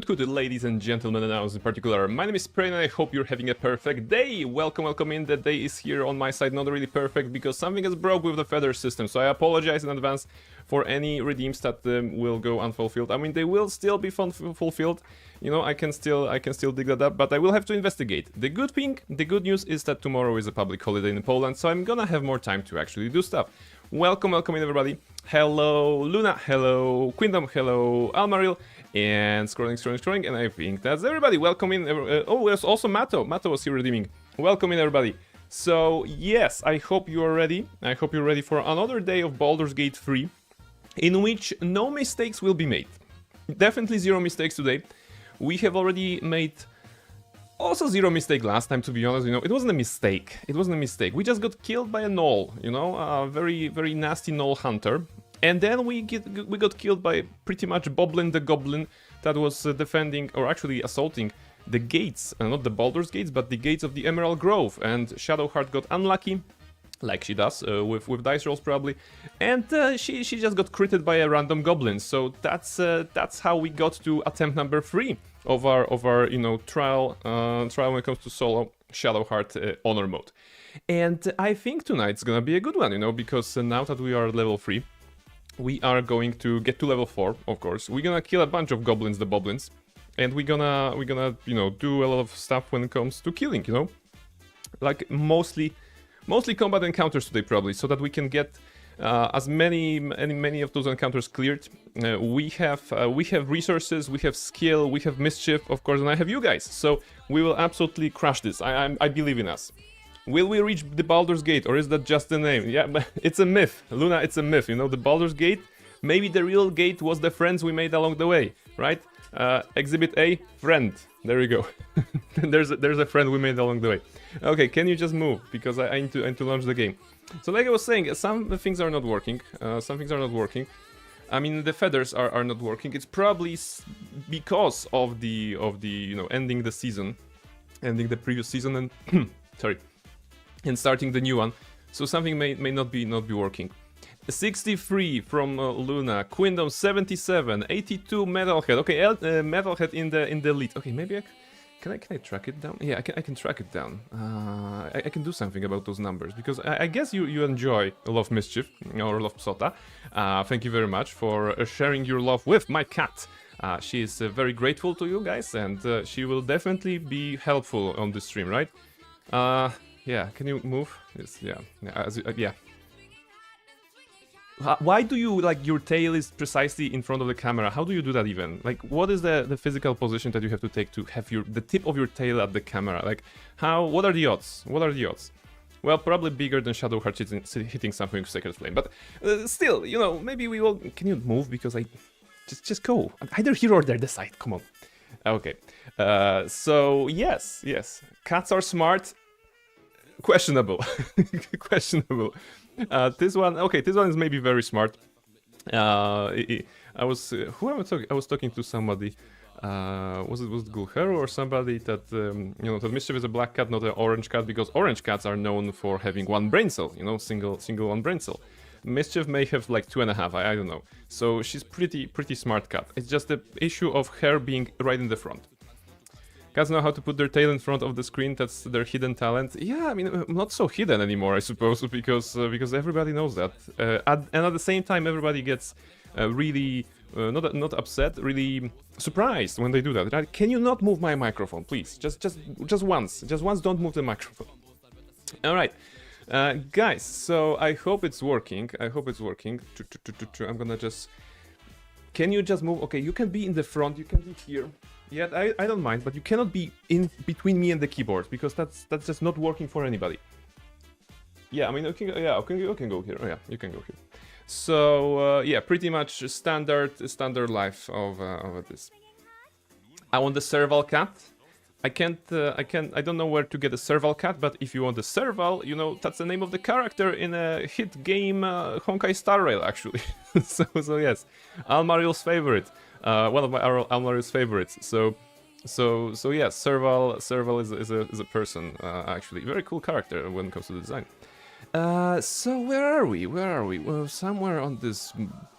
Good, ladies and gentlemen, and now in particular, my name is Prey and I hope you're having a perfect day. Welcome in. The day is here on my side, not really perfect because something is broke with the feather system, so I apologize in advance for any redeems that will go unfulfilled. I mean, they will still be fulfilled. You know, I can still dig that up, but I will have to investigate. The good news is that tomorrow is a public holiday in Poland, so I'm gonna have more time to actually do stuff. Welcome in everybody. Hello Luna, hello Quindom, hello Almaril, and scrolling, and I think that's everybody. Welcome in. Oh, there's also Mato. Mato was here redeeming. Welcome in everybody. So yes, I hope you are ready. I hope you're ready for another day of Baldur's Gate 3, in which no mistakes will be made. Definitely zero mistakes today. We have already made also zero mistake last time, to be honest. You know, it wasn't a mistake. We just got killed by a gnoll, you know, a very nasty gnoll hunter. And then we got killed by pretty much Boblin the Goblin that was defending, or actually assaulting, the gates, not the Baldur's gates, but the gates of the Emerald Grove. And Shadowheart got unlucky, like she does, with dice rolls probably, and she just got critted by a random goblin. So that's how we got to attempt number 3 of our you know trial when it comes to solo Shadowheart honor mode. And I think tonight's gonna be a good one, you know, because now that we are level 3, we are going to get to level 4. Of course, we're gonna kill a bunch of goblins, the boblins, and we're gonna you know do a lot of stuff when it comes to killing, you know, like mostly combat encounters today probably, so that we can get as many of those encounters cleared. We have resources, we have skill, we have mischief, of course, and I have you guys. So we will absolutely crush this. I believe in us. Will we reach the Baldur's Gate, or is that just a name? Yeah, but it's a myth, Luna. It's a myth. You know, the Baldur's Gate. Maybe the real gate was the friends we made along the way, right? Exhibit A, friend. There we go. there's a friend we made along the way. Okay, can you just move? Because I need to launch the game. So like I was saying, some things are not working. I mean, the feathers are not working. It's probably because of the you know, ending the previous season, and sorry, and starting the new one. So something may not be working. 63 from Luna, Quindom 77, 82 Metalhead. Okay, Metalhead in the lead. Okay, maybe can I track it down? Yeah, I can track it down. I can do something about those numbers, because I guess you enjoy Love Mischief or Love Psota. Thank you very much for sharing your love with my cat. She is very grateful to you guys, and she will definitely be helpful on this stream, right? Yeah, can you move? Yes, yeah. Why do you, like, your tail is precisely in front of the camera? How do you do that even? Like, what is the physical position that you have to take to have the tip of your tail at the camera? Like, what are the odds? Well, probably bigger than Shadowheart hitting something with Sacred Flame, but still, you know, maybe we will. Can you move? Because just go. Either here or there, decide. Come on. Okay. So yes. Cats are smart. Questionable. This one is maybe very smart. I was who am I talking? I was talking to somebody. Was it Gulhero or somebody that you know, that Mischief is a black cat, not an orange cat, because orange cats are known for having one brain cell. You know, single one brain cell. Mischief may have like 2.5. I don't know. So she's pretty smart cat. It's just the issue of her being right in the front. Cats know how to put their tail in front of the screen. That's their hidden talent. Yeah, I mean, not so hidden anymore, I suppose, because everybody knows that. And at the same time, everybody gets really not upset, really surprised when they do that. Right? Can you not move my microphone, please? Just once. Don't move the microphone. All right, guys. So I hope it's working. I'm gonna just. Can you just move? Okay, you can be in the front. You can be here. Yeah, I don't mind, but you cannot be in between me and the keyboard, because that's just not working for anybody. Yeah, I mean, you can go here. Oh, yeah, you can go here. So yeah, pretty much standard life of this. I want the serval cat. I don't know where to get a serval cat, but if you want the serval, you know, that's the name of the character in a hit game, Honkai Star Rail, actually. so yes, Almaril's favorite. One of my Almaril's favorites. So yes, Serval is a person, actually. Very cool character when it comes to the design. So where are we? Well, somewhere on this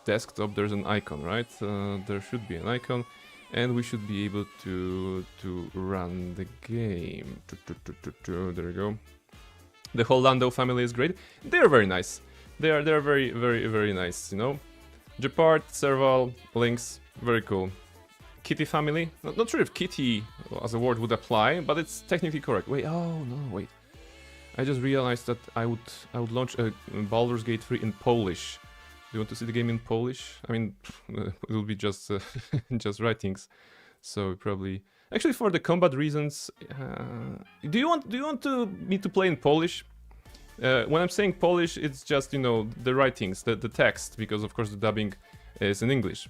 desktop there's an icon, right? There should be an icon. And we should be able to run the game. There we go. The whole Lando family is great. They're very nice. They're very, very, very nice, you know. Gepard, Serval, Lynx, very cool. Kitty family. Not sure if Kitty as a word would apply, but it's technically correct. Wait, oh no, wait. I just realized that I would launch a Baldur's Gate 3 in Polish. Do you want to see the game in Polish? I mean, it will be just just writings, so probably. Actually, for the combat reasons, do you want me to play in Polish? When I'm saying Polish, it's just, you know, the writings, the text, because of course the dubbing is in English.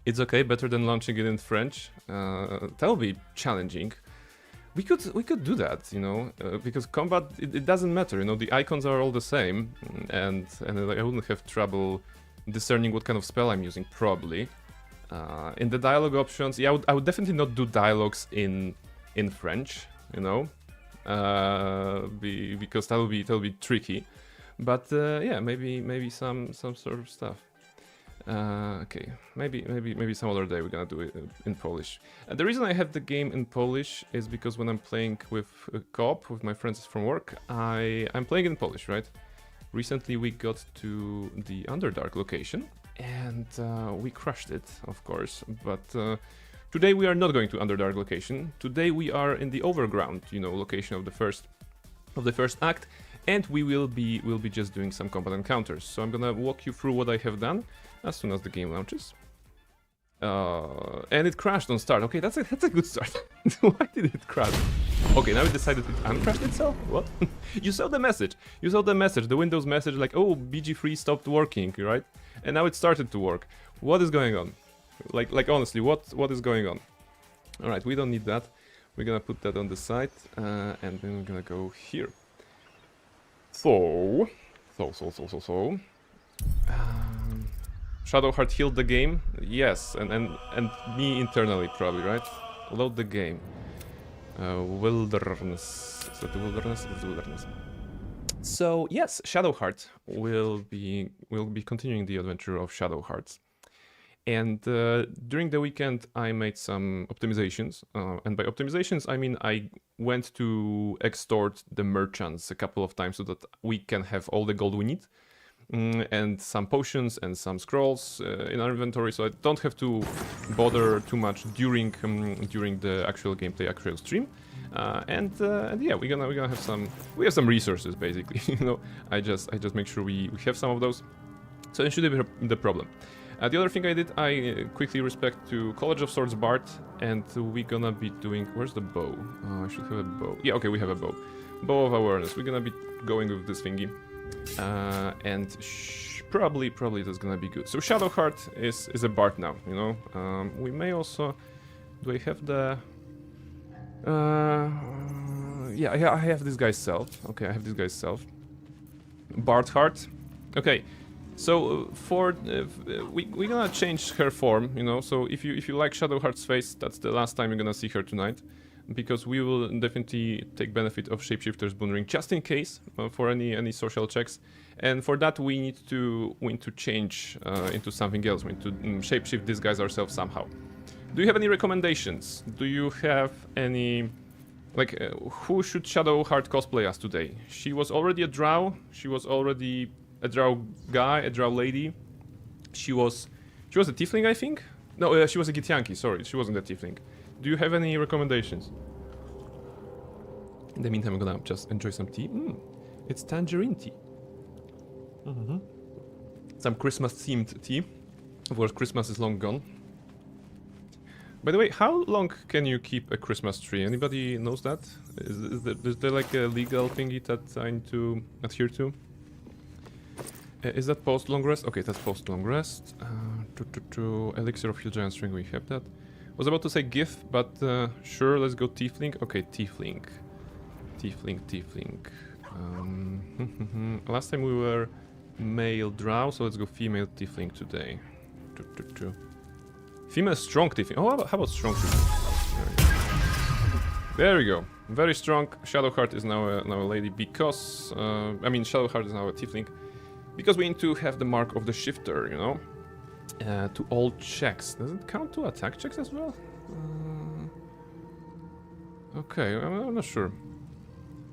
It's okay, better than launching it in French. That will be challenging. We could do that, you know, because combat it doesn't matter, you know, the icons are all the same, and I wouldn't have trouble discerning what kind of spell I'm using probably. In the dialogue options, yeah, I would definitely not do dialogues in French, you know, because that'll be tricky. But yeah, maybe some sort of stuff. Okay, maybe some other day we're gonna do it in Polish. The reason I have the game in Polish is because when I'm playing with co-op with my friends from work, I'm playing in Polish, right? Recently we got to the Underdark location and we crushed it, of course. But today we are not going to Underdark location. Today we are in the Overground, you know, location of the first act, and we'll be just doing some combat encounters. So I'm gonna walk you through what I have done as soon as the game launches. And it crashed on start. Okay, that's a good start. Why did it crash? Okay, now it decided it uncrashed itself? What? You saw the message. You saw the message, the Windows message like, oh, BG3 stopped working, right? And now it started to work. What is going on? Like honestly, what is going on? Alright, we don't need that. We're gonna put that on the side, and then we're gonna go here. So. Shadowheart healed the game, yes, and me internally probably, right? Load the game. Wilderness. Is that the wilderness? It's the wilderness. So yes, Shadowheart will be continuing the adventure of Shadowheart. And during the weekend I made some optimizations, and by optimizations I mean I went to extort the merchants a couple of times so that we can have all the gold we need. And some potions and some scrolls in our inventory, so I don't have to bother too much during the actual gameplay, actual stream. And yeah, we're gonna have some resources basically. You know, I just make sure we have some of those, so it shouldn't be the problem. The other thing I did, I quickly respect to College of Swords Bard, and we're gonna be doing. Where's the bow? Oh, I should have a bow. Yeah, okay, we have a bow. Bow of Awareness. We're gonna be going with this thingy. And probably that's gonna be good. So Shadowheart is a bard now, you know. We may also. Do I have the? Yeah, I have this guy's self. Okay, I have this guy's self. Bardheart. Okay, so for we're gonna change her form, you know. So if you like Shadowheart's face, that's the last time you're gonna see her tonight. Because we will definitely take benefit of Shapeshifter's Boon Ring just in case for any social checks, and for that we need to change into something else. We need to shapeshift these guys ourselves somehow. Do you have any recommendations? Do you have any like who should Shadowheart cosplay as today? She was already a drow. She was already a drow guy, a drow lady. She was a tiefling, I think. No, she was a Githyanki. Sorry, she wasn't a tiefling. Do you have any recommendations? In the meantime, I'm gonna just enjoy some tea. It's tangerine tea. Some Christmas-themed tea. Of course, Christmas is long gone. By the way, how long can you keep a Christmas tree? Anybody knows that? Is there like a legal thingy that I need to adhere to? Is that post-long rest? Okay, that's post-long rest. Elixir of Hill Giant String, we have that. Was about to say GIF, but sure, let's go Tiefling. Okay, Tiefling. Last time we were male drow, so let's go female Tiefling today. Female strong Tiefling. Oh, how about strong Tiefling? There we go. Very strong. Shadowheart is now a lady because I mean Shadowheart is now a Tiefling because we need to have the mark of the shifter, you know. To all checks. Does it count to attack checks as well? Okay, I'm not sure.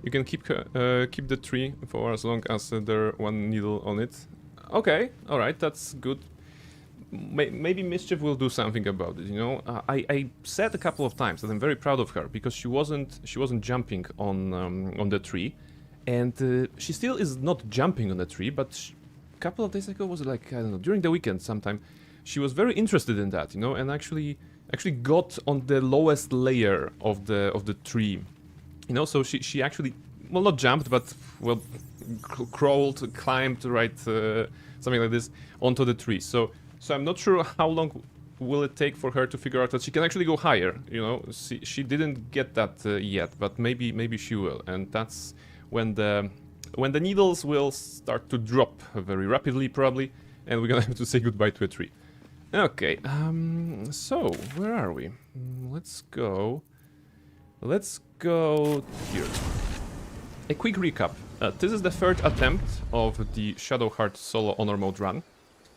You can keep the tree for as long as there's one needle on it. Okay, all right, that's good. Maybe Mischief will do something about it. You know, I said a couple of times that I'm very proud of her because she wasn't jumping on the tree, and she still is not jumping on the tree. But a couple of days ago was like, I don't know, during the weekend sometime, she was very interested in that. You know, and actually got on the lowest layer of the tree. You know, so she actually, well, not jumped, but, well, crawled, climbed, right, something like this, onto the tree. So I'm not sure how long will it take for her to figure out that she can actually go higher, you know. She didn't get that yet, but maybe she will. And that's when the needles will start to drop very rapidly, probably, and we're gonna have to say goodbye to a tree. Okay, so, where are we? Let's go here. A quick recap. This is the third attempt of the Shadowheart solo honor mode run.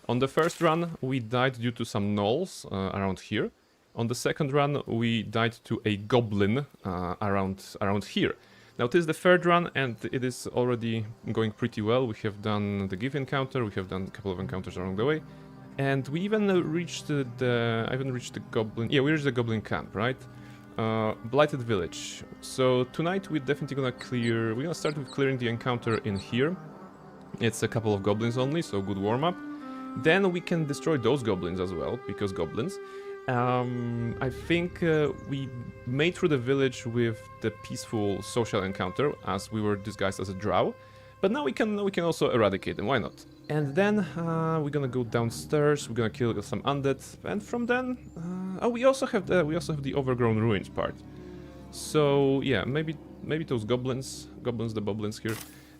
On the first run, we died due to some gnolls around here. On the second run, we died to a goblin around here. Now, this is the third run, and it is already going pretty well. We have done the give encounter, we have done a couple of encounters along the way, and we even reached the goblin. Yeah, we reached the goblin camp, right? Blighted Village. So tonight we're definitely gonna clear. We're gonna start with clearing the encounter in here. It's a couple of goblins only, so good warm up. Then we can destroy those goblins as well, because goblins. I think we made through the village with the peaceful social encounter, as we were disguised as a drow. But now we can also eradicate them. Why not? And then we're gonna go downstairs. We're gonna kill some undead, and from then, we also have the overgrown ruins part. So yeah, maybe those goblins, the boblins here,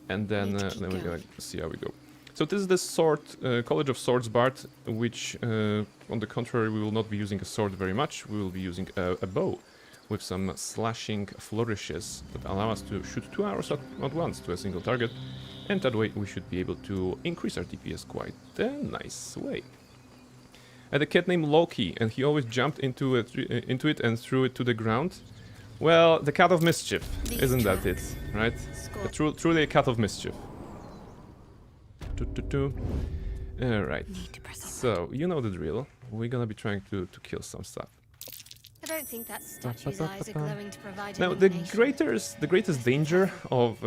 and then we're gonna see how we go. So this is the College of Swords Bard, which, on the contrary, we will not be using a sword very much. We will be using a bow with some slashing flourishes that allow us to shoot 2 arrows at once to a single target, and that way we should be able to increase our DPS quite a nice way. I had a cat named Loki, and he always jumped into it and threw it to the ground. Well, the cat of mischief, isn't that it, right? Truly a cat of mischief. Alright, so you know the drill. We're gonna be trying to kill some stuff. I don't think that statue's eyes are glowing to provide now, the greatest danger of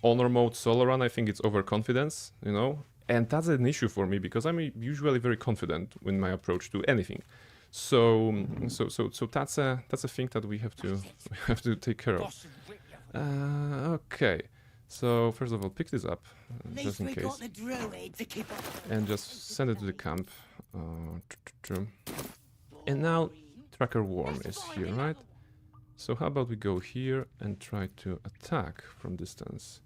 honor mode solo run, I think it's overconfidence, you know? And that's an issue for me, because I'm usually very confident in my approach to anything. So that's a thing that we have to take care of. Okay. So, first of all, pick this up, just in case, and just send it to the camp. And now, Tracker Worm is here, right? So how about we go here and try to attack from distance?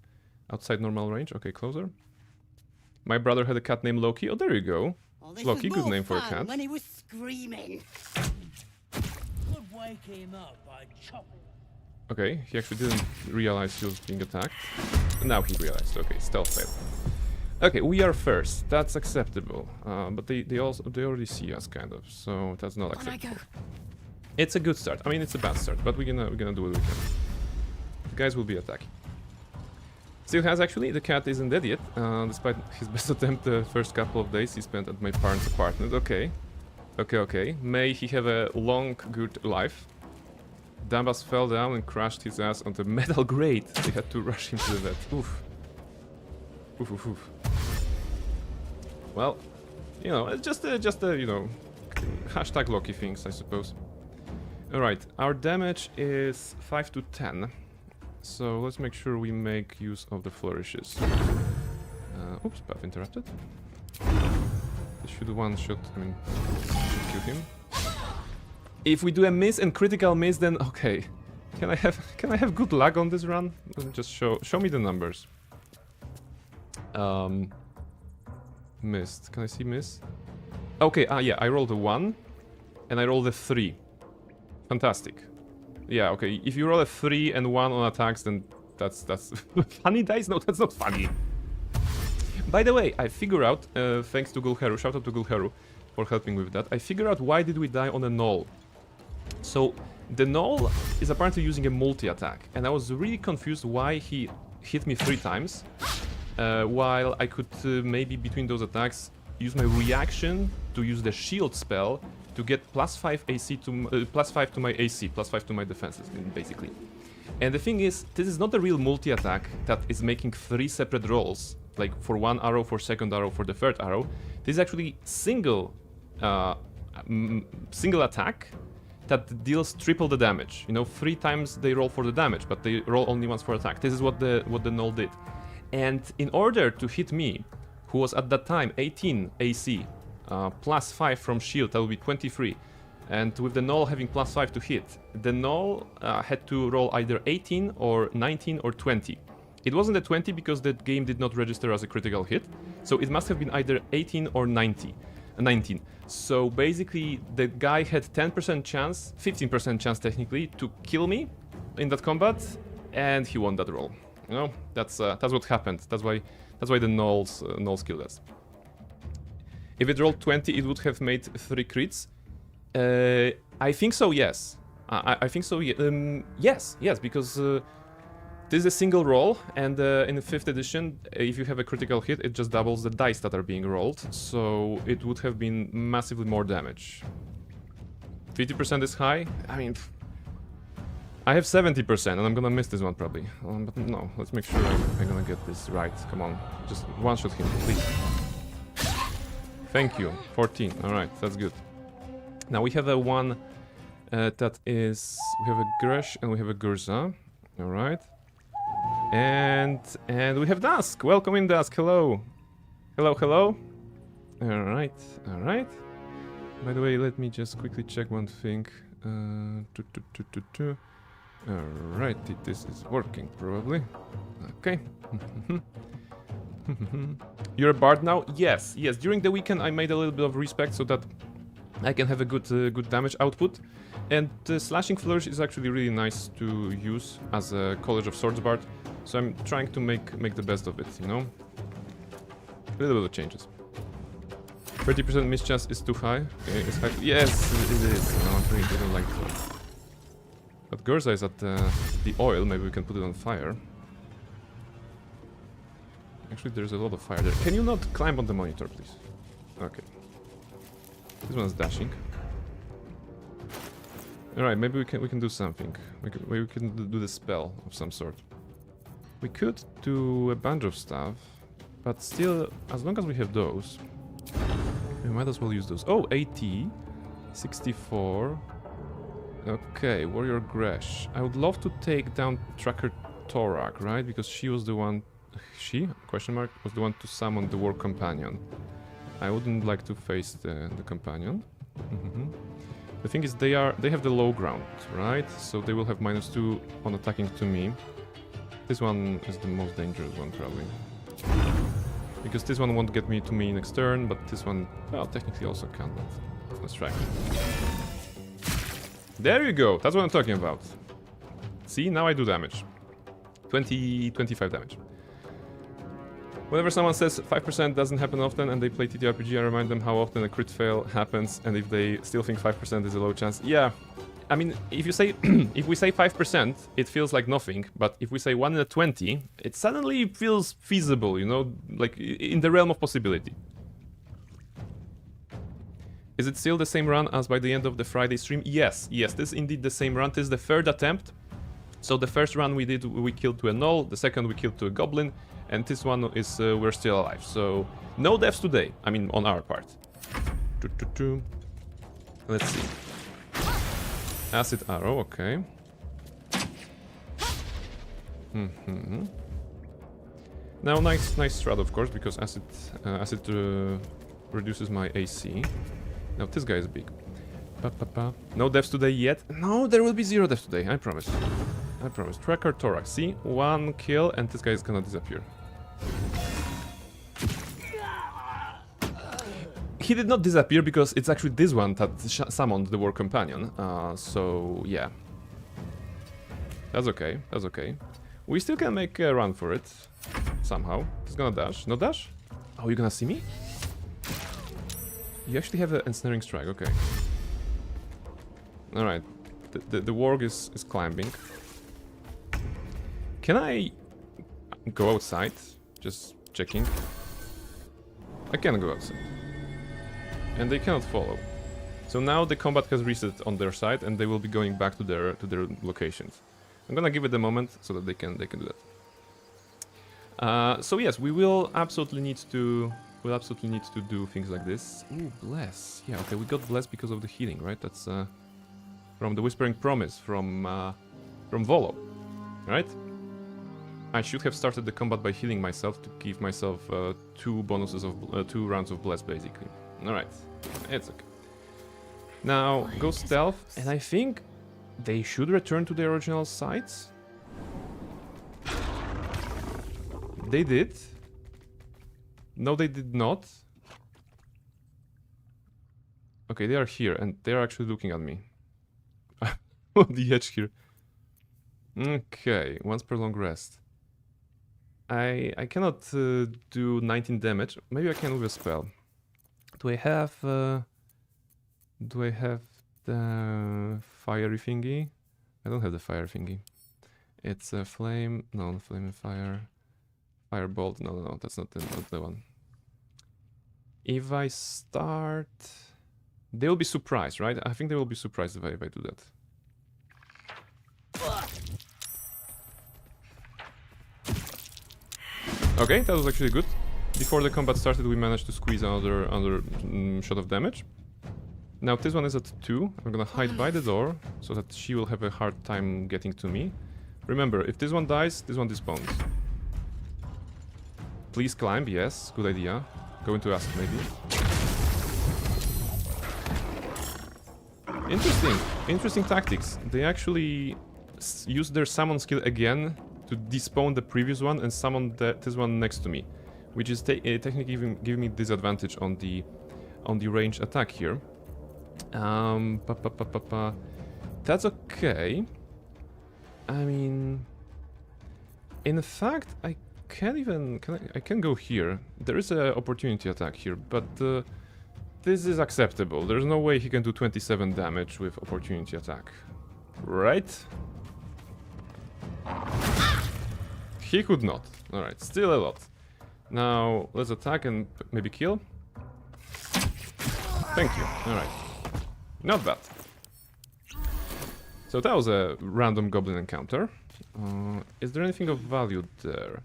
Outside normal range, okay, closer. My brother had a cat named Loki. Oh, there you go. Loki, good name for a cat. When he was screaming. Okay, he actually didn't realize he was being attacked. Now he realized. Okay, stealth fail. Okay, we are first. That's acceptable. But they already see us, kind of. So that's not acceptable. It's a good start. I mean, it's a bad start, but we're gonna do what we can. The guys will be attacking. Still has actually. The cat isn't dead yet, despite his best attempt the first couple of days he spent at my parents' apartment. Okay, okay. May he have a long, good life. Dambas fell down and crashed his ass on the metal grate. They had to rush him to the vet. Oof. Oof. Well, you know, it's just a you know, hashtag Loki things, I suppose. Alright, our damage is 5 to 10. So let's make sure we make use of the flourishes. Oops, path interrupted. This should one-shot, I mean, should kill him. If we do a miss and critical miss, then okay. Can I have good luck on this run? Just show me the numbers. Missed. Can I see miss? Okay, yeah, I rolled a 1 and I rolled a 3. Fantastic. Yeah, okay. If you roll a 3 and 1 on attacks, then that's funny dice? No, that's not funny. By the way, I figure out, thanks to Gulheru, shout out to Gulheru, for helping with that. I figured out why did we die on a gnoll. So the gnoll is apparently using a multi-attack, and I was really confused why he hit me 3 times, while I could maybe between those attacks use my reaction to use the shield spell to get +5 AC to +5 to my AC, +5 to my defenses, basically. And the thing is, this is not a real multi-attack that is making 3 separate rolls, like for 1 arrow, for second arrow, for the third arrow. This is actually single attack that deals triple the damage. You know, 3 times they roll for the damage, but they roll only once for attack. This is what the gnoll did. And in order to hit me, who was at that time 18 AC, +5 from shield, that would be 23. And with the gnoll having +5 to hit, the gnoll had to roll either 18 or 19 or 20. It wasn't a 20 because that game did not register as a critical hit, so it must have been either 18 or 19. So basically the guy had 10% chance, 15% chance technically, to kill me in that combat, and he won that roll. You know, that's what happened. That's why the gnolls killed us. If it rolled 20, it would have made 3 crits. I think so, yes. I think so, yes, because this is a single roll, and in the 5th edition, if you have a critical hit, it just doubles the dice that are being rolled, so it would have been massively more damage. 50% is high? I mean, I have 70%, and I'm gonna miss this one probably. But no, let's make sure I'm gonna get this right. Come on, just one-shot him, please. Thank you, 14, alright, that's good. Now we have a one that is... we have a Gresh and we have a Gurza, alright. And we have Dusk. Welcome in, Dusk. Hello. Hello. Alright. By the way, let me just quickly check one thing. Alright, this is working probably. Okay. You're a bard now? Yes. During the weekend I made a little bit of respect so that I can have a good damage output. And Slashing Flourish is actually really nice to use as a College of Swords bard. So I'm trying to make the best of it, you know? A little bit of changes. 30% mischance is too high. It's high. Yes, it is. No, I really didn't like it. But Gurza is at the oil. Maybe we can put it on fire. Actually, there's a lot of fire there. Can you not climb on the monitor, please? Okay. This one's dashing. Alright, maybe we can do something. We can do the spell of some sort. We could do a bunch of stuff, but still, as long as we have those, we might as well use those. Oh, 80, 64. Okay, Warrior Gresh. I would love to take down Tracker Torak, right? Because she was the one... she? Question mark? Was the one to summon the War Companion. I wouldn't like to face the companion. The thing is, they have the low ground, right? So they will have -2 on attacking to me. This one is the most dangerous one, probably. Because this one won't get me to me next turn, but this one, well, technically also can, but let's try. There you go, that's what I'm talking about. See, now I do damage. 25 damage. Whenever someone says 5% doesn't happen often and they play TTRPG, I remind them how often a crit fail happens, and if they still think 5% is a low chance. Yeah, I mean, if you say if we say 5%, it feels like nothing, but if we say 1 in a 20, it suddenly feels feasible, you know, like in the realm of possibility. Is it still the same run as by the end of the Friday stream? Yes, this is indeed the same run. This is the 3rd attempt. So the first run we did, we killed to a gnoll, the second we killed to a goblin, and this one is we're still alive. So no deaths today, I mean on our part. Let's see. Acid arrow, okay. Now nice strat of course, because acid reduces my AC. Now this guy is big. No deaths today yet. No, there will be 0 deaths today, I promise. Tracker Thorax, see? 1 kill and this guy is gonna disappear. He did not disappear because it's actually this one that summoned the War Companion. So yeah. That's okay. We still can make a run for it. Somehow. He's gonna dash. No dash? Oh, you're gonna see me? You actually have an ensnaring strike, okay. Alright. The warg is climbing. Can I go outside? Just checking. I can go outside. And they cannot follow. So now the combat has reset on their side and they will be going back to their locations. I'm gonna give it a moment so that they can do that. So yes, we will absolutely need to do things like this. Ooh, bless. Yeah, okay, we got blessed because of the healing, right? That's from the Whispering Promise from Volo, right? I should have started the combat by healing myself to give myself 2 rounds of bless, basically. All right, it's okay. Now go stealth, and I think they should return to their original sites. They did. No, they did not. Okay, they are here, and they are actually looking at me. On the edge here. Okay, once per long rest. I cannot do 19 damage. Maybe I can with a spell. Do I have the fiery thingy? I don't have the fire thingy. It's a flame. No, flame and fire. Firebolt. No, that's not the one. If I start, they will be surprised, right? I think they will be surprised if I do that. Okay, that was actually good. Before the combat started, we managed to squeeze another shot of damage. Now this one is at 2. I'm gonna hide by the door so that she will have a hard time getting to me. Remember, if this one dies, this one despawns. Please climb, yes, good idea. Go into acid maybe. Interesting tactics. They actually use their summon skill again to despawn the previous one and summon this one next to me, which is technically giving me disadvantage on the ranged attack here. That's okay. I mean, in fact, I can go here. There is an opportunity attack here, but this is acceptable. There's no way he can do 27 damage with opportunity attack, right? He could not. Alright, still a lot. Now, let's attack and maybe kill. Thank you. Alright. Not bad. So that was a random goblin encounter. Is there anything of value there?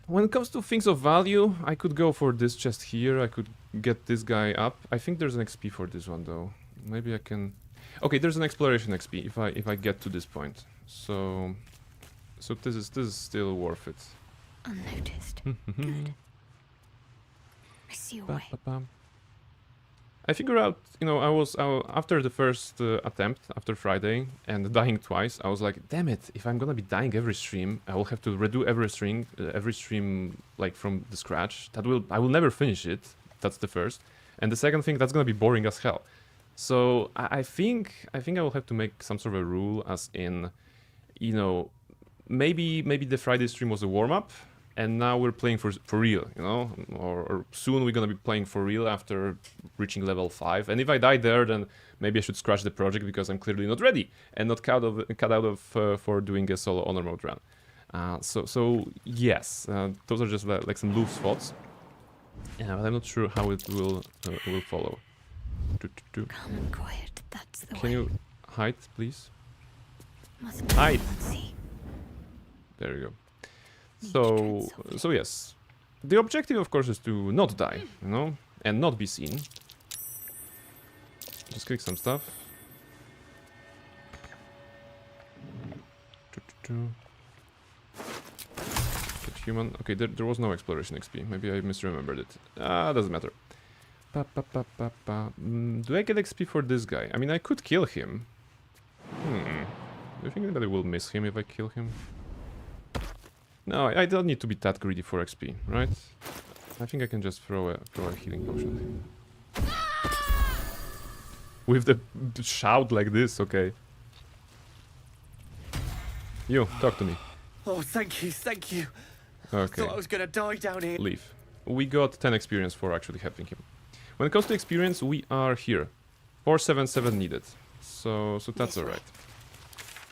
When it comes to things of value, I could go for this chest here. I could get this guy up. I think there's an XP for this one though. Maybe I can... Okay, there's an exploration XP if I get to this point. So this is still worth it. Unnoticed. Good. I see a way. I figure out, you know, after the first attempt, after Friday, and dying twice, I was like, damn it, if I'm gonna be dying every stream, I will have to redo every stream like from the scratch. I will never finish it. That's the first. And the second thing, that's gonna be boring as hell. So I think I will have to make some sort of a rule, as in, you know, maybe the Friday stream was a warm-up, and now we're playing for real, you know, or soon we're gonna be playing for real after reaching level 5. And if I die there, then maybe I should scratch the project because I'm clearly not ready and not cut out of for doing a solo honor mode run. So yes, those are just like some loose thoughts. Yeah, but I'm not sure how it will follow. Calm and quiet. That's the way. Can you hide, please? Mustn't Hide. see. There you go. So yes, the objective, of course, is to not die, you know, and not be seen. Just click some stuff. Get human. Okay, there was no exploration XP. Maybe I misremembered it. Doesn't matter. Do I get XP for this guy? I mean, I could kill him. Do you think that I will miss him if I kill him? No, I don't need to be that greedy for XP, right? I think I can just throw a healing potion. With the shout like this, okay. You, talk to me. Oh, thank you. Okay. Thought I was gonna die down here. Leave. We got 10 experience for actually helping him. When it comes to experience, we are here. 477 needed. So that's alright.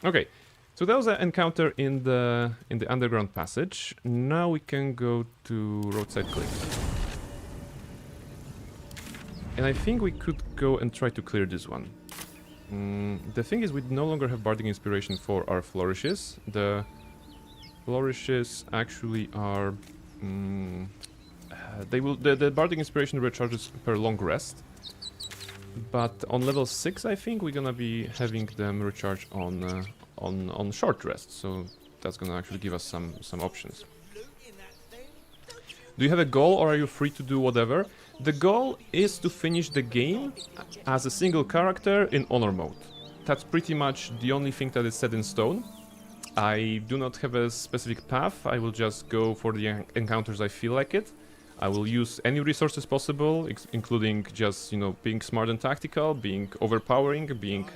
Okay, so that was an encounter in the underground passage. Now we can go to roadside cliff. And I think we could go and try to clear this one. The thing is, we no longer have bardic inspiration for our flourishes. The flourishes actually are... the bardic inspiration recharges per long rest. But on level 6, I think we're gonna be having them recharge on short rest. So that's gonna actually give us some options. Do you have a goal, or are you free to do whatever? The goal is to finish the game as a single character in honor mode. That's pretty much the only thing that is set in stone. I do not have a specific path. I will just go for the encounters I feel like it. I will use any resources possible, including just, you know, being smart and tactical, being overpowering, being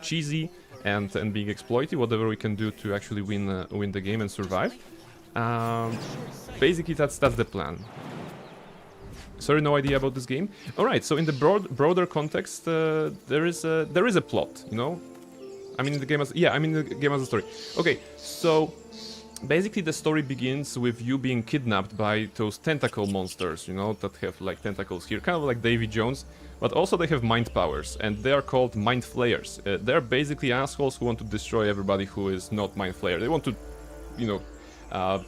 cheesy, and being exploitive. Whatever we can do to actually win the game and survive. Basically, that's the plan. Sorry, no idea about this game. All right, so in the broader context, there is a plot, you know. I mean, the game has a story. Okay, so basically the story begins with you being kidnapped by those tentacle monsters, you know, that have like tentacles here, kind of like Davy Jones, but also they have mind powers, and they are called mind flayers. They're basically assholes who want to destroy everybody who is not mind flayer. They want to, you know,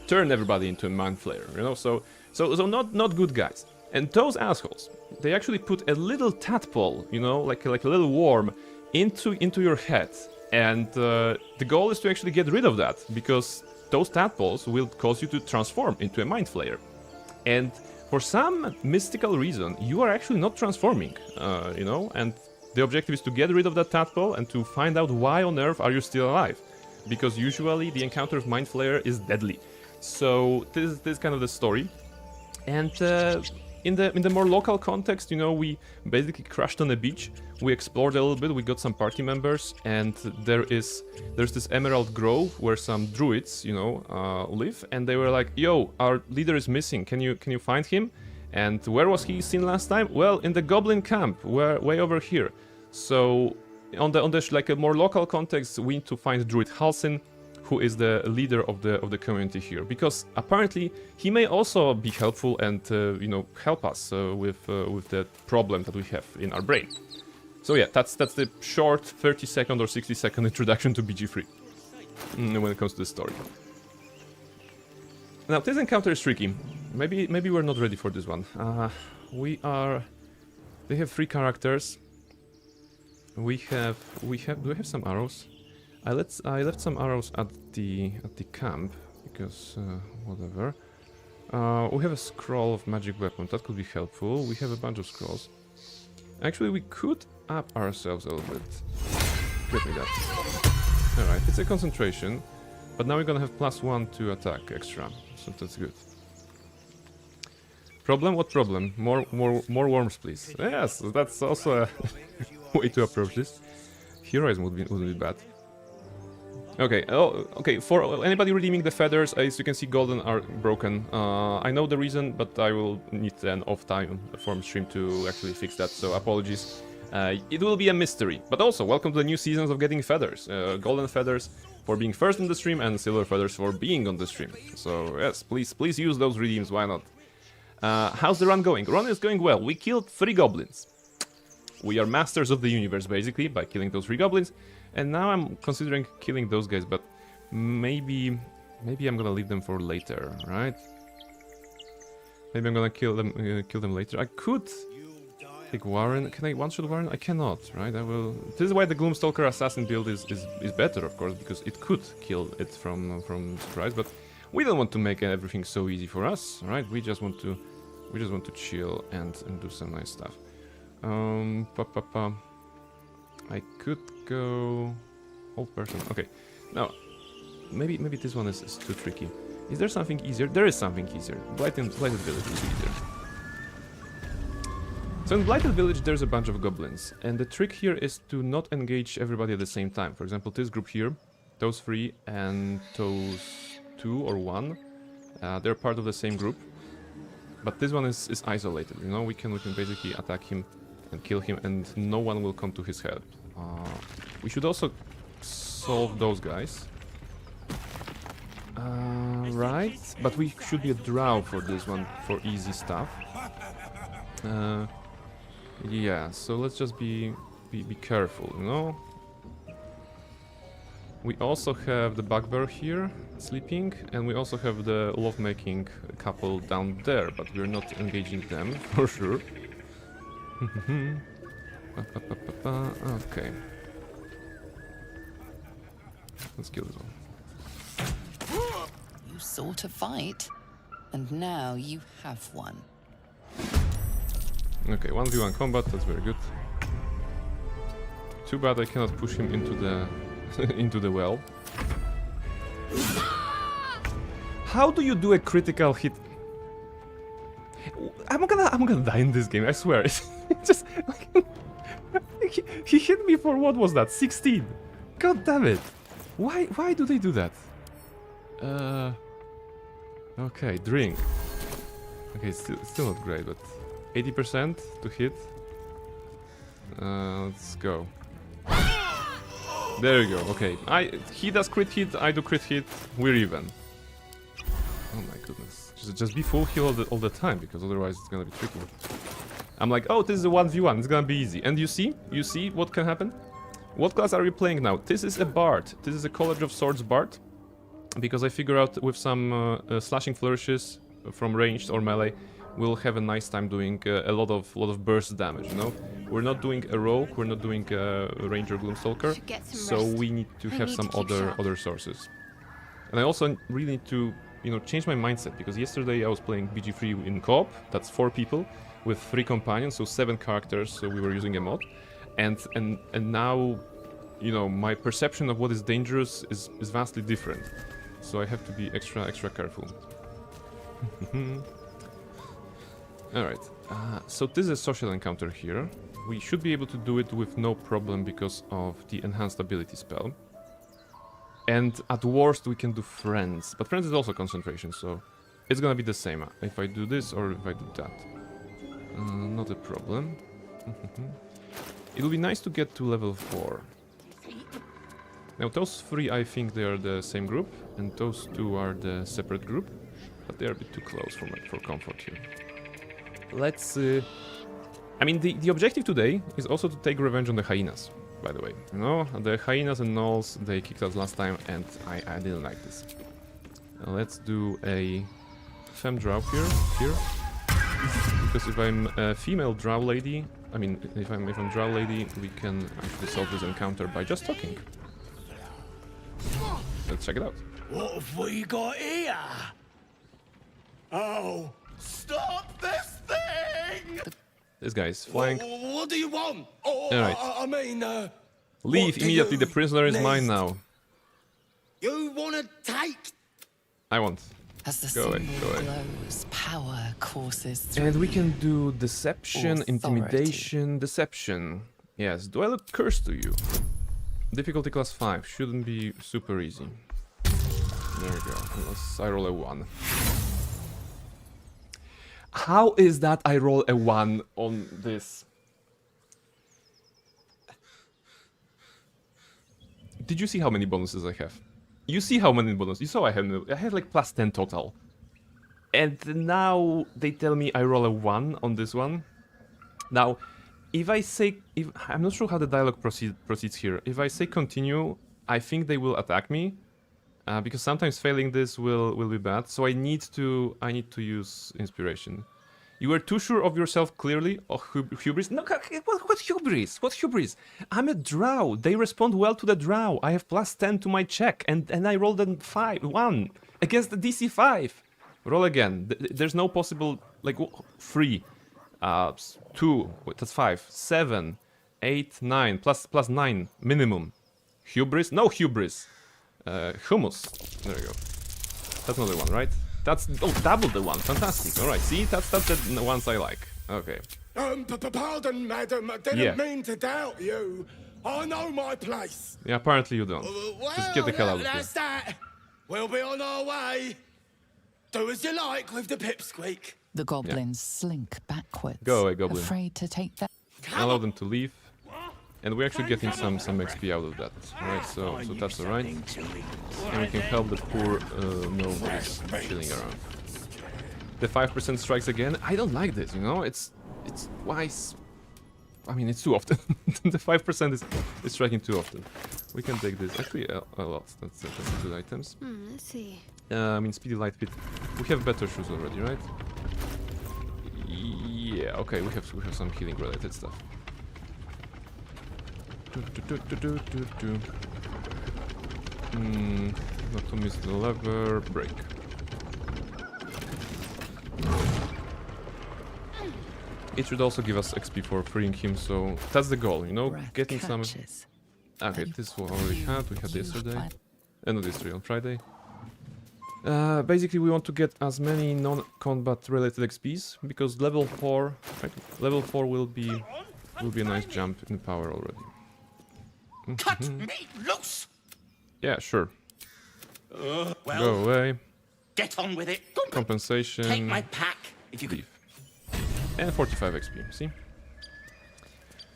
turn everybody into a mind flayer, you know. So not good guys. And those assholes, they actually put a little tadpole, you know, like a little worm, into your head. And the goal is to actually get rid of that, because those tadpoles will cause you to transform into a mind flayer. And for some mystical reason, you are actually not transforming, you know, and the objective is to get rid of that tadpole and to find out why on earth are you still alive. Because usually the encounter of mind flayer is deadly. So this is kind of the story. And in the more local context, you know, we basically crashed on a beach. We explored a little bit. We got some party members, and there's this emerald grove where some druids, you know, live. And they were like, "Yo, our leader is missing. Can you find him?" And where was he seen last time? Well, in the goblin camp, way over here. So on the like a more local context, we need to find Druid Halsin, who is the leader of the community here, because apparently he may also be helpful and you know, help us with the problem that we have in our brain. So yeah, that's the short 30-second or 60-second introduction to BG3 when it comes to the story. Now this encounter is tricky. Maybe we're not ready for this one. They have 3 characters. Do we have some arrows? I left some arrows at the camp because whatever. We have a scroll of magic weapon that could be helpful. We have a bunch of scrolls. Actually, we could up ourselves a little bit. Get me that. All right, it's a concentration, but now we're gonna have +1 to attack extra, so that's good. Problem? What problem? More worms, please. Yes, that's also a way to approach this. Heroism wouldn't be bad. Okay, okay, for anybody redeeming the feathers, as you can see, golden are broken. I know the reason, but I will need an off time from stream to actually fix that, so apologies. It will be a mystery, but also welcome to the new seasons of getting feathers. Golden feathers for being first on the stream, and silver feathers for being on the stream. So yes, please use those redeems, why not? How's the run going? Run is going well. We killed 3 goblins. We are masters of the universe, basically, by killing those 3 goblins. And now I'm considering killing those guys, but maybe I'm gonna leave them for later, right? Maybe I'm gonna kill them later. I could take Warren. Can I one-shot Warren? I cannot, right? I will. This is why the Gloomstalker Assassin build is better, of course, because it could kill it from surprise. But we don't want to make everything so easy for us, right? We just want to chill and do some nice stuff. I could go old person. Okay, now maybe this one is too tricky. Is there something easier? There is something easier. Blighted Village is easier. So in Blighted Village there's a bunch of goblins, and the trick here is to not engage everybody at the same time. For example, this group here, those 3 and those 2 or 1, they're part of the same group. But this one is isolated, you know? We can basically attack him and kill him, and no one will come to his help. We should also solve those guys. Right, but we should be a drow for this one, for easy stuff. Yeah, so let's just be careful, you know? We also have the bugbear here, sleeping, and we also have the lovemaking couple down there, but we're not engaging them, for sure. Okay. Let's kill this one. You sought a fight, and now you have one. Okay, 1v1 combat, that's very good. Too bad I cannot push him into the into the well. How do you do a critical hit? I'm gonna die in this game, I swear. It's just like, he hit me for what was that? 16. God damn it. Why do they do that? Okay, drink. Okay, it's still not great, but 80% to hit. Let's go. There you go. Okay, he does crit hit, I do crit hit. We're even. Oh my goodness. Just be full heal all the time, because otherwise it's gonna be tricky. I'm like, oh, this is a 1v1, it's gonna be easy. And you see what can happen? What class are we playing now? This is a bard. This is a College of Swords bard. Because I figure out with some slashing flourishes from ranged or melee, we'll have a nice time doing a lot of burst damage, you know? We're not doing a rogue, we're not doing a ranger gloomstalker, so we need to have some other sources. And I also really need to, you know, change my mindset, because yesterday I was playing BG3 in co-op, that's 4 people, with 3 companions, so 7 characters, so we were using a mod. And now, you know, my perception of what is dangerous is vastly different. So I have to be extra careful. Alright, so this is a social encounter here. We should be able to do it with no problem because of the enhanced ability spell. And at worst we can do friends, but friends is also concentration, so it's gonna be the same if I do this or if I do that. Not a problem. It will be nice to get to level 4. Now those 3, I think they are the same group, and those 2 are the separate group, but they are a bit too close for comfort here. Let's... I mean, the objective today is also to take revenge on the hyenas, by the way. You know, the hyenas and gnolls, they kicked us last time, and I didn't like this. Let's do a femme drow here. Because if I'm a female drow lady, I mean, if I'm drow lady, we can actually solve this encounter by just talking. Let's check it out. What have we got here? Oh, stop this thing! This guy is flying. What do you want? Oh, Alright. I mean, leave immediately, the prisoner is mine now. You want to take? I want. As the Go away, symbol go away. glows, power courses through. And we can do deception, Authority. intimidation, deception. Yes, do I look cursed to you? Difficulty class 5, shouldn't be super easy. There we go, I roll a 1. How is that I roll a 1 on this? Did you see how many bonuses I have? You see how many bonuses? You saw I had like plus 10 total. And now they tell me I roll a 1 on this one. Now, if I say... I'm not sure how the dialogue proceeds here. If I say continue, I think they will attack me. Because sometimes failing this will be bad. So I need to use inspiration. You were too sure of yourself, clearly. Oh, hubris? No, what hubris? What hubris? I'm a drow. They respond well to the drow. I have plus 10 to my check, and I rolled a 1 against the DC 5. Roll again. There's no possible, like, 3, 2, that's 5, 7, 8, 9, plus 9 minimum. Hubris? No hubris. Humus. There we go. That's another one, right? That's double the one. Fantastic. All right. See, that's the ones I like. Okay. Pardon, madam. I didn't mean to doubt you. I know my place. Yeah, apparently you don't. Just get the hell out of here. That's that. We'll be on our way. Do as you like with the pipsqueak. The goblins slink backwards. Go away, goblin. Afraid to take that. Allow them to leave. And we're actually getting some XP out of that. Right, so that's alright. And we can help the poor gnome who's chilling around. The 5% strikes again. I don't like this, you know? It's twice. I mean, it's too often. The 5% is striking too often. We can take this. Actually, a lot. That's good items. Let's see. I mean, speedy light fit. We have better shoes already, right? Yeah. Okay, we have some healing related stuff. Not to miss the lever. Break. It should also give us XP for freeing him, so that's the goal, you know, getting some... Okay, this we already had, we had yesterday. Not yesterday, on Friday. Basically we want to get as many non-combat related XPs, because level 4, right, level 4 will be a nice jump in power already. Cut me loose! Yeah, sure. Well, go away. Get on with it. Compensation. Take my pack if you leave. And 45 XP, see?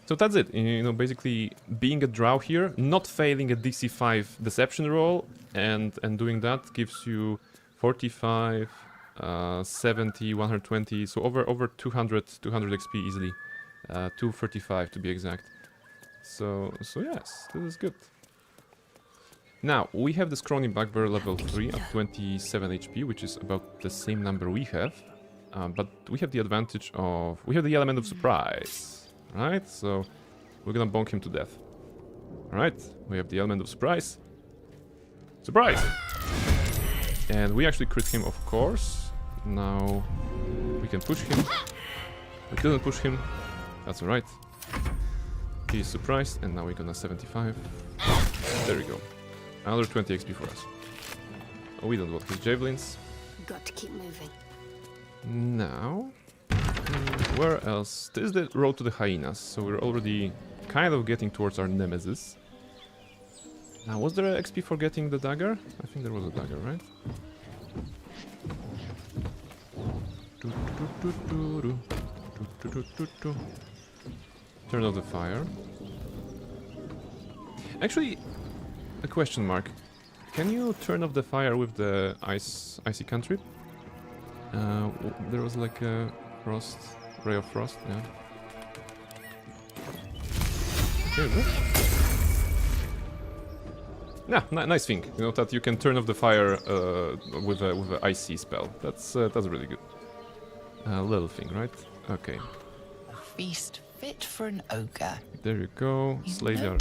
So that's it, you know, basically being a drow here, not failing a DC5 deception roll, and doing that gives you 45, 70, 120, so over 200 XP easily. 235 to be exact. So yes, this is good. Now, we have the Scrawny Bugbear level 3 at 27 HP, which is about the same number we have. But we have the advantage of... we have the element of surprise, right? So we're gonna bonk him to death. Alright, we have the element of surprise. Surprise! And we actually crit him, of course. Now we can push him. We couldn't push him. That's alright. He is surprised, and now we're gonna 75. There we go. Another 20 XP for us. Oh, we don't want his javelins. Got to keep moving. Now, where else? This is the road to the hyenas, so we're already kind of getting towards our nemesis. Now, was there a XP for getting the dagger? I think there was a dagger, right? Turn off the fire. Actually, a question mark. Can you turn off the fire with the icy cantrip? There was like a frost, ray of frost, yeah. Okay, yeah, nice thing, you know, that you can turn off the fire with a icy spell. That's really good. Little thing, right? Okay. A feast fit for an ogre. There you go. Slay the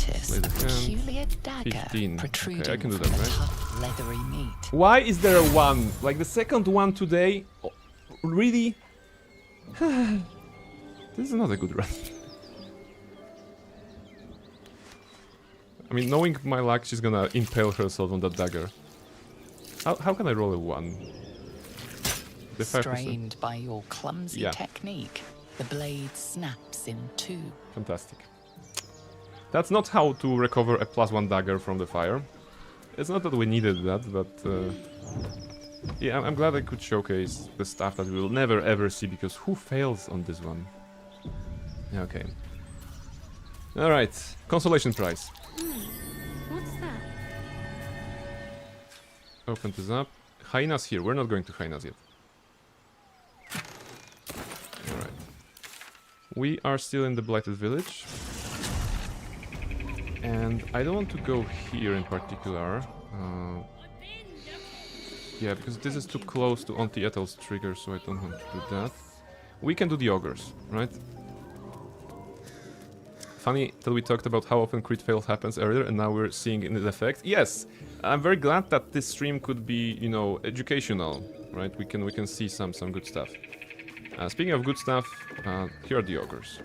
peculiar dagger 15. protruding Okay, I can do from that, the right? tough, leathery meat. Why is there a 1? Like the second one today? Oh, really? This is not a good run. I mean, knowing my luck, she's gonna impale herself on that dagger. How can I roll a 1? The 5%. Strained by your clumsy Yeah. technique, the blade snaps in two. Fantastic. That's not how to recover a +1 dagger from the fire. It's not that we needed that, but... yeah, I'm glad I could showcase the stuff that we will never ever see, because who fails on this one? Yeah, okay. Alright, consolation prize. What's that? Open this up. Hyenas here. We're not going to hyenas yet. Alright. We are still in the Blighted Village. And I don't want to go here in particular. Yeah, because this is too close to Auntie Ethel's trigger, so I don't want to do that. We can do the ogres, right? Funny that we talked about how often crit fail happens earlier, and now we're seeing it in the effect. Yes, I'm very glad that this stream could be, you know, educational, right? We can see some good stuff. Speaking of good stuff, here are the ogres.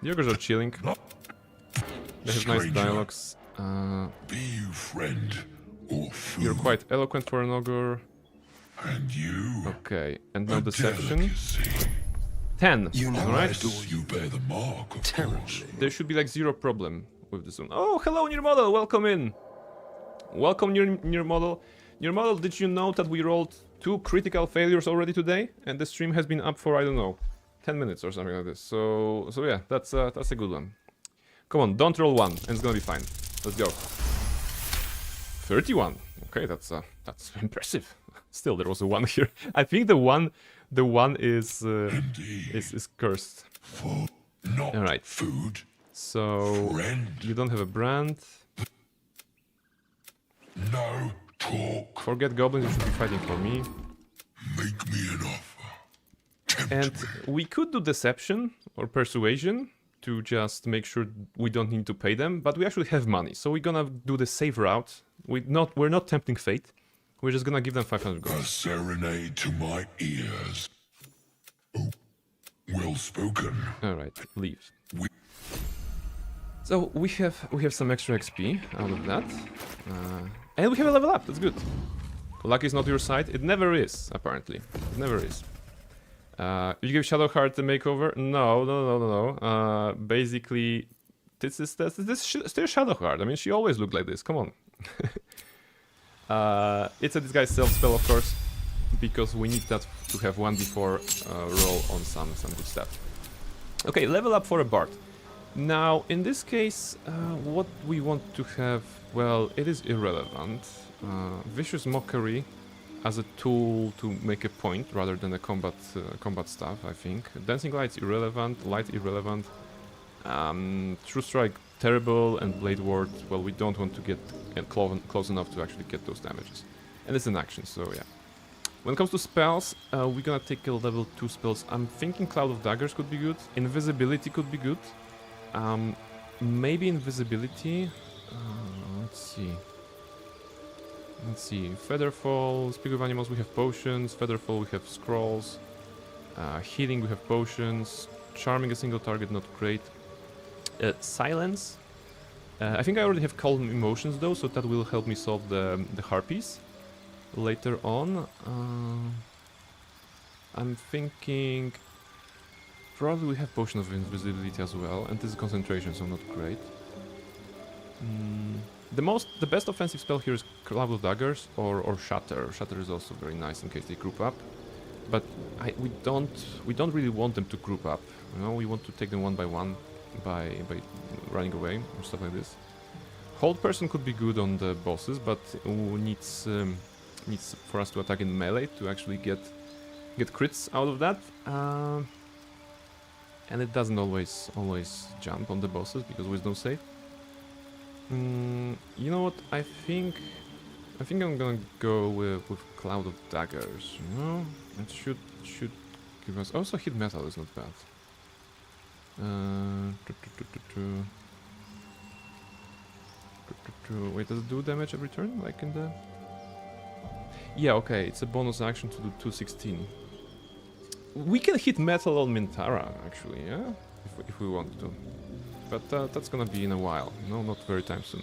The ogres are chilling. They have nice dialogues. Be you friend or fool? You're quite eloquent for an ogre. And you? Okay, and now a deception. delicacy. 10. You know, alright. you bear the mark, of course. There should be like zero problem with this one. Oh, hello, new model. Welcome in. Welcome, new model. Your model, did you know that we rolled 2 critical failures already today? And the stream has been up for, I don't know, 10 minutes or something like this. So yeah, that's a good one. Come on, don't roll 1, and it's gonna be fine. Let's go. 31. Okay, that's impressive. Still, there was a 1 here. I think the one is cursed. Not All right. food. So Friend. you don't have a brand. No talk. Forget goblins. You should be fighting for me. Make me an offer. Tempt And me. we could do deception or persuasion to just make sure we don't need to pay them, but we actually have money, so we're gonna do the safe route. We're not tempting fate. We're just gonna give them 500 gold. A serenade to my ears. Oh, well spoken. All right, leave. We- So we have some extra XP out of that, and we have a level up. That's good. Luck is not your side. It never is, apparently. It never is. You give Shadowheart the makeover? No. Basically, this is still Shadowheart. I mean, she always looked like this. Come on. It's a disguise self spell, of course, because we need that to have 1d4 roll on some good stuff. Okay, level up for a bard. Now, in this case, what we want to have, well, it is irrelevant. Vicious Mockery as a tool to make a point rather than a combat stuff, I think. Dancing Light's irrelevant, Light irrelevant. True Strike terrible, and Blade Ward, well, we don't want to get close enough to actually get those damages. And it's an action, so yeah. When it comes to spells, we're gonna take a level 2 spells. I'm thinking Cloud of Daggers could be good. Invisibility could be good. Maybe Invisibility. Let's see. Featherfall, Speak of Animals, we have potions. Featherfall, we have scrolls. Healing, we have potions. Charming a single target, not great. Silence. I think I already have Calm Emotions though, so that will help me solve the harpies later on. I'm thinking probably we have Potion of Invisibility as well, and this is concentration, so not great. The best offensive spell here is Cloud of Daggers or Shatter. Shatter is also very nice in case they group up, but we don't really want them to group up. You know, we want to take them one by one by running away or stuff like this. Hold Person could be good on the bosses, but needs for us to attack in melee to actually get crits out of that. And it doesn't always jump on the bosses because Wisdom save. You know what? I think I'm gonna go with Cloud of Daggers. You know, it should give us. Also, hit metal is not bad. Wait, does it do damage every turn? Like in the. Yeah, okay. It's a bonus action to do 216. We can hit metal on Mintara, actually, yeah? If we want to. But that's gonna be in a while, no, not very time soon.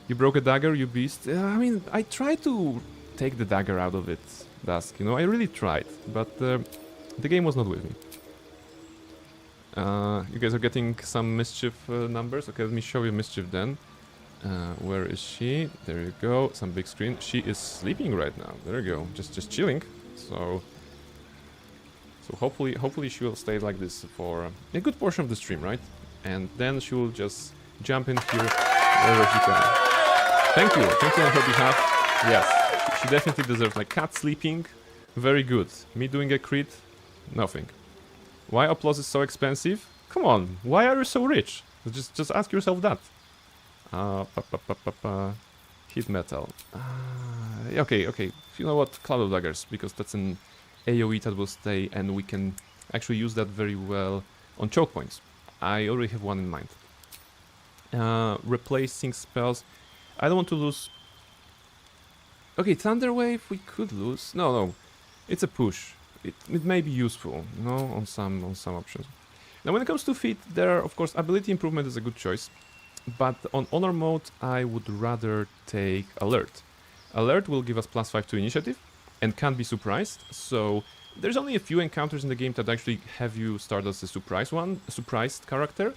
You broke a dagger, you beast. I mean, I tried to take the dagger out of it, Dusk, you know, I really tried, but the game was not with me. You guys are getting some mischief numbers. Okay, let me show you mischief then. Where is she? There you go, some big screen. She is sleeping right now, there you go, just chilling, so hopefully she will stay like this for a good portion of the stream, right? And then she will just jump in here wherever she can. Thank you on her behalf. Yes, she definitely deserves, like, cat sleeping, very good. Me doing a crit, nothing. Why applause is so expensive? Come on, why are you so rich? Just ask yourself that. Hit metal. Okay. You know what? Cloud of Daggers, because that's an AoE that will stay, and we can actually use that very well on choke points. I already have one in mind. Replacing spells. I don't want to lose. Okay, Thunder Wave we could lose. No, it's a push. It may be useful, you know, on some options. Now, when it comes to feat, there, of course, ability improvement is a good choice. But on honor mode, I would rather take alert. Alert will give us +5 to initiative and can't be surprised. So there's only a few encounters in the game that actually have you start as a surprised character,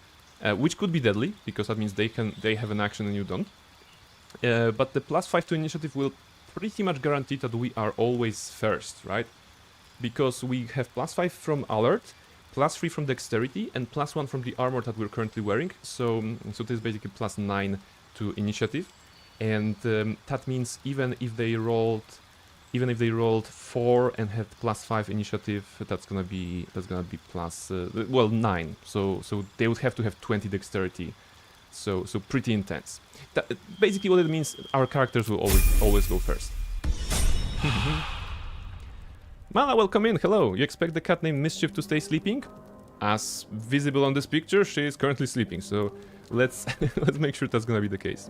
which could be deadly because that means they have an action and you don't. But the +5 to initiative will pretty much guaranteed that we are always first, right? Because we have +5 from alert, +3 from dexterity, and +1 from the armor that we're currently wearing. So this is basically +9 to initiative, and that means even if they rolled 4 and had +5 initiative, that's gonna be plus 9. So they would have to have 20 dexterity. So pretty intense. Basically, what it means, our characters will always go first. Mala, welcome in. Hello. You expect the cat named Mischief to stay sleeping? As visible on this picture, she is currently sleeping. So let's let's make sure that's gonna be the case.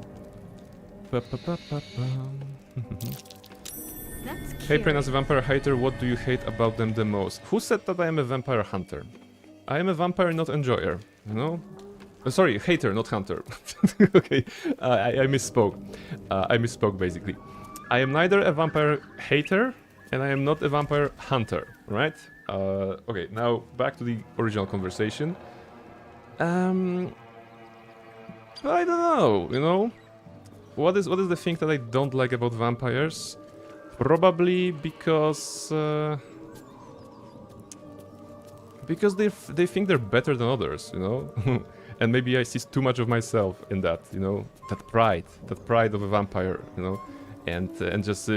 Hey, Pran, as a vampire hater, what do you hate about them the most? Who said that I am a vampire hunter? I am a vampire not enjoyer, you know? Sorry, hater, not hunter. Okay, I misspoke. I misspoke, basically. I am neither a vampire hater, and I am not a vampire hunter, right? Okay, now back to the original conversation. I don't know, you know? What is the thing that I don't like about vampires? Probably because they think they're better than others, you know? And maybe I see too much of myself in that, you know? That pride of a vampire, you know? And just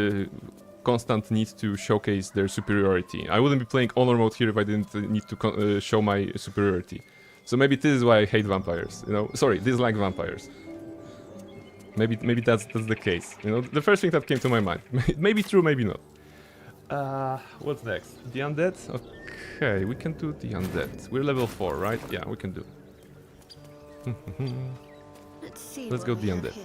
constant need to showcase their superiority. I wouldn't be playing honor mode here if I didn't need to show my superiority. So maybe this is why I hate vampires, you know? Sorry, dislike vampires. Maybe that's the case. You know, the first thing that came to my mind. Maybe true, maybe not. What's next? The undead? Okay, we can do the undead. We're level 4, right? Yeah, we can do. Let's go the undead.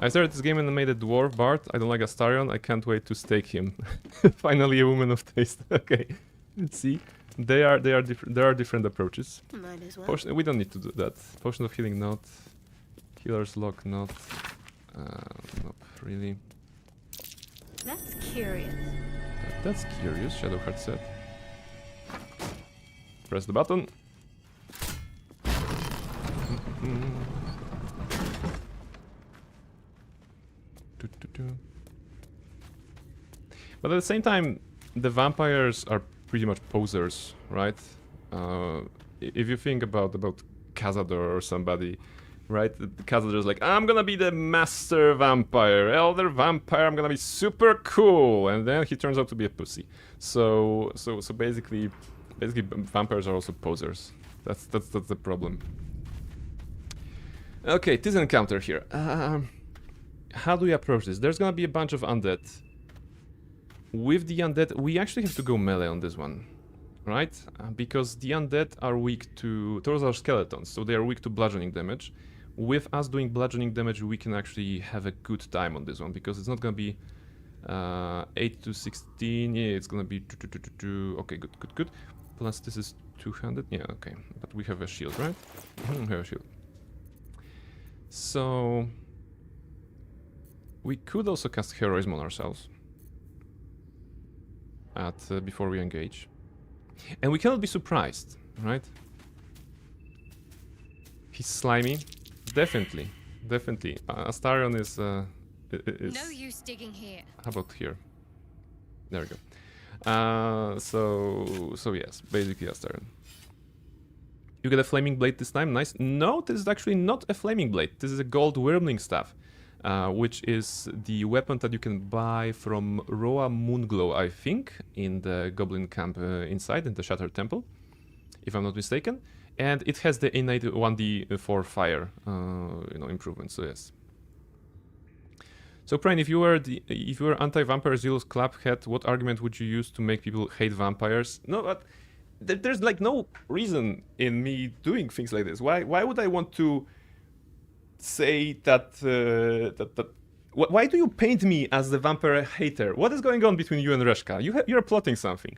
I started this game and I made a dwarf bard. I don't like Astarion. I can't wait to stake him. Finally, a woman of taste. Okay. See, there are different approaches. Might as well. Potion, we don't need to do that. Potion of healing, not. Healer's lock, not. Nope, really. That's curious. That's curious. Shadowheart said. Press the button. But at the same time, the vampires are pretty much posers, right? If you think about Cazador or somebody, right? Cazador's like, I'm gonna be the master vampire, elder vampire, I'm gonna be super cool, and then he turns out to be a pussy. So basically vampires are also posers. That's the problem. Okay, this encounter here. How do we approach this? There's gonna be a bunch of undead. With the undead, we actually have to go melee on this one, right? Because the undead are weak towards our skeletons, so they are weak to bludgeoning damage. With us doing bludgeoning damage, we can actually have a good time on this one, because it's not gonna be 8 to 16, yeah, it's gonna be okay, good. Plus this is 200, yeah, okay. But we have a shield, right? We have a shield. So we could also cast Heroism on ourselves. Before we engage, and we cannot be surprised, right? He's slimy, definitely. Astarion is No use digging here. How about here? There we go. So yes, basically Astarion. You get a flaming blade this time, nice. No, this is actually not a flaming blade. This is a gold wyrmling staff. Which is the weapon that you can buy from Roa Moonglow, I think, in the Goblin camp inside, in the Shattered Temple, if I'm not mistaken. And it has the innate 1d for fire, improvement. So yes. So Prine, if you were anti-vampire Zealous Claphead, what argument would you use to make people hate vampires? No, but there's like no reason in me doing things like this. Why would I want to say that, why do you paint me as the vampire hater? What is going on between you and Reshka? You're plotting something.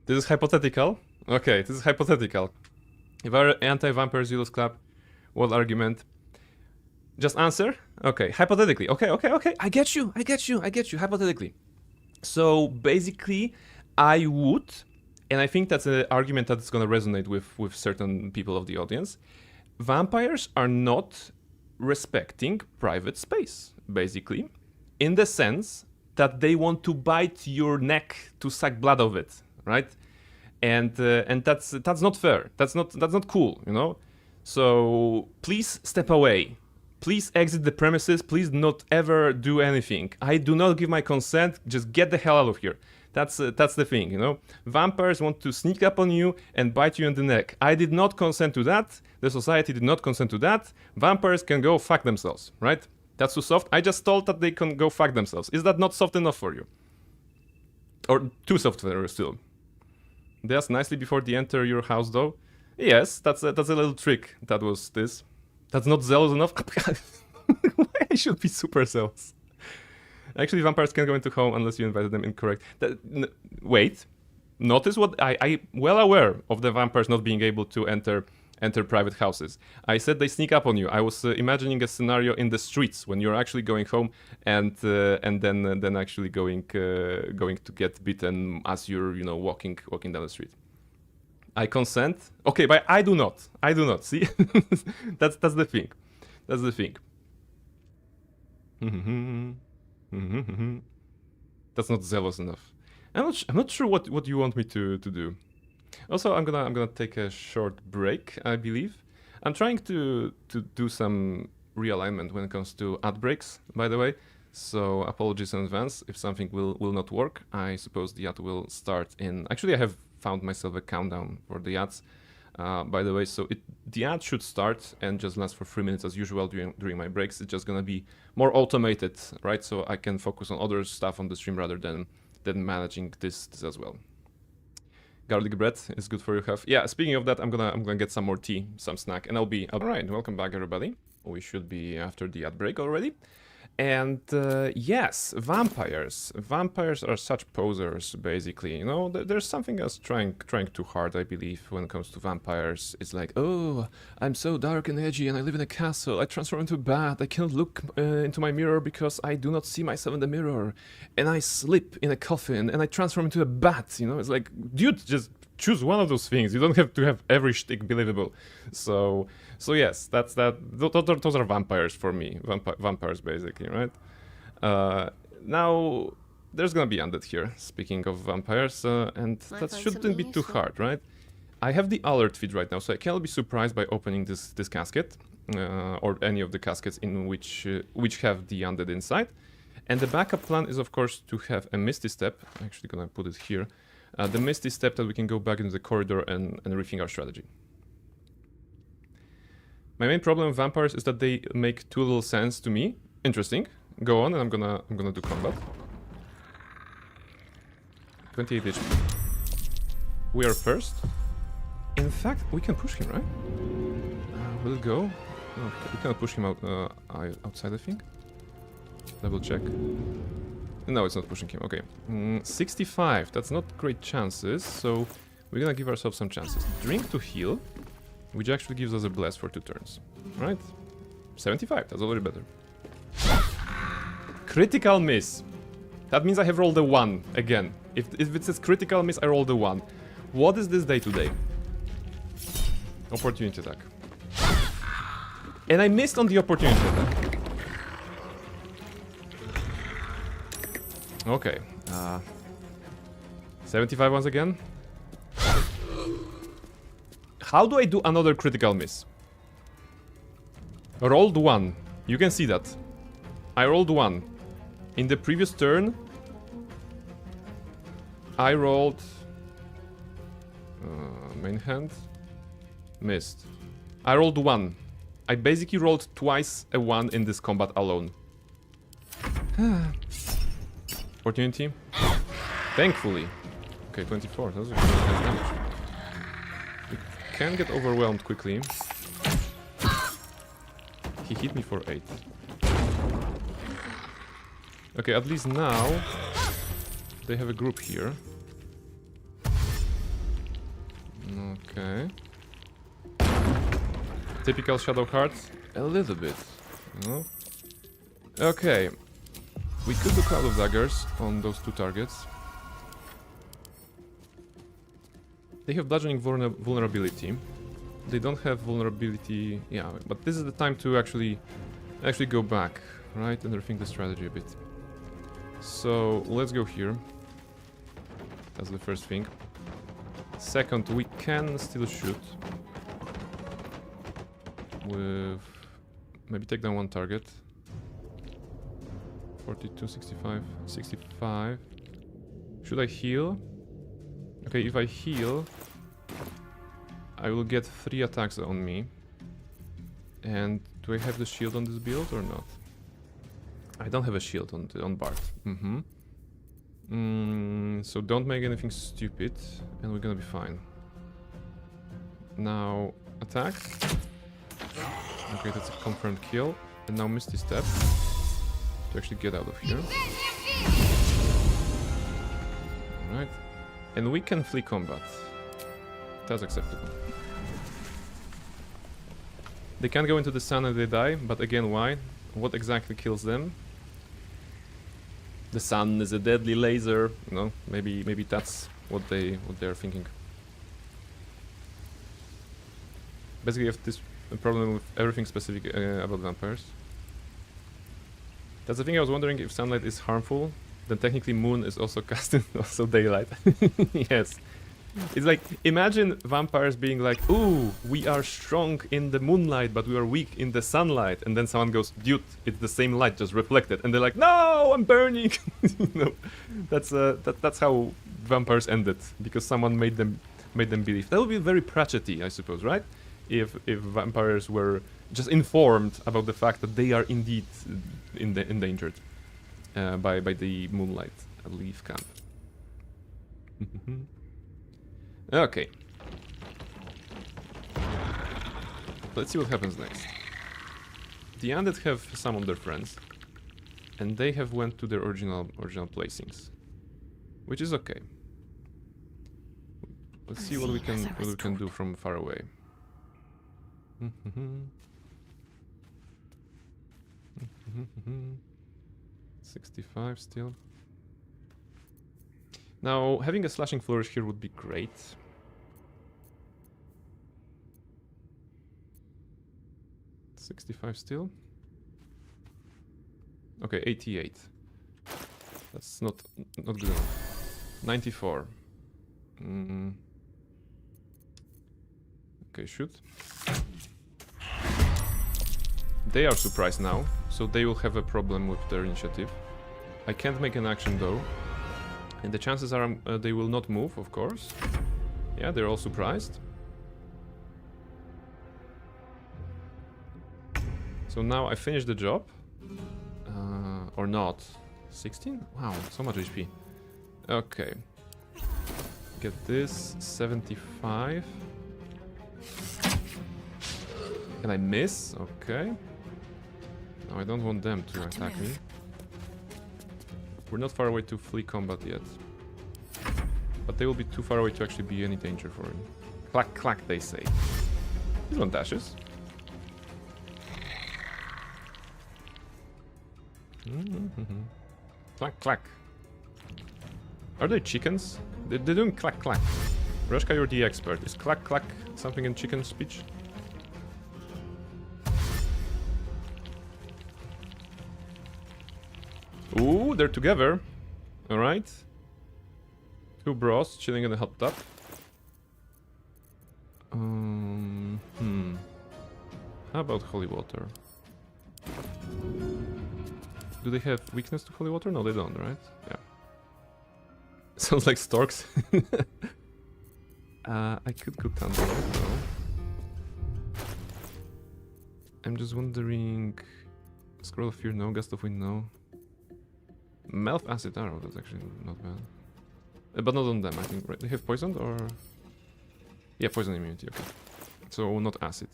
This is hypothetical. Okay, this is hypothetical. If I were anti-vampire Zealous Clap, what argument? Just answer? Okay, hypothetically. Okay. I get you. Hypothetically. So basically, I would, and I think that's an argument that's going to resonate with certain people of the audience. Vampires are not respecting private space, basically, in the sense that they want to bite your neck to suck blood of it, right? And that's not fair. That's not cool, you know. So please step away. Please exit the premises. Please not ever do anything. I do not give my consent. Just get the hell out of here. That's the thing, you know. Vampires want to sneak up on you and bite you in the neck. I did not consent to that. The society did not consent to that. Vampires can go fuck themselves, right? That's too soft. I just told that they can go fuck themselves. Is that not soft enough for you? Or too soft for you still? Just nicely before they enter your house, though. Yes, that's a little trick. That was this. That's not zealous enough. Why I should be super zealous? Actually, vampires can't go into home unless you invited them incorrect. Wait. Notice what I well aware of the vampires not being able to enter private houses. I said they sneak up on you. I was imagining a scenario in the streets when you're actually going home and then actually going to get bitten as you're walking down the street. I consent. Okay, but I do not. See, that's the thing. That's the thing. That's not zealous enough. I'm not sure what you want me to do. Also, I'm gonna take a short break, I believe. I'm trying to do some realignment when it comes to ad breaks, by the way. So apologies in advance if something will not work. I suppose the ad will start in... Actually, I have found myself a countdown for the ads, by the way. So the ad should start and just last for 3 minutes as usual during my breaks. It's just gonna be more automated, right? So I can focus on other stuff on the stream rather than managing this as well. Garlic bread is good for your health. Yeah, speaking of that, I'm gonna get some more tea, some snack, and I'll be all right. Welcome back, everybody. We should be after the ad break already. And yes, vampires. Vampires are such posers, basically. You know, there's something else trying too hard, I believe, when it comes to vampires. It's like, oh, I'm so dark and edgy, and I live in a castle. I transform into a bat. I cannot look into my mirror because I do not see myself in the mirror. And I sleep in a coffin, and I transform into a bat. You know, it's like, dude, just choose one of those things. You don't have to have every shtick believable. So yes, those are vampires for me. Vampires, basically, right? Now, there's gonna be undead here, speaking of vampires, and that shouldn't be too hard, right? I have the alert feed right now, so I cannot be surprised by opening this casket, or any of the caskets in which have the undead inside. And the backup plan is, of course, to have a Misty Step. I'm actually gonna put it here. The Misty Step that we can go back into the corridor and rethink our strategy. My main problem with vampires is that they make too little sense to me. Interesting. Go on, and I'm gonna do combat. 28 HP. We are first. In fact, we can push him, right? Will it go? No, we cannot push him outside, I think. Double check. No, it's not pushing him. Okay. 65. That's not great chances, so we're gonna give ourselves some chances. Drink to heal, which actually gives us a bless for 2 turns. Right? 75. That's already better. Critical miss. That means I have rolled a 1 again. If it says critical miss, I rolled a 1. What is this day today? Opportunity attack. And I missed on the opportunity attack. Okay. 75 once again. How do I do another critical miss? Rolled 1. You can see that. I rolled 1. In the previous turn, I rolled... main hand. Missed. I rolled 1. I basically rolled twice a 1 in this combat alone. Opportunity. Thankfully. Okay, 24. That's nice damage. We can get overwhelmed quickly. He hit me for 8. Okay, at least now they have a group here. Okay. Typical Shadow Hearts. A little bit. You know? Okay. We could do Cloud of Daggers on those 2 targets. They have bludgeoning vulnerability. They don't have vulnerability. Yeah, but this is the time to actually go back, right, and rethink the strategy a bit. So let's go here. That's the first thing. Second, we can still shoot with maybe take down one target. 42, 65, 65. Should I heal? Okay, if I heal, I will get 3 attacks on me. And do I have the shield on this build or not? I don't have a shield on Bart. So don't make anything stupid, and we're gonna be fine. Now, attack. Okay, that's a confirmed kill. And now Misty Step to actually get out of here. Alright. And we can flee combat. That's acceptable. They can't go into the sun and they die, but again, why? What exactly kills them? The sun is a deadly laser, you know, maybe that's what they're thinking. Basically, you have this problem with everything specific about vampires. That's the thing. I was wondering if sunlight is harmful. Then technically, moon is also casting also daylight. Yes, it's like imagine vampires being like, "Ooh, we are strong in the moonlight, but we are weak in the sunlight." And then someone goes, "Dude, it's the same light, just reflected." And they're like, "No, I'm burning." You know, that's how vampires ended, because someone made them believe. That would be very Pratchett-y, I suppose, right? If vampires were just informed about the fact that they are indeed endangered by the moonlight at Leaf Camp. Okay. Let's see what happens next. The undead have summoned their friends, and they have went to their original placings, which is okay. Let's see what we can do from far away. 65 still. Now, having a slashing flourish here would be great. $65 still. Okay, 88. That's not good enough. 94. Okay, shoot. They are surprised now, so they will have a problem with their initiative. I can't make an action though. And the chances are they will not move, of course. Yeah, they're all surprised. So now I finished the job. Or not. 16? Wow, so much HP. Okay. Get this. 75. Can I miss? Okay. No, I don't want them to attack me. We're not far away to flee combat yet. But they will be too far away to actually be any danger for him. Clack, clack, they say. This one dashes. Clack, clack. Are they chickens? They're doing clack, clack. Roshka, you're the expert. Is clack, clack something in chicken speech? Ooh, they're together. Alright. Two bros chilling in the hot tub. How about holy water? Do they have weakness to holy water? No, they don't, right? Yeah. Sounds like storks. I could go thunder, no. I'm just wondering... Scroll of Fear, no. Gust of Wind, no. Melt Acid Arrow, that's actually not bad. But not on them, I think, right? They have poisoned, or... Yeah, poison immunity, okay. So, not acid.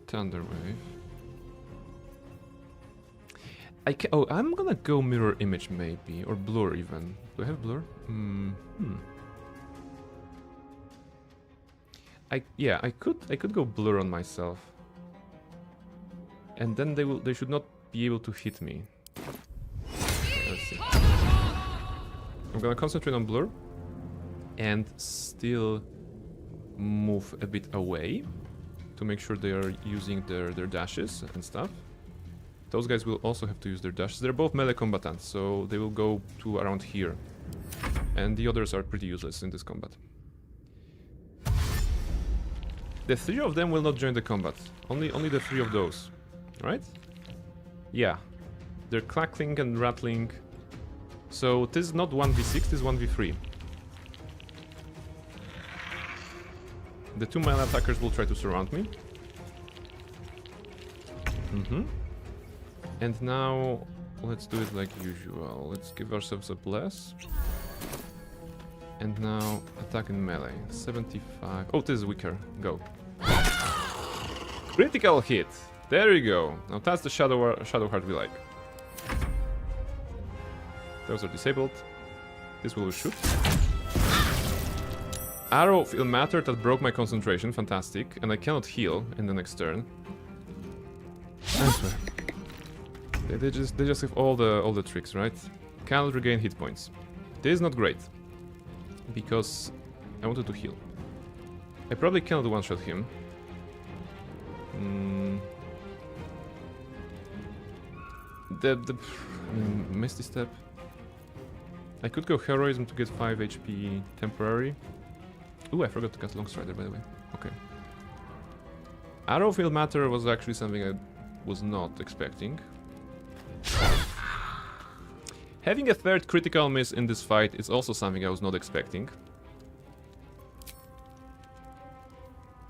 Thunder Wave. Oh, I'm gonna go Mirror Image, maybe. Or Blur, even. Do I have Blur? Yeah, I could go Blur on myself. And then they should not be able to hit me. Okay, let's see. I'm gonna concentrate on blur and still move a bit away to make sure they are using their dashes and stuff. Those guys will also have to use their dashes. They're both melee combatants, so they will go to around here. And the others are pretty useless in this combat. The 3 of them will not join the combat. Only the 3 of those. Right? Yeah. They're crackling and rattling. So this is not 1v6, this is 1v3. The 2 melee attackers will try to surround me. And now let's do it like usual. Let's give ourselves a bless. And now attack in melee. 75. Oh, this is weaker. Go. Critical hit. There you go. Now that's the shadow heart we like. Those are disabled. This will shoot. Arrow of ill matter that broke my concentration. Fantastic. And I cannot heal in the next turn. I swear. They just have all the tricks, right? Cannot regain hit points. This is not great. Because I wanted to heal. I probably cannot one-shot him. I mean, Misty Step. I could go Heroism to get 5 HP temporary. Ooh, I forgot to cast Long Strider, by the way. Okay. Arrow of Ill Matter was actually something I was not expecting. Having a third critical miss in this fight is also something I was not expecting.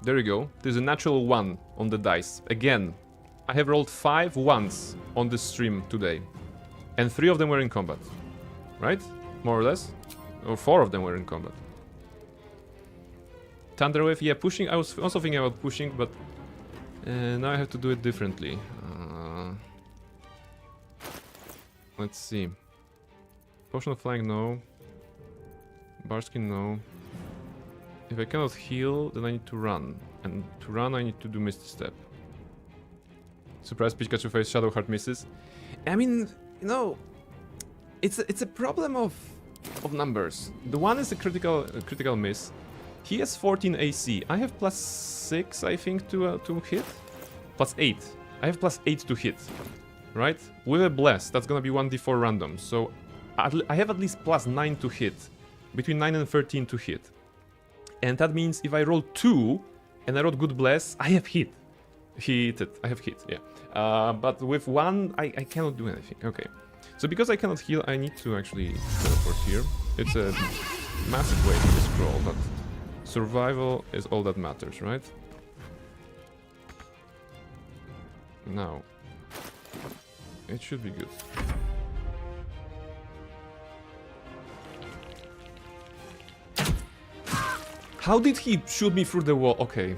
There you go. There's a natural 1 on the dice. Again, I have rolled 5 ones on this stream today. And 3 of them were in combat. Right? More or less? Or 4 of them were in combat. Thunderwave, yeah, pushing. I was also thinking about pushing, but now I have to do it differently. Let's see. Potion of Flying, no. Barskin, no. If I cannot heal, then I need to run. And to run, I need to do Misty Step. Surprise Pikachu face Shadow Heart misses. I mean, you know, it's a problem of numbers. The one is a critical miss. He has 14 AC. I have +6, I think, to hit. +8. I have +8 to hit. Right? With a bless, that's gonna be 1d4 random. So I have at least +9 to hit. Between 9 and 13 to hit. And that means if I roll 2 and I rolled good bless, I have hit. I have hit, yeah. But with 1, I cannot do anything. Okay. So because I cannot heal, I need to actually teleport here. It's a massive way to scroll, but survival is all that matters, right? Now, it should be good. How did he shoot me through the wall? Okay.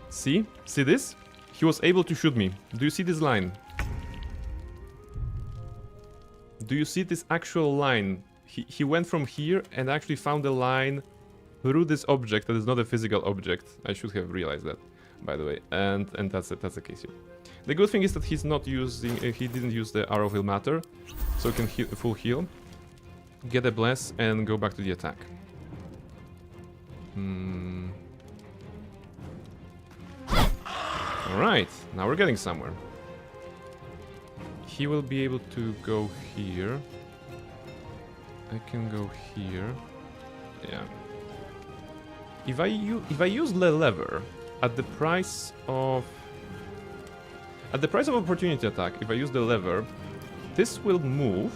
See? See this? He was able to shoot me. Do you see this line? Do you see this actual line? He went from here and actually found a line through this object that is not a physical object. I should have realized that, by the way. And that's it. That's the case here. The good thing is that he's not using. He didn't use the Arrow of Ill Matter, so he can full heal, get a bless, and go back to the attack. Alright, now we're getting somewhere. He will be able to go here. I can go here. Yeah. If I use the lever at the price of opportunity attack, if I use the lever, this will move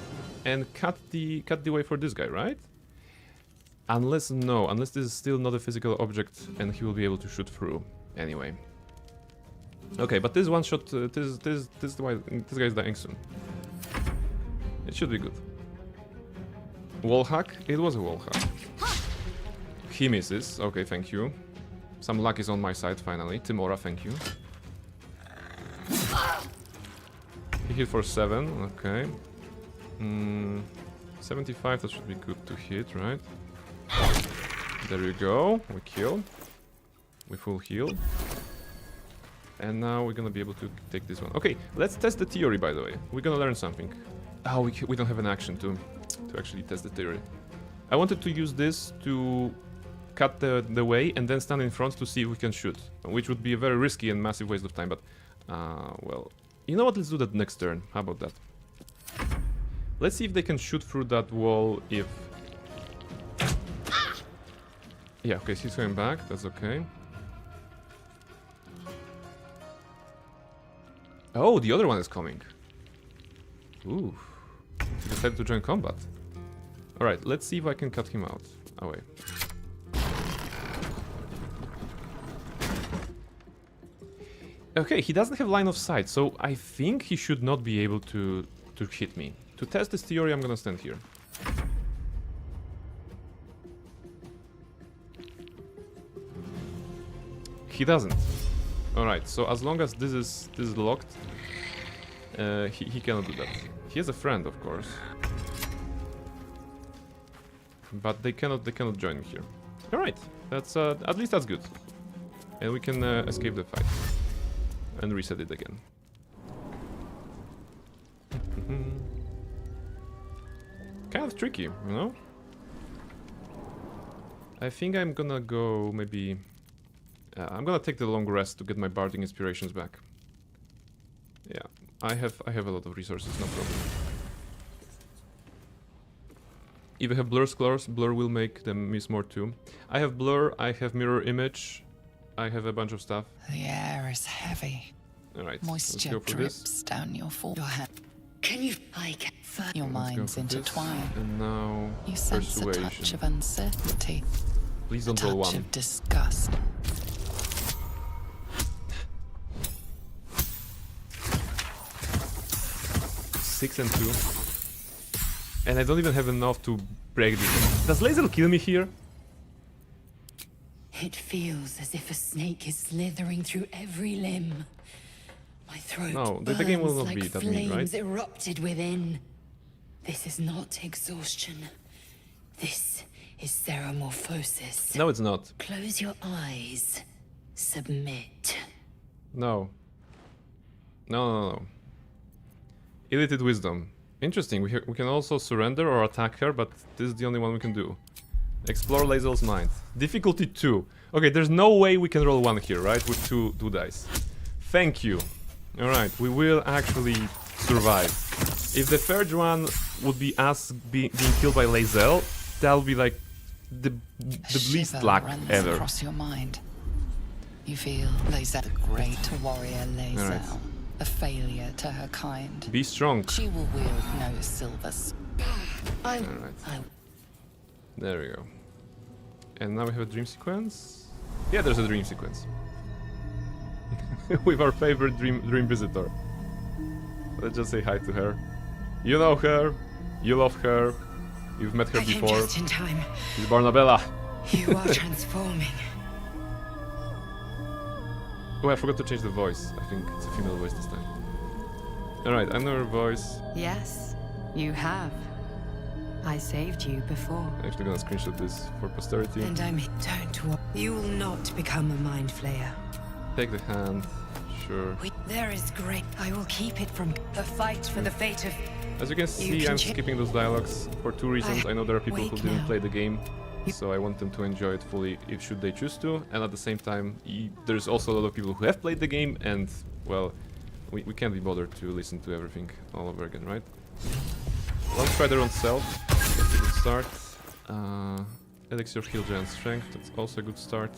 and cut the way for this guy, right? Unless this is still not a physical object and he will be able to shoot through. Anyway. Okay, but this one shot, this guy is dying soon. It should be good. Wall hack? It was a wall hack. He misses. Okay, thank you. Some luck is on my side finally. Timora, thank you. He hit for 7. Okay. 75. That should be good to hit, right? There you go. We kill. We full heal. And now we're gonna be able to take this one. Okay, let's test the theory, by the way. We're gonna learn something. Oh, we don't have an action to actually test the theory. I wanted to use this to cut the way and then stand in front to see if we can shoot, which would be a very risky and massive waste of time, but well, you know what, let's do that next turn. How about that? Let's see if they can shoot through that wall if... Yeah, okay, he's going back, that's okay. Oh, the other one is coming. Ooh, he decided to join combat. Alright, let's see if I can cut him out. Away. Okay, he doesn't have line of sight, so I think he should not be able to hit me. To test this theory, I'm gonna stand here. He doesn't. Alright, so as long as this is locked, he cannot do that. He has a friend, of course. But they cannot join me here. Alright, that's at least that's good. And we can escape the fight. And reset it again. Kind of tricky, you know? I think I'm gonna go maybe... I'm gonna take the long rest to get my barding inspirations back. Yeah, I have a lot of resources, no problem. If I have blur scores, blur will make them miss more too. I have blur, I have mirror image, I have a bunch of stuff. The air is heavy. Alright, Moisture drips down your hand. Can you... I can... Your minds intertwine. And now, You sense a touch of uncertainty. Please A don't roll touch one. of disgust. Six and 2. And I don't even have enough to break this. Does Lae'zel kill me here? It feels as if a snake is slithering through every limb. My throat No, the game will not burns be like that mean, right? flames erupted within. This is not exhaustion. This is ceremorphosis. No, it's not. Close your eyes. Submit. No. No. Elite wisdom. Interesting, we can also surrender or attack her, but this is the only one we can do. Explore Lae'zel's mind. Difficulty 2. Okay, there's no way we can roll 1 here, right? With two dice. Thank you. Alright, we will actually survive. If the third one would be us being killed by Lae'zel, that would be like the least luck ever. Across your mind. You feel Lae'zel, the great warrior Lae'zel, Alright. a failure to her kind. Be strong. She will wield no silvers. Alright. There we go. And now we have a dream sequence? Yeah, there's a dream sequence. With our favorite dream visitor. Let's just say hi to her. You know her, you love her, you've met her I came before. just in time. She's Barnabella. You are transforming. Oh, I forgot to change the voice. I think it's a female voice this time. Alright, I know her voice. Yes, you have. I saved you before. I'm actually gonna screenshot this for posterity. And don't worry. You will not become a mind flayer. Take the hand. Sure. There is great. I will keep it from the fight for the fate of. As you can see, can I'm check- skipping those dialogues for two reasons. I know there are people who Wait didn't now. play the game, so I want them to enjoy it fully if should they choose to. And at the same time, there's also a lot of people who have played the game, and well, we can't be bothered to listen to everything all over again, right? Long Strider on Self, that's a good start. Elixir Heal Giant Strength, that's also a good start.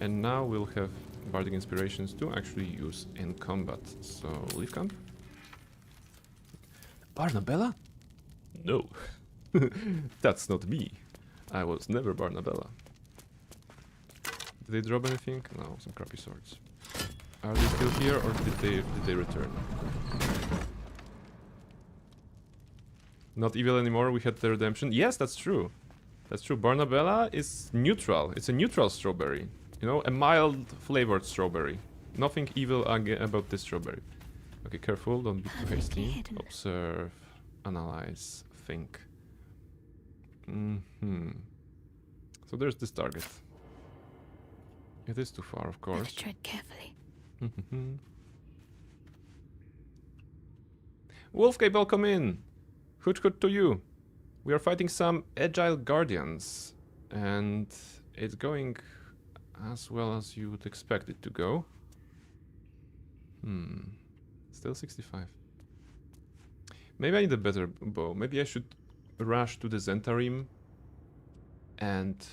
And now we'll have Bardic Inspirations to actually use in combat. So, Leaf Camp? Barnabella? No. That's not me. I was never Barnabella. Did they drop anything? No, some crappy swords. Are they still here or did they return? Not evil anymore, we had the redemption. Yes, that's true. That's true. Barnabella is neutral. It's a neutral strawberry. You know, a mild flavored strawberry. Nothing evil about this strawberry. Okay, careful, don't be too hasty. Observe, analyze, think. So there's this target. It is too far, of course. Tread carefully. Wolfcape, welcome in! Hoot to you. We are fighting some agile guardians, and it's going as well as you would expect it to go. Still 65. Maybe I need a better bow. Maybe I should rush to the Zentarim and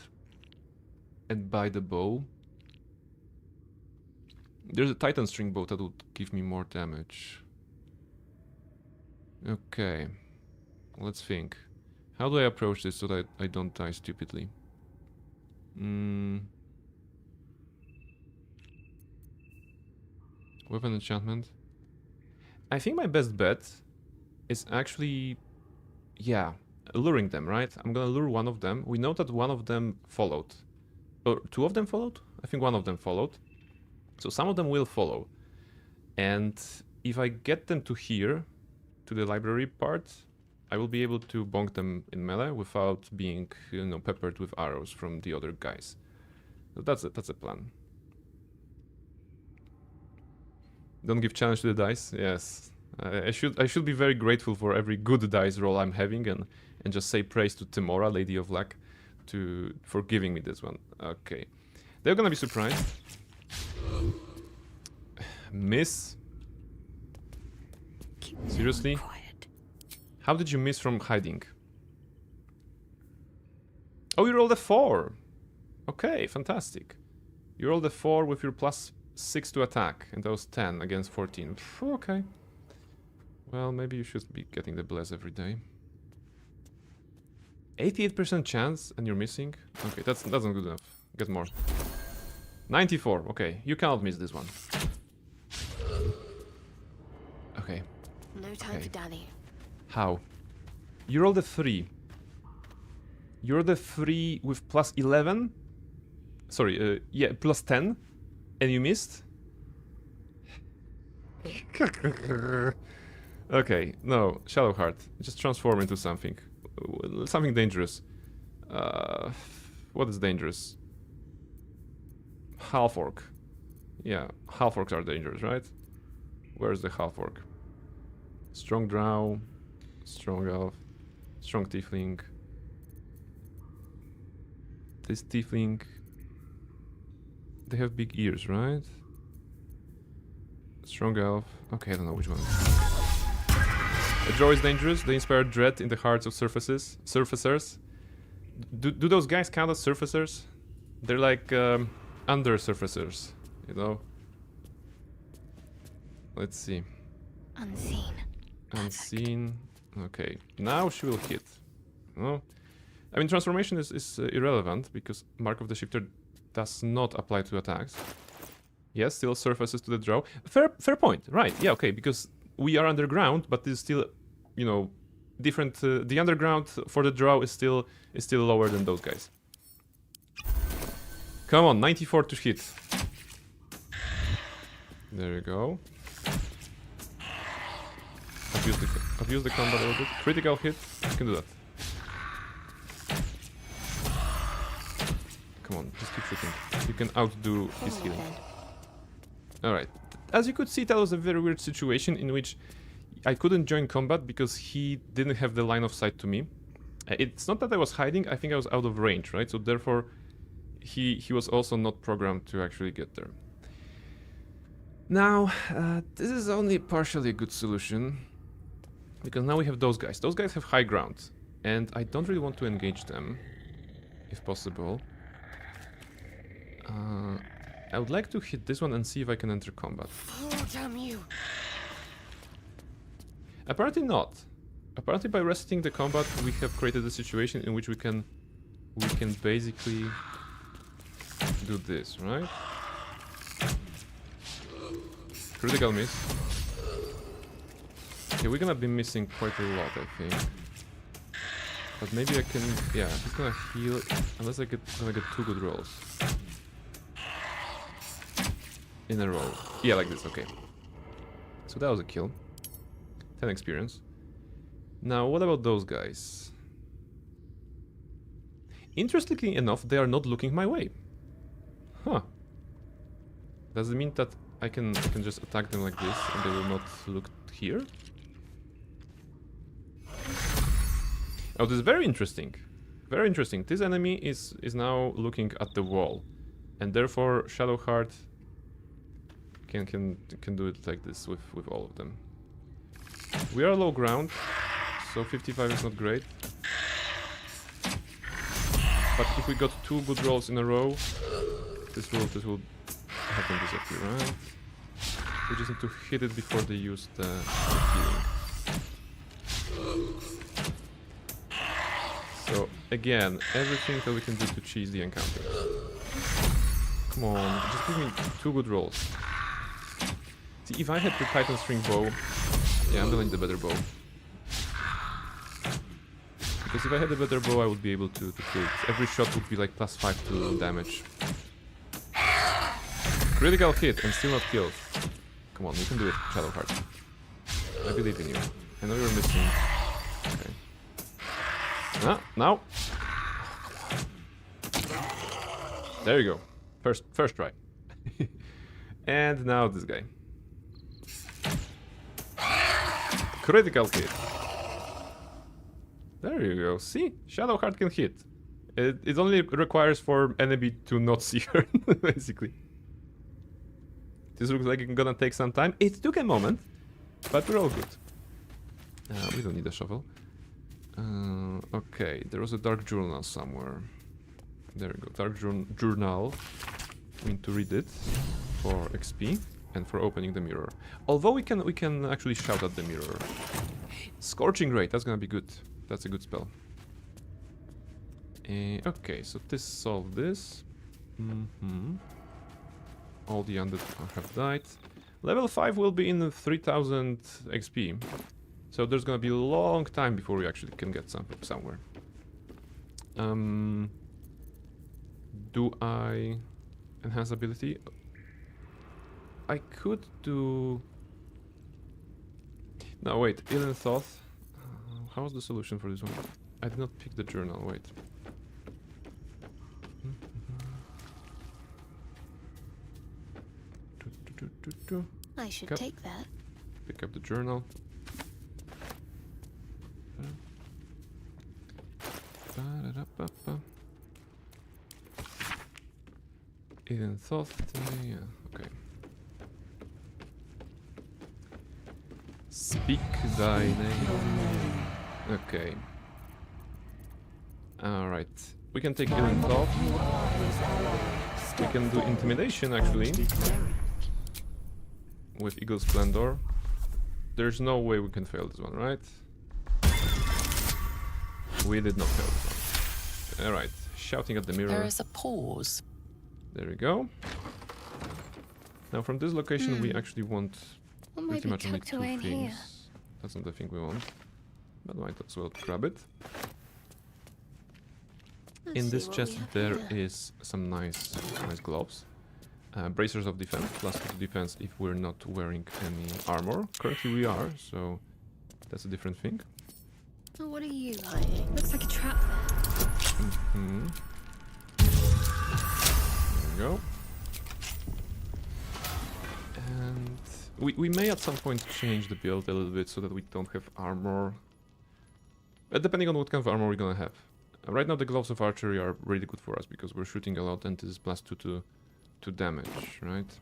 buy the bow. There's a Titan string bow that would give me more damage. Okay. Let's think. How do I approach this so that I don't die stupidly? Weapon enchantment. I think my best bet is actually, yeah, luring them, right? I'm gonna lure one of them. We know that one of them followed. Or two of them followed? I think one of them followed. So some of them will follow. And if I get them to here, to the library part, I will be able to bonk them in melee without being, you know, peppered with arrows from the other guys. So that's a plan. Don't give challenge to the dice. Yes, I should be very grateful for every good dice roll I'm having, and just say praise to Timora, Lady of Luck, for giving me this one. Okay, they're gonna be surprised. Miss. Seriously? How did you miss from hiding? Oh, you rolled a 4. Okay, fantastic. You rolled a 4 with your +6 to attack, and that was 10 against 14. Phew, okay. Well, maybe you should be getting the bless every day. 88% chance, and you're missing? Okay, that's not good enough. Get more. 94, okay. You cannot miss this one. Okay. No time for Danny. How? You rolled a 3. You rolled a 3 with +11? Sorry, yeah, +10? And you missed? Okay, no, Shadowheart. Just transform into something. Something dangerous. What is dangerous? Half-orc. Yeah, half-orcs are dangerous, right? Where's the half-orc? Strong drow, strong elf, strong tiefling. This tiefling... They have big ears, right? Strong elf. Okay, I don't know which one. A drow is dangerous. They inspire dread in the hearts of surfacers. Do those guys count as surfacers? They're like under surfacers, you know? Let's see. Unseen. Unseen. Okay, now she will hit. No, I mean transformation is irrelevant because Mark of the Shifter does not apply to attacks. Yes, still surfaces to the drow. Fair point. Right? Yeah. Okay. Because we are underground, but it's still, you know, different. The underground for the drow is still lower than those guys. Come on, 94 to hit. There you go. Abuse the combat a little bit. Critical hit. You can do that. Come on, just keep shooting. You can outdo his healing. Alright. As you could see, that was a very weird situation in which I couldn't join combat because he didn't have the line of sight to me. It's not that I was hiding, I think I was out of range, right? So therefore, he was also not programmed to actually get there. Now, this is only partially a good solution. Because now we have those guys. Those guys have high ground. And I don't really want to engage them, if possible. I would like to hit this one and see if I can enter combat. Oh, damn you. Apparently not. Apparently by resetting the combat we have created a situation in which we can basically do this, right? Critical miss. Okay, we're gonna be missing quite a lot, I think. But maybe I can... Yeah, he's gonna heal unless I get 2 good rolls. In a row. Yeah, like this, okay. So that was a kill. 10 experience. Now, what about those guys? Interestingly enough, they are not looking my way. Huh. Does it mean that I can just attack them like this and they will not look here? Oh, this is very interesting. Very interesting. This enemy is now looking at the wall, and therefore Shadowheart can do it like this with all of them. We are low ground, so 55 is not great. But if we got 2 good rolls in a row, this will happen disappear, right? We just need to hit it before they use the healing. So again, everything that we can do to cheese the encounter. Come on, just give me 2 good rolls. See, if I had the Titan String bow, yeah, I'm gonna need the better bow. Because if I had a better bow, I would be able to kill it. Every shot would be like +5 to damage. Critical hit and still not killed. Come on, you can do it, Shadowheart. I believe in you. I know you're missing. Okay. Now. There you go. First try. And now this guy. Critical hit. There you go. See? Shadowheart can hit. It only requires for enemy to not see her, basically. This looks like it's gonna take some time. It took a moment, but we're all good. We don't need a shovel. Okay, there was a dark journal somewhere. There we go, dark journal. We need to read it for XP and for opening the mirror. Although we can actually shout at the mirror. Scorching Ray, that's gonna be good. That's a good spell. Okay, so this solved this. All the undead have died. Level 5 will be in 3000 XP. So there's gonna be a long time before we actually can get somewhere. Do I enhance ability? I could do... No, wait, Ill Thought. How was the solution for this one? I did not pick the journal, wait. I should Pick up. take that. Pick up the journal. Eden thought, yeah, okay. Speak thy name. Okay. Alright. We can take Eden thought. We can do intimidation actually. With Eagle Splendor. There's no way we can fail this one, right? We did not fail this one. Alright, shouting at the mirror. There is a pause. There we go. Now from this location we actually want What pretty might be much only tucked 2 away in here? things. That's not the thing we want. But might as well grab it. Let's In see this what chest we have there here. is some nice gloves. Bracers of defense, plus 2 defense if we're not wearing any armor. Currently we are, so that's a different thing. Oh, what are you hiding? Looks like a trap there. There we go. And we may at some point change the build a little bit so that we don't have armor. Depending on what kind of armor we're gonna have. Right now the gloves of archery are really good for us because we're shooting a lot and this is +2 to damage, right?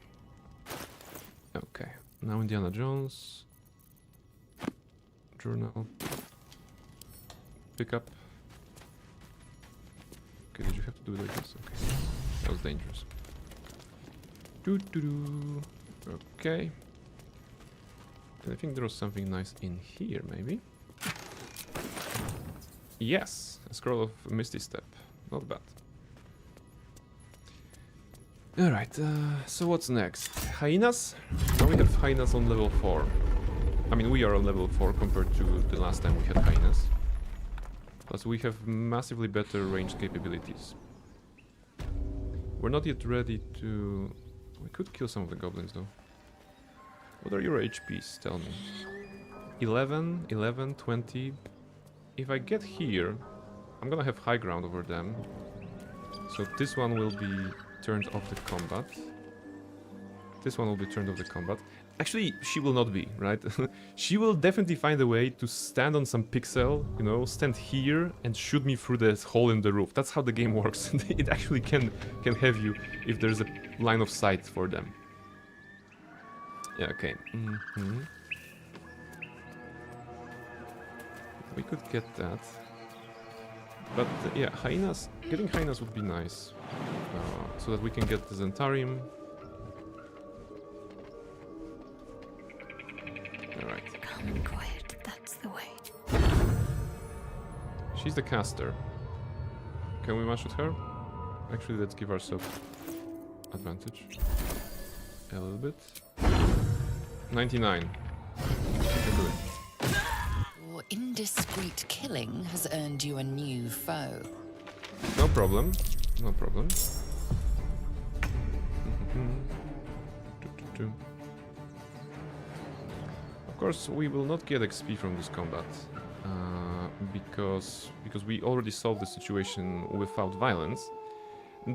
Okay, now Indiana Jones. Journal. Pick up. Okay, did you have to do it like this? Okay, that was dangerous. Doo-doo-doo. Okay. And I think there was something nice in here, maybe? Yes! A scroll of Misty Step. Not bad. Alright, so what's next? Hyenas? Now we have hyenas on level 4. I mean, we are on level 4 compared to the last time we had hyenas. Plus we have massively better range capabilities. We're not yet ready to... We could kill some of the goblins though. What are your HPs? Tell me. 11, 11, 20. If I get here, I'm gonna have high ground over them. So this one will be turned off the combat. This one will be turned off the combat. Actually, she will not be, right? She will definitely find a way to stand on some pixel, you know, stand here and shoot me through this hole in the roof. That's how the game works. It actually can have you if there's a line of sight for them. Yeah, okay. We could get that. But yeah, hyenas, getting hyenas would be nice. So that we can get the Zentarium. Alright. Calm and quiet, that's the way. She's the caster. Can we one-shot her? Actually, let's give ourselves advantage. A little bit. 99. We can do it. Your indiscreet killing has earned you a new foe. No problem. No problem. Of course, we will not get XP from this combat because we already solved the situation without violence.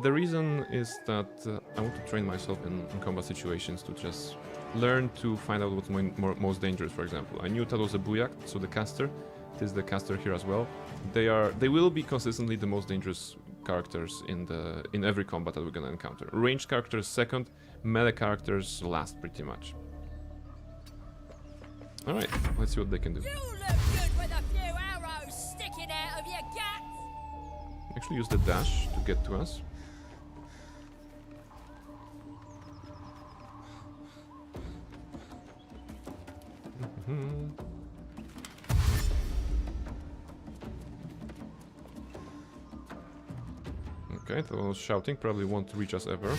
The reason is that I want to train myself in combat situations to just learn to find out what's most dangerous. For example, I knew that was a Buyak, so the caster. It is the caster here as well. They will be consistently the most dangerous characters in every combat that we're gonna encounter. Ranged characters second, melee characters last, pretty much. All right, let's see what they can do. You look good with a few arrows sticking out of your guts. Actually, use the dash to get to us. Okay, that one was shouting, probably won't reach us ever.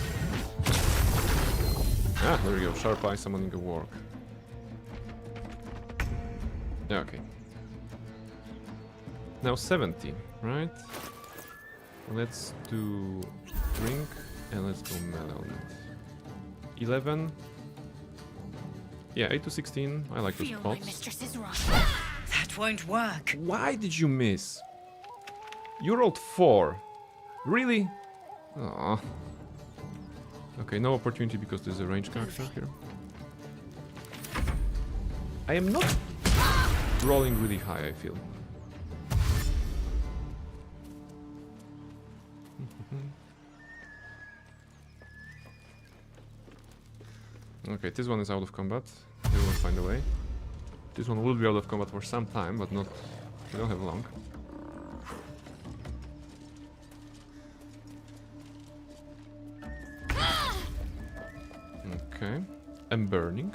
Ah, there we go, Sharp Eye summoning a warg. Yeah, okay. Now 70, right? Let's do drink and let's go melee on it. 11. Yeah, 8 to 16. I like those Feel my spots. mistress is right. That won't work. Why did you miss? You rolled 4. Really? Aww. Okay, no opportunity because there's a range character here. I am not rolling really high, I feel. Okay, this one is out of combat. We will find a way. This one will be out of combat for some time, but not... we don't have long. Okay. I'm burning.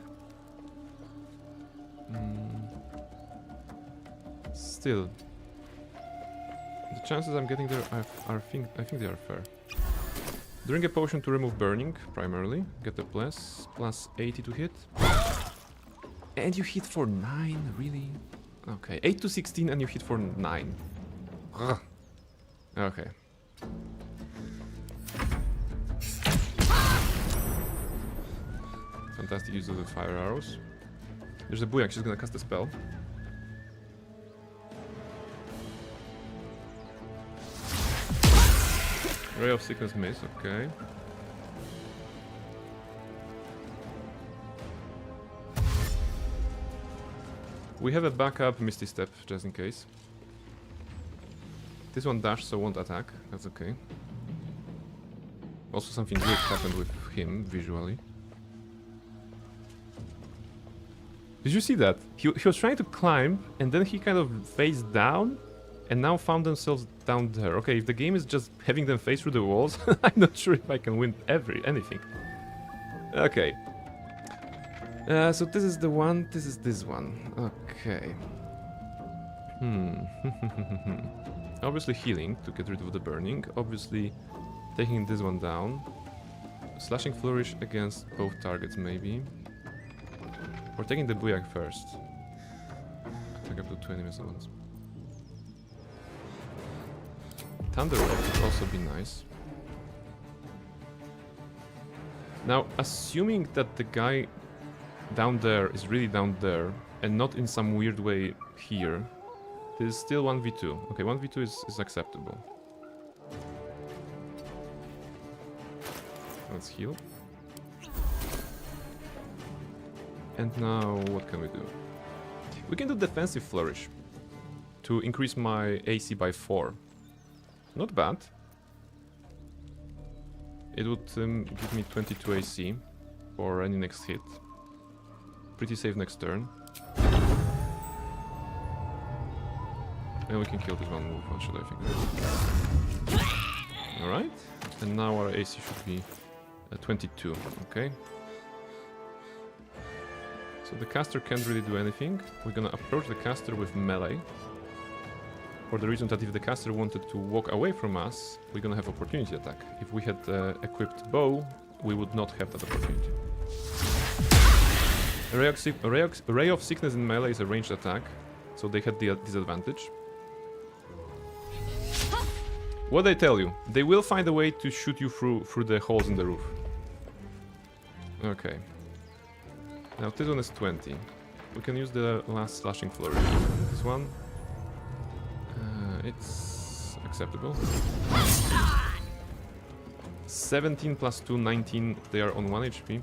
Still. The chances I'm getting there I think they are fair. Drink a potion to remove burning, primarily. Get a plus 80 to hit. And you hit for 9, really? Okay, 8 to 16 and you hit for 9. Ugh. Okay. Fantastic use of the fire arrows. There's a Buyak, she's gonna cast a spell. Ray of Sickness miss, okay. We have a backup Misty Step, just in case. This one dashed, so won't attack. That's okay. Also something weird happened with him, visually. Did you see that? He was trying to climb, and then he kind of faced down, and now found themselves down there. Okay, if the game is just having them face through the walls, I'm not sure if I can win anything. Okay. So this is the one, this is this one. Okay. Obviously healing to get rid of the burning. Obviously taking this one down. Slashing Flourish against both targets, maybe. Or taking the Buyak first. Attack up to 2 enemies at once. Thunder Rock would also be nice. Now, assuming that the guy down there is really down there, and not in some weird way here, this is still 1v2. Okay, 1v2 is acceptable. Let's heal. And now, what can we do? We can do defensive flourish to increase my AC by 4. Not bad. It would give me 22 AC for any next hit. Pretty safe next turn. And we can kill this one move, one shot, I think. Alright. And now our AC should be 22, okay. So the caster can't really do anything. We're gonna approach the caster with melee. For the reason that if the caster wanted to walk away from us, we're gonna have opportunity attack. If we had equipped bow, we would not have that opportunity. Ray of Sickness in melee is a ranged attack, so they had the disadvantage. What I tell you, they will find a way to shoot you through the holes in the roof. Okay. Now this one is 20. We can use the last slashing flurry. This one, it's acceptable. 17 plus 2, 19. They are on 1 HP.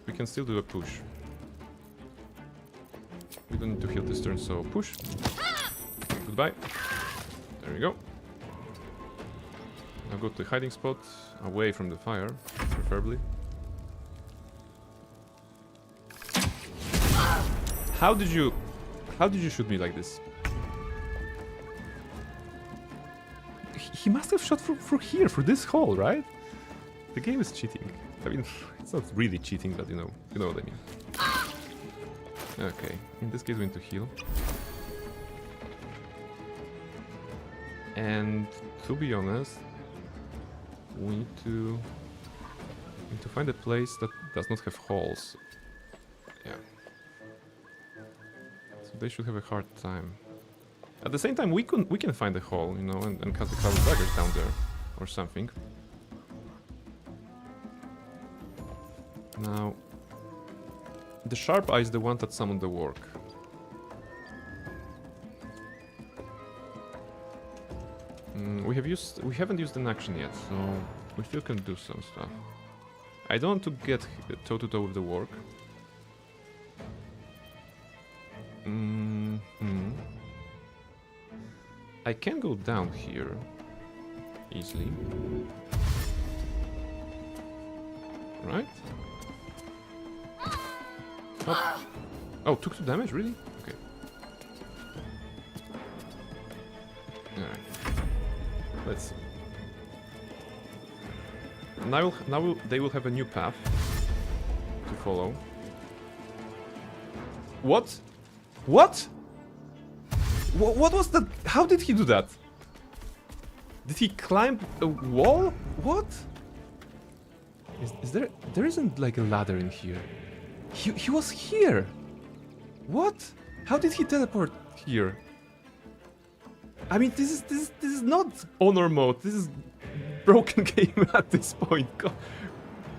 We can still do a push. We don't need to heal this turn, so push. Goodbye. There we go. Now go to the hiding spot, away from the fire, preferably. How did you shoot me like this? He must have shot through here, through this hole, right? The game is cheating. I mean, it's not really cheating, but you know what I mean. Okay, in this case we need to heal. And to be honest, we need to find a place that does not have holes. Yeah. So they should have a hard time. At the same time, we can find a hole, you know, and cast the Cloud of Daggers down there or something. Now, the Sharp Eye is the one that summoned the work. We haven't used an action yet, so we still can do some stuff. I don't want to get toe-to-toe with the work. I can go down here easily. Right? Oh, oh, took 2 damage, really? Okay. Alright. Let's see. Now they will have a new path to follow. What? What? What was that? How did he do that? Did he climb a wall? What? Is there? There isn't like a ladder in here. He was here. What? How did he teleport here? I mean, this is not honor mode. This is broken game at this point. God.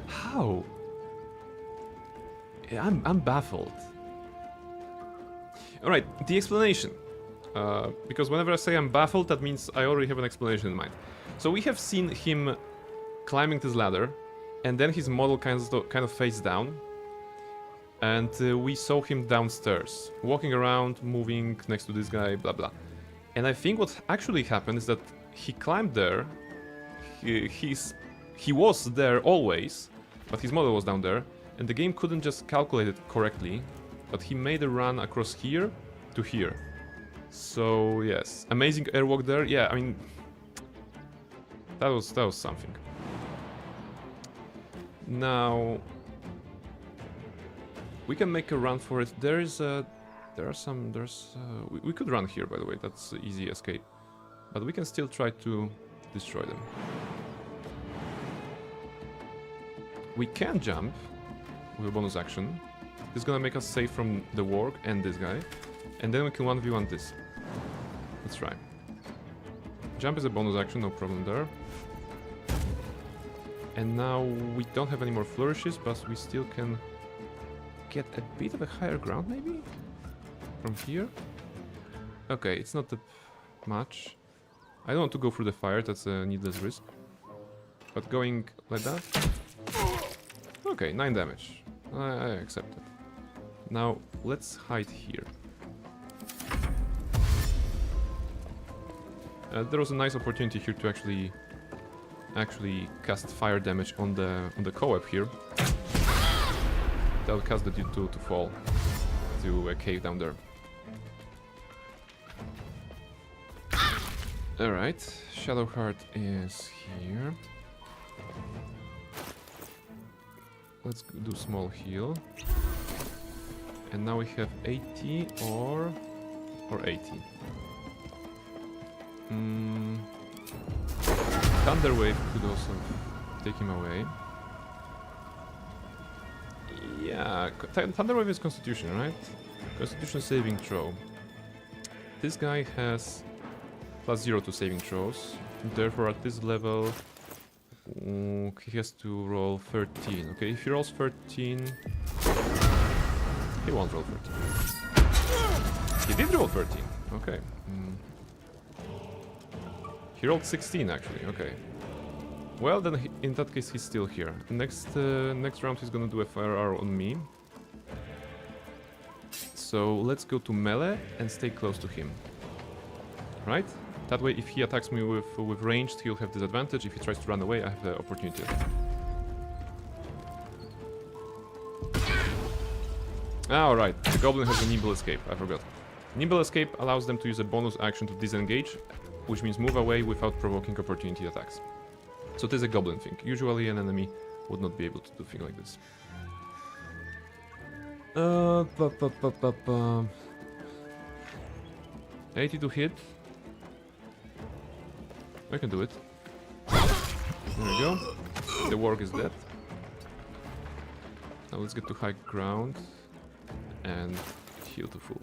How? Yeah, I'm baffled. All right, the explanation. Because whenever I say I'm baffled, that means I already have an explanation in mind. So we have seen him climbing this ladder, and then his model kind of face down, and we saw him downstairs, walking around, moving next to this guy, blah blah. And I think what actually happened is that he climbed there. He was there always, but his model was down there, and the game couldn't just calculate it correctly. But he made a run across here to here. So yes, amazing airwalk there. Yeah, I mean, that was something. Now we can make a run for it. We could run here, by the way. That's easy escape, but we can still try to destroy them. We can jump with a bonus action. This is gonna make us safe from the work and this guy. And then we can 1v1 this. Let's try. Jump is a bonus action, no problem there. And now we don't have any more flourishes, but we still can get a bit of a higher ground, maybe? From here? Okay, it's not that much. I don't want to go through the fire, that's a needless risk. But going like that... Okay, 9 damage. I accept it. Now, let's hide here. There was a nice opportunity here to actually cast fire damage on the co-op here. That'll cast the dude to fall to a cave down there. Alright, Shadowheart is here. Let's do small heal. And now we have 80 or 80. Thunder Wave could also take him away. Yeah, Thunder Wave is Constitution, right? Constitution saving throw. This guy has +0 to saving throws. Therefore, at this level, he has to roll 13. Okay, if he rolls 13, he won't roll 13. He did roll 13. Okay. He rolled 16 actually. Okay. Well, then in that case, he's still here. Next round, he's gonna do a fire arrow on me. So let's go to melee and stay close to him. Right? That way, if he attacks me with ranged, he'll have disadvantage. If he tries to run away, I have the opportunity. Ah, alright. The goblin has a nimble escape. I forgot. Nimble escape allows them to use a bonus action to disengage, which means move away without provoking opportunity attacks. So it is a goblin thing. Usually an enemy would not be able to do a thing like this. 80 to hit. I can do it. There we go. The warg is dead. Now let's get to high ground and heal to full.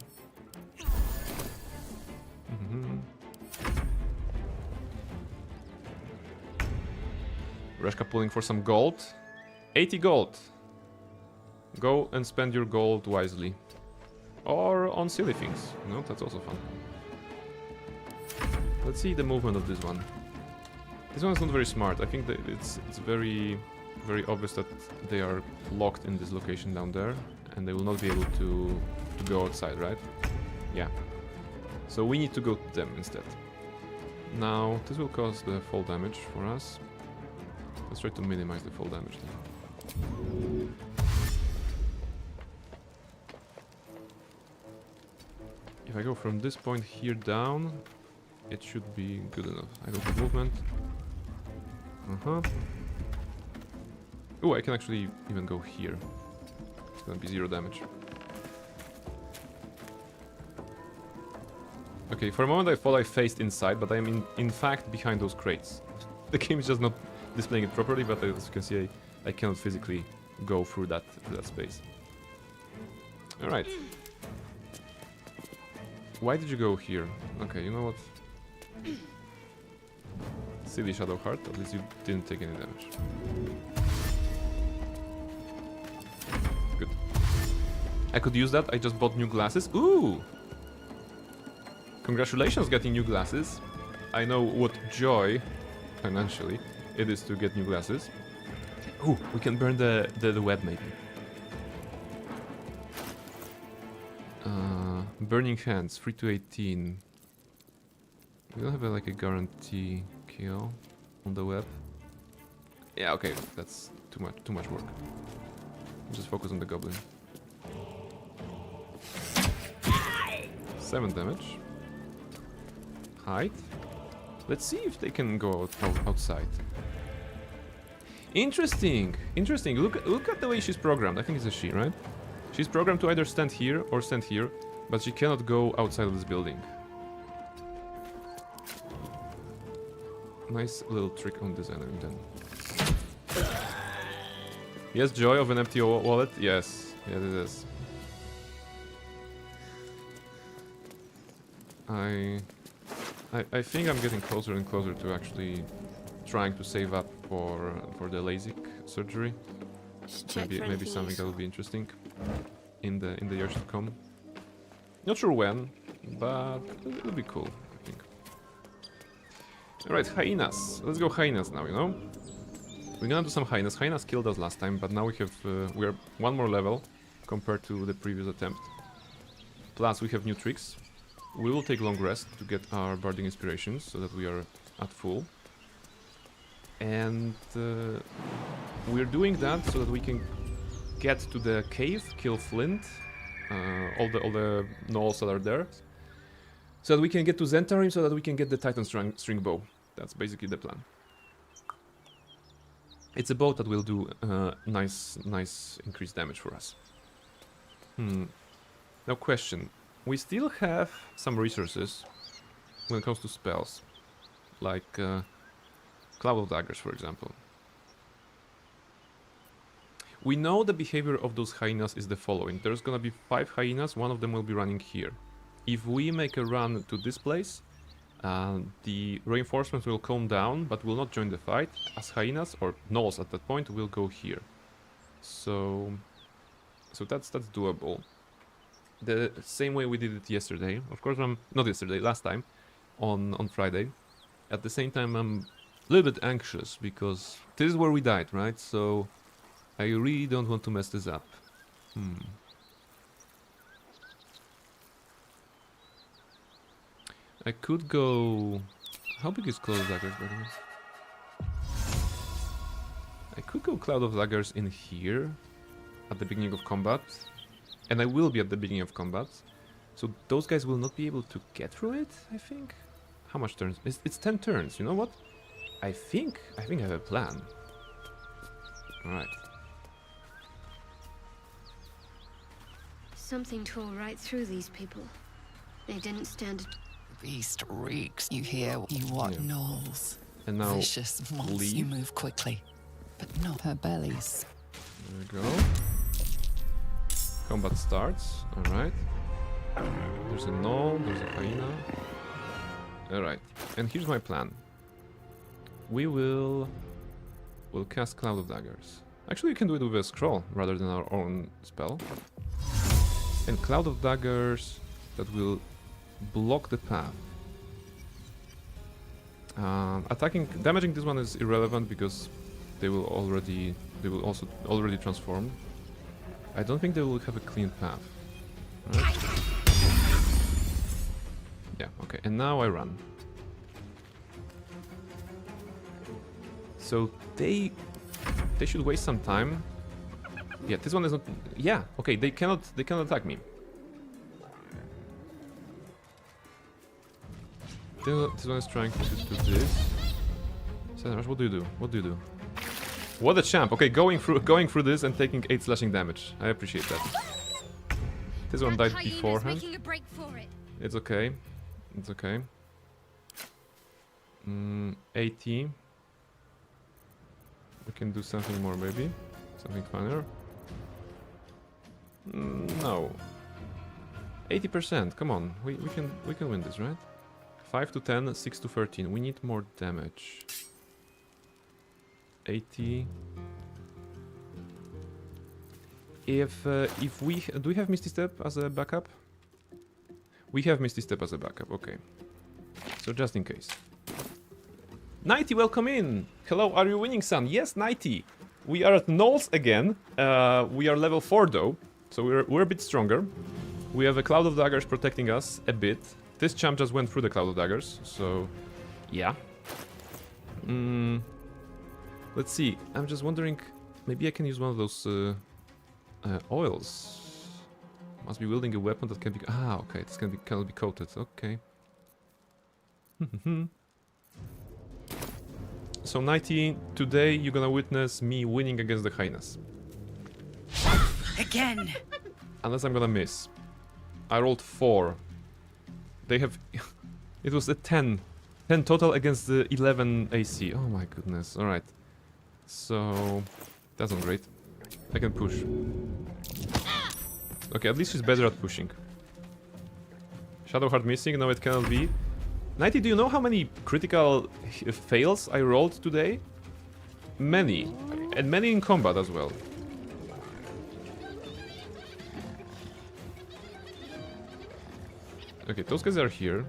Reshka pulling for some gold. 80 gold. Go and spend your gold wisely. Or on silly things. No, that's also fun. Let's see the movement of this one. This one is not very smart. I think that it's very obvious that they are locked in this location down there, and they will not be able to go outside, right? Yeah. So we need to go to them instead. Now, this will cause the fall damage for us. Let's try to minimize the fall damage then. If I go from this point here down, it should be good enough. I go to movement. Oh, I can actually even go here. It's gonna be 0 damage. Okay, for a moment I thought I faced inside, but I'm in fact behind those crates. The game is just not displaying it properly, but as you can see, I cannot physically go through that space. Alright. Why did you go here? Okay, you know what? Silly Shadowheart, at least you didn't take any damage. Good. I could use that, I just bought new glasses. Ooh! Congratulations getting new glasses. I know what joy, financially, it is to get new glasses. Ooh, we can burn the web maybe. Burning Hands, 3 to 18. We don't have like a guarantee kill on the web. Yeah, okay, that's too much work. Just focus on the goblin. 7 damage. Height. Let's see if they can go outside. Interesting. Look at the way she's programmed. I think it's a she, right? She's programmed to either stand here or stand here, but she cannot go outside of this building. Nice little trick on this enemy then. Yes, joy of an empty wallet? Yes. Yes, it is. I think I'm getting closer and closer to actually trying to save up for the LASIK surgery. Maybe something that will be interesting in the years to come. Not sure when, but it'll be cool, I think. Alright, hyenas. Let's go hyenas now, you know? We're gonna do some hyenas. Hyenas killed us last time, but now we are one more level. compared to the previous attempt. Plus, we have new tricks. We will take long rest to get our Bardic Inspirations so that we are at full. And we're doing that so that we can get to the cave, kill Flint, all the gnolls that are there, so that we can get to Zentarim, so that we can get the Titan string bow. That's basically the plan. It's a bow that will do nice increased damage for us. Now question, we still have some resources when it comes to spells, like Cloud of Daggers, for example. We know the behavior of those hyenas is the following. There's gonna be 5 hyenas, one of them will be running here. If we make a run to this place, the reinforcements will calm down, but will not join the fight, as hyenas, or gnolls at that point, will go here. So that's doable. The same way we did it yesterday. Of course, not yesterday, last time, on Friday. At the same time, I'm a little bit anxious, because this is where we died, right? So I really don't want to mess this up. I could go... How big is Cloud of Daggers, by the way? I could go Cloud of Daggers in here, at the beginning of combat. And I will be at the beginning of combat. So those guys will not be able to get through it, I think? How much turns? It's 10 turns, you know what? I think I have a plan. Alright. Something tore right through these people. They didn't stand a Beast reeks. You hear, you what, gnolls. And now Vicious monster. leave. You move quickly, but not her bellies. There we go. Combat starts. Alright. There's a gnoll, there's a hyena. Alright. And here's my plan. We'll cast Cloud of Daggers. Actually, we can do it with a scroll rather than our own spell. And Cloud of Daggers that will block the path. Damaging this one is irrelevant because they will also already transform. I don't think they will have a clean path. Right? Yeah, okay, and now I run. So they should waste some time. Yeah, this one is not. Yeah, okay, they cannot attack me. This one is trying to do this. Senrash, what do you do? What do you do? What a champ! Okay, going through this and taking 8 slashing damage. I appreciate that. This one died beforehand. making a break for it. It's okay. It's okay. 80. We can do something more, maybe. Something funnier. No. 80%. Come on. We can win this, right? 5 to 10, 6 to 13. We need more damage. 80. If we do we have Misty Step as a backup? We have Misty Step as a backup. Okay. So just in case. 90, welcome in. Hello, are you winning, son? Yes, 90. We are at gnolls again. We are level 4 though, so we're a bit stronger. We have a Cloud of Daggers protecting us a bit. This champ just went through the Cloud of Daggers, so yeah. Let's see. I'm just wondering, maybe I can use one of those oils. Must be wielding a weapon that can be. Ah, okay. This cannot be coated. Okay. So 90, today you're gonna witness me winning against the hyenas. Again! Unless I'm gonna miss. I rolled 4. They have... It was a 10. 10 total against the 11 AC. Oh my goodness. Alright. So... That's not great. I can push. Okay, at least she's better at pushing. Shadowheart missing. No, it cannot be. 90, do you know how many critical fails I rolled today? Many. And many in combat as well. Okay, those guys are here.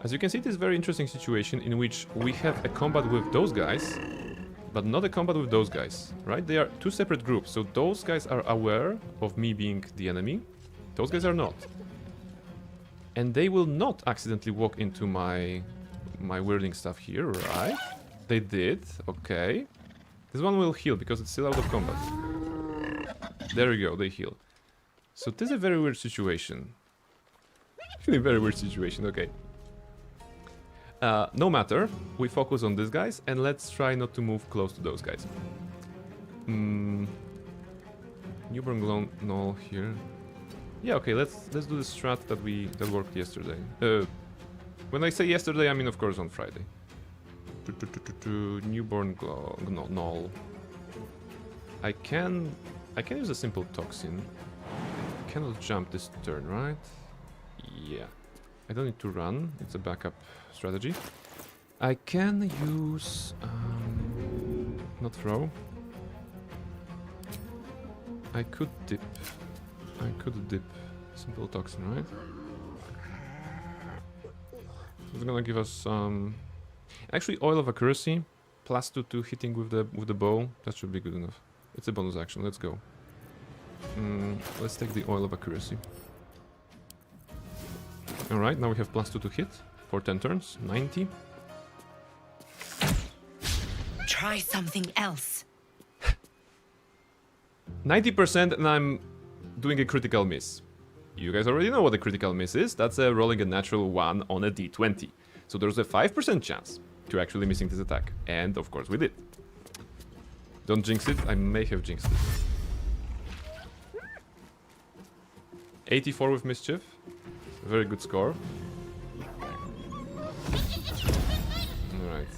As you can see, it is a very interesting situation in which we have a combat with those guys, but not a combat with those guys, right? They are two separate groups, so those guys are aware of me being the enemy. Those guys are not. And they will not accidentally walk into my weirding stuff here, right? They did, okay. This one will heal because it's still out of combat. There we go, they heal. So this is a very weird situation. Actually, a very weird situation, okay. No matter, we focus on these guys and let's try not to move close to those guys. Newborn gnoll here. Yeah, okay, let's do the strat that worked yesterday. When I say yesterday, I mean of course on Friday. Newborn gnoll. I can use a simple toxin. I cannot jump this turn, right? Yeah. I don't need to run. It's a backup strategy. I can use not throw. I could dip. Simple toxin, right? It's gonna give us some. Actually, oil of accuracy, +2 to hitting with the bow. That should be good enough. It's a bonus action. Let's go. Let's take the oil of accuracy. All right, now we have +2 to hit for 10 turns. 90. Try something else. 90%, and I'm doing a critical miss. You guys already know what a critical miss is. That's rolling a natural 1 on a d20. So there's a 5% chance to actually missing this attack. And of course we did. Don't jinx it. I may have jinxed it. 84 with mischief. A very good score. Alright.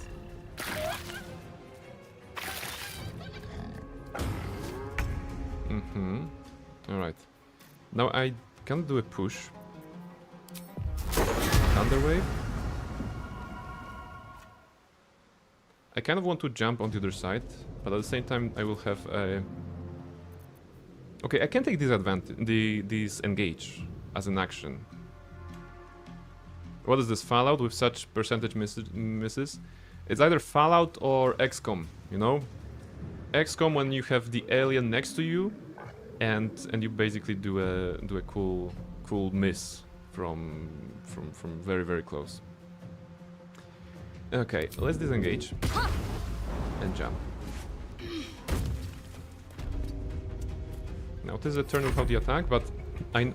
Alright. Now I can't do a push. Thunder wave. I kind of want to jump on the other side, but at the same time I will have a... Okay, I can take this this engage as an action. What is this? Fallout with such percentage misses? It's either Fallout or XCOM, you know? XCOM when you have the alien next to you and you basically do a cool miss from very, very close. Okay, let's disengage and jump. Now this is a turn without the attack, but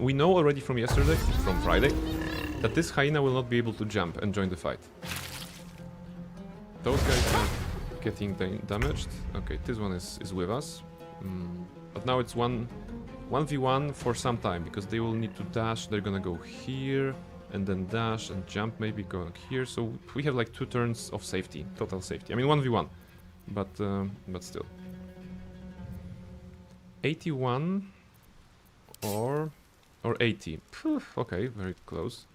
we know already from yesterday, from Friday, that this hyena will not be able to jump and join the fight. Those guys are getting damaged. Okay, this one is with us. But now it's 1v1 for some time, because they will need to dash. They're gonna go here, and then dash and jump, maybe going here. So we have like 2 turns of safety, total safety. I mean 1v1, but still. 81 or 80. Phew, okay, very close.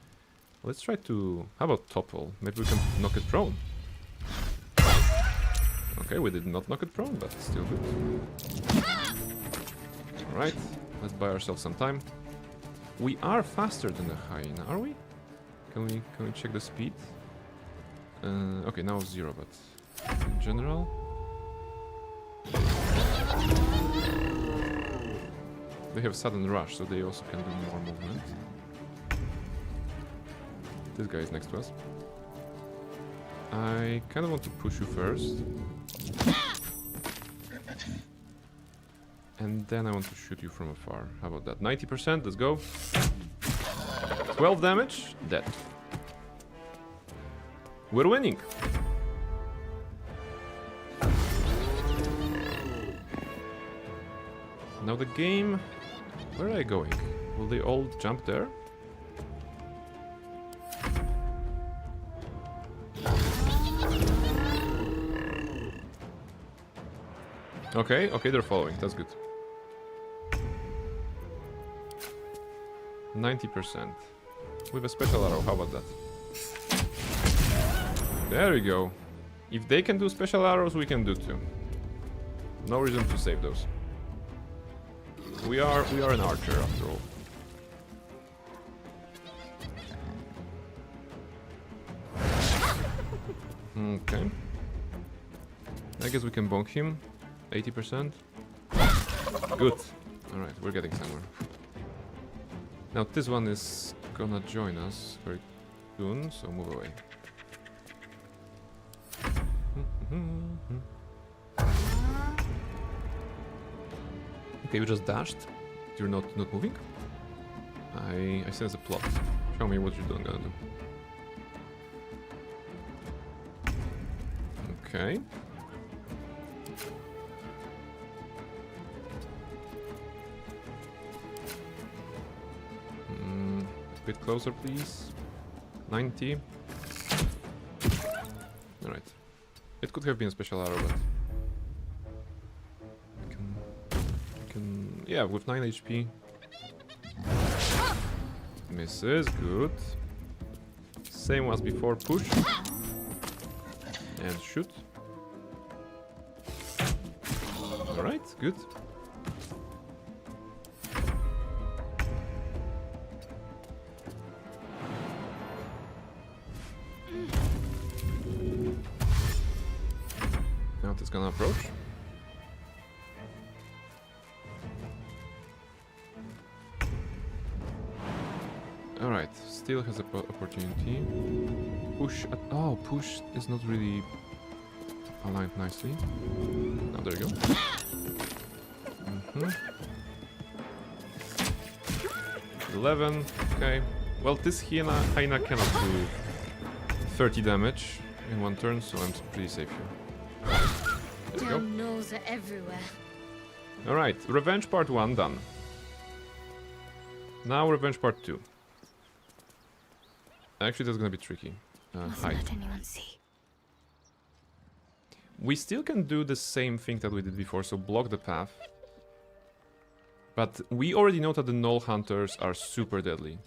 Let's try to... How about topple? Maybe we can knock it prone. Okay, we did not knock it prone, but still good. Alright, let's buy ourselves some time. We are faster than the hyena, are we? Can we check the speed? Okay, now 0, but in general... They have sudden rush, so they also can do more movement. This guy is next to us. I kind of want to push you first. And then I want to shoot you from afar. How about that? 90%, let's go. 12 damage, dead. We're winning. Now the game... Where are I going? Will they all jump there? Okay, they're following. That's good. 90%. With a special arrow, how about that? There we go. If they can do special arrows, we can do too. No reason to save those. We are an archer after all. Okay. I I guess we can bonk him. 80%. Good. Alright, we're getting somewhere. Now this one is gonna join us very soon, so move away. Okay, you just dashed. You're not moving? I sense a plot. Show me what you're gonna do. Okay. A bit closer, please. 90. Alright. It could have been a special arrow, but... Yeah, with 9 HP. Misses, good. Same as before, push. And shoot. Alright, good. Now it's gonna approach. Alright, still has an opportunity. Push at... Oh, push is not really aligned nicely. Now there you go. 11, okay. Well, this hyena cannot do 30 damage in one turn, so I'm pretty safe here. There you go. Damn gnolls are everywhere. Alright, Revenge Part 1 done. Now Revenge Part 2. Actually, that's gonna be tricky. Mustn't Hide. let anyone see. We still can do the same thing that we did before, so block the path. But we already know that the gnoll hunters are super deadly.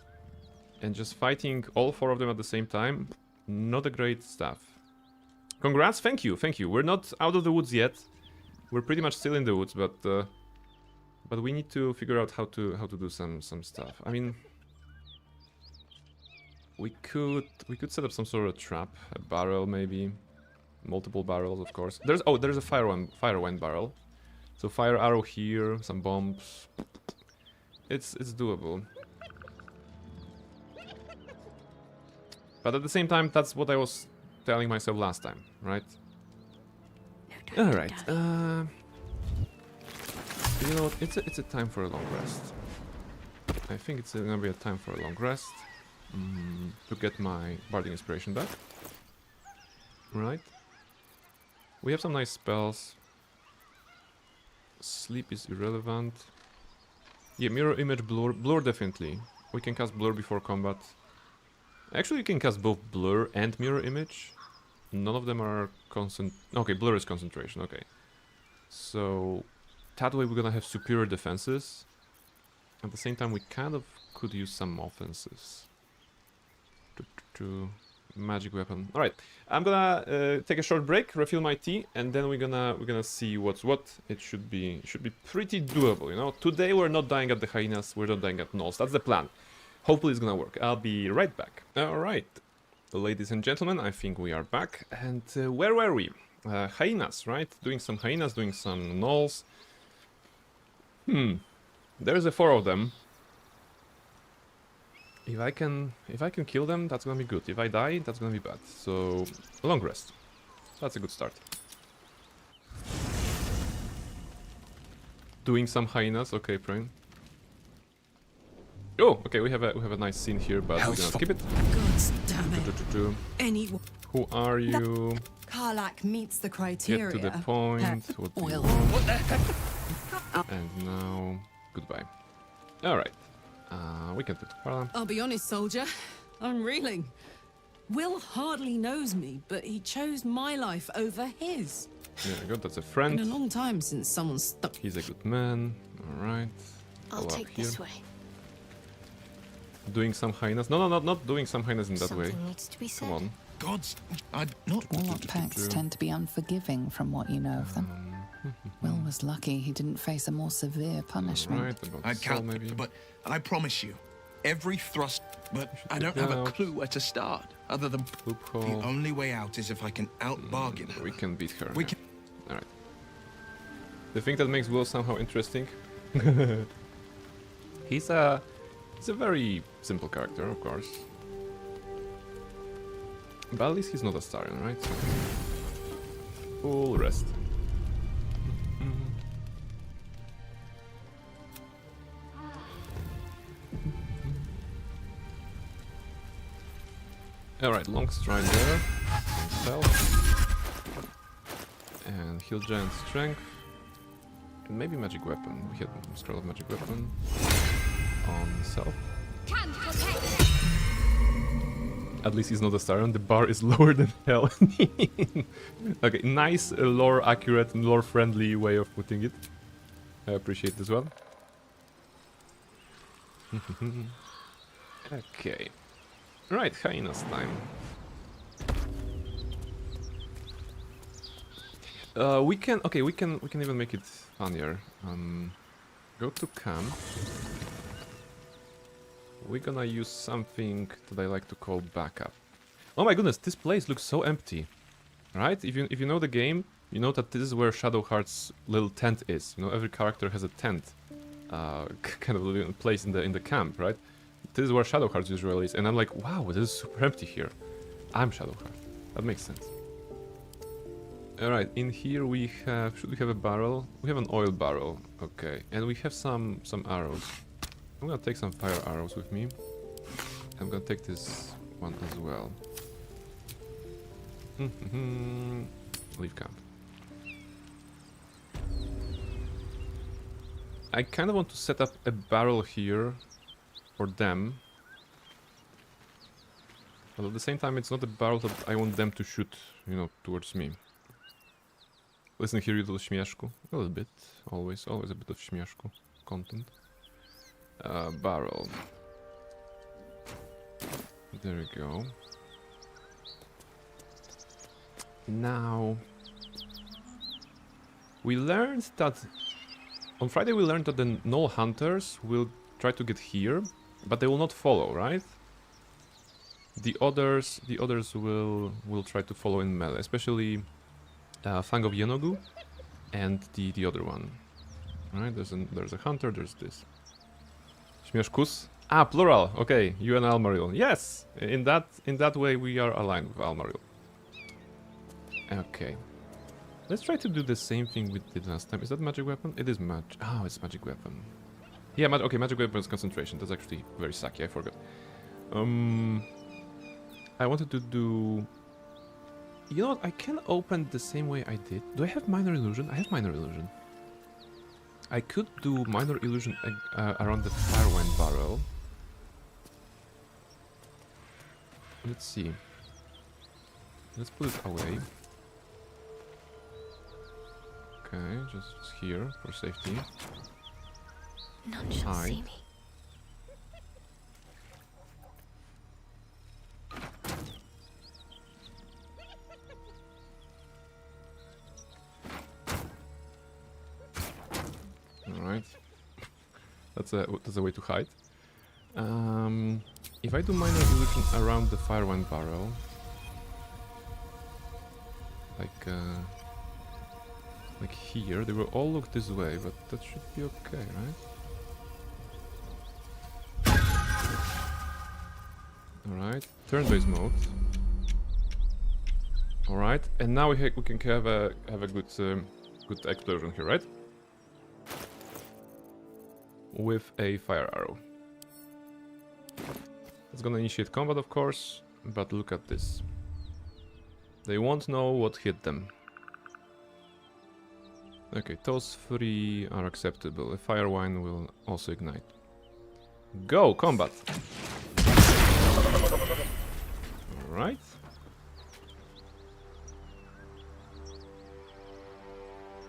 And just fighting all 4 of them at the same time, not a great stuff. Congrats, thank you. We're not out of the woods yet. We're pretty much still in the woods, but we need to figure out how to do some stuff. I mean, we could set up some sort of trap, a barrel maybe, multiple barrels of course. There's a fire wine barrel, so fire arrow here, some bombs. It's doable. But at the same time, that's what I was telling myself last time, right? No, All right. You know what? It's a time for a long rest. I think it's gonna be a time for a long rest. To get my Bardic Inspiration back. Right. We have some nice spells. Sleep is irrelevant. Yeah, Mirror Image, Blur. Blur definitely. We can cast Blur before combat. Actually, you can cast both Blur and Mirror Image. None of them are constant. Okay, Blur is concentration, okay. So, that way we're gonna have superior defenses. At the same time, we kind of could use some offenses. To magic weapon. All right, I'm gonna take a short break, refill my tea, and then we're gonna see what's what. It should be pretty doable, you know. Today we're not dying at the hyenas, we're not dying at gnolls. That's the plan. Hopefully it's gonna work. I'll be right back. All right, ladies and gentlemen, I think we are back. And where were we? Hyenas, right? Doing some hyenas, doing some gnolls. There's 4 of them. If I can kill them, that's gonna be good. If I die, that's gonna be bad. So, a long rest. So that's a good start. Doing some hyenas, okay, Prain. Oh, okay, we have a nice scene here, but we're gonna skip it. God damn it. Anyone. Who are you? Karlach meets the Get criteria. to the point. What do you Will. want? And now, goodbye. All right. We can put Carla. I'll be honest, soldier. I'm reeling. Will hardly knows me, but he chose my life over his. Yeah, good. That's a Been a friend. long time since someone stuck. He's a good man. All right. I'll Follow up take here. this way. Doing some hyenas. No, not doing some hyenas in that way. Something needs to be said. Come on. Gods, I'd not. Warlock pacts tend to be unforgiving from what you know of them. Will was lucky he didn't face a more severe punishment. Right, about I'd Sol count, maybe. but I promise you, every thrust. But I don't take have a out. clue where to start, other than the Loophole. only way out is if I can out bargain her. We can beat her. We can. Alright. The thing that makes Will somehow interesting. He's a very simple character, of course. But at least he's not a Starion, right? So full rest. Alright, long stride there. Self. And heal giant strength. And maybe magic weapon. We had scroll of magic weapon on self. At least he's not a Starion. The bar is lower than hell. Okay, nice, lore accurate and lore friendly way of putting it. I appreciate this one. Okay. Right, hyenas time. We can even make it funnier. Go to camp. We're gonna use something that I like to call backup. Oh my goodness, this place looks so empty. Right? If you know the game, you know that this is where Shadowheart's little tent is. You know, every character has a tent, kind of place in the camp, right? This is where Shadowheart usually is, and I'm like, wow, this is super empty here. I'm Shadowheart. That makes sense. Alright, in here we have... Should we have a barrel? We have an oil barrel. Okay, and we have some arrows. I'm gonna take some fire arrows with me. I'm gonna take this one as well. Leave camp. I kind of want to set up a barrel here for them. But at the same time, it's not a barrel that I want them to shoot, you know, towards me. Listen here, you little śmieszku. A little bit. Always a bit of śmieszku content. Barrel. There we go. Now... We learned that... On Friday we learned that the gnoll hunters will try to get here, but they will not follow, right? The others will try to follow in melee, especially Fang of Yenogu and the other one. Right? There's a hunter. There's this. Śmieszkus. Ah, plural. Okay, you and Almaril. Yes, in that way we are aligned with Almaril. Okay. Let's try to do the same thing we did last time. Is that magic weapon? It is magic. Oh, it's magic weapon. Yeah, okay, magic weapon is concentration. That's actually very sucky. I forgot. I wanted to do... You know what? I can open the same way I did. Do I have minor illusion? I have minor illusion. I could do minor illusion around the firewind barrel. Let's see. Let's put it away. Okay, just here for safety. None shall see me. Alright. That's a way to hide. If I do minor illusion around the firewind barrel, like here, they will all look this way, but that should be okay, right? Alright, turn-based mode. Alright, and now we can have a good explosion here, right? With a fire arrow. It's gonna initiate combat, of course, but look at this. They won't know what hit them. Okay, those three are acceptable. A fire wine will also ignite. Go, combat! Alright.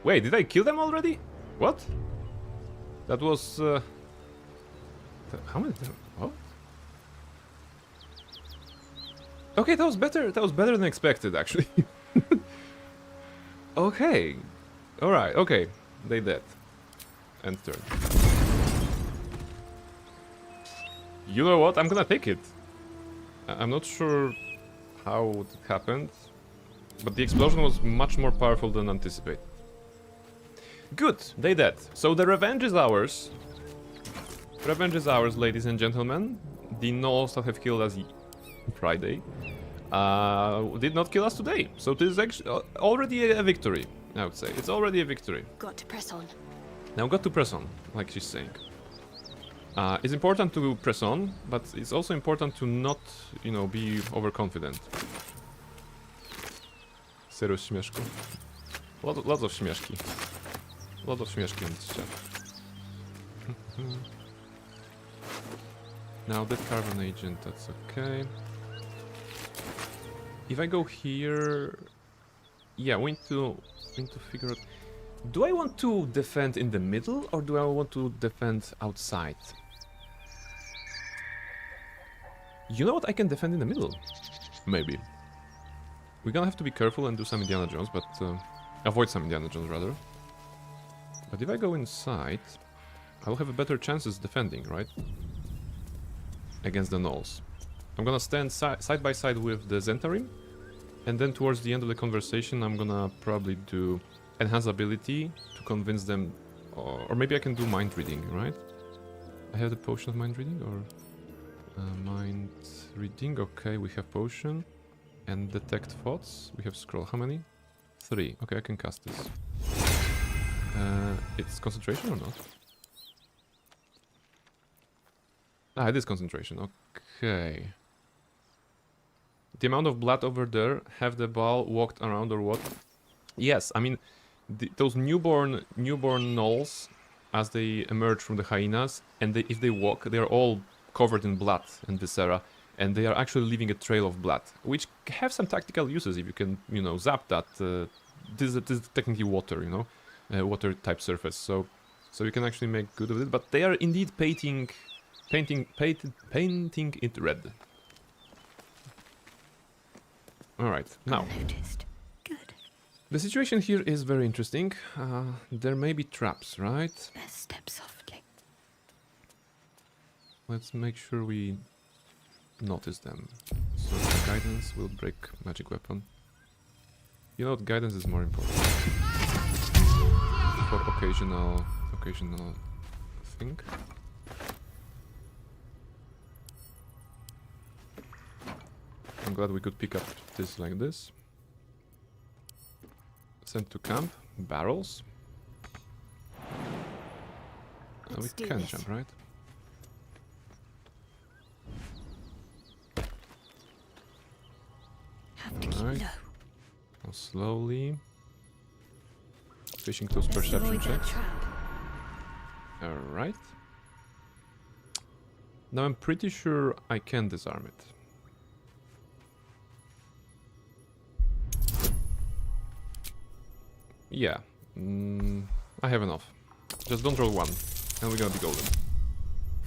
Wait, did I kill them already? What? That was... how many... What? Okay, that was better. That was better than expected, actually. Okay. Alright, okay. They dead. End turn. You know what? I'm gonna take it. I'm not sure how it happened. But the explosion was much more powerful than anticipated. Good, they dead. So the revenge is ours. Revenge is ours, ladies and gentlemen. The gnolls that have killed us Friday did not kill us today. So this is actually already a victory, I would say. It's already a victory. Got to press on. Now got to press on, like she's saying. It's important to press on, but it's also important to not, you know, be overconfident. Zero śmieszku. Lots of śmieszki. Lot of śmieszki in this chat. Now that carbon agent, that's okay. If I go here... Yeah, we need to figure out... Do I want to defend in the middle, or do I want to defend outside? You know what? I can defend in the middle. Maybe. We're gonna have to be careful and do some Indiana Jones, but... avoid some Indiana Jones, rather. But if I go inside, I'll have a better chances defending, right? Against the gnolls. I'm gonna stand side by side with the Zentarim, and then towards the end of the conversation I'm gonna probably do enhance ability to convince them, or maybe I can do mind reading, right? I have the potion of mind reading, or mind reading, okay, we have potion, and detect thoughts, we have scroll, how many? 3, okay, I can cast this. It's concentration or not? Ah, it is concentration, okay. The amount of blood over there, have the ball walked around or what? Yes, I mean, those newborn gnolls, as they emerge from the hyenas, and if they walk, they are all covered in blood and viscera, and they are actually leaving a trail of blood, which have some tactical uses if you can, you know, zap that. This is technically water, you know, water type surface, so you can actually make good of it. But they are indeed painting it red. All right, now. Noticed. Good. The situation here is very interesting. There may be traps, right? Best step softly. Let's make sure we notice them. So the guidance will break magic weapon. You know what? Guidance is more important for occasional thing. I'm glad we could pick up this like this. Send to camp. Barrels. We can jump, right? Have to keep low. Now slowly. Fishing those perception checks. Alright. Now I'm pretty sure I can disarm it. Yeah. I have enough. Just don't roll 1. And we're gonna be golden.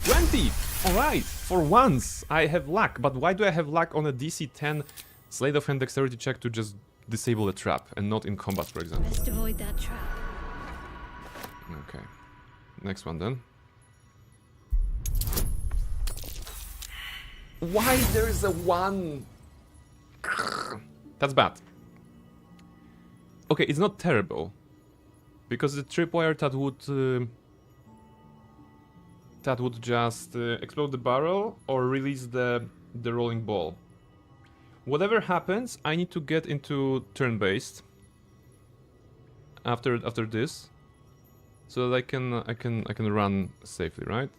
20! Alright! For once I have luck. But why do I have luck on a DC 10 sleight of hand dexterity check to just disable a trap and not in combat, for example? Best avoid that trap. Okay. Next one then. Why there is a 1? That's bad. Okay, it's not terrible. Because the tripwire that would just explode the barrel or release the rolling ball. Whatever happens, I need to get into turn-based after this, so that I can run safely, right?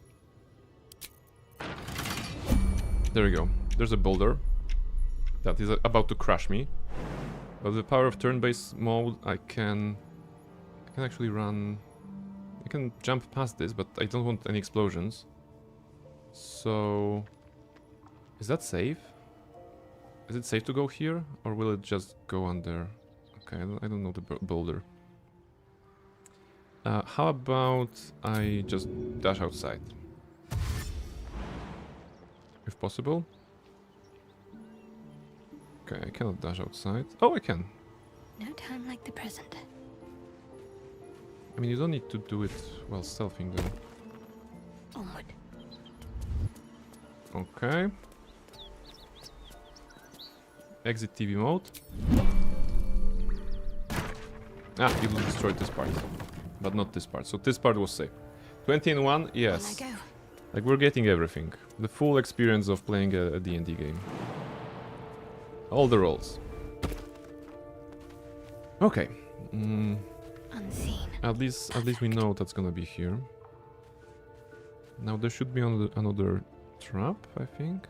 There we go. There's a boulder that is about to crush me. But with the power of turn-based mode, I can actually run. I can jump past this, but I don't want any explosions. So, is that safe? Is it safe to go here, or will it just go under? Okay, I don't know the boulder. How about I just dash outside? If possible. Okay, I cannot dash outside. Oh, I can. No time like the present. I mean, you don't need to do it while stealthing, though. Onward. Okay. Exit TV mode. Ah, it will destroy this part. But not this part. So this part was safe. 20 in 1, yes. Like, we're getting everything. The full experience of playing a D&D game. All the rolls. Okay. Unseen. At least we know that's gonna be here. Now there should be another trap, I think.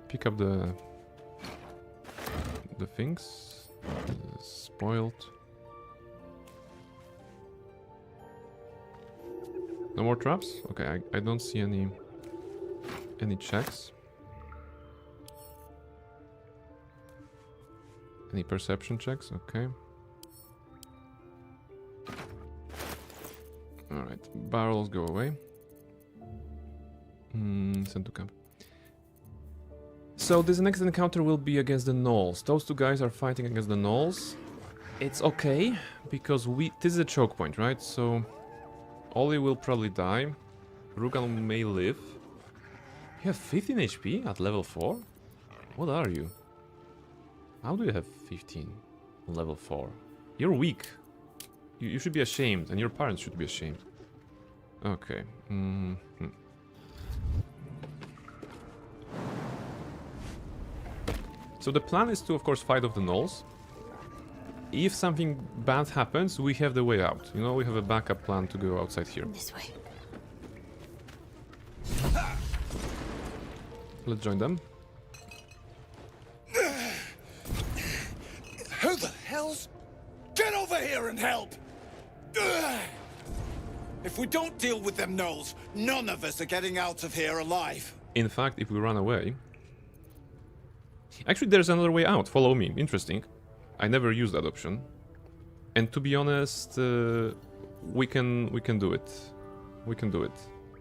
Pick up the things. Spoiled. No more traps? Okay, I don't see any checks. Any perception checks? Okay. Alright, barrels go away. Send to camp. So this next encounter will be against the gnolls. Those two guys are fighting against the gnolls. It's okay, because this is a choke point, right? So Ollie will probably die. Rugal may live. You have 15 HP at level 4? What are you? How do you have 15 on level 4? You're weak. You should be ashamed, and your parents should be ashamed. Okay. So the plan is to, of course, fight off the gnolls. If something bad happens, we have the way out. You know, we have a backup plan to go outside here. This way. Let's join them. Who the hell's... Get over here and help! If we don't deal with them gnolls, none of us are getting out of here alive. In fact, if we run away... Actually, there's another way out. Follow me. Interesting. I never used that option. And to be honest, we can do it. We can do it.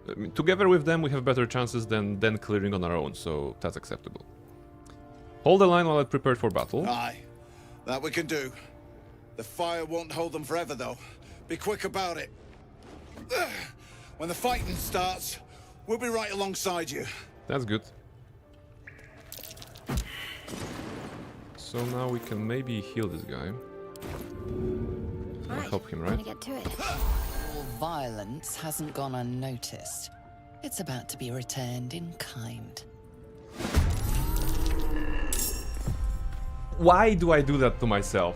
I mean, together with them, we have better chances than clearing on our own, so that's acceptable. Hold the line while I prepare for battle. Aye, that we can do. The fire won't hold them forever, though. Be quick about it. When the fighting starts, we'll be right alongside you. That's good. So now we can maybe heal this guy. I'll help him, right? Get to it. All violence hasn't gone unnoticed. It's about to be returned in kind. Why do I do that to myself?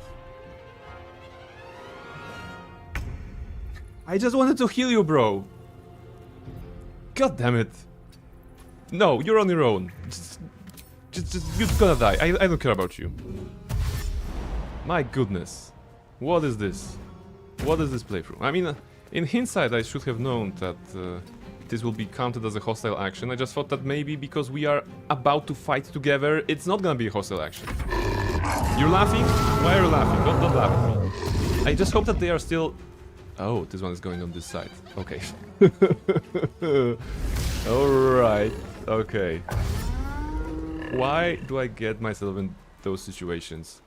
I just wanted to heal you, bro. God damn it. No, you're on your own. You're gonna die. I don't care about you. My goodness. What is this? What is this playthrough? I mean, in hindsight, I should have known that this will be counted as a hostile action. I just thought that maybe because we are about to fight together, it's not gonna be a hostile action. You're laughing? Why are you laughing? Don't laugh at me. I just hope that they are still... Oh, this one is going on this side. Okay. Alright. Okay. Why do I get myself in those situations?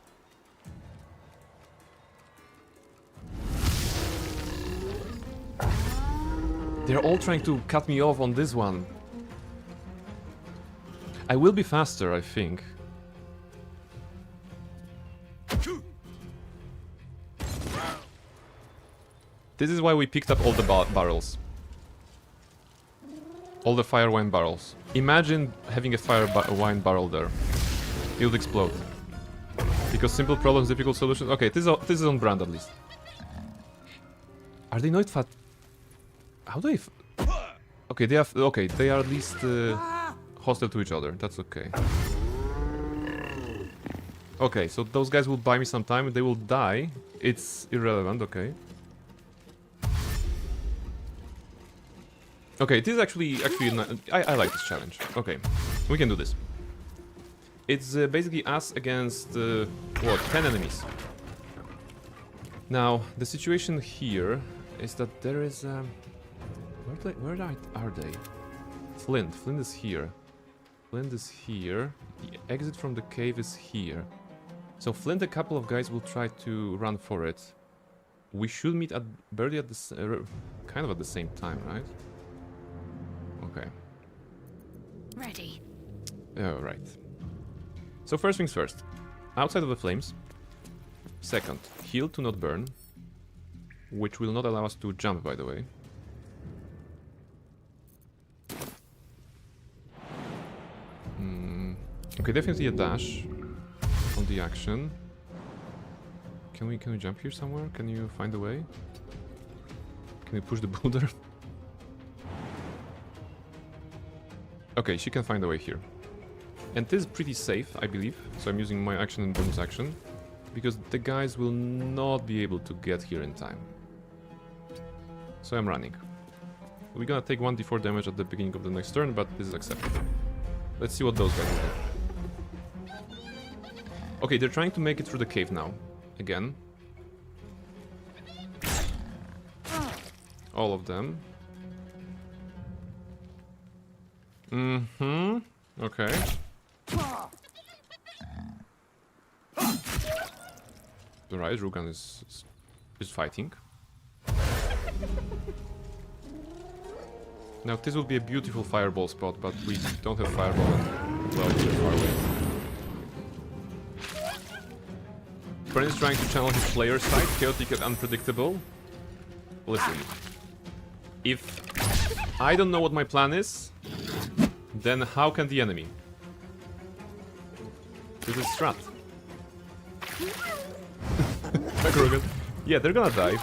They're all trying to cut me off on this one. I will be faster, I think. This is why we picked up all the barrels. All the fire wine barrels. Imagine having a fire wine barrel there. It would explode. Because simple problems, difficult solutions. Okay, this is on brand at least. Are they not fat? How do they? Okay, they have. Okay, they are at least hostile to each other. That's okay. Okay, so those guys will buy me some time. They will die. It's irrelevant. Okay. Okay, this is actually I like this challenge. Okay, we can do this. It's basically us against what, 10 enemies. Now the situation here is that there is where are they? Flint is here. Flint is here. The exit from the cave is here. So Flint, a couple of guys will try to run for it. We should meet at barely at the kind of at the same time, right? Okay. Ready. Oh, right. So first things first. Outside of the flames, Second, heal to not burn, which will not allow us to jump, by the way. Okay, definitely a dash on the action. Can we jump here somewhere? Can you find a way? Can we push the boulder? Okay, she can find a way here. And this is pretty safe, I believe. So I'm using my action and bonus action, because the guys will not be able to get here in time. So I'm running. We're gonna take 1d4 damage at the beginning of the next turn, but this is acceptable. Let's see what those guys will do. Okay, they're trying to make it through the cave now. Again. All of them. Okay. Alright, Rugan is fighting. Now this would be a beautiful fireball spot, but we don't have fireball. Well, we're far away. Bren is trying to channel his player side, chaotic and unpredictable. Listen, if I don't know what my plan is, then how can the enemy? This is strat. Yeah, they're gonna die,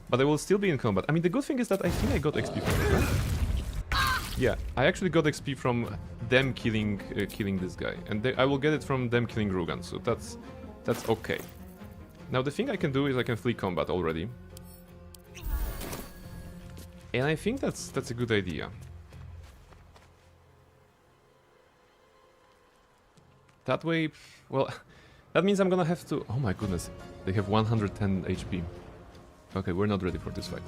but they will still be in combat. I mean, the good thing is that I think I got XP from it, right? Yeah, I actually got XP from them killing this guy, and I will get it from them killing Rugan, so that's okay. Now the thing I can do is I can flee combat already, and I think that's a good idea. That way, well, that means I'm gonna have to... Oh my goodness, they have 110 HP. Okay, we're not ready for this fight.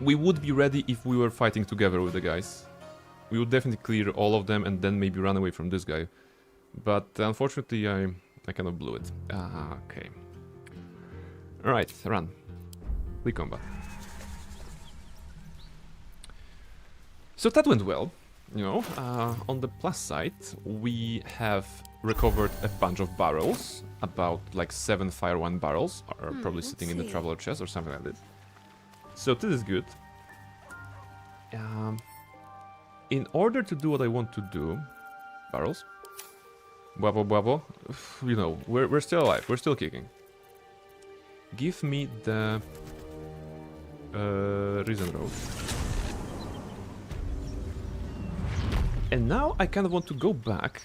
We would be ready if we were fighting together with the guys. We would definitely clear all of them and then maybe run away from this guy. But unfortunately, I kind of blew it. Okay. Alright, run. Flee combat. So that went well. You know, on the plus side, we have recovered a bunch of barrels. About like 7 Fire 1 barrels are probably sitting in the traveler chest or something like this. So this is good. In order to do what I want to do... Barrels? Bravo, bravo. You know, we're still alive. We're still kicking. Give me the... Risen Road. And now I kind of want to go back.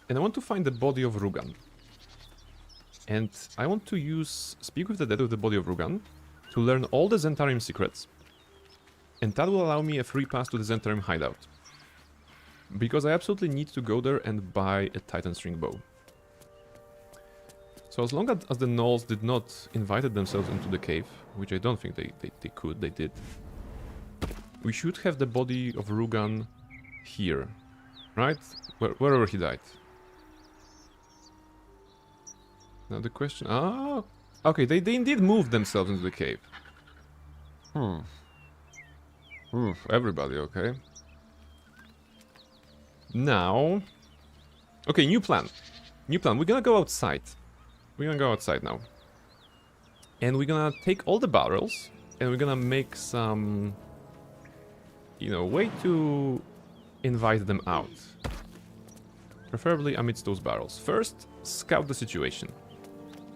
And I want to find the body of Rugan. And I want to use Speak with the Dead with the body of Rugan to learn all the Zentarium secrets. And that will allow me a free pass to the Zentarium hideout. Because I absolutely need to go there and buy a Titan String Bow. So as long as the gnolls did not invite themselves into the cave, which I don't think they could, they did, we should have the body of Rugan here, right? Wherever he died. Now the question... Ah, okay, they indeed moved themselves into the cave. Everybody, okay. Now... Okay, new plan. New plan. We're gonna go outside. We're gonna go outside now. And we're gonna take all the barrels, and we're gonna make some... You know, way to invite them out. Preferably amidst those barrels. First, scout the situation.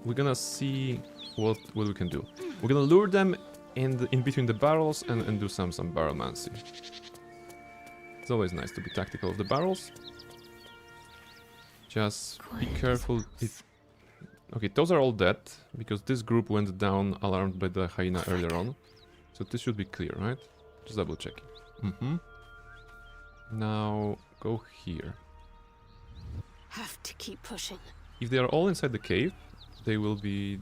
We're gonna see what we can do. We're gonna lure them in between the barrels and do some barrelmancy. It's always nice to be tactical of the barrels. Just be careful. Okay, those are all dead, because this group went down alarmed by the hyena earlier on. So this should be clear, right? Just double checking. Now, go here. Have to keep pushing. If they are all inside the cave, they will be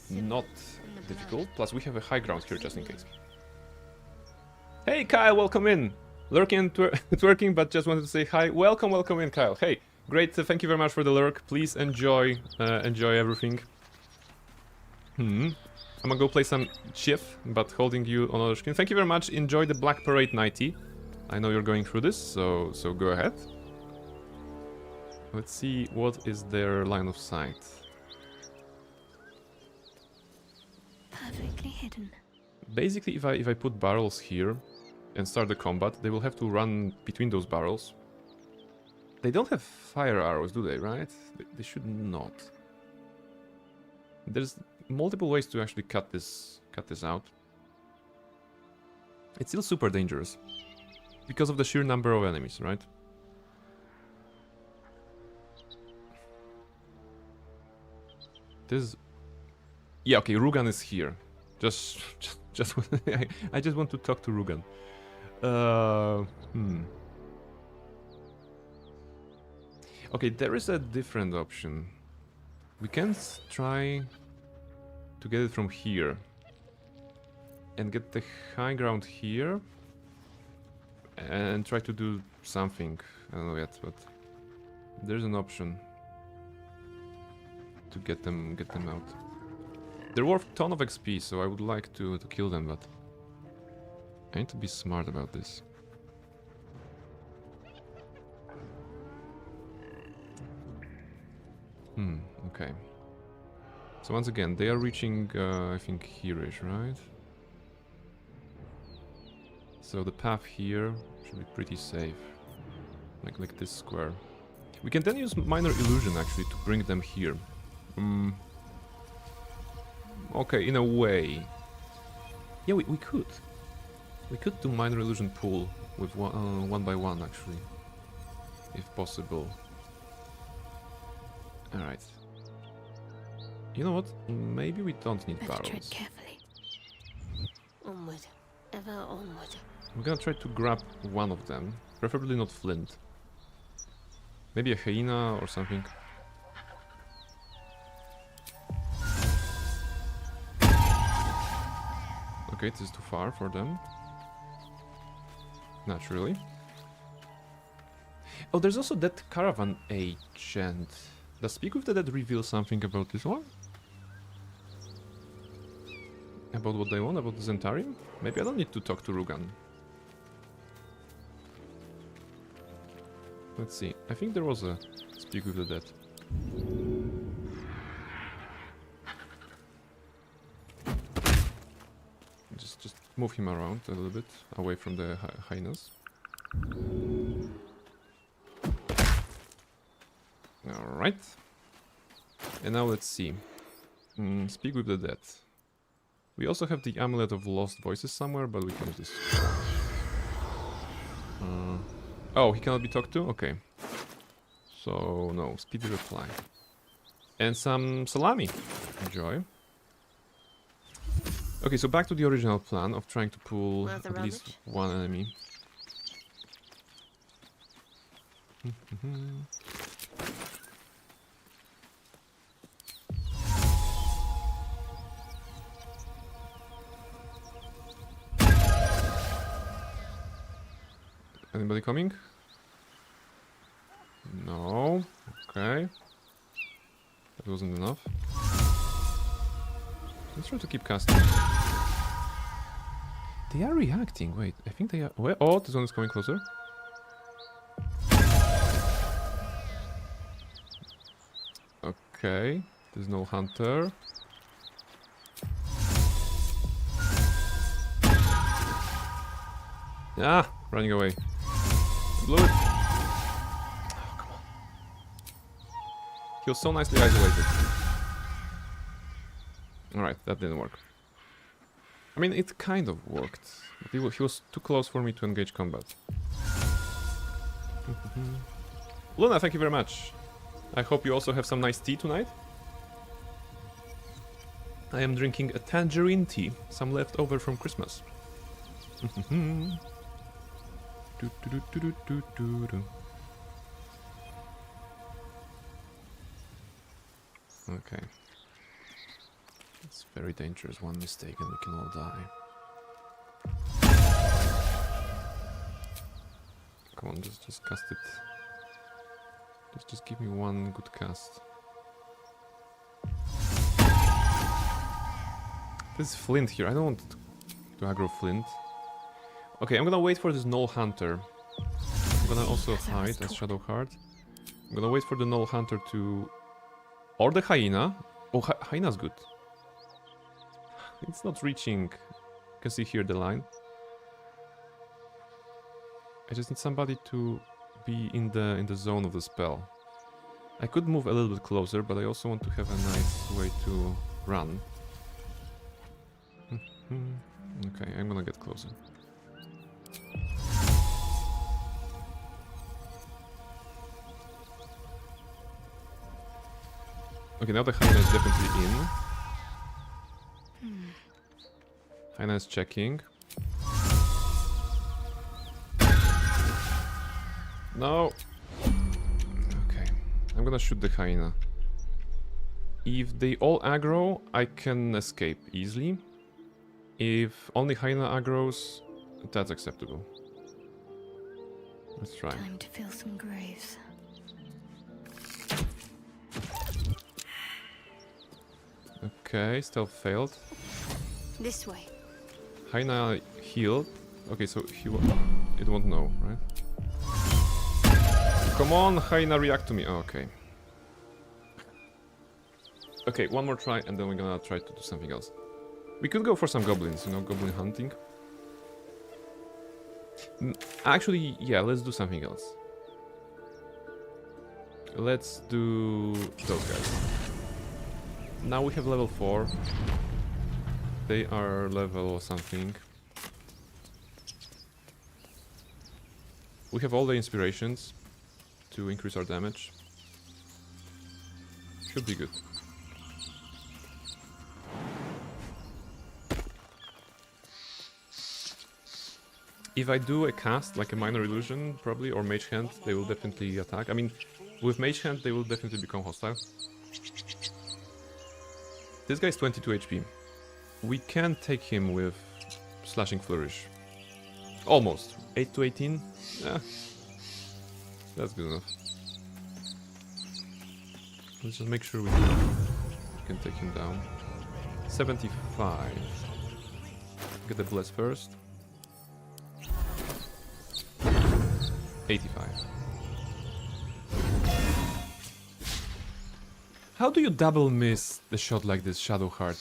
not difficult. Plus, we have a high ground here just in case. Hey, Kyle, welcome in. Lurking and twerking, but just wanted to say hi. Welcome in, Kyle. Hey, great. Thank you very much for the lurk. Please enjoy everything. I'm gonna go play some Chief, but holding you on other screen. Thank you very much. Enjoy the Black Parade, Nighty. I know you're going through this, so go ahead. Let's see what is their line of sight. hidden. Basically, if I put barrels here and start the combat, they will have to run between those barrels. They don't have fire arrows, do they, right? They should not. There's multiple ways to actually cut this out. It's still super dangerous because of the sheer number of enemies, right? This, yeah, okay, Rugan is here. Just I just want to talk to Rugan. Okay, there is a different option. We can try to get it from here and get the high ground here and try to do something. I don't know yet, but there's an option to get them out. They're worth a ton of XP, so I would like to kill them, but I need to be smart about this. Okay. So once again, they are reaching, I think, here-ish, right? So the path here should be pretty safe. Like this square. We can then use minor illusion, actually, to bring them here. Okay, in a way. Yeah, we could. We could do minor illusion pull with one by one, actually. If possible. Alright. You know what? Maybe we don't need Let's tread barrels. carefully. Onward. Ever onward. I'm gonna try to grab one of them. Preferably not flint. Maybe a hyena or something. Okay, this is too far for them. Naturally. Oh, there's also that caravan agent. Does Speak with the Dead reveal something about this one? About what they want? About the Zentarium? Maybe I don't need to talk to Rugan. Let's see. I think there was a Speak with the Dead. Just move him around a little bit, away from the hyenas. Alright. And now let's see. Speak with the Dead. We also have the Amulet of Lost Voices somewhere, but we can use this. Oh, he cannot be talked to? Okay. So, no, speedy reply. And some salami. Enjoy. Okay, so back to the original plan of trying to pull at least one enemy. Anybody coming? No. Okay. That wasn't enough. Let's try to keep casting. They are reacting. Wait, I think they are. Wait, oh, this one is coming closer. Okay. There's no hunter. Ah, running away. Blew it. Oh, come on. He was so nicely isolated. Alright, that didn't work. I mean, it kind of worked. But he was too close for me to engage combat. Luna, thank you very much. I hope you also have some nice tea tonight. I am drinking a tangerine tea, some leftover from Christmas. Okay. It's very dangerous. One mistake and we can all die. Come on, just cast it. Just give me one good cast. This is Flint here. I don't want to aggro Flint. Okay, I'm gonna wait for this Gnoll Hunter. I'm gonna also hide as Shadowheart. I'm gonna wait for the Gnoll Hunter to... Or the Hyena. Oh, Hyena's good. It's not reaching. You can see here the line. I just need somebody to be in the zone of the spell. I could move a little bit closer, but I also want to have a nice way to run. Okay, I'm gonna get closer. Okay, now the hyena is definitely in. Hyena is checking. No. Okay, I'm gonna shoot the hyena. If they all aggro, I can escape easily. If only hyena aggroes, that's acceptable. Let's try. Time to fill some graves. Okay, stealth failed. This way. Hyena healed. Okay, so it won't know, right? Come on, hyena, react to me. Oh, okay. Okay, one more try, and then we're gonna try to do something else. We could go for some goblins, you know, goblin hunting. Actually, yeah, let's do something else. Let's do those guys. Now we have level 4. They are level something. We have all the inspirations to increase our damage. Should be good. If I do a cast, like a minor illusion, probably, or mage hand, they will definitely attack. I mean, with mage hand, they will definitely become hostile. This guy is 22 HP. We can take him with slashing flourish. Almost. 8 to 18? Yeah. That's good enough. Let's just make sure we can take him down. 75. Get the bless first. 85. How do you double miss the shot like this, Shadowheart?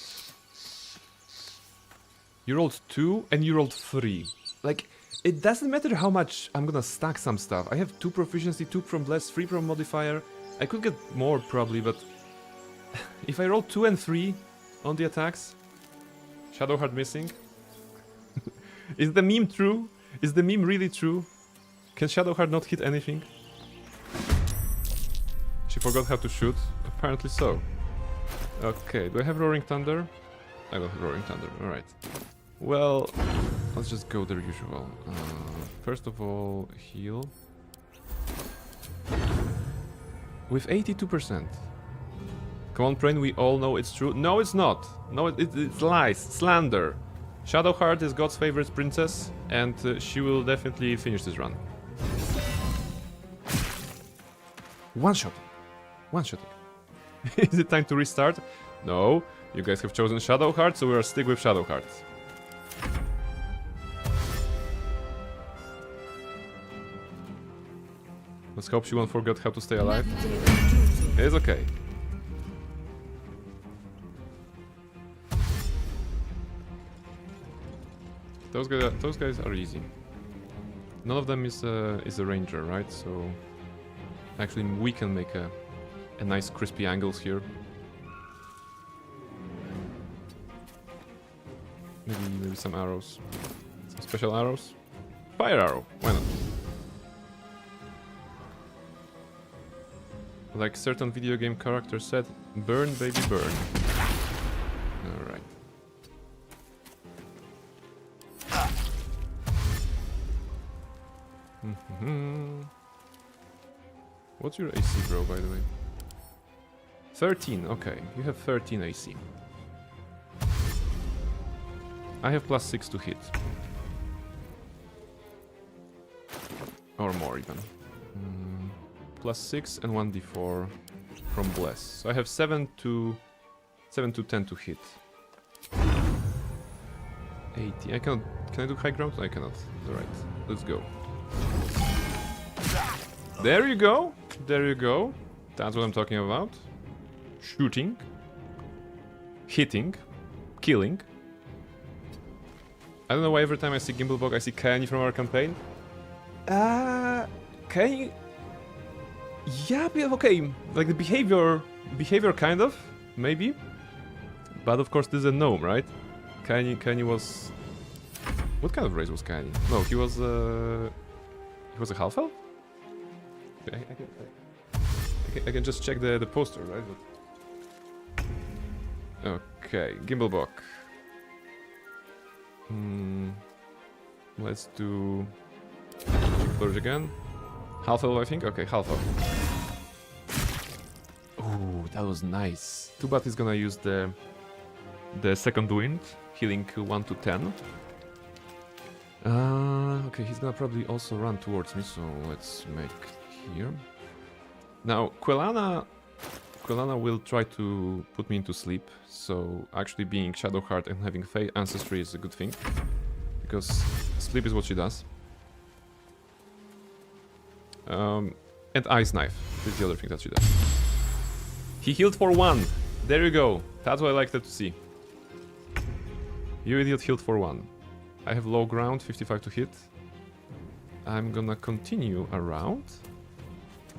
You rolled 2 and you rolled 3. Like, it doesn't matter how much I'm gonna stack some stuff. I have 2 proficiency, 2 from bless, 3 from modifier. I could get more probably, but if I roll 2 and 3 on the attacks, Shadowheart missing. Is the meme true? Is the meme really true? Can Shadowheart not hit anything? She forgot how to shoot? Apparently so. Okay, do I have Roaring Thunder? I don't have Roaring Thunder, alright. Well, let's just go the usual. First of all, heal. With 82%. Come on, Brain, we all know it's true. No, it's not. No, it's lies. Slander. Shadowheart is God's favorite princess, and she will definitely finish this run. One shot. One shot. Is it time to restart? No. You guys have chosen Shadowheart, so we'll stick with Shadowheart. Let's hope she won't forget how to stay alive. It's okay. Those guys are easy. None of them is a ranger, right? So actually we can make a nice crispy angles here. Maybe some arrows. Some special arrows. Fire arrow, why not? Like certain video game character said, burn baby burn. Alright. What's your AC, bro, by the way? 13, okay. You have 13 AC. I have +6 to hit. Or more, even. +6 and 1d4 from Bless. So I have 7 to 10 to hit. 80. I cannot. Can I do high ground? I cannot. Alright, let's go. There you go. There you go. That's what I'm talking about. Shooting. Hitting. Killing. I don't know why every time I see Gimblebog I see Kaini from our campaign. Kaini... Yeah, okay, like the behavior kind of, maybe. But of course this is a gnome, right? Kaini was... What kind of race was Kaini? No, he was a half-elf? I can just check the poster, right? But... Okay, Gimblebog. Let's do... Flourish again. Half-elf, I think? Okay, half-elf. Oh, that was nice. Too bad he's gonna use the second wind, healing 1 to 10. Okay, he's gonna probably also run towards me, so let's make here. Now, Quelana will try to put me into sleep, so actually being Shadowheart and having Fey Ancestry is a good thing, because sleep is what she does. And Ice Knife is the other thing that she does. He healed for 1. There you go. That's what I like to see. You idiot healed for 1. I have low ground, 55 to hit. I'm gonna continue around.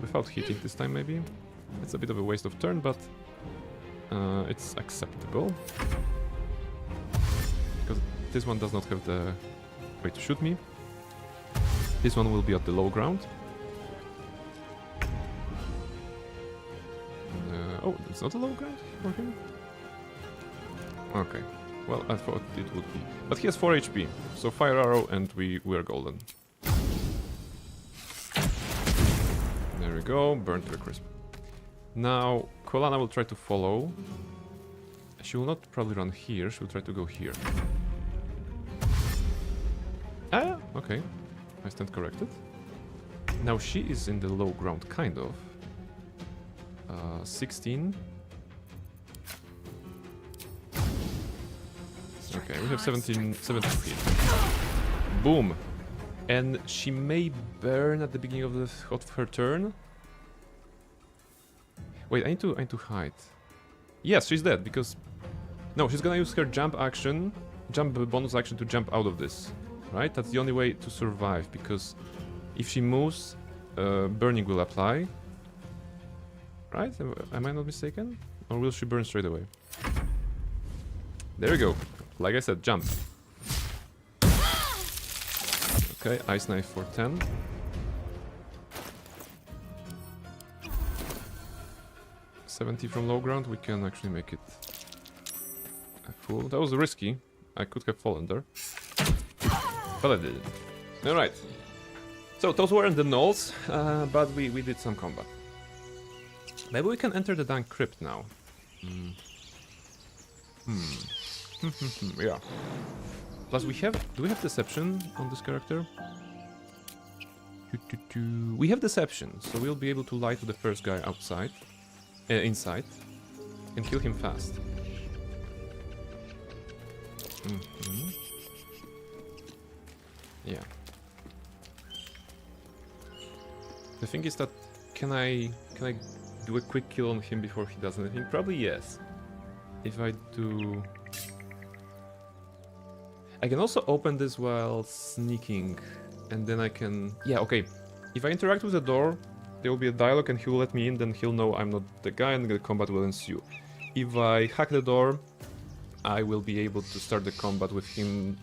Without hitting this time, maybe. It's a bit of a waste of turn, but it's acceptable. Because this one does not have the way to shoot me. This one will be at the low ground. Oh, it's not a low ground for him? Okay. Well, I thought it would be. But he has 4 HP, so fire arrow and we are golden. There we go, burnt to a crisp. Now, Quelana will try to follow. She will not probably run here, she will try to go here. Ah, okay. I stand corrected. Now she is in the low ground, kind of. 16. Okay, we have 17 feet. Boom! And she may burn at the beginning of her turn. Wait, I need to hide. Yes, she's dead because... No, she's gonna use her jump bonus action to jump out of this. Right? That's the only way to survive, because if she moves, burning will apply. Right? Am I not mistaken? Or will she burn straight away? There we go. Like I said, jump. Okay, Ice Knife for 10. $70 from low ground, we can actually make it a full. That was risky. I could have fallen there. But I didn't. Alright. So those weren't the gnolls, but we did some combat. Maybe we can enter the Dank Crypt now. Yeah. Plus do we have deception on this character? We have deception, so we'll be able to lie to the first guy outside, inside, and kill him fast. Yeah. The thing is that can I do a quick kill on him before he does anything? Probably yes. If I do... I can also open this while sneaking, and then I can... Yeah, okay. If I interact with the door, there will be a dialogue and he will let me in, then he'll know I'm not the guy and the combat will ensue. If I hack the door, I will be able to start the combat with him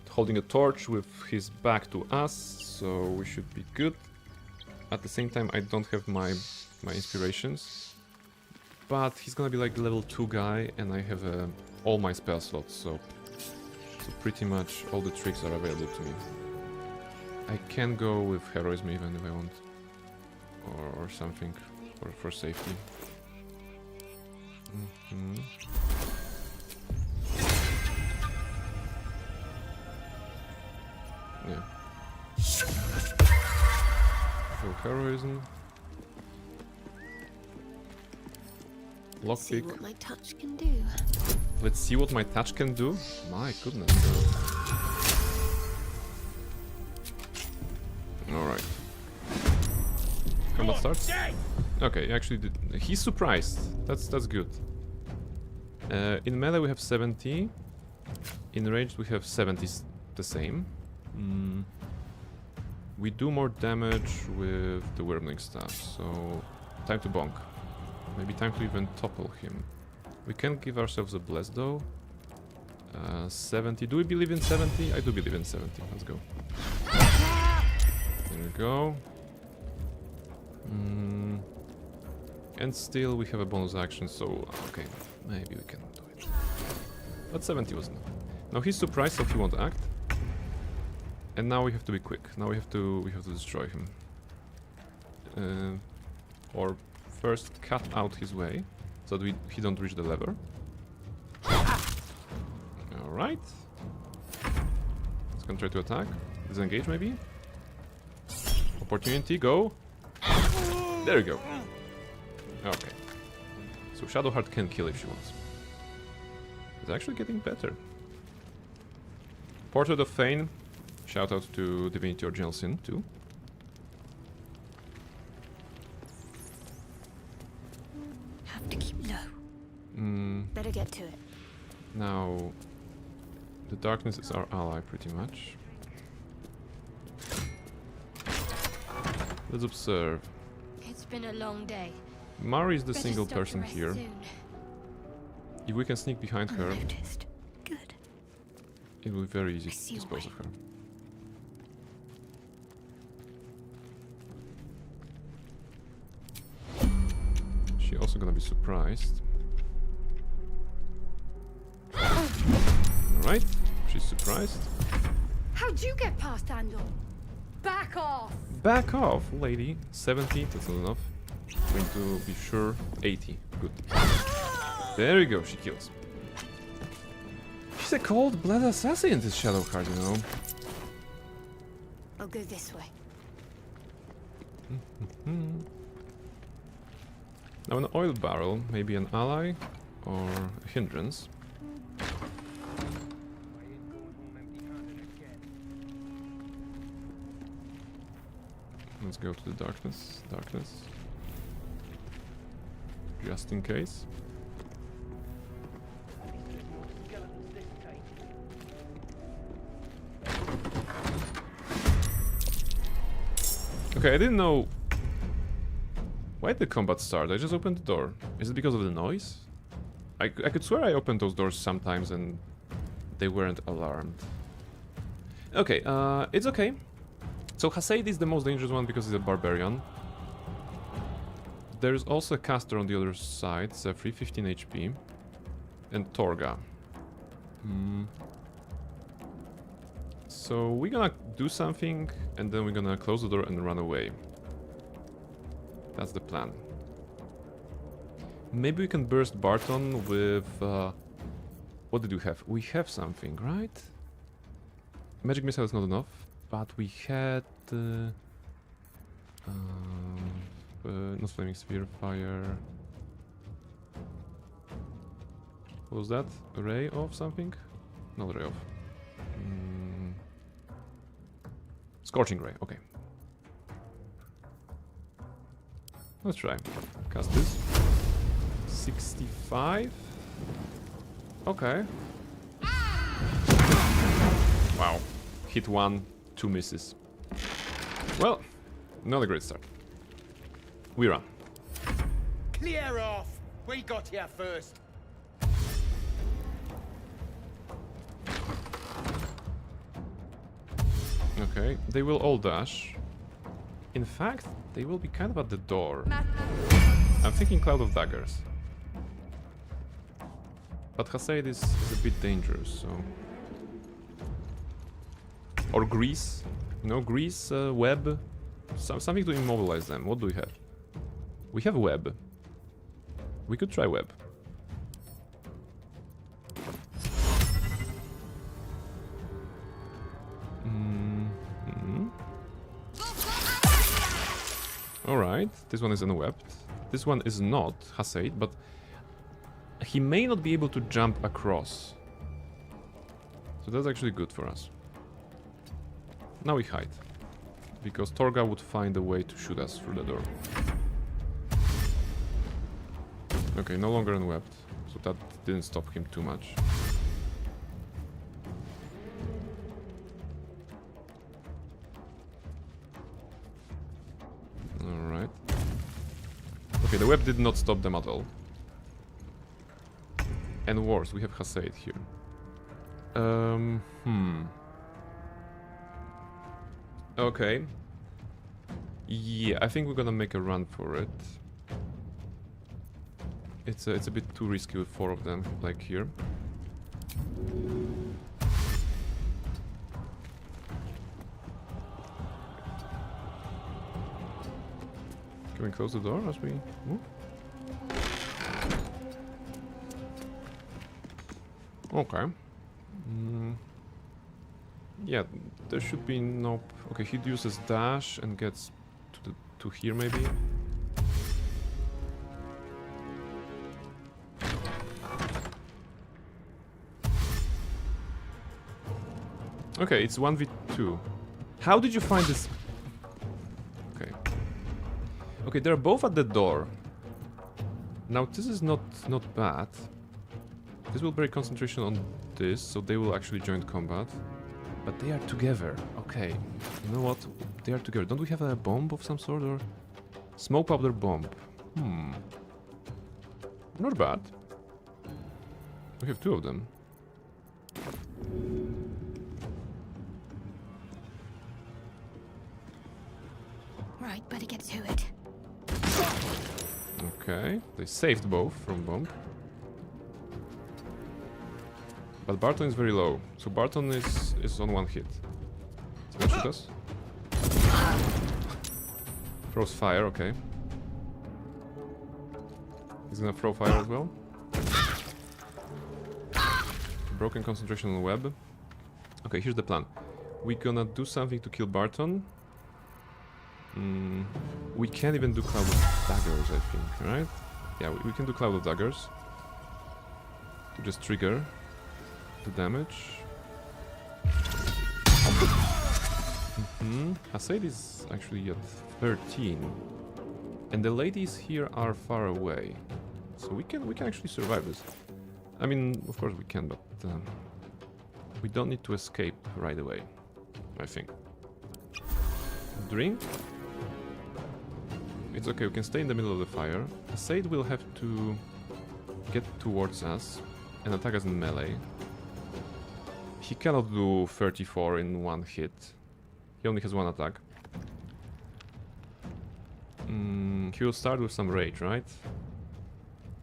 holding a torch with his back to us, so we should be good. At the same time, I don't have my inspirations, but he's gonna be like level 2 guy, and I have all my spell slots, so pretty much all the tricks are available to me. I can go with heroism even if I want, or something, for safety. Yeah. Full heroism. Let's see Lockpick. what my touch can do. Let's see what my touch can do. My goodness. Alright. Combat starts. Okay, actually, he's surprised. That's good. In melee we have 70. In ranged we have 70. the same. We do more damage with the Wormling Staff, so time to bonk. Maybe time to even topple him. We can give ourselves a bless though. 70. Do we believe in 70? I do believe in 70. Let's go. There we go. And still we have a bonus action, so okay, maybe we can do it. But 70 was enough. Now he's surprised, so he won't act. And now we have to be quick. Now we have to destroy him. Or first cut out his way, so that he don't reach the lever. Alright. He's gonna try to attack. Disengage maybe? Opportunity, go! There we go. Okay. So Shadowheart can kill if she wants. It's actually getting better. Portrait of Fane. Shout out to Divinity Original Sin too. Have to keep low. Better get to it. Now, the darkness is our ally pretty much. Let's observe. It's been a long day. Mari is the Better single stop to person rest here. soon. If we can sneak behind her, Unnoticed. Good. it will be very easy I to see a dispose way. of her. She also gonna be surprised. Alright, she's surprised. How'd you get past Andor? Back off! Back off, lady. 70, that's not enough. Going to be sure. 80, good. There we go, she kills. She's a cold-blooded assassin, this Shadowheart, you know. I'll go this way. Now an oil barrel, maybe an ally or a hindrance. Let's go to the darkness. Darkness. Just in case. Okay, I didn't know... Why did the combat start? I just opened the door. Is it because of the noise? I could swear I opened those doors sometimes and they weren't alarmed. Okay, it's okay. So Hasaid is the most dangerous one because he's a barbarian. There's also a caster on the other side, Zephyr, 15 HP. And Torga. So we're gonna do something and then we're gonna close the door and run away. That's the plan. Maybe we can burst Barton with... what did we have? We have something, right? Magic Missile is not enough, but we had... not Flaming Sphere, Fire... What was that? A ray of something? Not a ray of. Scorching Ray, okay. Let's try. Cast this. 65. Okay. Wow. Hit one, 2 misses. Well, not a great start. We run. Clear off! We got here first. Okay, they will all dash. In fact, they will be kind of at the door. I'm thinking Cloud of Daggers. But Hasaid is a bit dangerous, so... Or Grease. You know, Grease, Web. Something to immobilize them. What do we have? We have Web. We could try Web. Alright, this one is unwebbed. This one is not Hasaid, but he may not be able to jump across. So that's actually good for us. Now we hide. Because Torga would find a way to shoot us through the door. Okay, no longer unwebbed. So that didn't stop him too much. Okay, the web did not stop them at all. And wars, we have Hasaid here. Okay. Yeah, I think we're gonna make a run for it. It's a bit too risky with 4 of them, like here. Can we close the door as we move? Okay. Yeah, there should be no... Okay, he uses dash and gets to here maybe. Okay, it's 1v2. How did you find this? Okay. Okay, they're both at the door. Now this is not bad. This will break concentration on this, so they will actually join combat. But they are together. Okay. You know what? They are together. Don't we have a bomb of some sort or smoke powder bomb? Not bad. We have 2 of them. Right, better get to it. Okay, they saved both from bomb. But Barton is very low, so Barton is on 1 hit. So what shoot us? Throws fire, okay. He's gonna throw fire as well. Broken concentration on web. Okay, here's the plan. We're gonna do something to kill Barton. We can't even do Cloud of Daggers, I think, right? Yeah, we can do Cloud of Daggers. To just trigger the damage. Hasaid is actually at 13. And the ladies here are far away. So we can actually survive this. I mean, of course we can, but we don't need to escape right away, I think. Drink. It's okay, we can stay in the middle of the fire. Hasaid will have to get towards us and attack us in melee. He cannot do 34 in 1 hit. He only has 1 attack. He will start with some rage, right?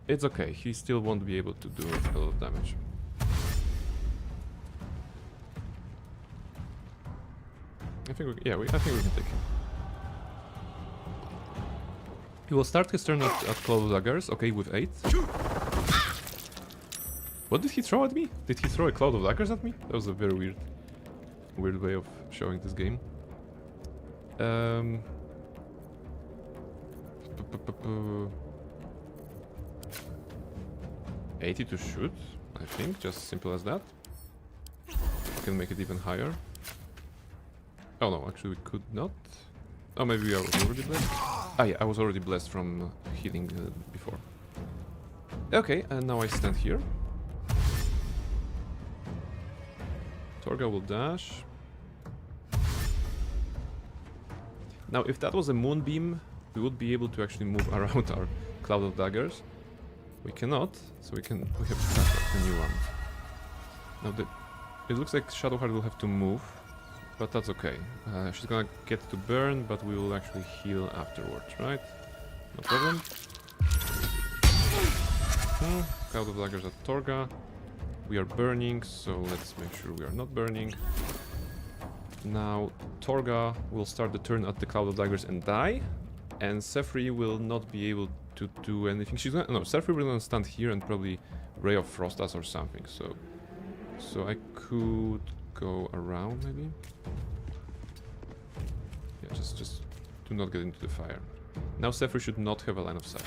It's okay, he still won't be able to do a lot of damage. I think we can take him. He will start his turn at Cloud of Daggers, okay, with 8. What did he throw at me? Did he throw a Cloud of Daggers at me? That was a very weird way of showing this game. 80 to shoot, I think, just simple as that. We can make it even higher. Oh no, actually we could not. Oh, maybe I was already blessed. Ah yeah, I was already blessed from healing before. Okay, and now I stand here. Torga will dash. Now, if that was a moonbeam, we would be able to actually move around our Cloud of Daggers. We cannot, so we have to craft a new one. Now, it looks like Shadowheart will have to move, but that's okay. She's gonna get to burn, but we will actually heal afterwards, right? No problem. Cloud of Daggers at Torga. We are burning, so let's make sure we are not burning. Now, Torga will start the turn at the Cloud of Daggers and die. And Sefri will not be able to do anything. She's gonna... No, Sefri will gonna stand here and probably Ray of Frost us or something, so I could go around, maybe? Yeah, just do not get into the fire. Now Sefri should not have a line of sight.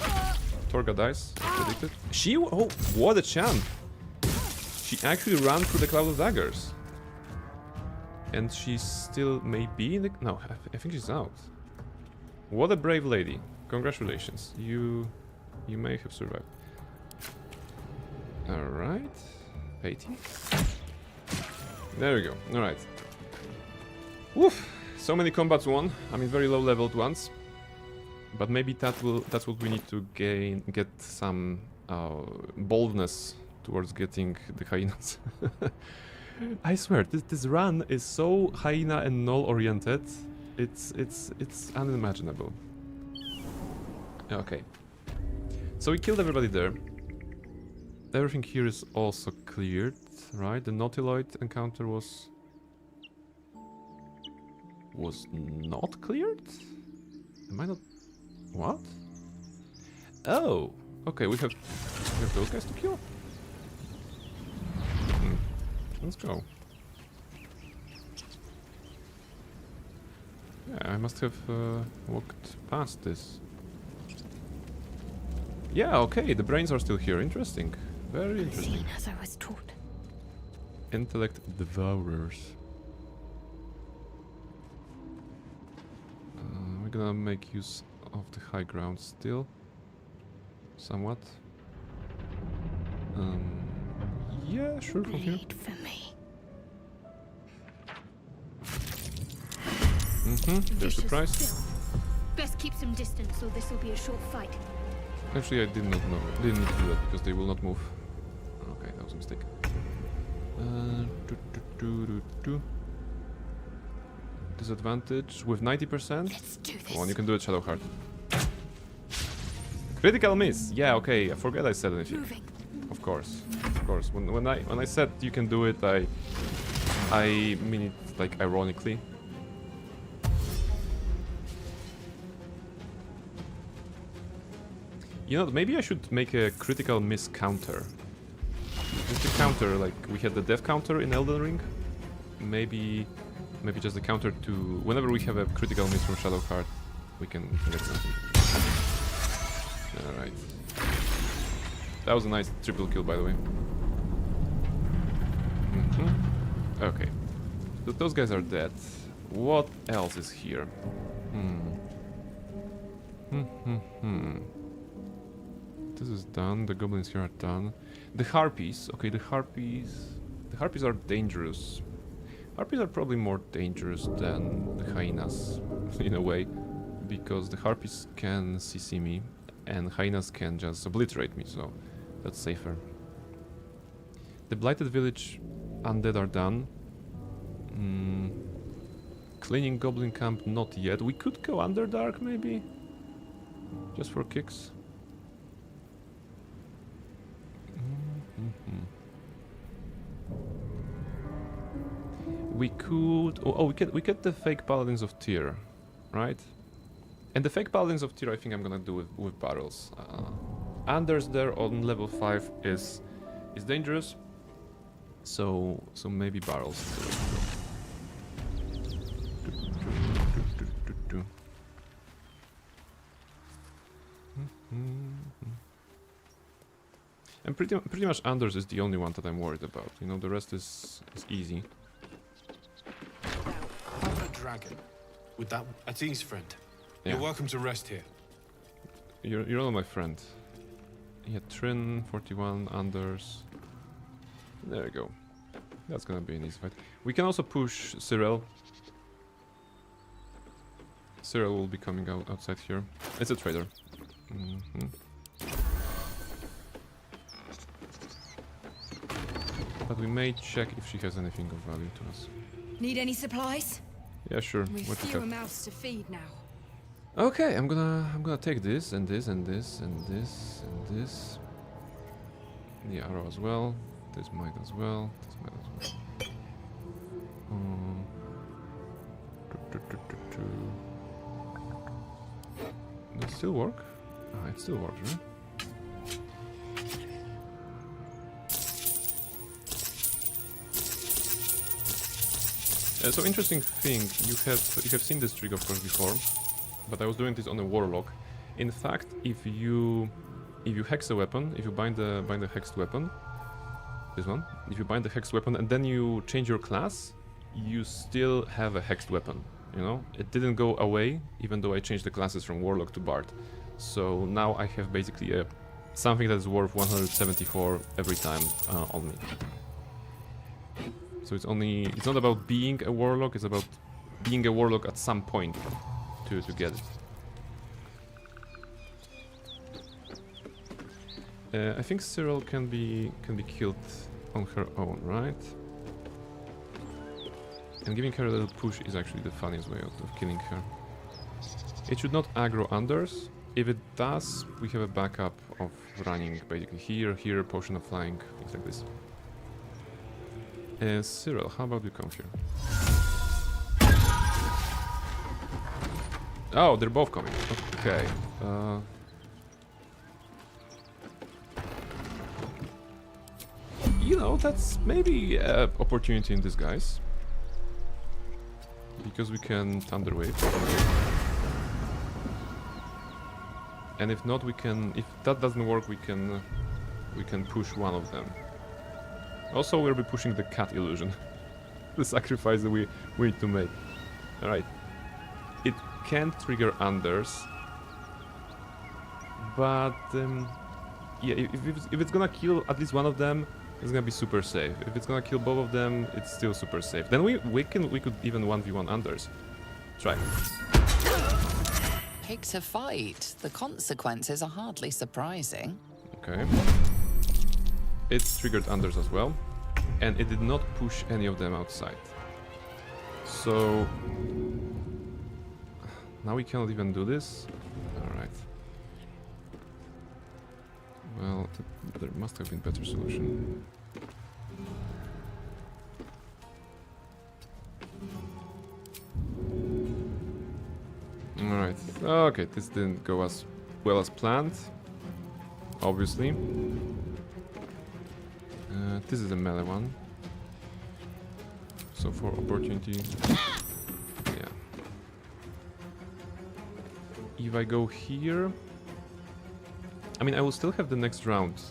Torga dies, as predicted. She... Oh, what a champ! She actually ran through the Cloud of Daggers. And she still may be in the... No, I think she's out. What a brave lady. Congratulations. You may have survived. Alright. 80. There we go. Alright. Woof! So many combats won. I mean, very low leveled ones. But maybe that's what we need to get some boldness towards getting the hyenas. I swear, this run is so hyena and gnoll oriented. It's unimaginable. Okay. So we killed everybody there. Everything here is also cleared, right? The Nautiloid encounter was not cleared? Am I not... What? Oh! Okay, we have those guys to kill? Let's go. Yeah, I must have walked past this. Yeah, okay, the brains are still here. Interesting. Very interesting. Seen as I was taught. Intellect devourers. We're gonna make use of the high ground still. Somewhat. Yeah, sure, from here. Bleed for me. They're surprised. Still. Best keep some distance, or this will be a short fight. Actually, I didn't need to do that because they will not move. Okay, that was a mistake. Disadvantage with 90%. Let's do this. Come on, you can do it, Shadowheart. Critical miss. Yeah, okay. I forget I said anything. Moving. Of course, of course. When I said you can do it, I mean it like ironically. You know, maybe I should make a critical miss counter. Just a counter, like we had the death counter in Elden Ring. Maybe just a counter to whenever we have a critical miss from Shadowheart, we can get something. All right. That was a nice triple kill, by the way. Okay. So those guys are dead. What else is here? This is done. The goblins here are done. The harpies. Okay, the harpies are dangerous. Harpies are probably more dangerous than the hyenas, in a way, because the harpies can CC me, and hyenas can just obliterate me, so that's safer. The blighted village undead are done. Cleaning goblin camp, not yet. We could go Underdark, maybe? Just for kicks. We could... Oh, we get the fake Paladins of Tyr, right? And the fake Paladins of Tyr I think I'm gonna do with barrels. Anders there on level 5 is dangerous. So maybe barrels. And pretty much Anders is the only one that I'm worried about. You know, the rest is easy. I'm a dragon. With that, Ati's friend. Yeah. You're welcome to rest here. You're all my friend. Yeah, Trin, 41, Anders. There you go. That's gonna be an easy fight. We can also push Cyril. Cyril will be coming outside here. It's a trader. But we may check if she has anything of value to us. Need any supplies? Yeah, sure. We've What do you fewer have? mouths to feed now. Okay, I'm gonna take this and this and this and this and this. The arrow as well. This might as well. This might as well. Does it still work? Ah, it still works, right? So interesting thing, you have seen this trick of course before, but I was doing this on a warlock. In fact, if you hex a weapon, if you bind the hexed weapon, this one, if you bind the hexed weapon and then you change your class, you still have a hexed weapon. You know, it didn't go away even though I changed the classes from warlock to bard. So now I have basically something that is worth 174 every time on me. So it's not about being a warlock, it's about being a warlock at some point to get it. I think Cyril can be killed on her own, right? And giving her a little push is actually the funniest way of killing her. It should not aggro Anders. If it does, we have a backup of running basically here, potion of flying, things like this. Cyril, how about you come here? Oh, they're both coming. Okay. You know, that's maybe an opportunity in disguise. Because we can Thunder Wave. And if not, we can... If that doesn't work, we can push one of them. Also, we'll be pushing the cat illusion. The sacrifice that we need to make. Alright. It can trigger Anders. But... yeah, if it's gonna kill at least one of them, it's gonna be super safe. If it's gonna kill both of them, it's still super safe. Then we could even 1v1 Anders. Try. Pick to fight. The consequences are hardly surprising. Okay. It triggered Anders as well. And it did not push any of them outside. So... now we cannot even do this? Alright. Well, there must have been better solution. Alright. Okay, this didn't go as well as planned. Obviously. This is a melee one. So for opportunity... yeah. If I go here... I mean, I will still have the next round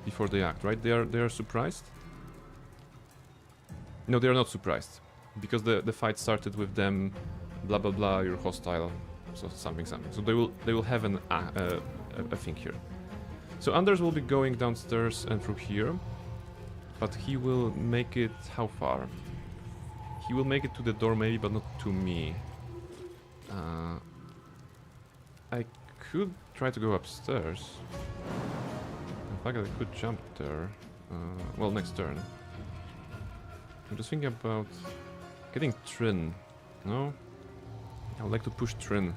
before they act, right? They are surprised? No, they are not surprised. Because the fight started with them, blah blah blah, you're hostile, so something. So they will have a thing here. So Anders will be going downstairs and through here. But he will make it how far? He will make it to the door maybe, but not to me. I could try to go upstairs. In fact, I could jump there. Well, next turn. I'm just thinking about getting Trin. No? I would like to push Trin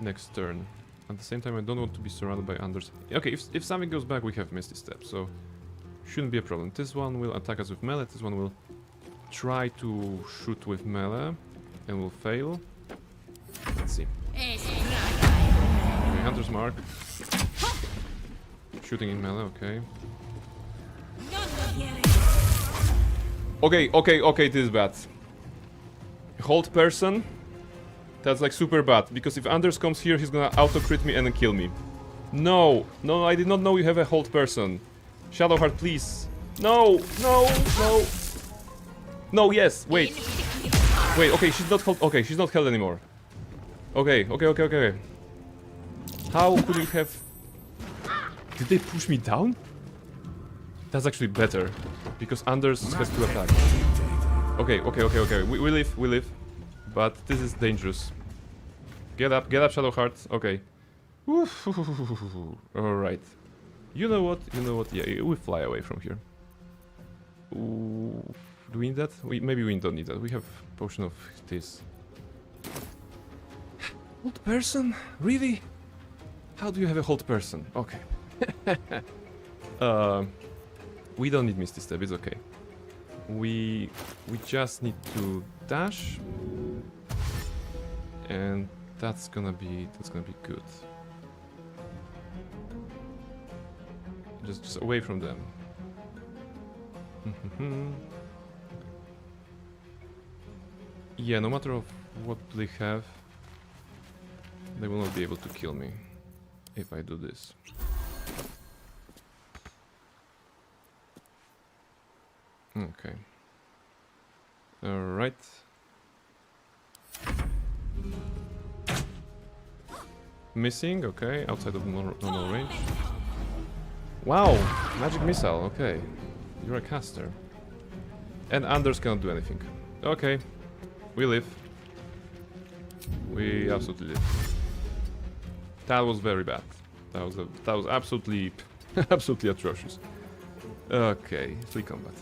next turn. At the same time, I don't want to be surrounded by Anders. Okay, if something goes back, we have Misty Step, so shouldn't be a problem. This one will attack us with melee. This one will try to shoot with melee and will fail. Let's see. Okay, Hunter's Mark. Shooting in melee, okay. Okay, this is bad. Hold person. That's like super bad, because if Anders comes here, he's gonna auto-crit me and then kill me. No, I did not know you have a hold person. Shadowheart, please. No. No, yes, wait. Wait, okay, she's not held. Okay, she's not held anymore. Okay. How could you have... Did they push me down? That's actually better, because Anders has to attack. Okay. We live. But this is dangerous. Get up, Shadowheart. Okay. Alright. You know what? Yeah, we fly away from here. Ooh, do we need that? Maybe we don't need that. We have potion of this. Hold person? Really? How do you have a hold person? Okay. We don't need Misty Step, it's okay. We just need to dash. And that's gonna be good. Just away from them. Yeah, no matter of what they have, they will not be able to kill me if I do this. Okay. Alright. Missing, okay, outside of normal range. Wow, magic missile, okay. You're a caster. And Anders cannot do anything. Okay, we live. We absolutely live. That was very bad. That was absolutely Absolutely atrocious. Okay, free combat.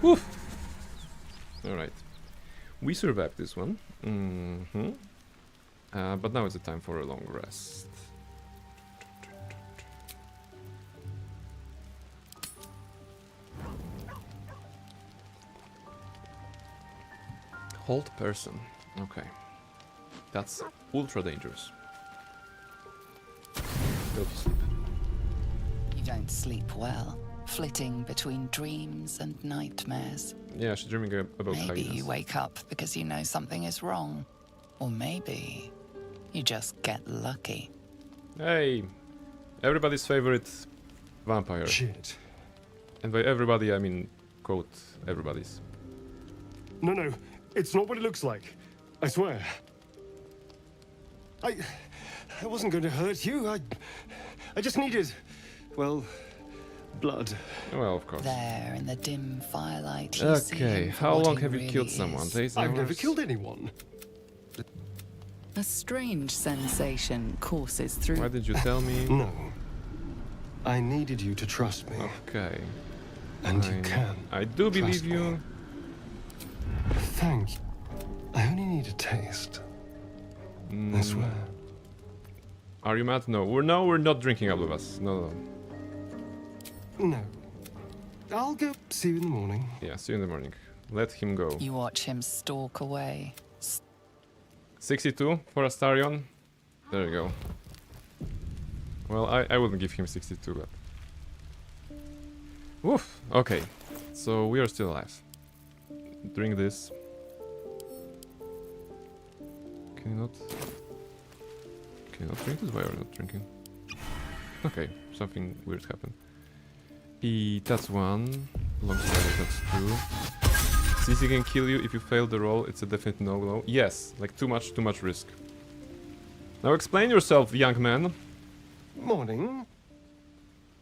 Woof! Alright. We survived this one. But now is the time for a long rest. Hold person. Okay. That's ultra dangerous. Go to sleep. You don't sleep well, flitting between dreams and nightmares. Yeah, she's dreaming about Maybe hyenas. you wake up because you know something is wrong. Or maybe you just get lucky. Hey! Everybody's favorite vampire. Shit. And by everybody, I mean, quote, everybody's. No, it's not what it looks like. I swear. I wasn't going to hurt you. I just needed, well, blood. Well, of course. There in the dim firelight, you see Okay, him for how what long he have you really killed someone? is. Days, I've never hours? killed anyone. A strange sensation courses through. Why did you tell me? No. I needed you to trust me. Okay. And you can. I do believe trust you. me. Thank you. I only need a taste. I swear. Are you mad? No, we're not drinking, all of us. No. No. I'll go see you in the morning. Yeah, see you in the morning. Let him go. You watch him stalk away. 62 for Astarion. There you go. Well, I wouldn't give him 62, but... Woof! Okay, so we are still alive. Drink this. Can you not... Can you not drink this? Why are you not drinking? Okay, something weird happened. That's one. Alongside that's two. CC can kill you if you fail the roll. It's a definite no-no. Yes, like too much risk. Now explain yourself, young man. Morning.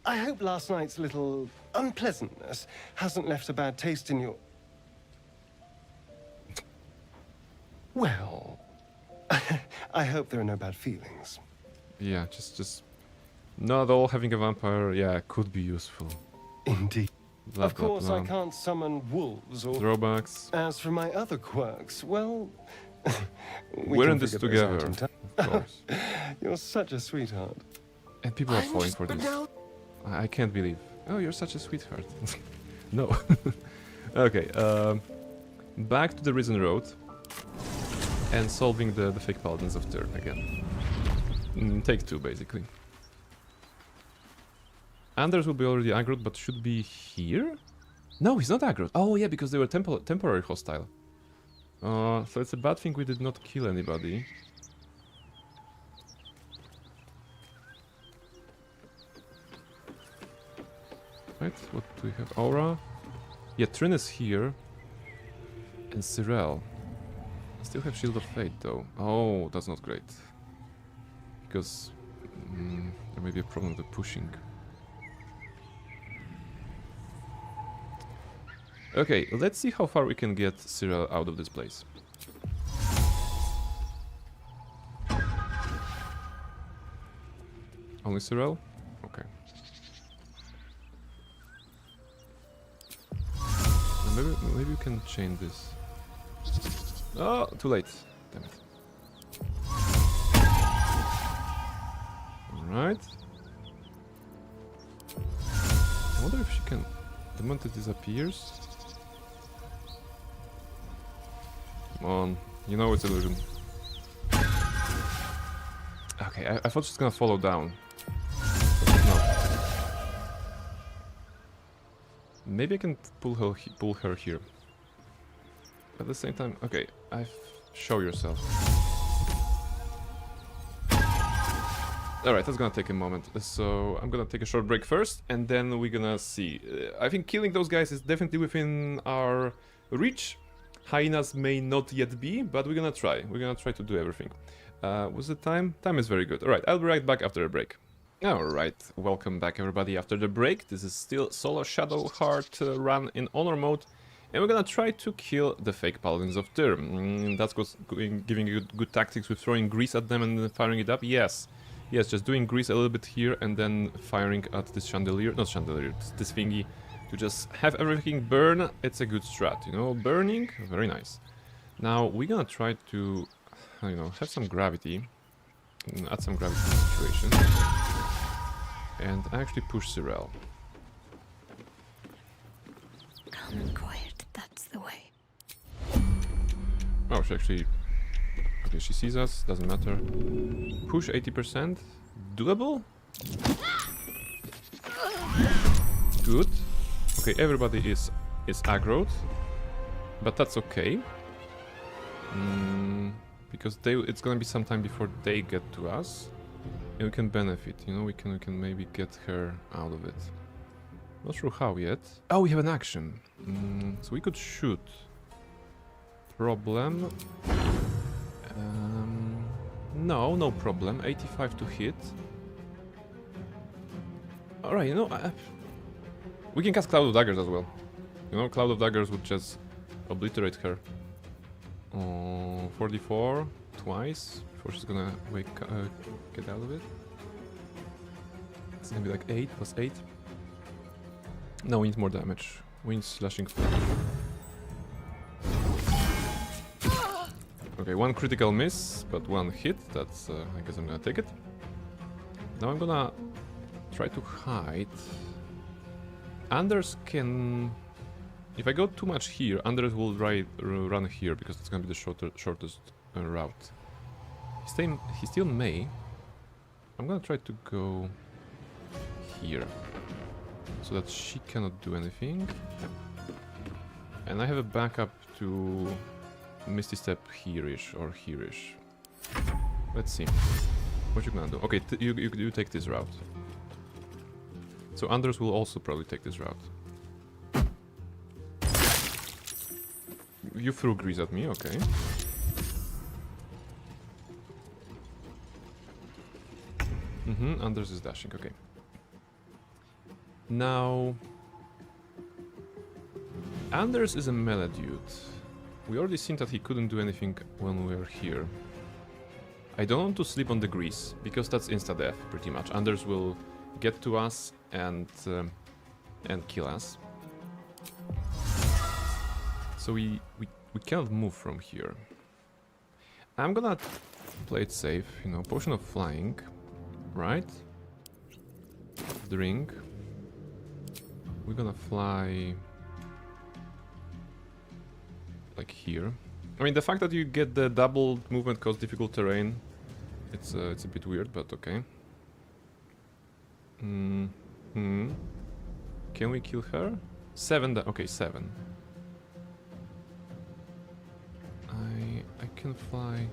I hope last night's little unpleasantness hasn't left a bad taste in your... Well... I hope there are no bad feelings. Yeah, just... Not all having a vampire, yeah, could be useful. Indeed. Blah, Of course, blah, I blah. can't summon wolves or... Drawbacks. As for my other quirks, well... We're can in this figure those out together, in time. of course. You're such a sweetheart. And people are falling for this. I can't believe. Oh, you're such a sweetheart. No. Okay, back to the Risen Road. And solving the fake paladins of Turn again. Take two, basically. Anders will be already aggroed, but should be here? No, he's not aggroed. Oh yeah, because they were temporary hostile. So it's a bad thing we did not kill anybody. Right, what do we have? Aura? Yeah, Trin is here. And Cyrell. I still have Shield of Fate though. Oh, that's not great. Because there may be a problem with the pushing. Okay, let's see how far we can get Cyrell out of this place. Only Cyrell? Okay. Maybe we can chain this. Oh, too late. Damn it. Alright. I wonder if she can... The moment it disappears... Come on. You know it's illusion. Okay, I thought she's gonna follow down. But no. Maybe I can pull her here. At the same time, okay, show yourself. Alright, that's gonna take a moment. So I'm gonna take a short break first, and then we're gonna see. I think killing those guys is definitely within our reach. Hyenas may not yet be, but we're gonna try. We're gonna try to do everything. What's the time? Time is very good. Alright, I'll be right back after a break. Alright, welcome back everybody after the break. This is still solo Shadowheart run in honor mode. And we're gonna try to kill the fake paladins of Tyr. That's what's giving you good tactics with throwing grease at them and then firing it up. Yes, Yes, just doing grease a little bit here and then firing at this chandelier, not chandelier, this thingy, to just have everything burn. It's a good strat, you know, burning, very nice. Now we're gonna try to, you know, have some gravity, add some gravity to the situation, and actually push Cyril. Calm and quiet, that's the way. Oh, she actually... Okay, she sees us, doesn't matter. Push 80%. Doable? Good. Okay, everybody is aggroed. But that's okay. Because it's gonna be some time before they get to us. And we can benefit, you know, we can maybe get her out of it. Not sure how yet. Oh, we have an action. So we could shoot. Problem. No problem. 85 to hit. Alright, you know, we can cast Cloud of Daggers as well. You know, Cloud of Daggers would just obliterate her. 44 twice before she's gonna get out of it. It's gonna be like 8 plus 8. No, we need more damage. We need slashing. Okay, one critical miss, but one hit. That's, I guess I'm gonna take it. Now I'm gonna try to hide. Anders can... If I go too much here, Anders will run here, because it's gonna be the shortest route. He still may. I'm gonna try to go here, so that she cannot do anything. And I have a backup to Misty Step here-ish or here-ish. Let's see. What you gonna do? Okay, you take this route. So Anders will also probably take this route. You threw grease at me, okay. Anders is dashing, okay. Now... Anders is a melee dude. We already seen that he couldn't do anything when we were here. I don't want to sleep on the grease, because that's insta-death, pretty much. Anders will get to us and kill us. So we cannot move from here. I'm gonna play it safe, you know, potion of flying, right? Drink. We're gonna fly like here. I mean, the fact that you get the double movement cause difficult terrain, it's a bit weird, but okay. Can we kill her? 7. Okay, 7. I can fly.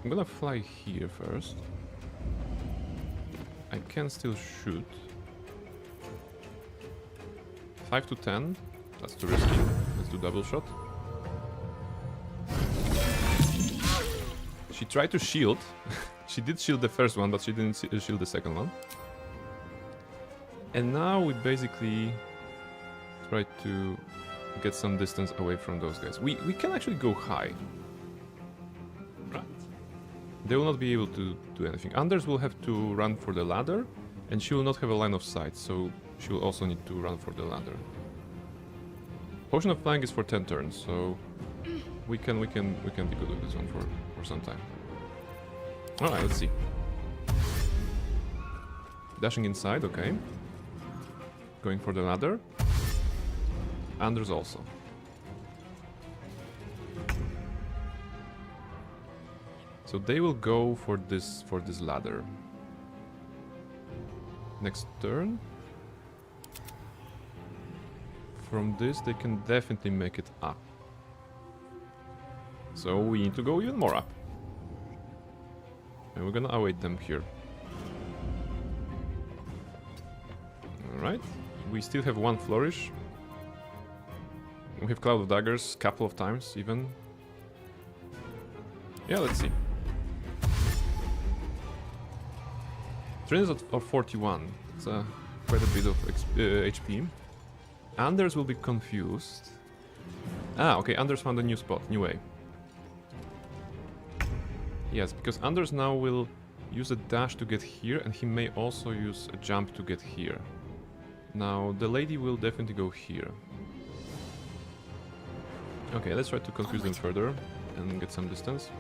I'm gonna fly here first. I can still shoot. 5 to 10. That's too risky. Let's do double shot. She tried to shield. She did shield the first one, but she didn't shield the second one. And now we basically try to get some distance away from those guys. We can actually go high. Right. They will not be able to do anything. Anders will have to run for the ladder, and she will not have a line of sight, so she will also need to run for the ladder. Potion of Flying is for 10 turns, so we can be good with this one for some time. Alright, let's see. Dashing inside, okay. Going for the ladder. Anders also. So they will go for this ladder. Next turn. From this they can definitely make it up. So we need to go even more up. And we're gonna await them here. Alright. We still have one flourish. We have Cloud of Daggers a couple of times even. Yeah, let's see. Trains of 41. It's quite a bit of HP. Anders will be confused. Ah, okay, Anders found a new spot, new way. Yes, because Anders now will use a dash to get here, and he may also use a jump to get here. Now, the lady will definitely go here. Okay, let's try to confuse them further and get some distance.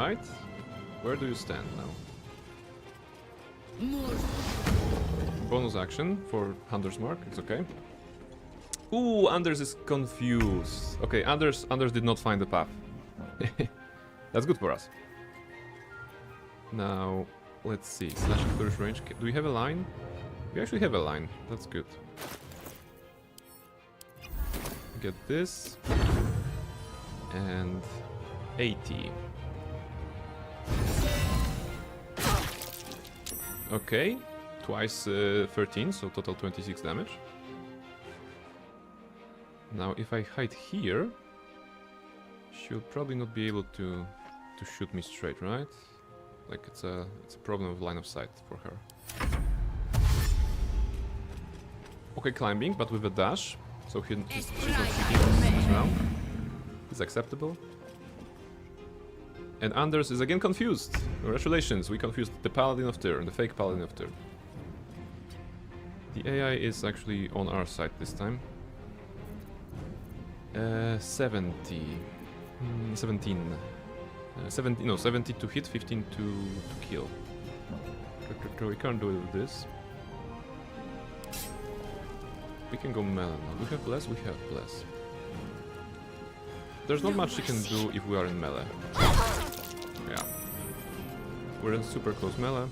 Right? Where do you stand now? Bonus action for Hunter's Mark, it's okay. Ooh, Anders is confused. Okay, Anders did not find the path. That's good for us. Now, let's see. Slash flourish range. Do we have a line? We actually have a line. That's good. Get this. And 80. Okay. Twice 13, so total 26 damage. Now, if I hide here, she'll probably not be able to shoot me straight, right? Like it's a problem of line of sight for her. Okay, climbing, but with a dash, so she's not shooting us around. It's acceptable. And Anders is again confused. Congratulations, we confused the Paladin of Tyr, the fake Paladin of Tyr. The AI is actually on our side this time. 70. 17. 70, no, 70 to hit, 15 to kill. We can't do it with this. We can go melee now. Do we have bless? We have bless. There's not much she can do if we are in melee. Yeah. We're in super close melee.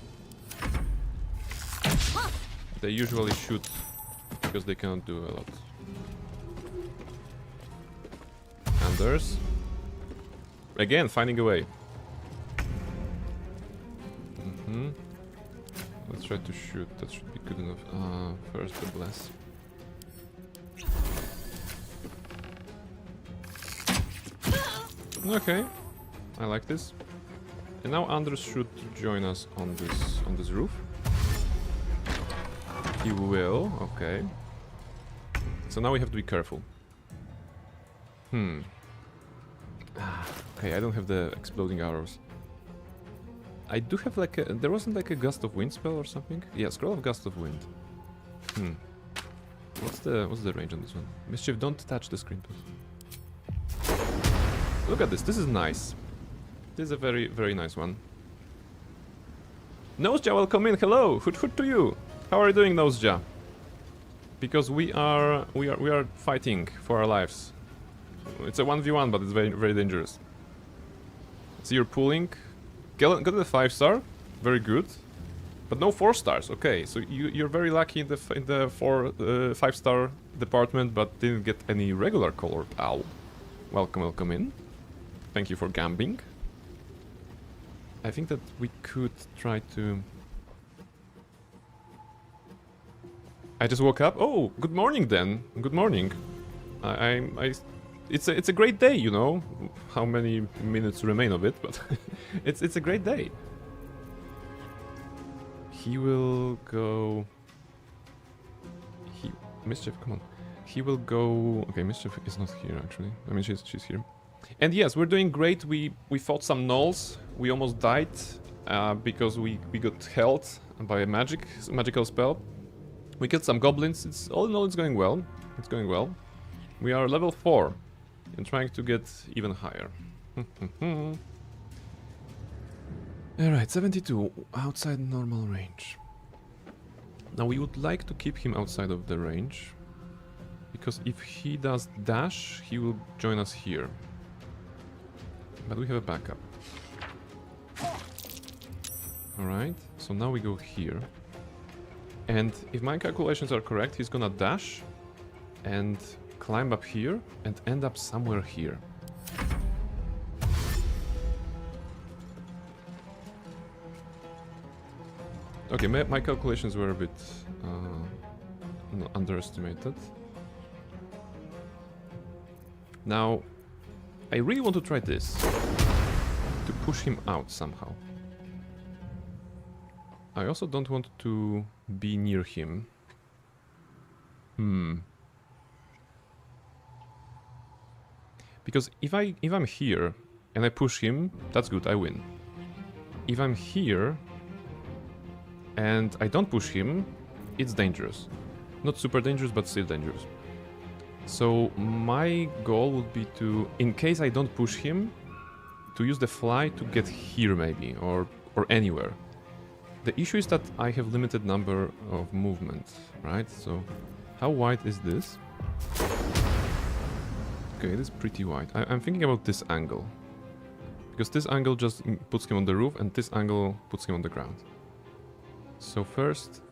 They usually shoot because they cannot do a lot. Anders. Again, finding a way. Let's try to shoot. That should be good enough. First the bless. Okay, I like this. And now Anders should join us on this roof. He will. Okay. So now we have to be careful. Okay, I don't have the exploding arrows. I do have like a... There wasn't like a gust of wind spell or something? Yeah, scroll of gust of wind. What's the range on this one? Mischief, don't touch the screen, please. Look at this. This is nice. This is a very, very nice one. Noseja, welcome in. Hello. Hoot to you. How are you doing, Noseja? Because we are fighting for our lives. It's a 1v1, but it's very, very dangerous. So you're pulling. Got a 5-star, very good, but no 4 stars. Okay, so you're very lucky in the 5-star department, but didn't get any regular colored owl. Welcome in. Thank you for gambling. I think that we could try to... I just woke up. Oh, good morning then. Good morning. It's a great day, you know. How many minutes remain of it, but it's a great day. He will go. Mischief, come on. He will go. Okay, Mischief is not here actually. I mean, she's here. And yes, we're doing great. We fought some gnolls. We almost died because we got held by a magical spell. We killed some goblins. It's all in all, it's going well. It's going well. We are level 4 and trying to get even higher. Alright, 72 outside normal range. Now we would like to keep him outside of the range, because if he does dash, he will join us here. But we have a backup. Alright, so now we go here. And if my calculations are correct, he's gonna dash and climb up here and end up somewhere here. Okay, my calculations were a bit underestimated. Now, I really want to try this, to push him out somehow. I also don't want to be near him. Because if I'm here and I push him, that's good, I win. If I'm here and I don't push him, it's dangerous. Not super dangerous, but still dangerous. So my goal would be to, in case I don't push him, to use the fly to get here maybe, or anywhere. The issue is that I have limited number of movements, right? So how wide is this? Okay, it is pretty wide. I'm thinking about this angle. Because this angle just puts him on the roof and this angle puts him on the ground. So first,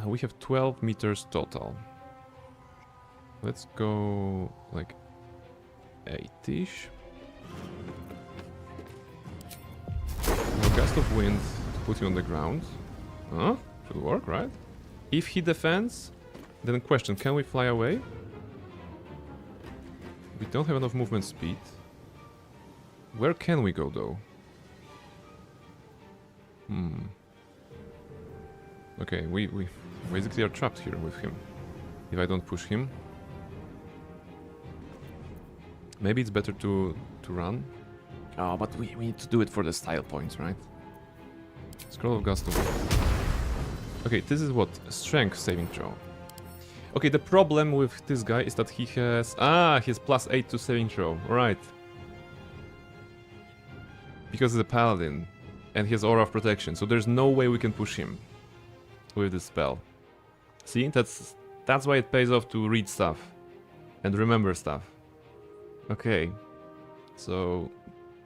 we have 12 meters total. Let's go like 8-ish. A gust of wind to put him on the ground. Huh? Should work, right? If he defends, then question, can we fly away? We don't have enough movement speed. Where can we go though? Okay, we basically are trapped here with him. If I don't push him. Maybe it's better to run. Oh, but we need to do it for the style points, right? Scroll of Gust of Wind. Okay, this is what? Strength saving throw. Okay, the problem with this guy is that he has... he has +8 to saving throw, right. Because he's a paladin, and he has aura of protection, so there's no way we can push him with this spell. See, that's why it pays off to read stuff and remember stuff. Okay, so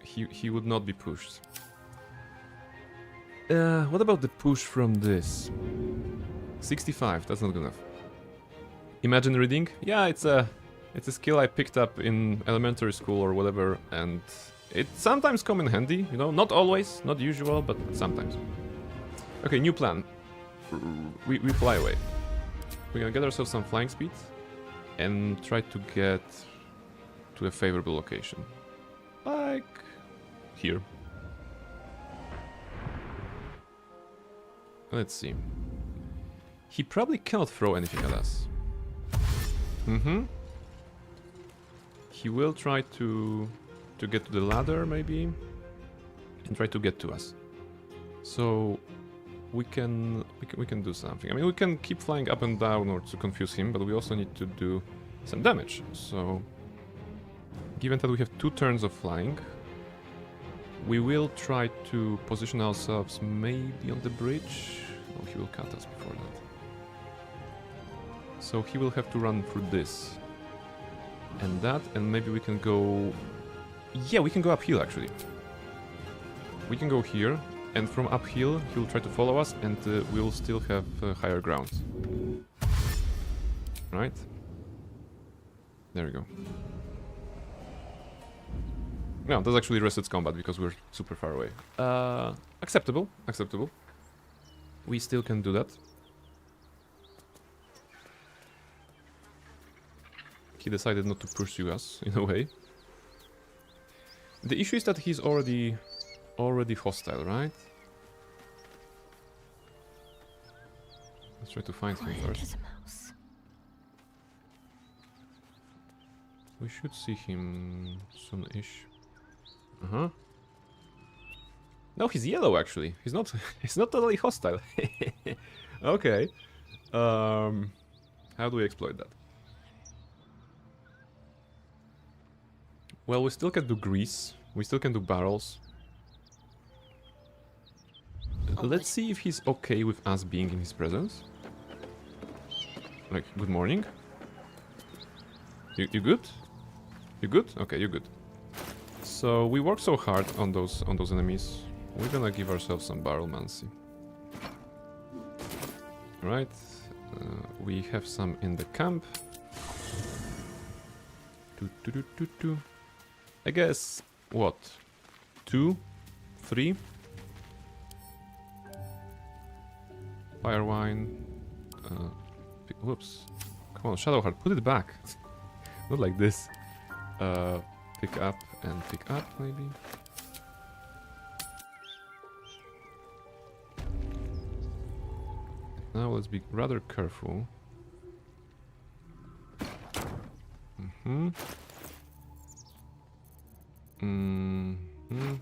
he would not be pushed. What about the push from this? 65, that's not good enough. Imagine reading? Yeah, it's a skill I picked up in elementary school or whatever, and it sometimes come in handy, you know, not always, not usual, but sometimes. Okay, new plan. We fly away. We're gonna get ourselves some flying speed and try to get to a favorable location. Like here. Let's see. He probably cannot throw anything at us. He will try to get to the ladder maybe and try to get to us. So we can do something. I mean, we can keep flying up and down or to confuse him, but we also need to do some damage. So given that we have 2 turns of flying, we will try to position ourselves maybe on the bridge. Oh, he will cut us before that. So he will have to run through this and that, and maybe we can go... Yeah, we can go uphill actually. We can go here, and from uphill he'll try to follow us, and we'll still have higher ground. Right? There we go. No, that's actually resets combat because we're super far away. Acceptable, acceptable. We still can do that. He decided not to pursue us, in a way. The issue is that he's already hostile, right? Let's try to find him first. We should see him soon-ish. No, he's yellow actually. He's not totally hostile. Okay. How do we exploit that? Well, we still can do grease. We still can do barrels. Let's see if he's okay with us being in his presence. Like, good morning. You good? You good? Okay, you're good. So we work so hard on those enemies. We're gonna give ourselves some barrelmancy. Right. We have some in the camp. I guess, what? 2? 3? Fire wine. Whoops. Come on, Shadowheart, put it back. Not like this. Pick up and pick up, maybe. Now let's be rather careful. Mm hmm.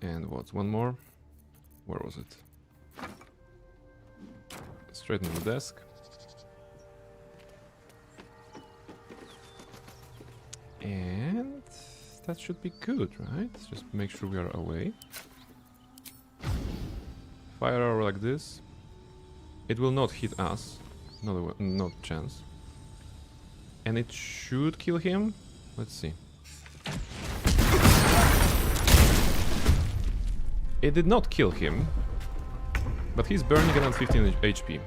And what's one more? Where was it? Straight on the desk. And that should be good, right? Just make sure we are away. Fire arrow like this. It will not hit us. Not chance. And it should kill him. Let's see. It did not kill him. But he's burning around 15 HP.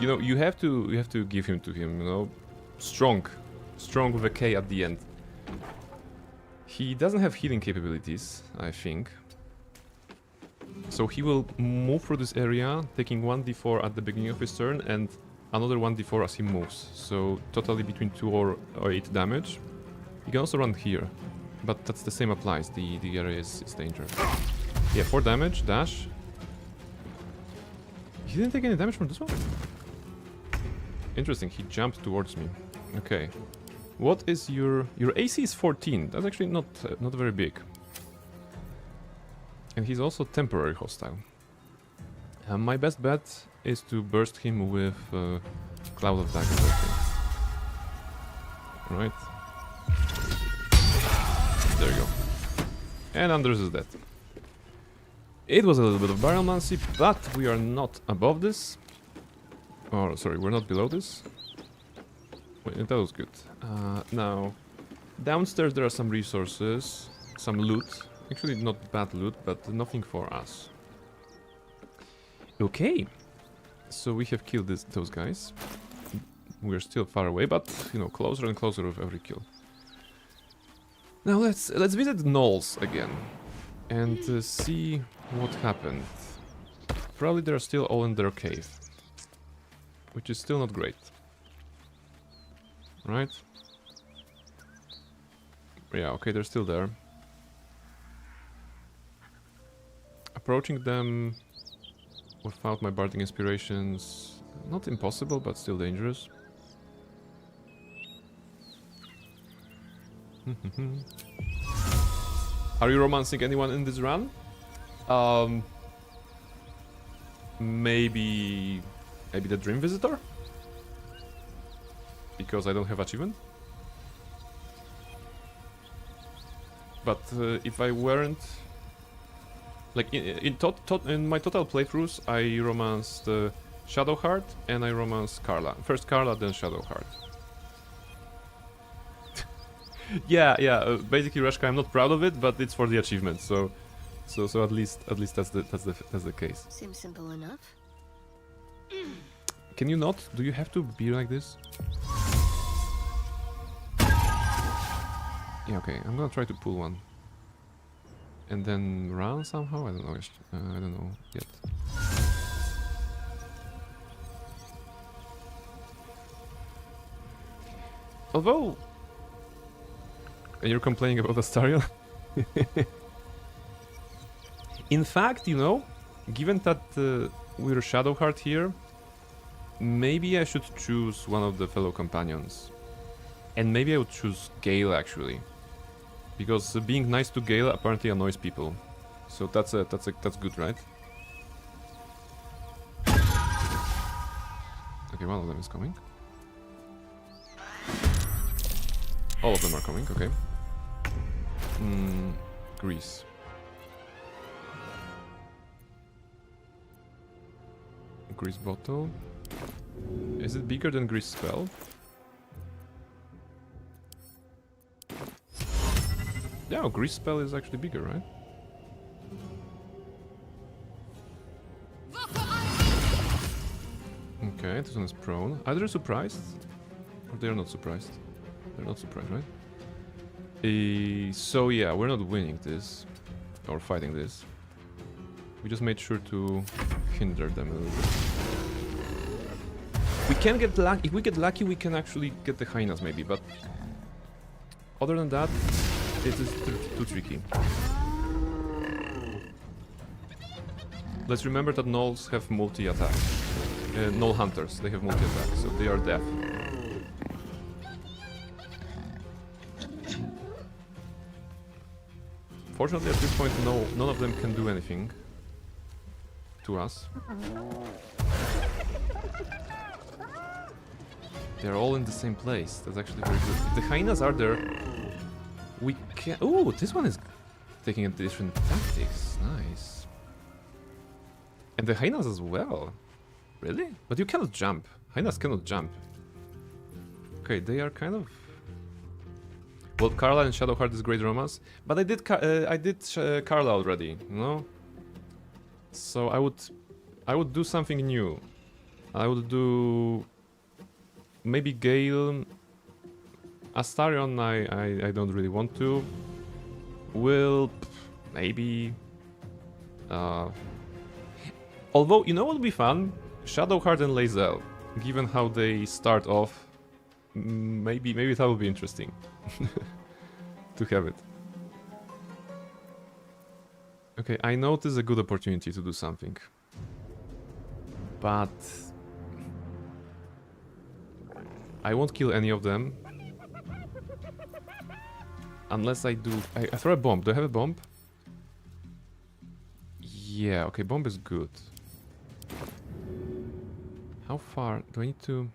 You know, you have to give him to him, you know. Strong with a K at the end. He doesn't have healing capabilities, I think. So he will move through this area, taking 1d4 at the beginning of his turn and another 1d4 as he moves. So totally between 2 or 8 damage. He can also run here, but that's the same applies. The area is danger. Yeah, 4 damage, dash. He didn't take any damage from this one? Interesting, he jumped towards me. Okay. What is your AC is 14. That's actually not very big. And he's also temporary hostile. My best bet is to burst him with Cloud of Daggers, I think. Right. There you go. And Anders is dead. It was a little bit of Barrelmancy, but we are not above this. Or, sorry, we're not below this. Wait, that was good. Now, downstairs there are some resources, some loot. Actually, not bad loot, but nothing for us. Okay. So we have killed those guys. We're still far away, but, you know, closer and closer with every kill. Now let's visit gnolls again. And see what happened. Probably they're still all in their cave. Which is still not great. Right? Yeah, okay, they're still there. Approaching them without my barding inspirations, not impossible, but still dangerous. Are you romancing anyone in this run? Maybe the Dream Visitor? Because I don't have achievement. But if I weren't... Like, in my total playthroughs, I romanced Shadowheart and I romanced Carla. First Carla, then Shadowheart. yeah. Basically, Reshka, I'm not proud of it, but it's for the achievement. So at least that's the case. Seems simple enough. Can you not? Do you have to be like this? Yeah, okay. I'm gonna try to pull one. And then run somehow? I don't know. I don't know yet. Although... And you're complaining about Astarion? In fact, you know, given that we're Shadowheart here, maybe I should choose one of the fellow companions. And maybe I would choose Gale, actually. Because being nice to Gale apparently annoys people. So that's good, right? Okay, one of them is coming. All of them are coming, okay. Grease. Grease bottle. Is it bigger than Grease spell? Yeah, Grease spell is actually bigger, right? Okay, this one is prone. Are they surprised? Or they're not surprised? They're not surprised, right? So yeah, we're not winning this. Or fighting this. We just made sure to hinder them a little bit. We can get lucky. If we get lucky, we can actually get the hyenas maybe, but... Other than that, it is too tricky. Let's remember that gnolls have multi-attack. Gnoll hunters, they have multi-attack, so they are deaf. Fortunately, at this point, no, none of them can do anything to us. They're all in the same place. That's actually very good. If the hyenas are there, we can... Ooh, this one is taking a different tactics. Nice. And the hyenas as well. Really? But you cannot jump. Hyenas cannot jump. Okay, they are kind of... Well, Carla and Shadowheart is great romance, but I did Carla already, you know? So I would do something new. I would do maybe Gale. Astarion I don't really want to. Will maybe although, you know what would be fun? Shadowheart and Lae'zel, given how they start off. Maybe that would be interesting to have it. Okay, I know this is a good opportunity to do something, but I won't kill any of them unless I do. I throw a bomb. Do I have a bomb? Yeah. Okay, bomb is good. How far do I need to?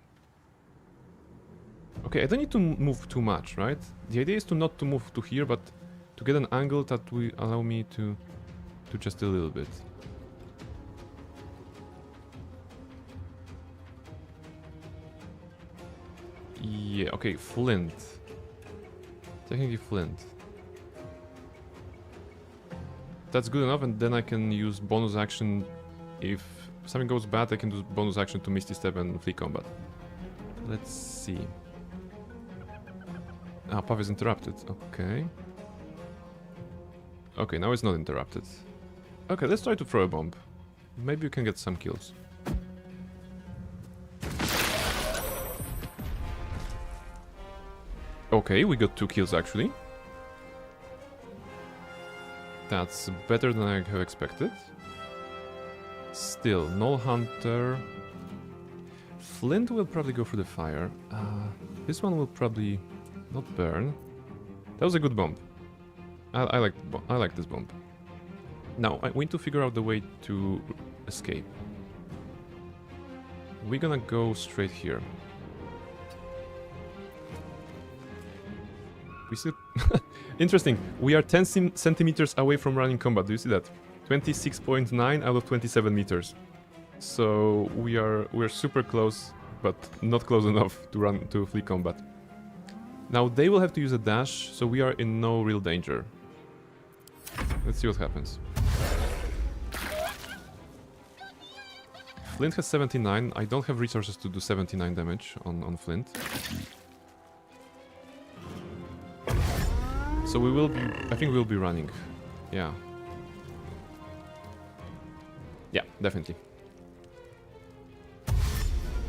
Okay, I don't need to move too much, right? The idea is to not to move to here, but to get an angle that will allow me to just a little bit. Yeah, okay, flint. Technically flint. That's good enough, and then I can use bonus action. If something goes bad, I can do bonus action to Misty Step and Flee Combat. Let's see. Ah, path is interrupted. Okay. Okay, now it's not interrupted. Okay, let's try to throw a bomb. Maybe you can get some kills. Okay, we got 2 kills actually. That's better than I have expected. Still, Gnoll Hunter. Flint will probably go for the fire. This one will probably not burn. That was a good bomb. I like this bomb. Now, we need to figure out the way to escape. We're gonna go straight here. We still... Interesting. We are 10 centimeters away from running combat. Do you see that? 26.9 out of 27 meters. So we're super close, but not close enough to flee combat. Now they will have to use a dash, so we are in no real danger. Let's see what happens. Flint has 79. I don't have resources to do 79 damage on Flint. So we will be... I think we'll be running. Yeah. Yeah, definitely.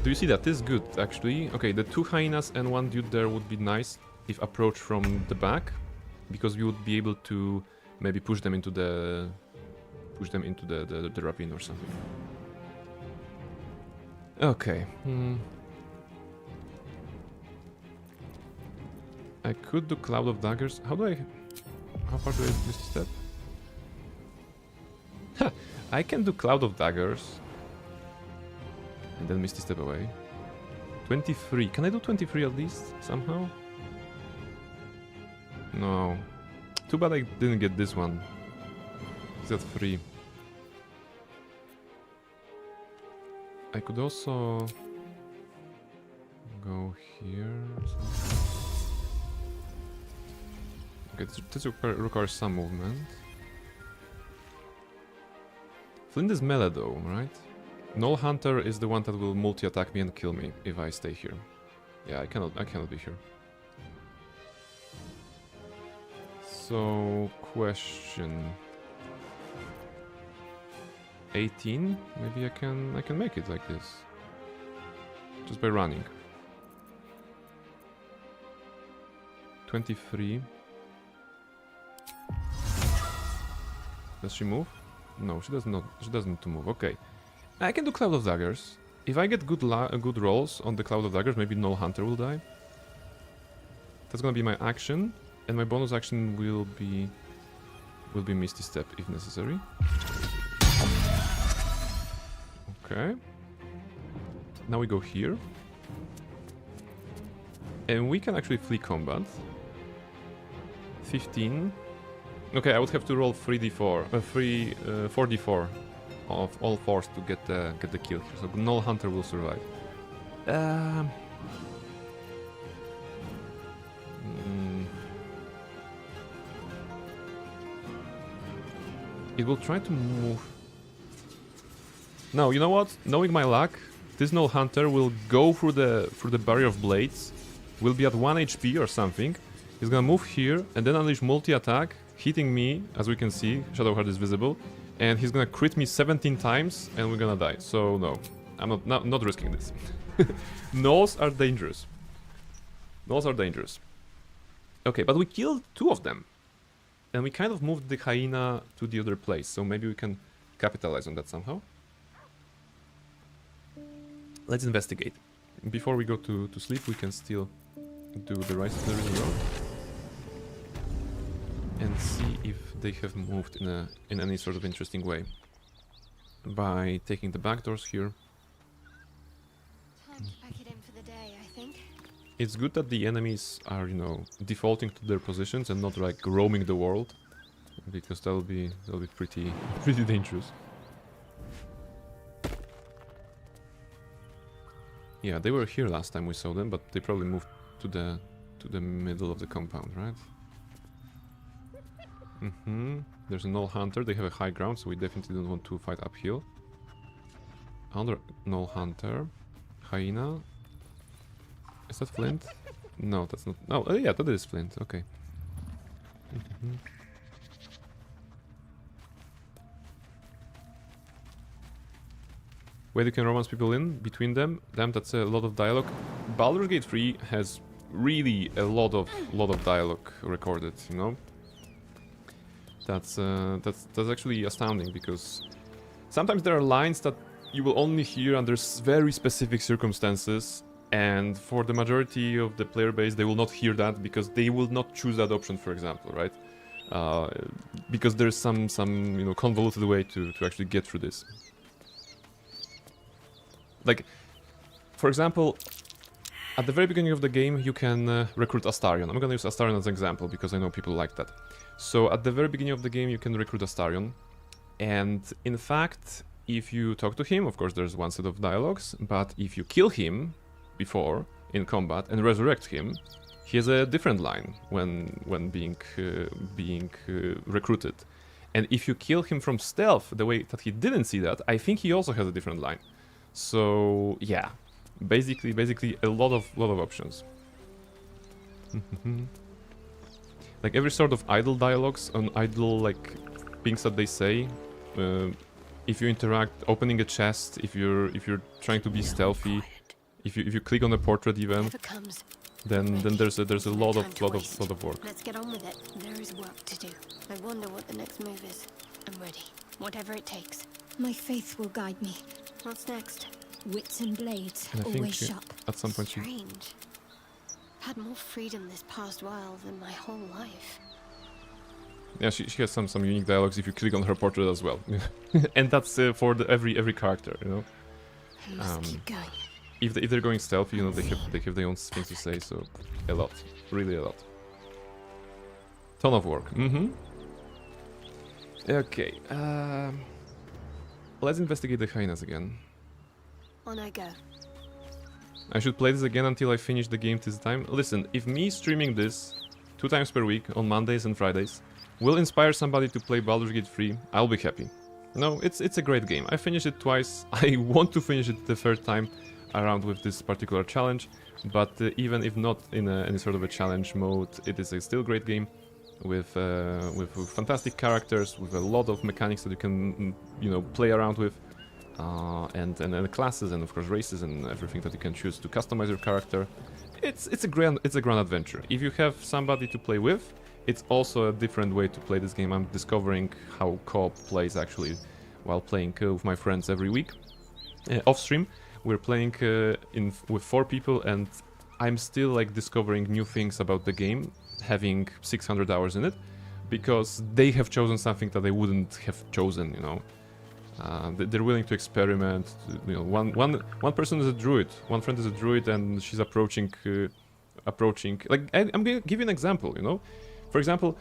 Do you see that? This is good, actually. Okay, the 2 hyenas and 1 dude there would be nice if approached from the back, because we would be able to maybe push them into the ravine or something. Okay. I could do Cloud of Daggers. How far do I Misty Step? Ha! I can do Cloud of Daggers. And then Misty Step away. 23. Can I do 23 at least, somehow? No. Too bad I didn't get this one. It's at 3. I could also... go here... Okay, this requires some movement. Flint is melee though, right? Gnoll Hunter is the one that will multi-attack me and kill me if I stay here. Yeah, I cannot be here. So, question... 18? Maybe I can make it like this. Just by running. 23. Does she move? No, she does not. She doesn't need to move. Okay, I can do Cloud of Daggers. If I get good rolls on the Cloud of Daggers, maybe Gnoll Hunter will die. That's gonna be my action, and my bonus action will be will be Misty Step if necessary. Okay. Now we go here. And we can actually flee combat. 15. Okay, I would have to roll 3d4, 4d4 of all fours to get the kill here. So Gnoll Hunter will survive. It will try to move. No, you know what? Knowing my luck, this Gnoll Hunter will go through the barrier of blades. Will be at 1 HP or something. He's gonna move here and then unleash multi-attack, hitting me, as we can see. Shadowheart is visible, and he's gonna crit me 17 times, and we're gonna die. So no, I'm not risking this. Gnolls are dangerous. Gnolls are dangerous. Okay, but we killed 2 of them. And we kind of moved the hyena to the other place, so maybe we can capitalize on that somehow. Let's investigate. Before we go to sleep, we can still do the Rise of the Risen Road. And see if they have moved in any sort of interesting way. By taking the back doors here. Time to pack it in for the day, I think. It's good that the enemies are, you know, defaulting to their positions and not like roaming the world, because that'll be pretty dangerous. Yeah, they were here last time we saw them, but they probably moved to the middle of the compound, right? There's a Gnoll Hunter. They have a high ground, so we definitely don't want to fight uphill. Another Gnoll Hunter, hyena. Is that Flint? No, that's not. Oh, yeah, that is Flint. Okay. Where you can romance people in between them. Damn, that's a lot of dialogue. Baldur's Gate 3 has really a lot of dialogue recorded. You know. That's actually astounding, because sometimes there are lines that you will only hear under very specific circumstances. And for the majority of the player base, they will not hear that because they will not choose that option, for example, right? Because there's some you know, convoluted way to actually get through this. Like, for example, at the very beginning of the game, you can recruit Astarion. I'm gonna use Astarion as an example because I know people like that. So at the very beginning of the game, you can recruit Astarion, and in fact, if you talk to him, of course, there's one set of dialogues. But if you kill him before in combat and resurrect him, he has a different line when being recruited. And if you kill him from stealth, the way that he didn't see that, I think he also has a different line. So yeah, basically a lot of options. Like every sort of idle dialogues and idle like things that they say. If you interact, opening a chest, if you're trying to be stealthy, if you click on a portrait even, then there's a lot of work. Let's get on with it. There is work to do. I wonder what the next move is. I'm ready. Whatever it takes. My faith will guide me. What's next? Wits and blades, And I always think sharp. at some point Strange. Had more freedom this past while than my whole life. yeah, she has some unique dialogues if you click on her portrait as well. And that's for every character, you know. I must keep going. If they're going stealthy, you know, they have their own things to say, so a lot, really a lot. Ton of work. Okay. Let's investigate the hyenas again. On I go. I should play this again until I finish the game this time. Listen, if me streaming this 2 times per week on Mondays and Fridays will inspire somebody to play Baldur's Gate 3, I'll be happy. No, it's a great game. I finished it twice. I want to finish it the third time around with this particular challenge, but even if not in any sort of a challenge mode, it is a still great game with fantastic characters, with a lot of mechanics that you can, you know, play around with, and classes, and of course races and everything that you can choose to customize your character. It's a grand adventure. If you have somebody to play with, it's also a different way to play this game. I'm discovering how co-op plays actually while playing with my friends every week. Off stream, we're playing with 4 people, and I'm still like discovering new things about the game, having 600 hours in it. because they have chosen something that they wouldn't have chosen, you know. They're willing to experiment. You know, one person is a druid, one friend is a druid, and she's approaching. Like I'm gonna give you an example. You know, for example,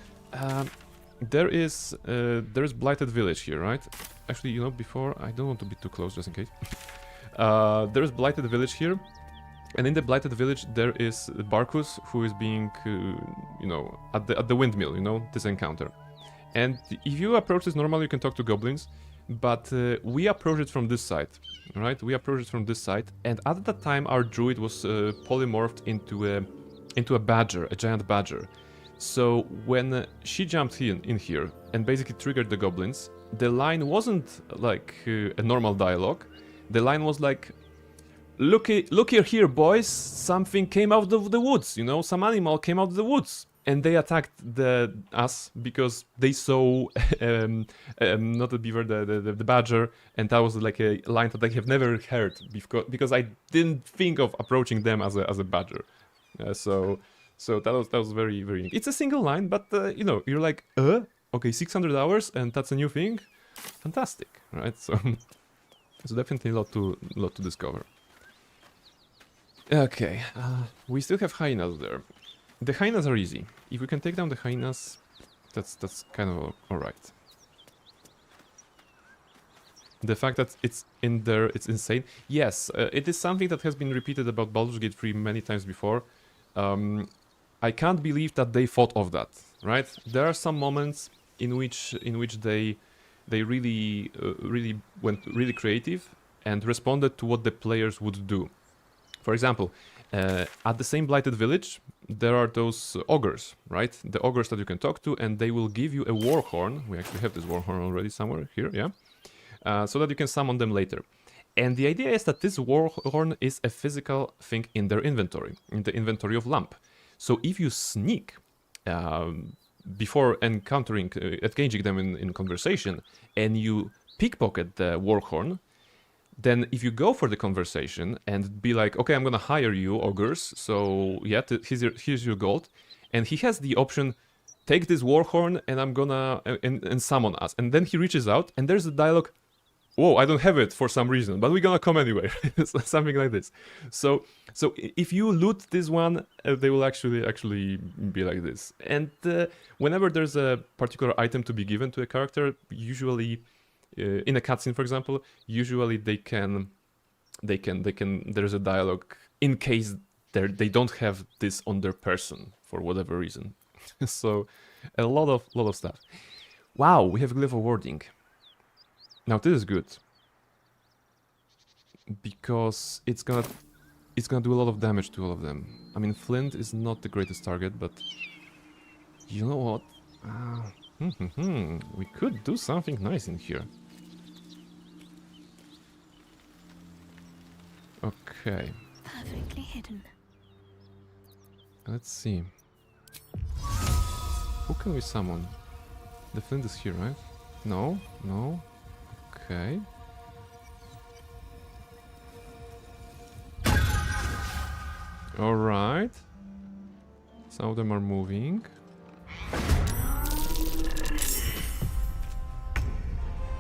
there is Blighted Village here, right? Actually, you know, before I don't want to be too close, just in case. There is Blighted Village here, and in the Blighted Village there is Barkus, who is being, you know, at the windmill. You know, this encounter, and if you approach this normally, you can talk to goblins. But we approached it from this side, right? We approached it from this side, and at that time our druid was polymorphed into a badger, a giant badger. So when she jumped in here and basically triggered the goblins, the line wasn't like a normal dialogue. The line was like, look here, boys, something came out of the woods, you know, some animal came out of the woods. And they attacked us because they saw not the beaver, the badger, and that was like a line that I have never heard because I didn't think of approaching them as a badger. So that was very very. It's a single line, but you know, you're like, okay, 600 hours, and that's a new thing, fantastic, right? So it's definitely a lot to discover. Okay, we still have hyenas there. The hyenas are easy. If we can take down the hyenas, that's kind of alright. The fact that it's in there, it's insane. Yes, it is something that has been repeated about Baldur's Gate 3 many times before. I can't believe that they thought of that, right? There are some moments in which they really went really creative and responded to what the players would do. For example, at the same Blighted Village, there are those ogres, right? The ogres that you can talk to, and they will give you a war horn. We actually have this war horn already somewhere here, yeah? So that you can summon them later. And the idea is that this war horn is a physical thing in their inventory, in the inventory of Lamp. So if you sneak before encountering, engaging them in conversation, and you pickpocket the war horn, then if you go for the conversation and be like, okay, I'm gonna hire you, ogres, so yeah, here's your gold, and he has the option, take this war horn and I'm gonna and summon us, and then he reaches out and there's a dialogue, whoa, I don't have it for some reason, but we're gonna come anyway. Something like this. So if you loot this one, they will actually be like this. And whenever there's a particular item to be given to a character, usually in a cutscene, for example, usually there's a dialogue in case they don't have this on their person for whatever reason. So a lot of stuff. Wow, we have Glyph of Warding. Now this is good, because it's gonna do a lot of damage to all of them. I mean, Flint is not the greatest target, but you know what? We could do something nice in here. Okay. Perfectly hidden. Let's see. Who can we summon? The Flint is here, right? No, no. Okay. Alright. Some of them are moving.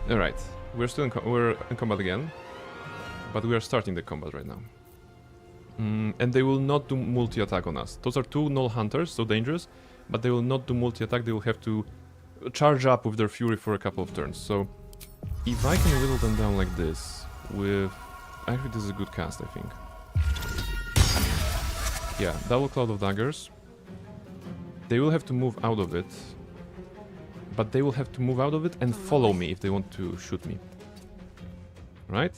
Alright. We're still in combat again. But we are starting the combat right now. And they will not do multi-attack on us. Those are two gnoll hunters, so dangerous. But they will not do multi-attack, they will have to charge up with their fury for a couple of turns. So if I can whittle them down like this with... Actually, this is a good cast, I think. Yeah, double Cloud of Daggers. They will have to move out of it. But they will have to move out of it and follow me if they want to shoot me. Right?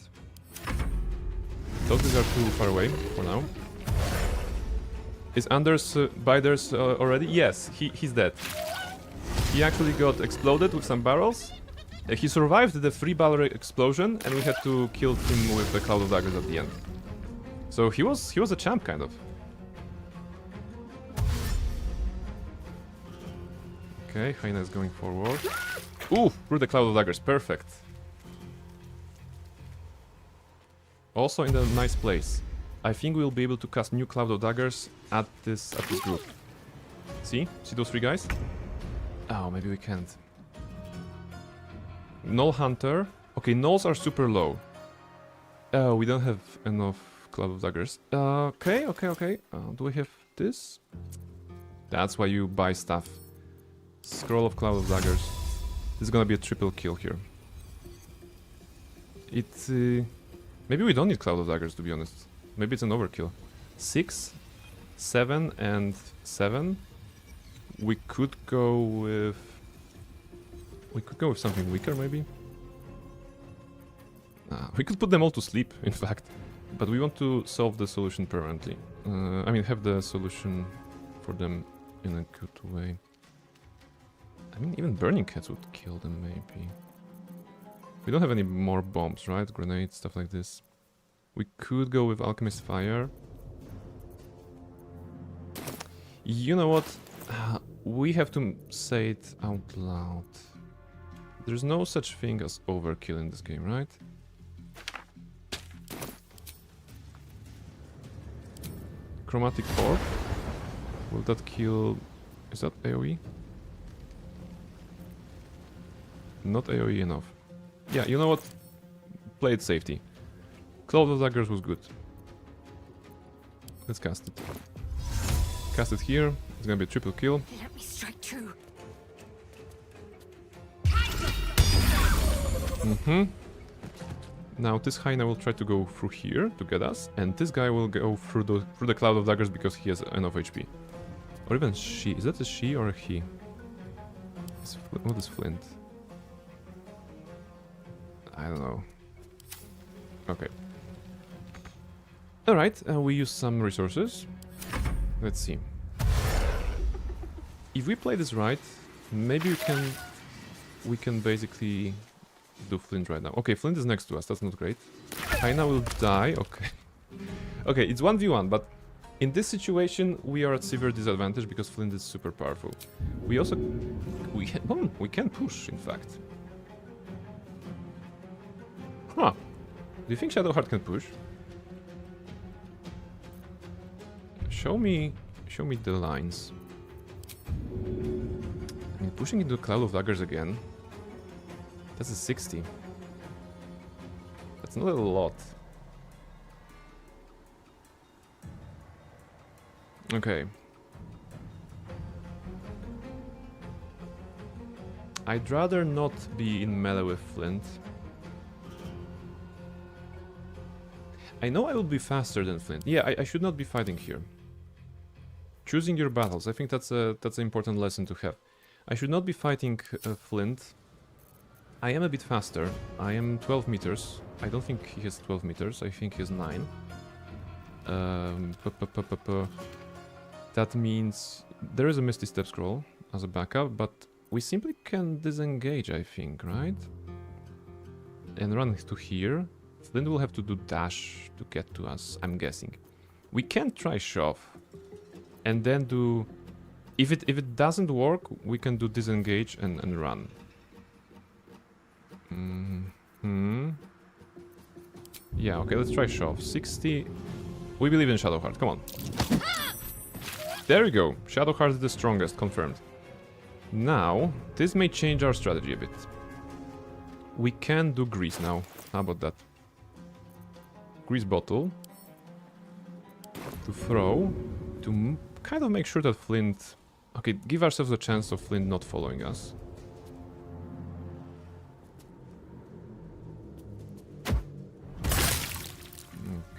Those are too far away for now. Is Anders Biders already? Yes, he's dead. He actually got exploded with some barrels. He survived the 3-barrel explosion, and we had to kill him with the Cloud of Daggers at the end. So he was a champ, kind of. Okay, Hyena is going forward. Ooh, through the Cloud of Daggers, perfect. Also in a nice place. I think we'll be able to cast new Cloud of Daggers at this group. See? See those three guys? Oh, maybe we can't. Gnoll Hunter. Okay, gnolls are super low. Oh, we don't have enough Cloud of Daggers. Okay. Do we have this? That's why you buy stuff. Scroll of Cloud of Daggers. This is gonna be a triple kill here. It's... maybe we don't need Cloud of Daggers, to be honest. Maybe it's an overkill. 6, 7, and 7. We could go with... something weaker, maybe? We could put them all to sleep, in fact. But we want to solve the solution permanently. I mean, have the solution for them in a good way. I mean, even burning cats would kill them, maybe. We don't have any more bombs, right? Grenades, stuff like this. We could go with Alchemist Fire. You know what? We have to say it out loud. There's no such thing as overkill in this game, right? Chromatic Orb. Will that kill... Is that AoE? Not AoE enough. Yeah, you know what? Play it safety. Cloud of Daggers was good. Let's cast it. Cast it here. It's gonna be a triple kill. Let me strike true. Now this hyena will try to go through here to get us, and this guy will go through the Cloud of Daggers because he has enough HP. Or even she. Is that a she or a he? What is Flint? I don't know. Okay. Alright, we use some resources. Let's see. If we play this right, maybe we can basically do Flint right now. Okay, Flint is next to us, that's not great. Hyena will die, okay. Okay, it's 1v1, but in this situation we are at severe disadvantage because Flint is super powerful. We also... we can push, in fact. Huh. Do you think Shadowheart can push? Show me the lines. I mean, pushing into Cloud of Daggers again. That's a 60. That's not a lot. Okay. I'd rather not be in melee with Flint. I know I will be faster than Flint. Yeah, I should not be fighting here. Choosing your battles. I think that's an important lesson to have. I should not be fighting Flint. I am a bit faster. I am 12 meters. I don't think he has 12 meters. I think he has 9. That means there is a Misty Step Scroll as a backup, but we simply can disengage, I think, right? And run to here. Flint will have to do dash to get to us, I'm guessing. We can try shove. And then do... If it doesn't work, we can do disengage and run. Yeah, okay, let's try shove. 60... We believe in Shadowheart, come on. There we go. Shadowheart is the strongest, confirmed. Now, this may change our strategy a bit. We can do grease now. How about that? Grease bottle. To throw. To kind of make sure that Flint... Okay, give ourselves a chance of Flint not following us.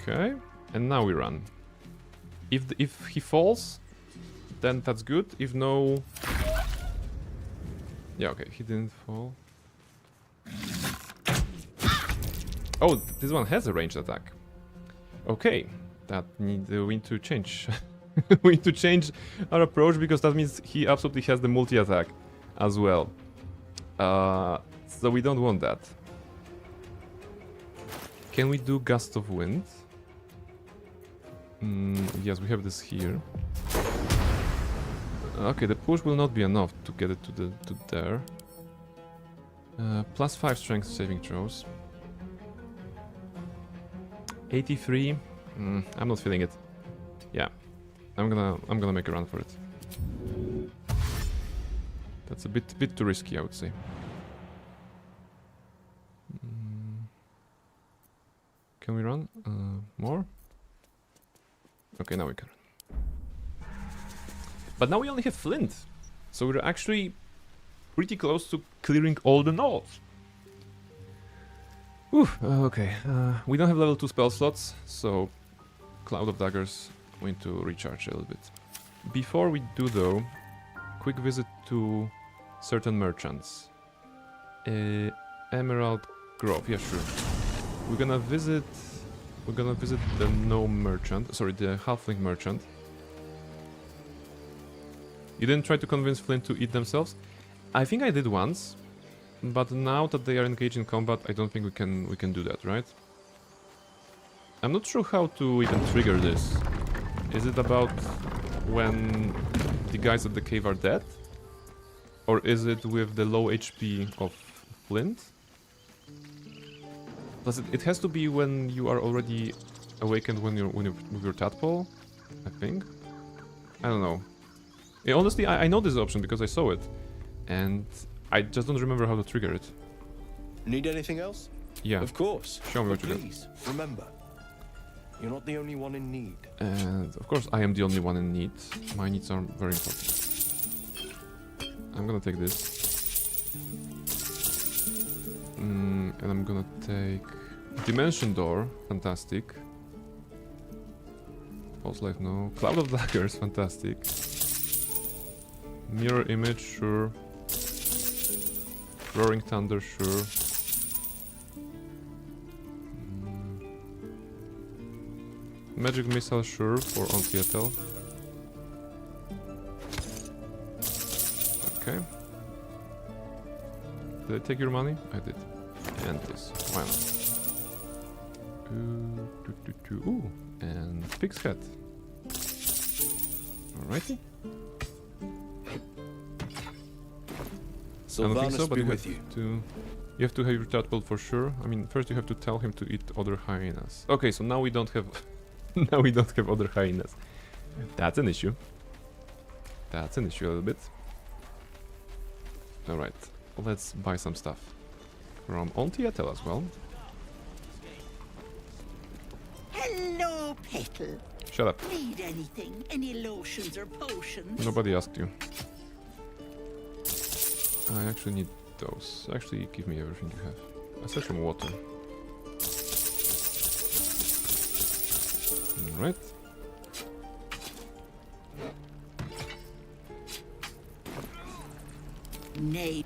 Okay, and now we run. If he falls, then that's good. If no... Yeah, okay, he didn't fall. Oh, this one has a ranged attack. Okay, that we need to change. We need to change our approach because that means he absolutely has the multi-attack as well. So we don't want that. Can we do Gust of Wind? Yes, we have this here. Okay, the push will not be enough to get it to there. Plus 5 strength saving throws. 83. I'm not feeling it. Yeah, I'm gonna make a run for it. That's a bit too risky, I would say. Can we run? More? Okay, now we can. But now we only have flint. So we're actually pretty close to clearing all the gnolls. Okay, we don't have level 2 spell slots, so Cloud of Daggers going to recharge a little bit. Before we do though, quick visit to certain merchants. Emerald Grove, yeah sure. We're gonna visit the gnome merchant, sorry, the halfling merchant. You didn't try to convince Flint to eat themselves? I think I did once. But now that they are engaged in combat, I don't think we can do that, right? I'm not sure how to even trigger this. Is it about when the guys at the cave are dead? Or is it with the low HP of Flint? Does it has to be when you are already awakened when you're with your tadpole, I think. I don't know. Yeah, honestly, I know this option because I saw it, and I just don't remember how to trigger it. Need anything else? Yeah. Of course. Show me what you got. Please, remember, you're not the only one in need. And of course I am the only one in need. My needs are very important. I'm gonna take this. And I'm gonna take Dimension Door, fantastic. False Life, no. Cloud of Daggers, fantastic. Mirror Image, sure. Roaring Thunder, sure. Magic Missile, sure, for on Seattle. Okay. Did I take your money? I did. And this. Why not? Ooh, and Pig's Head. Alrighty. I don't think so, but you have to have your tadpole for sure. I mean, first you have to tell him to eat other hyenas. Okay, so now we don't have other hyenas. That's an issue. That's an issue a little bit. Alright, let's buy some stuff from Ontiatel as well. Hello, Petal. Shut up. Need anything? Any lotions or potions? Nobody asked you. I actually need those. Actually, give me everything you have. Aside from water. Alright. Nay.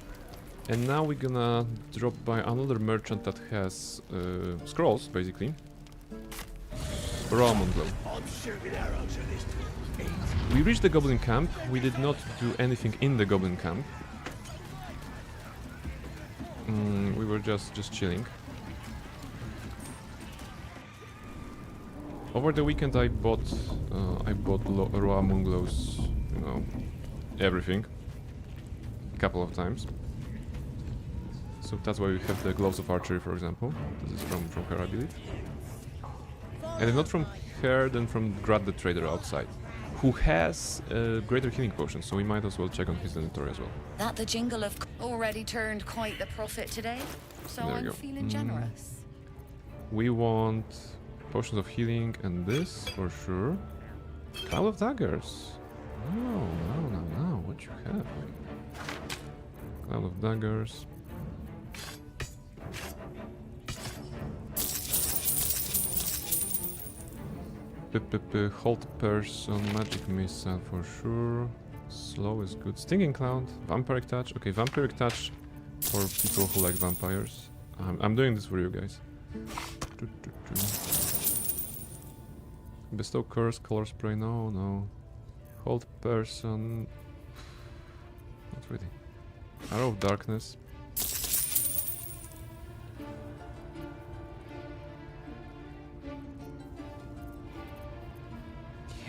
And now we're gonna drop by another merchant that has scrolls, basically. Ramon Glow. We reached the goblin camp. We did not do anything in the goblin camp. We were just chilling. Over the weekend I bought Raw Munglows, you know, everything. A couple of times. So that's why we have the Gloves of Archery, for example. This is from her, I believe. And if not from her, then from Grad the Trader outside, who has greater healing potions, so we might as well check on his inventory as well. That the jingle of already turned quite the profit today, so There we I'm go. feeling generous. We want potions of healing and this for sure. Cloud of Daggers. No, what you have? Cloud of Daggers. Hold Person, Magic Missile for sure. Slow is good. Stinging Cloud, Vampiric Touch. Okay, Vampiric Touch for people who like vampires. I'm doing this for you guys. Bestow Curse, Color Spray, no. Hold Person. Not really. Arrow of Darkness.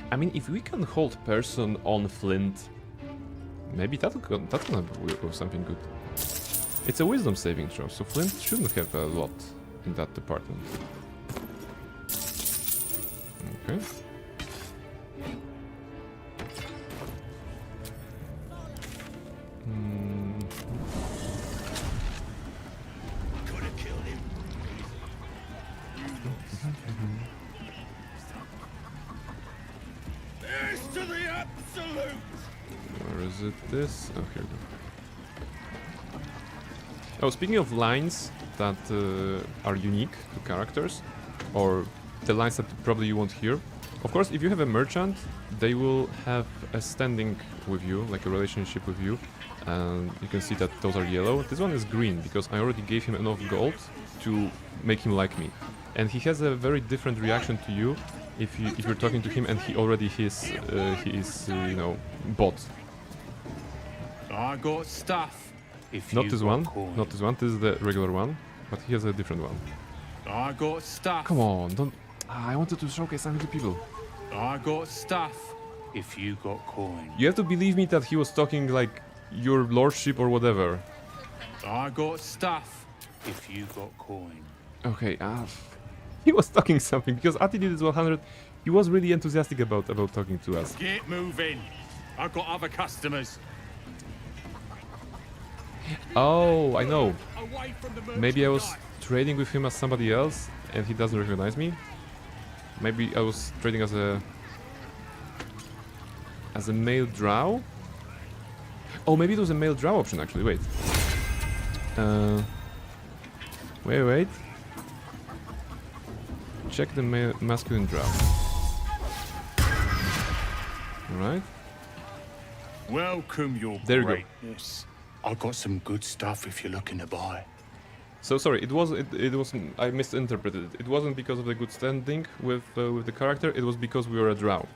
I mean, if we can hold Person on Flint, maybe that's gonna be something good. It's a Wisdom saving throw, so Flint shouldn't have a lot in that department. Okay. Here's to the absolute! Where is it? This? Oh, here we go. Oh, speaking of lines that are unique to characters, or the lines that probably you won't hear. Of course, if you have a merchant, they will have a standing with you, like a relationship with you. And you can see that those are yellow. This one is green, because I already gave him enough gold to make him like me. And he has a very different reaction to you if you're talking to him and he is you know, bot. I got stuff. If Not you this got one, coin. not this one. This is the regular one, but he has a different one. I got stuff. Come on, don't. I wanted to showcase something to people. I got stuff. If you got coin. You have to believe me that he was talking like your lordship or whatever. I got stuff. If you got coin. Okay, he was talking something because Ati did his 100. He was really enthusiastic about talking to us. Get moving. I've got other customers. Oh, I know. Away from the Maybe I was trading with him as somebody else and he doesn't recognize me. Maybe I was trading as a male drow. Oh, maybe it was a male drow option actually. Wait. Wait. Check the masculine drow. Alright. Welcome your There you go. greatness. I've got some good stuff if you're looking to buy. So sorry, it wasn't. I misinterpreted it. It wasn't because of the good standing with the character. It was because we were a drow.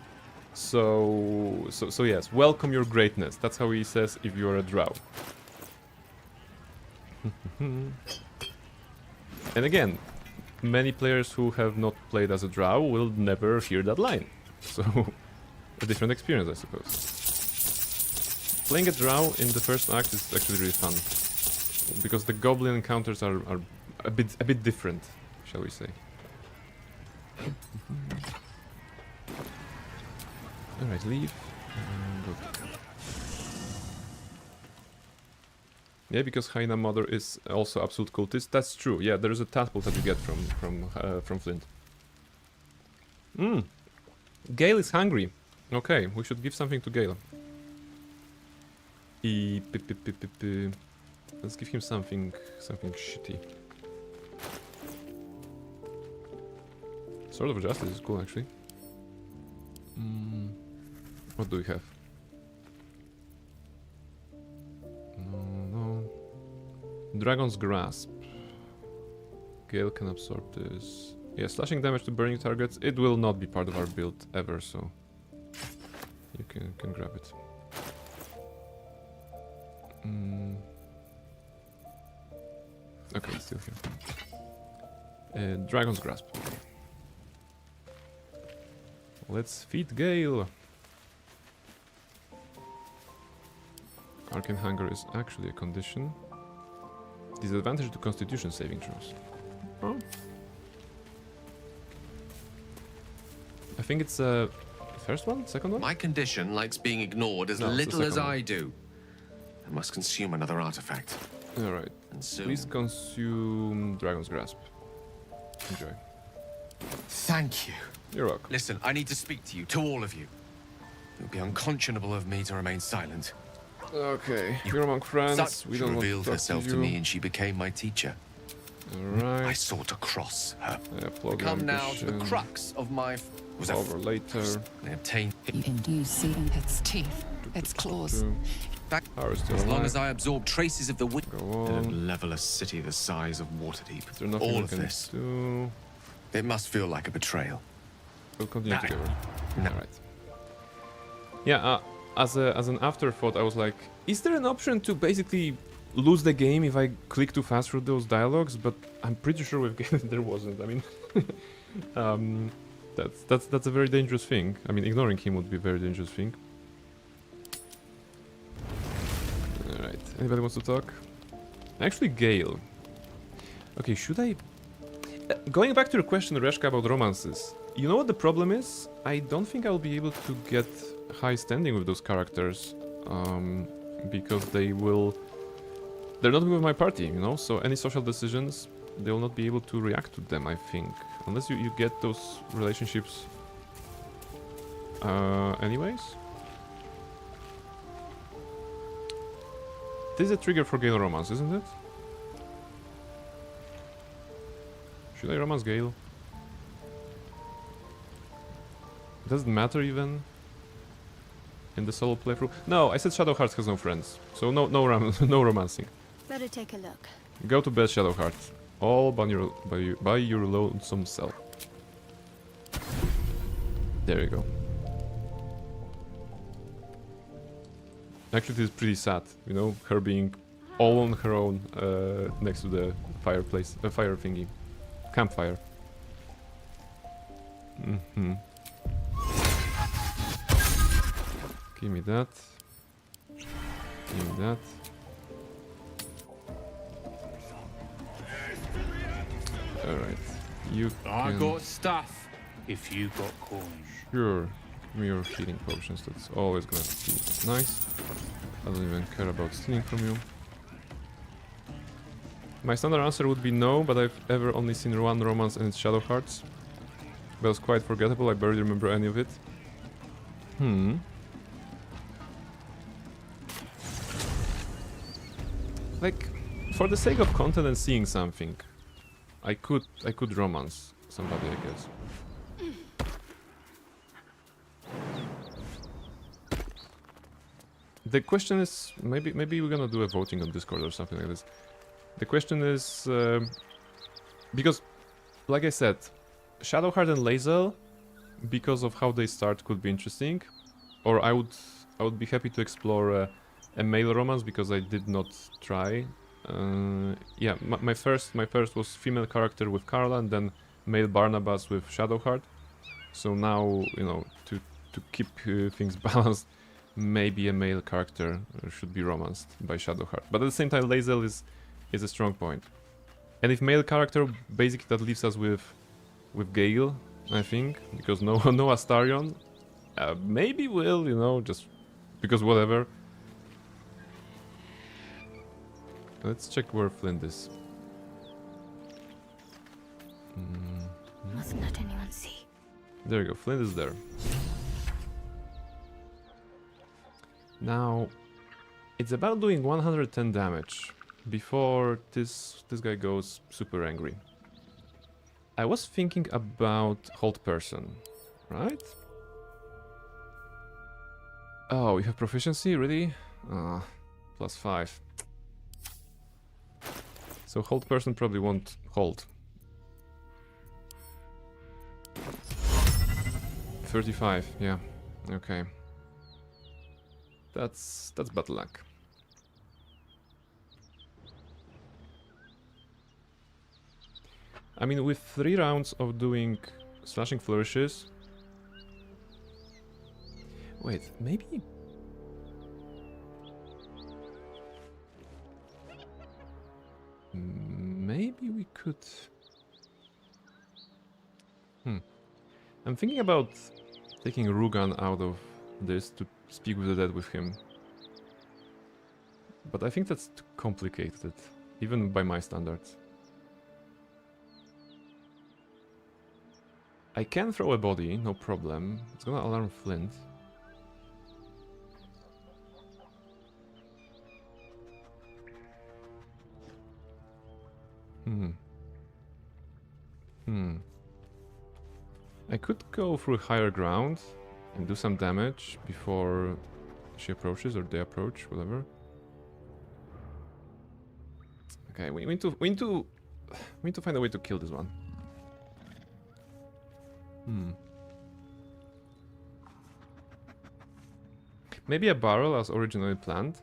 So yes, welcome your greatness. That's how he says if you are a drow. And again, many players who have not played as a drow will never hear that line. So a different experience, I suppose. Playing a drow in the first act is actually really fun. Because the goblin encounters are a bit different, shall we say. Alright, leave. Go. Yeah, because Hyena Mother is also absolute cultist. That's true. Yeah, there is a tadpole that you get from Flint. Gale is hungry. Okay, we should give something to Gale. Let's give him something shitty. Sword of Justice is cool, actually. What do we have? No. Dragon's Grasp. Gale can absorb this. Yeah, slashing damage to burning targets. It will not be part of our build ever, so you can grab it. Okay, it's still here. Dragon's Grasp. Let's feed Gale. Arcane Hunger is actually a condition. Disadvantage to Constitution saving throws. Oh. I think it's first one, second one. My condition likes being ignored as little as I do. I must consume another artifact. All right. And soon. Please consume Dragon's Grasp. Enjoy. Thank you. You're welcome. Listen, I need to speak to you, to all of you. It would be unconscionable of me to remain silent. Okay, you're among friends. We don't revealed herself to me, and she became my teacher. Alright. I sought to cross her. We come now to the crux of my. Was over later. They obtained. You see its teeth, its claws. As long as I absorb traces of the wind. Go on. Level a city the size of Waterdeep. Is there nothing all of this. Do? It must feel like a betrayal. We'll continue together. Alright. Yeah, as an afterthought, I was like, is there an option to basically lose the game if I click too fast through those dialogues? But I'm pretty sure with Gale there wasn't. I mean, that's a very dangerous thing. I mean, ignoring him would be a very dangerous thing. Alright, anybody wants to talk? Actually, Gale. Okay, should I... going back to your question, Reshka, about romances. You know what the problem is? I don't think I'll be able to get high standing with those characters. Because they're not with my party, you know? So any social decisions, they will not be able to react to them, I think. Unless you get those relationships Anyways. This is a trigger for Gale romance, isn't it? Should I romance Gale? Doesn't matter even in the solo playthrough. No, I said Shadowheart has no friends, so no no romancing. Better take a look. Go to bed, Shadowheart. All by your lonesome self. There you go. Actually, this is pretty sad, you know, her being all on her own next to the fireplace, fire thingy, campfire. Give me that. Give me that. All right, you. I got stuff. If you got coins. Sure. Give me your healing potions. That's always gonna be nice. I don't even care about stealing from you. My standard answer would be no, but I've ever only seen one romance and it's Shadowhearts. That was quite forgettable, I barely remember any of it. Like, for the sake of content and seeing something, I could romance somebody, I guess. The question is, maybe we're gonna do a voting on Discord or something like this. The question is, because, like I said, Shadowheart and Lae'zel, because of how they start, could be interesting. Or I would be happy to explore a male romance because I did not try. Yeah, my first was female character with Carla and then male Barnabas with Shadowheart. So now, you know, to keep things balanced, maybe a male character should be romanced by Shadowheart. But at the same time, Lae'zel is a strong point. And if male character, basically that leaves us with Gale, I think, because no Astarion. Maybe will, you know, just because whatever. Let's check where Flint is. Mustn't let anyone see. There you go, Flint is there. Now, it's about doing 110 damage before this guy goes super angry. I was thinking about hold person, right? Oh, you have proficiency, really? +5. So hold person probably won't hold. 35, yeah, okay. That's bad luck. I mean, with 3 rounds of doing slashing flourishes. Wait, maybe. Maybe we could. I'm thinking about taking Rugan out of this to speak with the dead with him. But I think that's too complicated, even by my standards. I can throw a body, no problem. It's gonna alarm Flint. I could go through higher ground and do some damage before she approaches or they approach, whatever. Okay, we need to find a way to kill this one. Maybe a barrel as originally planned.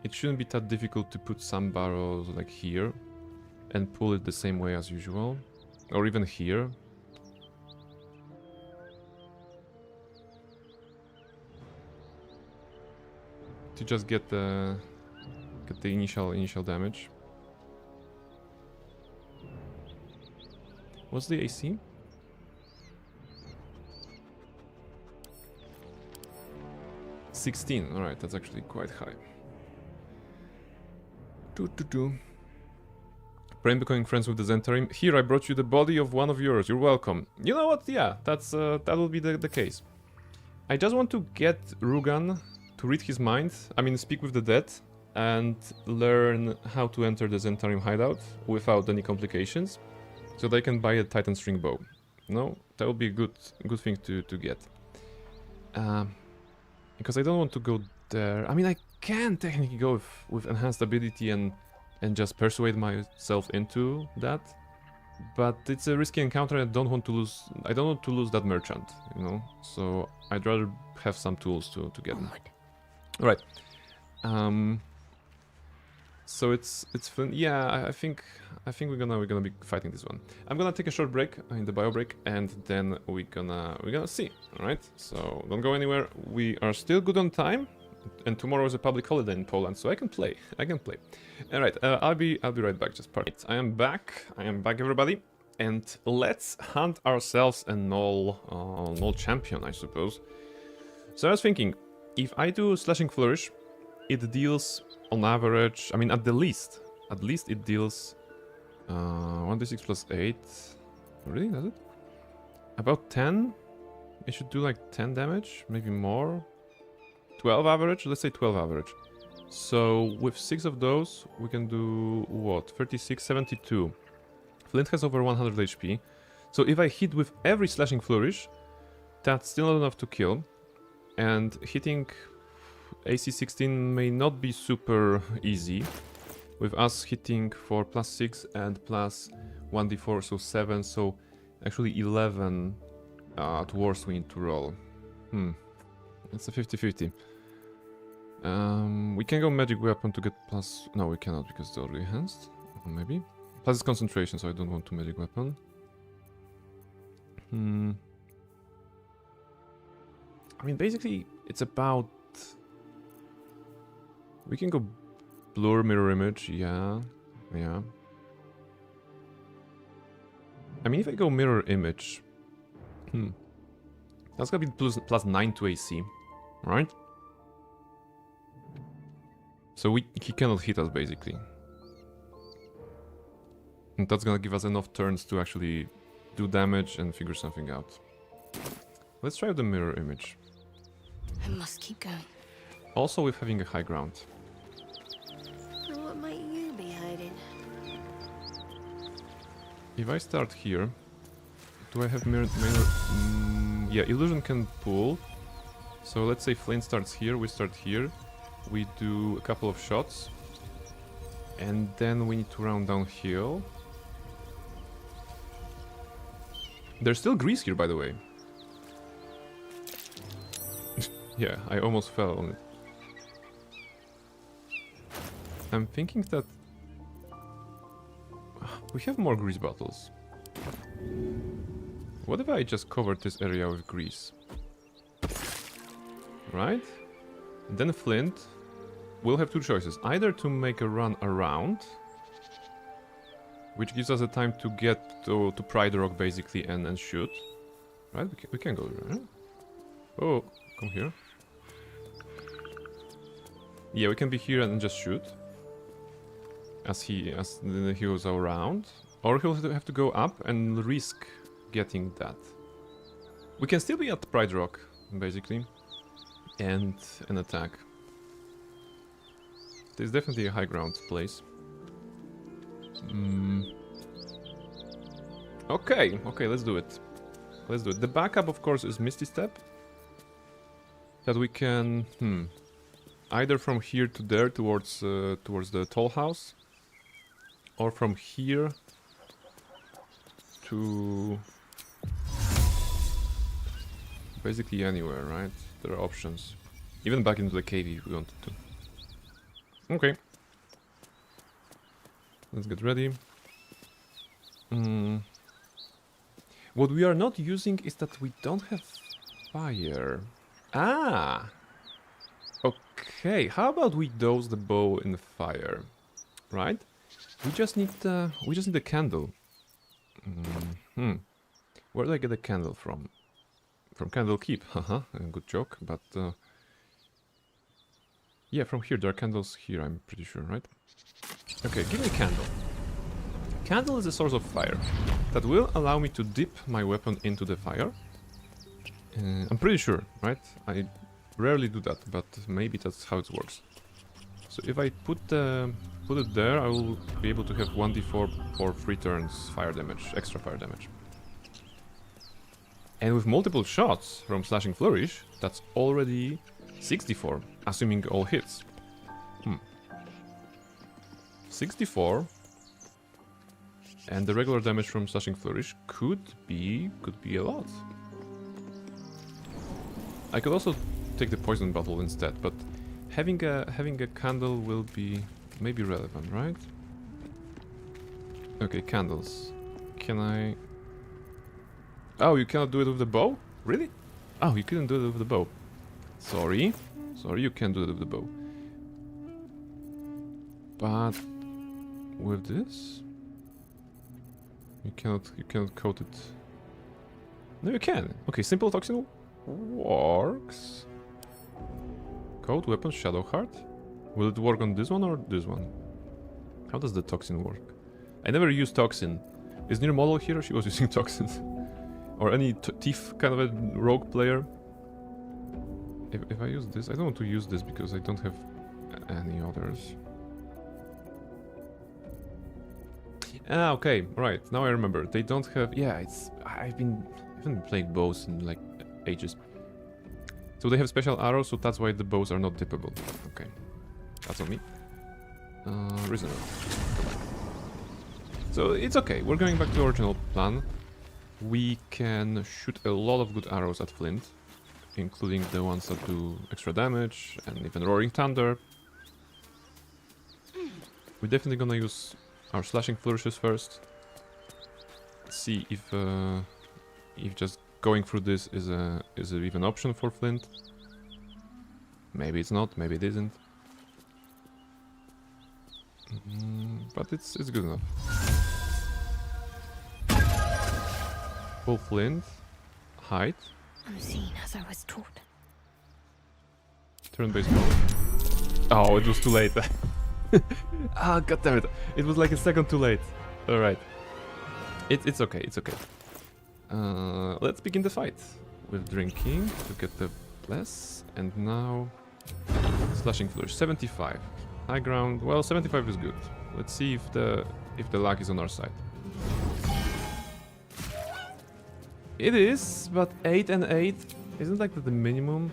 It shouldn't be that difficult to put some barrels like here and pull it the same way as usual, or even here. To just get the initial damage. What's the AC? $16. All right, that's actually quite high. Brain becoming friends with the Zentarim. Here, I brought you the body of one of yours. You're welcome. You know what? Yeah, that will be the case. I just want to get Rugan to read his mind, I mean speak with the dead, and learn how to enter the Zentarium hideout without any complications, so they can buy a Titan string bow. No, that would be a good thing to get. Because I don't want to go there. I mean, I can technically go with enhanced ability and just persuade myself into that, but it's a risky encounter. I don't want to lose. I don't want to lose that merchant, you know. So I'd rather have some tools to get them. All right. So it's fun. Yeah, I think we're gonna be fighting this one. I'm gonna take a short break in the bio break, and then we're gonna see. All right. So don't go anywhere. We are still good on time, and tomorrow is a public holiday in Poland, so I can play. All right. I'll be right back. Just part. I am back, everybody, and let's hunt ourselves a gnoll champion, I suppose. So I was thinking, if I do slashing flourish, it deals on average, I mean at least it deals 1d6 plus 8. Really, does it? About 10? It should do like 10 damage, maybe more. 12 average? Let's say 12 average. So with 6 of those, we can do what? 36, 72. Flint has over 100 HP. So if I hit with every slashing flourish, that's still not enough to kill. And hitting AC 16 may not be super easy, with us hitting for plus 6 and plus 1d4, so 7, so actually 11 at worst we need to roll. It's a 50-50. We can go magic weapon to get plus... No, we cannot because it's already enhanced. Maybe. Plus it's concentration, so I don't want to magic weapon. I mean, basically, it's about... We can go blur mirror image, yeah. I mean, if I go mirror image, that's gonna be plus 9 to AC, right? So he cannot hit us basically, and that's gonna give us enough turns to actually do damage and figure something out. Let's try the mirror image. I must keep going. Also with having a high ground. What might you be hiding? If I start here, do I have mirror? Yeah, illusion can pull. So let's say Flint starts here, we start here. We do a couple of shots. And then we need to round downhill. There's still grease here, by the way. Yeah, I almost fell on it. I'm thinking that we have more grease bottles. What if I just covered this area with grease? Right? And then Flint will have two choices. Either to make a run around, which gives us a time to get to Pride Rock basically and shoot. Right? We can go there. Right? Oh, come here. Yeah, we can be here and just shoot. As he goes around. Or he'll have to go up and risk getting that. We can still be at Pride Rock, basically. And an attack. There's definitely a high ground place. Okay, let's do it. The backup, of course, is Misty Step. That we can... either from here to there, towards the tall house. Or from here to... basically anywhere, right? There are options. Even back into the cave if we wanted to. Okay. Let's get ready. What we are not using is that we don't have fire. Ah! Okay, how about we dose the bow in fire? Right? We just need a candle. Where do I get a candle from? From Candle Keep, haha, good joke, but... yeah, from here, there are candles here, I'm pretty sure, right? Okay, give me a candle. Candle is a source of fire that will allow me to dip my weapon into the fire. I'm pretty sure, right? I rarely do that, but maybe that's how it works. So if I put it there, I will be able to have 1d4 for 3 turns fire damage, extra fire damage. And with multiple shots from Slashing Flourish, that's already 64, assuming all hits. 64, and the regular damage from Slashing Flourish could be a lot. I could also take the poison bottle instead, but having a candle will be maybe relevant, right? Okay, candles. Can I? Oh, you cannot do it with the bow? Really? Oh, you couldn't do it with the bow. Sorry, you can't do it with the bow. But with this, you cannot coat it. No, you can. Okay, simple toxin works. Coat weapon Shadow Heart. Will it work on this one or this one? How does the toxin work? I never used toxin. Is near model here? She was using toxins. Or any thief kind of a rogue player. If I use this, I don't want to use this because I don't have any others. Ah, okay, right. Now I remember. They don't have. Yeah, it's. I haven't been playing bows in like ages. So they have special arrows, so that's why the bows are not dippable. Okay, that's on me. Reasonable. So it's okay. We're going back to the original plan. We can shoot a lot of good arrows at Flint, including the ones that do extra damage and even Roaring Thunder. We're definitely gonna use our Slashing Flourishes first. See if just going through this is an even option for Flint. Maybe it's not. Maybe it isn't. But it's good enough. Full Flint. Height. Unseen as I was taught. Turn-based mode. Oh, it was too late. Ah, goddammit. It was like a second too late. Alright. It's okay, it's okay. Let's begin the fight. With drinking to get the bless. And now... Slashing Flourish. 75. High ground. Well, 75 is good. Let's see if the luck is on our side. It is, but 8 and 8 isn't like the minimum.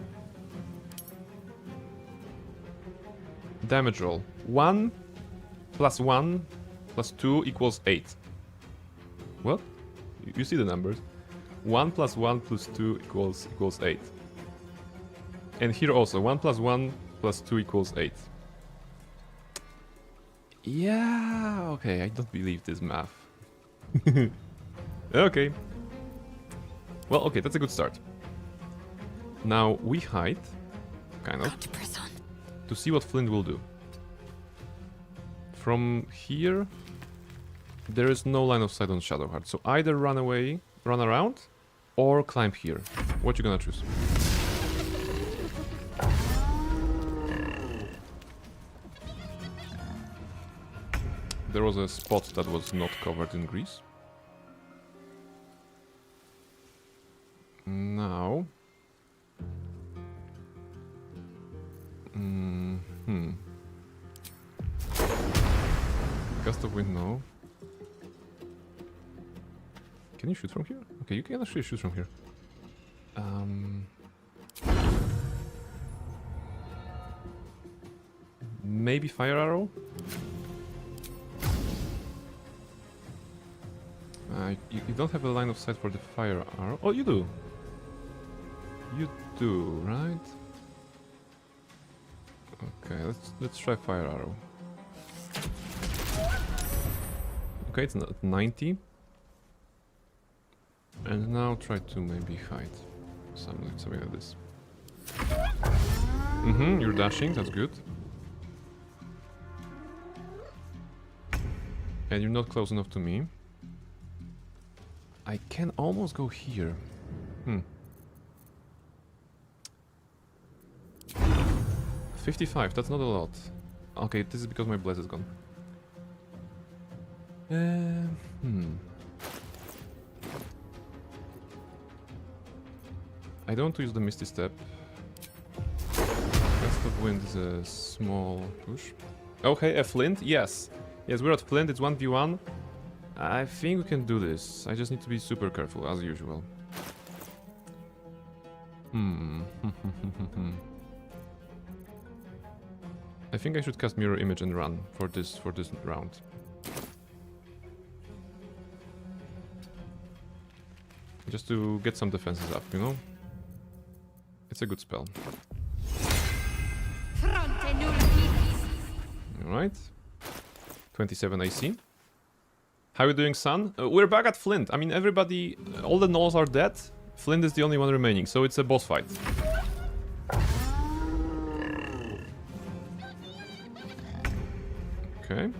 Damage roll. 1 plus 1 plus 2 equals 8. What? You see the numbers. 1 plus 1 plus 2 equals 8. And here also, 1 plus 1 plus 2 equals 8. Yeah, okay, I don't believe this math. Okay. Well, okay, that's a good start. Now we hide, kind of, to see what Flint will do. From here, there is no line of sight on Shadowheart, so either run away, run around, or climb here. What you gonna choose? There was a spot that was not covered in grease. Now... Gust of wind, no. Can you shoot from here? Okay, you can actually shoot from here. Maybe fire arrow? You don't have a line of sight for the fire arrow. Oh, you do. You do, right? Okay, let's try fire arrow. Okay, it's not 90. And now try to maybe hide. Something like this. You're dashing, that's good. And you're not close enough to me. I can almost go here. 55, that's not a lot. Okay, this is because my bless is gone. I don't want to use the Misty Step. Gust of Wind is a small push. Okay, a Flint, yes. Yes, we're at Flint, it's 1v1. I think we can do this. I just need to be super careful, as usual. I think I should cast Mirror Image and run for this round. Just to get some defenses up, you know? It's a good spell. Alright. 27 AC. How are you doing, son? We're back at Flint. I mean, everybody... all the gnolls are dead. Flint is the only one remaining, so it's a boss fight. Okay.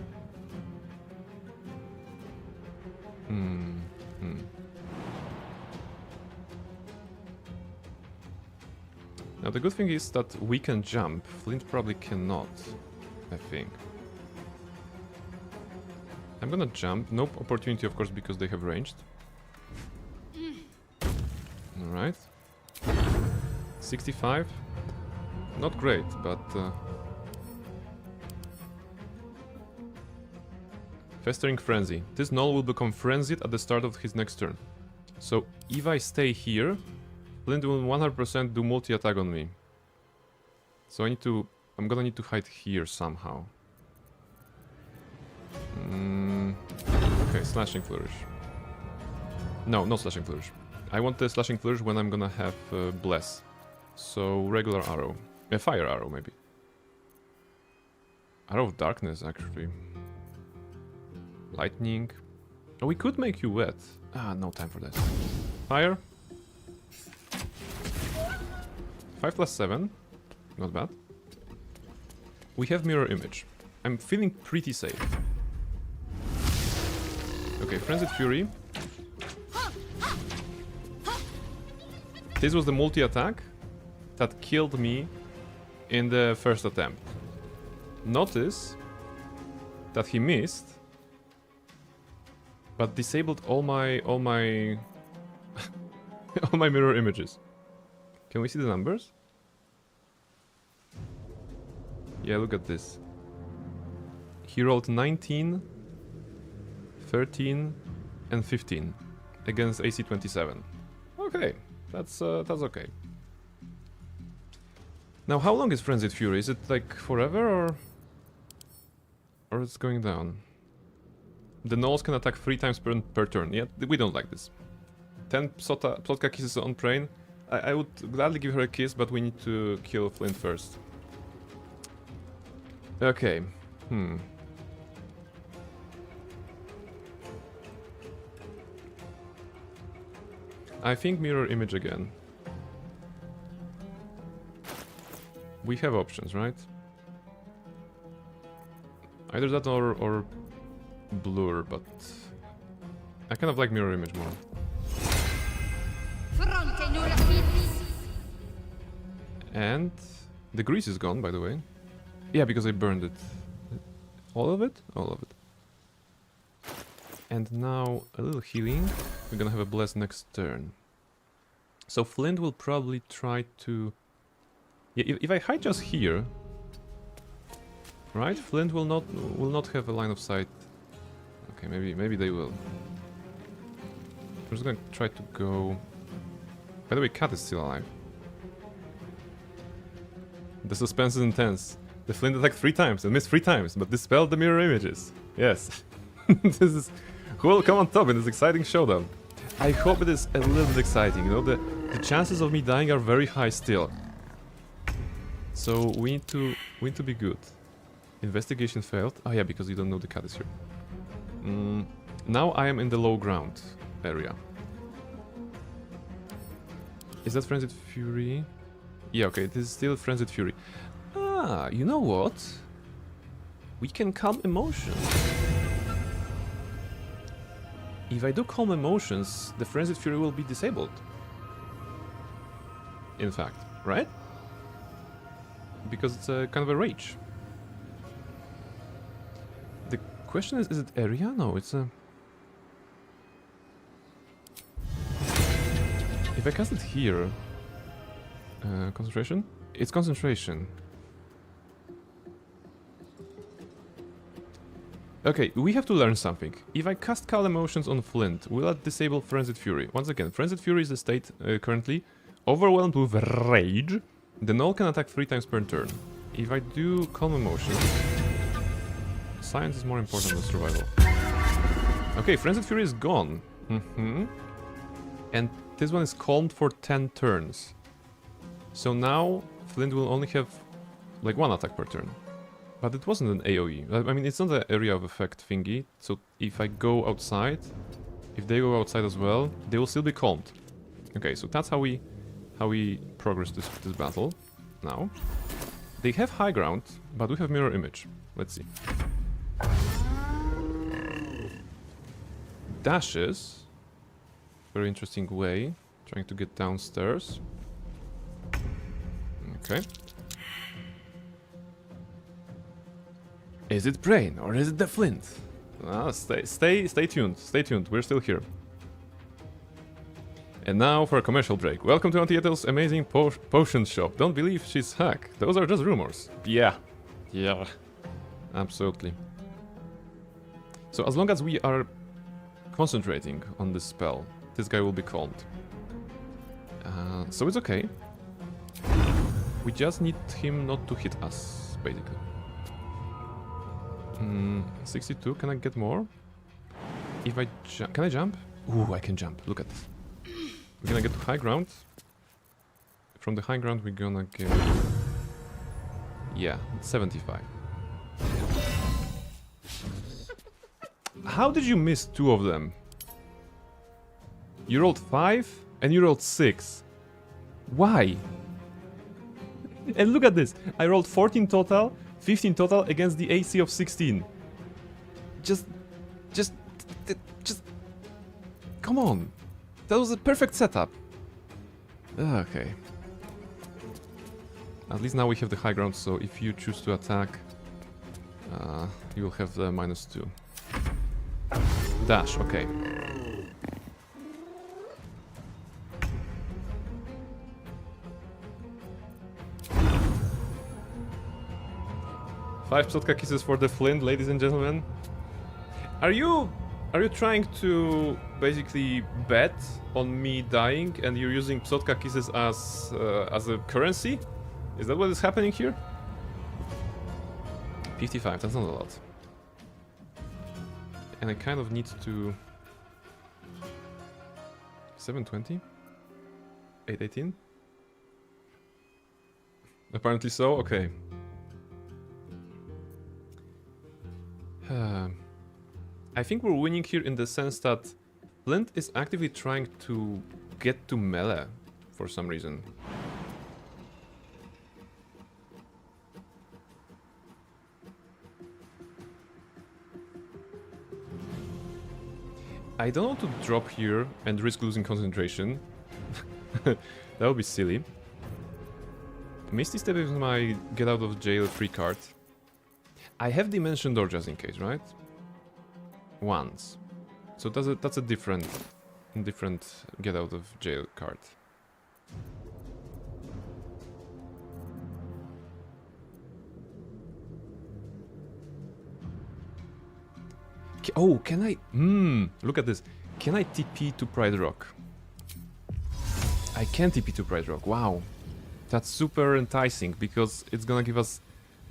Now the good thing is that we can jump. Flint probably cannot, I think. I'm gonna jump. No opportunity, of course, because they have ranged. Alright. 65. Not great, but... Festering Frenzy. This gnoll will become frenzied at the start of his next turn. So, if I stay here, Flint will 100% do multi-attack on me. So I'm gonna need to hide here somehow. Okay, Slashing Flourish. No, not Slashing Flourish. I want the Slashing Flourish when I'm gonna have Bless. So, regular arrow. A fire arrow, maybe. Arrow of Darkness, actually. Lightning. Oh, we could make you wet. Ah, no time for that. Fire. 5 plus 7. Not bad. We have Mirror Image. I'm feeling pretty safe. Okay, Frenzied Fury. This was the multi-attack that killed me in the first attempt. Notice that he missed, but disabled all my all my mirror images. Can we see the numbers? Yeah, look at this. He rolled 19, 13, and 15 against AC 27. Okay, that's okay. Now, how long is Frenzied Fury? Is it like forever, or it's going down? The gnolls can attack 3 times per turn. Yeah, we don't like this. 10 Plotka kisses on Prain. I would gladly give her a kiss, but we need to kill Flint first. Okay. I think Mirror Image again. We have options, right? Either that or Blur, but I kind of like Mirror Image more. And the grease is gone, by the way. Yeah, because I burned it. All of it? All of it. And now a little healing. We're gonna have a bless next turn. So Flint will probably try to... Yeah, if I hide just here, right? Flint will not have a line of sight. Okay, maybe they will. I'm just gonna try to go... By the way, Cat is still alive. The suspense is intense. The Flint attacked 3 times and missed 3 times, but dispelled the mirror images. Yes. This is who will come on top in this exciting showdown. I hope it is a little bit exciting, you know, the chances of me dying are very high still. So we need to be good. Investigation failed. Oh yeah, because you don't know the cat is here. Now I am in the low ground area. Is that Frenzied Fury? Yeah, okay, this is still Frenzied Fury. Ah, you know what? We can calm emotions. If I do calm emotions, the Frenzied Fury will be disabled. In fact, right? Because it's a kind of a rage. The question is it area? No, it's a... If I cast it here, Concentration? It's concentration. Okay, we have to learn something. If I cast Call Emotions on Flint, will that disable Frenzied Fury? Once again, Frenzied Fury is the state currently. Overwhelmed with Rage, the Gnoll can attack 3 times per turn. If I do Calm Emotions, Science is more important than Survival. Okay, Frenzied Fury is gone. And this one is calmed for 10 turns. So now Flint will only have like 1 attack per turn. But it wasn't an AoE. I mean, it's not an area of effect thingy. So if I go outside, if they go outside as well, they will still be calmed. Okay, so that's how we progress this battle. Now, they have high ground, but we have mirror image. Let's see. Dashes. Very interesting way. Trying to get downstairs. Okay. Is it Brain or is it the Flint? Stay tuned. Stay tuned. We're still here. And now for a commercial break. Welcome to Auntie Ethel's amazing potion shop. Don't believe she's hack. Those are just rumors. Yeah. Absolutely. So as long as we are concentrating on this spell, this guy will be calmed. So it's okay. We just need him not to hit us, basically. 62, can I get more? If I jump, can I jump? Ooh, I can jump, look at this. We're gonna get to high ground. From the high ground we're gonna get... Yeah, 75. How did you miss 2 of them? You rolled 5 and you rolled 6. Why? And look at this, I rolled 14 total, 15 total against the AC of 16. Just... Come on. That was a perfect setup. Okay. At least now we have the high ground, so if you choose to attack, you will have the -2. Dash, okay. Five Psotka kisses for the Flint, ladies and gentlemen. Are you trying to basically bet on me dying and you're using Psotka kisses as a currency? Is that what is happening here? 55, that's not a lot. And I kind of need to... 720? 818? Apparently so, okay. I think we're winning here in the sense that Flint is actively trying to get to melee for some reason. I don't want to drop here and risk losing concentration. That would be silly. Misty Step is my get out of jail free card. I have Dimension Door just in case, right? Once. So that's a different get out of jail card. Oh, can I... look at this. Can I TP to Pride Rock? I can TP to Pride Rock, wow. That's super enticing, because it's gonna give us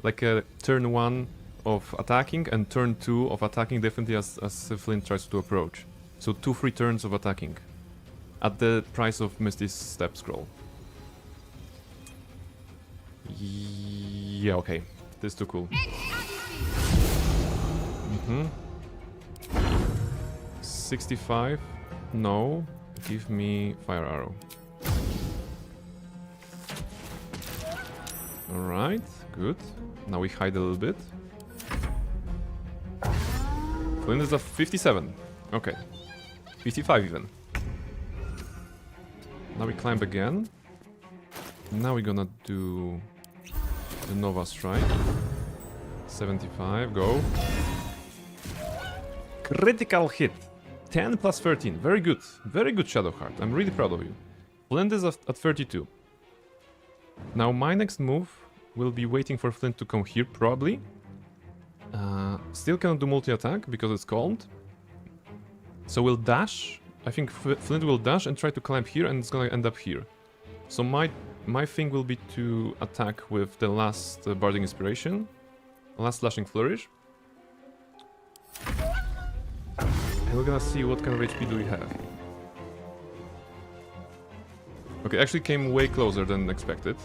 like a turn 1 of attacking and turn 2 of attacking definitely as Flint tries to approach. So 2 free turns of attacking. At the price of Misty's Step Scroll. Yeah, okay. This is too cool. 65. No. Give me Fire Arrow. Alright, good. Now we hide a little bit. Flint is a 57. Okay. 55 even. Now we climb again. Now we're gonna do the Nova Strike. 75, go. Critical hit. 10 plus 13. Very good. Very good, Shadowheart. I'm really proud of you. Flint is at 32. Now my next move will be waiting for Flint to come here, probably. Still cannot do multi-attack because it's calmed. So we'll dash. I think Flint will dash and try to climb here, and it's gonna end up here. So my thing will be to attack with the last Bardic Inspiration. Last Slashing Flourish. And we're gonna see what kind of HP do we have. Okay, actually came way closer than expected.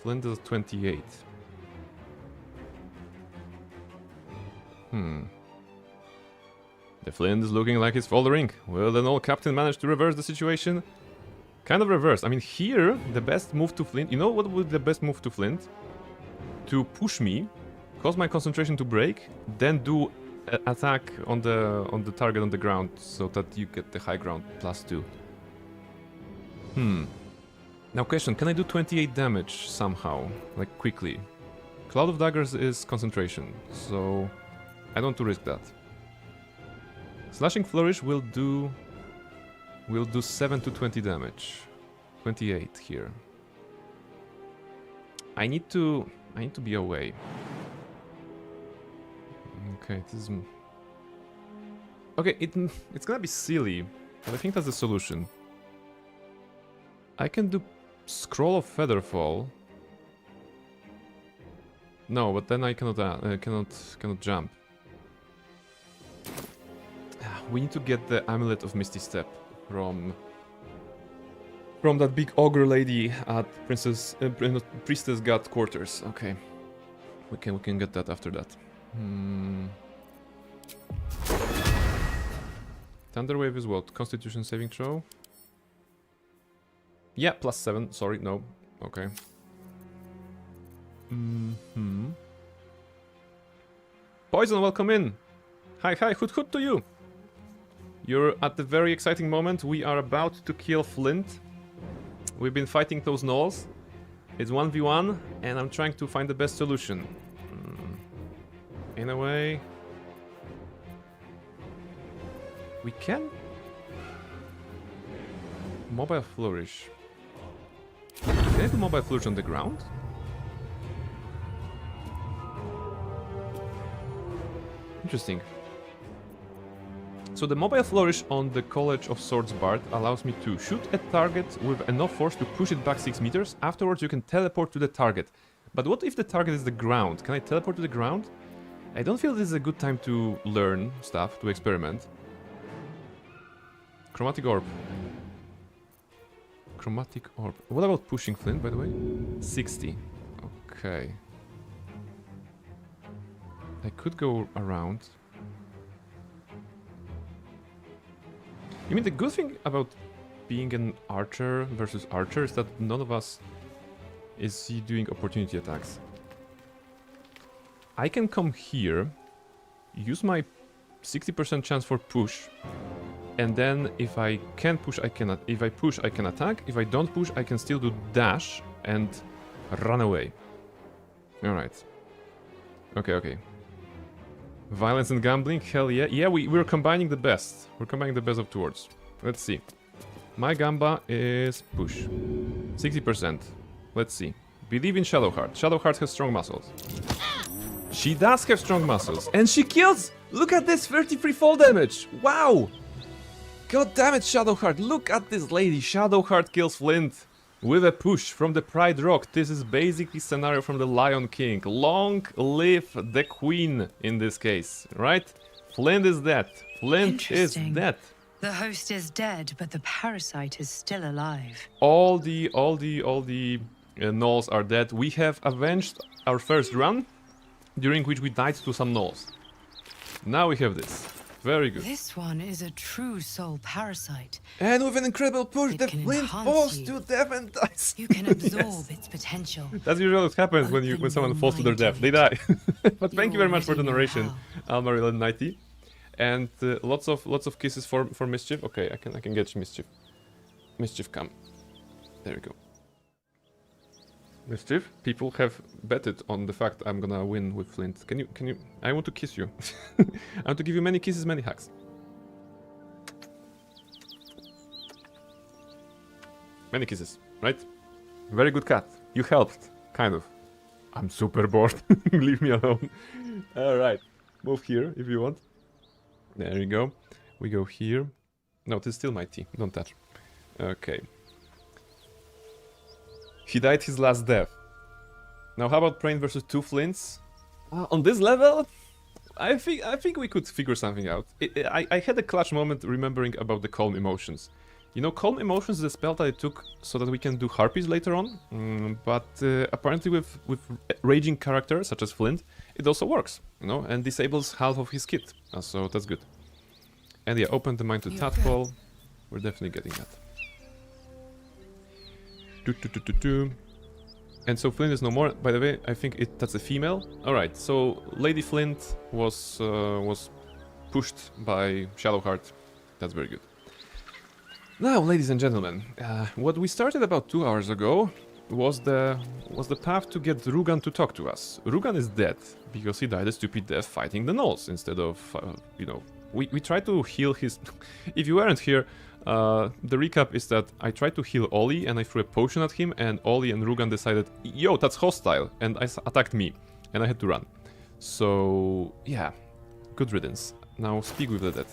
Flint is 28. The Flint is looking like he's faltering. Will the Gnoll Captain manage to reverse the situation? Kind of reverse. I mean, here, the best move to Flint... You know what would be the best move to Flint? To push me, cause my concentration to break, then do attack on the target on the ground, so that you get the high ground +2. Now question, can I do 28 damage somehow? Like, quickly? Cloud of Daggers is concentration, so I don't want to risk that. Slashing Flourish will do 7 to 20 damage. 28 here. I need to be away. Okay, this is... Okay, it's gonna be silly, but I think that's the solution. I can do Scroll of Featherfall. No, but then I cannot jump. We need to get the Amulet of Misty Step from that big ogre lady at Priestess God quarters. Okay, we can get that after that. Thunderwave is what? Constitution saving throw? Yeah, +7. Sorry, no. Okay. Poison, welcome in. Hi, hoot hoot to you. You're at the very exciting moment. We are about to kill Flint. We've been fighting those gnolls. It's 1v1, and I'm trying to find the best solution. In a way... We can... Mobile Flourish. Can I do Mobile Flourish on the ground? Interesting. So the Mobile Flourish on the College of Swords Bard allows me to shoot a target with enough force to push it back 6 meters. Afterwards you can teleport to the target. But what if the target is the ground? Can I teleport to the ground? I don't feel this is a good time to learn stuff, to experiment. Chromatic Orb. Chromatic Orb. What about pushing Flint, by the way? 60. Okay. I could go around. I mean, the good thing about being an archer versus archer is that none of us is doing opportunity attacks. I can come here, use my 60% chance for push, and then if I can push, I cannot. If I push, I can attack. If I don't push, I can still do dash and run away. Alright. Okay. Violence and gambling, hell yeah. Yeah, we're combining the best. We're combining the best of two worlds. Let's see. My gamba is push. 60%. Let's see. Believe in Shadowheart. Shadowheart has strong muscles. She does have strong muscles. And she kills! Look at this 33 fall damage! Wow! God damn it, Shadowheart. Look at this lady. Shadowheart kills Flint with a push from the Pride Rock. This is basically scenario from the Lion King. Long live the queen in this case, right? Flint is dead. Flint is dead. The host is dead, but the parasite is still alive. All the gnolls are dead. We have avenged our first run, during which we died to some gnolls. Now we have this. Very good. This one is a true soul parasite. And with an incredible push, the Flint falls to death and dies. You can absorb its potential. That's usually what happens when someone falls to their death. They die. But thank you very much for the narration, Almarilla 90. And lots of kisses for Mischief. Okay, I can get Mischief. Mischief, come. There we go. Mischief, people have betted on the fact I'm gonna win with Flint. Can you? I want to kiss you. I want to give you many kisses, many hugs. Many kisses, right? Very good cat. You helped, kind of. I'm super bored. Leave me alone. Alright. Move here if you want. There you go. We go here. No, this is still my tea. Don't touch. Okay. He died his last death. Now how about Prain versus 2 Flints? On this level? I think we could figure something out. I had a clutch moment remembering about the Calm Emotions. You know, Calm Emotions is a spell that I took so that we can do Harpies later on, but apparently with raging characters such as Flint, it also works, you know, and disables half of his kit, so that's good. And yeah, open the mind to Tadpole. We're definitely getting that. And so Flint is no more. By the way, I think that's a female. All right, so Lady Flint was pushed by Shadowheart. That's very good. Now, ladies and gentlemen, what we started about 2 hours ago was the path to get Rugan to talk to us. Rugan is dead because he died a stupid death fighting the gnolls instead of, you know, we tried to heal his... If you weren't here, the recap is that I tried to heal Ollie and I threw a potion at him and Ollie and Rugan decided, yo, that's hostile, and attacked me, and I had to run. So, yeah, good riddance. Now speak with the dead.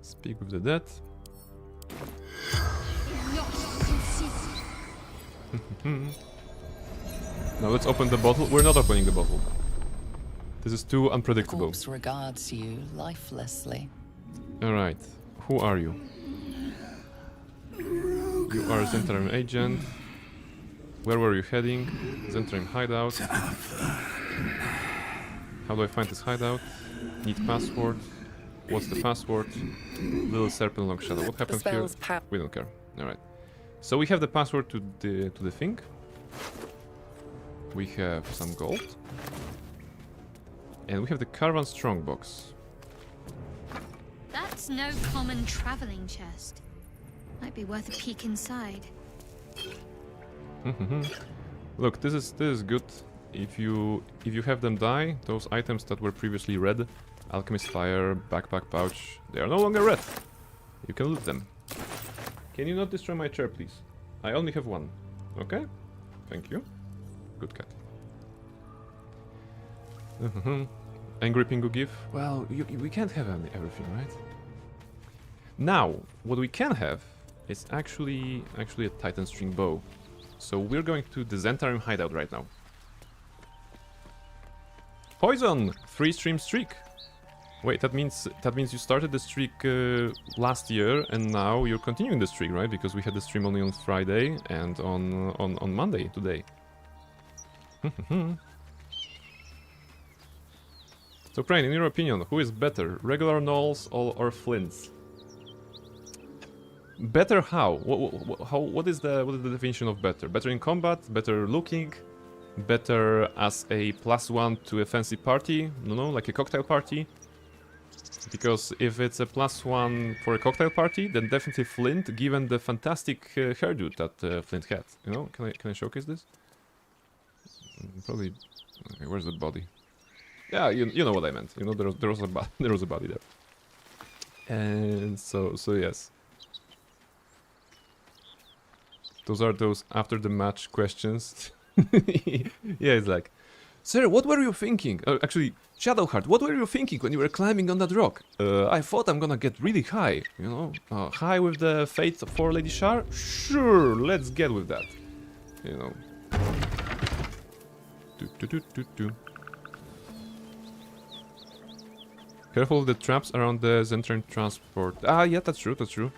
Speak with the dead. Now let's open the bottle. We're not opening the bottle. This is too unpredictable. Corpse regards you lifelessly. Alright. Who are you? You are a Zentarim agent. Where were you heading? Zentarim hideout. How do I find this hideout? Need password. What's the password? Little serpent long shadow. What happened here? We don't care. Alright. So we have the password to the thing. We have some gold. And we have the caravan strongbox. That's no common traveling chest. Might be worth a peek inside. Look, this is good. If you have them die, those items that were previously red, alchemist fire, backpack pouch, they are no longer red. You can loot them. Can you not destroy my chair, please? I only have one. Okay? Thank you. Good cat. Angry Pingu GIF? Well, we can't have everything, right? Now, what we can have is actually a Titan string bow. So we're going to the Zentarim hideout right now. Poison! 3-stream streak! Wait, that means you started the streak last year and now you're continuing the streak, right? Because we had the stream only on Friday and on Monday today. So Prain, in your opinion, who is better, regular gnolls or flints? Better how? What is the definition of better? Better in combat? Better looking? Better as a +1 to a fancy party? No, like a cocktail party? Because if it's a +1 for a cocktail party, then definitely Flint, given the fantastic hairdo that Flint had. You know, can I showcase this? Probably. Okay, where's the body? Yeah, you know what I meant. You know, there was a body there. And so yes. Those are those after the match questions. Yeah, it's like, sir, what were you thinking? Actually, Shadowheart, what were you thinking when you were climbing on that rock? I thought I'm gonna get really high, you know? High with the fate for Lady Shar? Sure, let's get with that. You know. Careful of the traps around the Zentarim transport. Ah, yeah, that's true, that's true.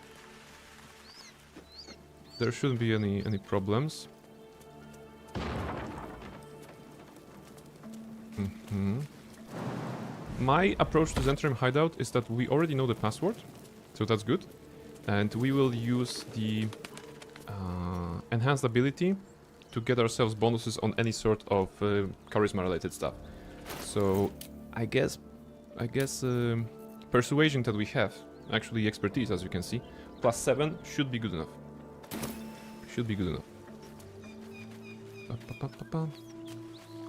There shouldn't be any problems. My approach to Zentarim hideout is that we already know the password, so that's good. And we will use the enhanced ability to get ourselves bonuses on any sort of charisma related stuff. So I guess persuasion that we have, actually expertise as you can see, +7 should be good enough. Should be good enough.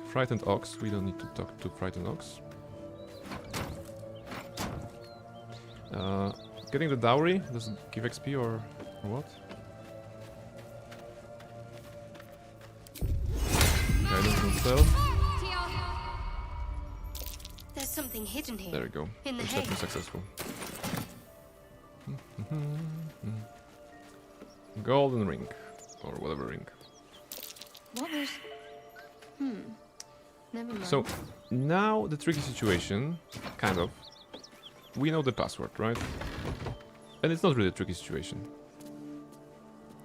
Frightened Ox, we don't need to talk to Frightened Ox. Getting the dowry doesn't give XP or what? Guidance will sell. There's something hidden here. There we go. In the Reception hay. successful. Golden ring. Or whatever ring. What was... Never mind. So, now the tricky situation, kind of. We know the password, right? And it's not really a tricky situation.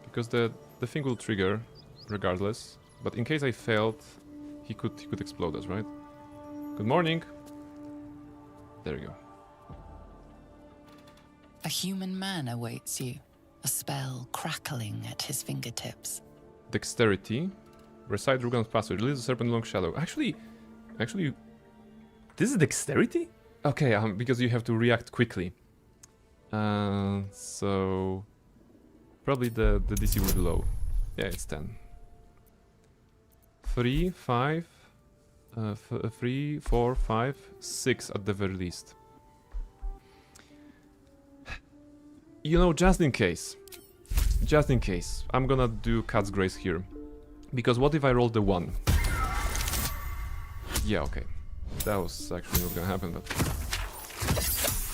Because the thing will trigger regardless. But in case I failed, he could explode us, right? Good morning. There we go. A human man awaits you, a spell crackling at his fingertips. Dexterity. Recite Rugan's password. Release the serpent long shadow. Actually, this is dexterity? Okay, because you have to react quickly. So probably the DC will be low. Yeah, it's 10. 3, 5, 3, 4, 5, 6 at the very least. You know, just in case, I'm gonna do Cat's Grace here. Because what if I roll the 1? Yeah, okay. That was actually not gonna happen, but...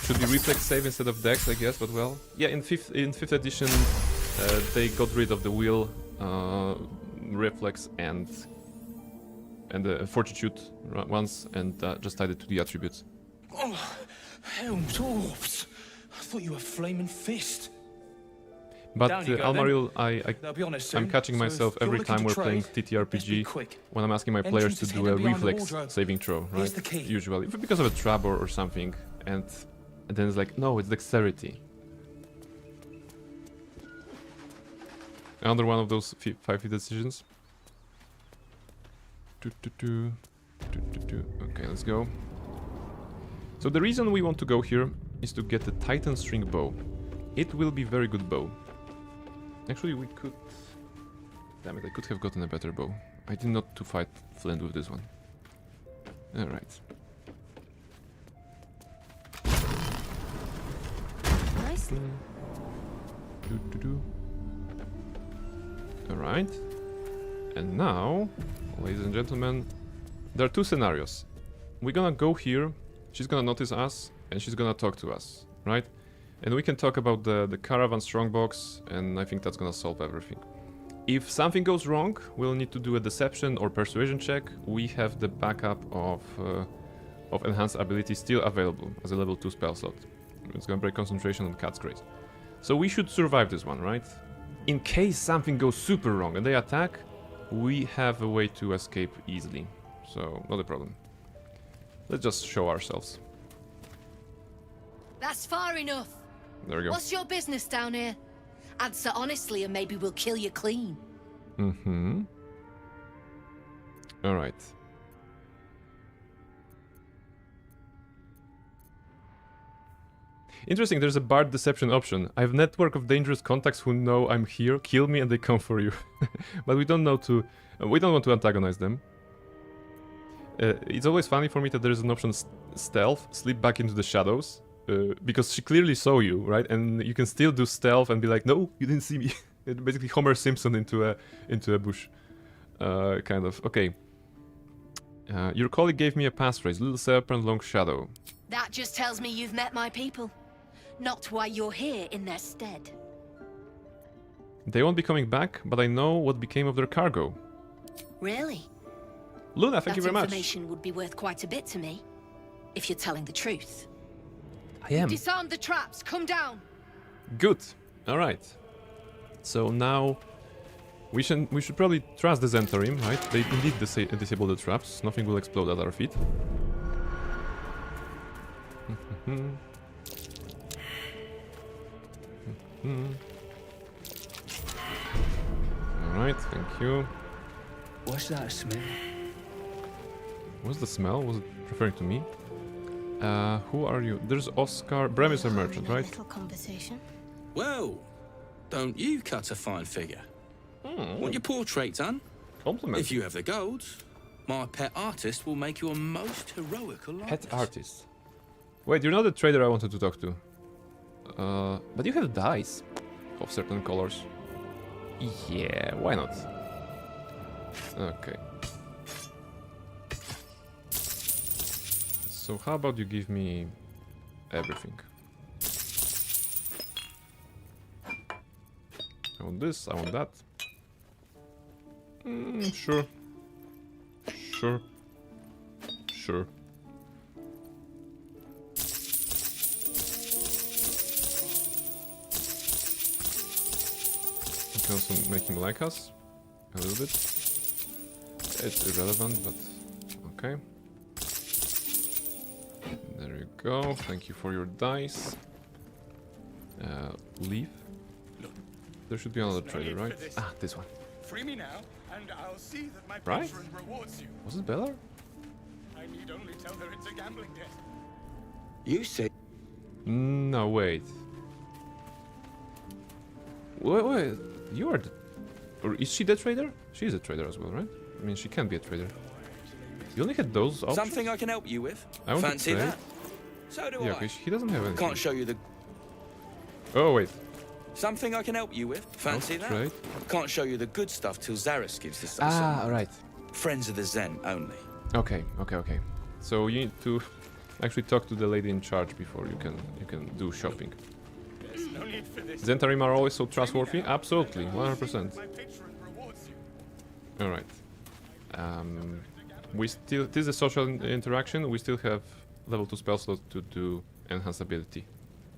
Should be reflex save instead of dex, I guess, but well... Yeah, in 5th edition, they got rid of the will, reflex and the fortitude ones, and just tied it to the attributes. Oh, Helm's Orbs! I thought you were Flaming Fist. But Down you go, Almaril, They'll be on us soon, I'm catching so myself if you're every looking time to we're playing trade, TTRPG quick. when I'm asking my players Entrance to is do a hidden behind the reflex wardrobe. saving throw, Here's right? the key. Usually, because of a trap or something, and then it's like, no, it's dexterity. Another one of those 5 decisions. Okay, let's go. So the reason we want to go here is to get the Titan String Bow. It will be very good bow. Actually, we could... Damn it, I could have gotten a better bow. I did not to fight Flint with this one. Alright. Nicely. Alright. And now, ladies and gentlemen, there are 2 scenarios. We're gonna go here, she's gonna notice us, and she's gonna talk to us, right? And we can talk about the caravan strongbox, and I think that's gonna solve everything. If something goes wrong, we'll need to do a deception or persuasion check. We have the backup of enhanced ability still available as a level 2 spell slot. It's gonna break concentration on Cat's Grace. So we should survive this one, right? In case something goes super wrong and they attack, we have a way to escape easily. So, not a problem. Let's just show ourselves. That's far enough. There we go. What's your business down here? Answer honestly and maybe we'll kill you clean. Mm-hmm. Alright. Interesting, there's a bard deception option. I have a network of dangerous contacts who know I'm here, kill me and they come for you. But we don't want to antagonize them. It's always funny for me that there is an option stealth, slip back into the shadows. Because she clearly saw you, right? And you can still do stealth and be like, no, you didn't see me. Basically Homer Simpson into a bush. Kind of. Okay. Your colleague gave me a passphrase, Little Serpent, Long Shadow. That just tells me you've met my people. Not why you're here in their stead. They won't be coming back, but I know what became of their cargo. Really? Luna, thank you very much. That information would be worth quite a bit to me, if you're telling the truth. I am. Disarm the traps, come down! Good. Alright. So now we should probably trust the Zentarim, right? They indeed disable the traps. Nothing will explode at our feet. Alright, thank you. What's that smell? What's the smell? Was it referring to me? Who are you? There's Oscar. Brem is a merchant, right? Little conversation. Well, don't you cut a fine figure? Want your portrait done? Compliment. If you have the gold, my pet artist will make you a most heroical likeness. Pet artist. Wait, you're not the trader I wanted to talk to. But you have dice of certain colors. Yeah, why not? Okay. So how about you give me everything? I want this, I want that. Sure. Sure. Sure. We can also make him like us a little bit. It's irrelevant, but okay. There you go. Thank you for your dice. Leave. There should be another trader, right? Ah, this one. Free me now, and I'll see that my Right? patron rewards you. Was it Beller? I need only tell her it's a gambling debt. You say... No, wait. Wait. You are the... Or is she the trader? She's a trader as well, right? I mean, she can be a trader. You only had those options? Something I can help you with? I want Fancy to trade. that? So do Yeah, I. okay, he doesn't have anything. Can't show you the... Oh, wait. Something I can help you with? Fancy that? Trade. Can't show you the good stuff till Zaris gives the say Ah, so. right. Friends of the Zen only. Okay. So you need to actually talk to the lady in charge before you can do shopping. There's no need for this. Zentarim are always so trustworthy? Absolutely, 100%. Alright. We still... This is a social interaction. We still have level 2 spell slots to do enhanced ability.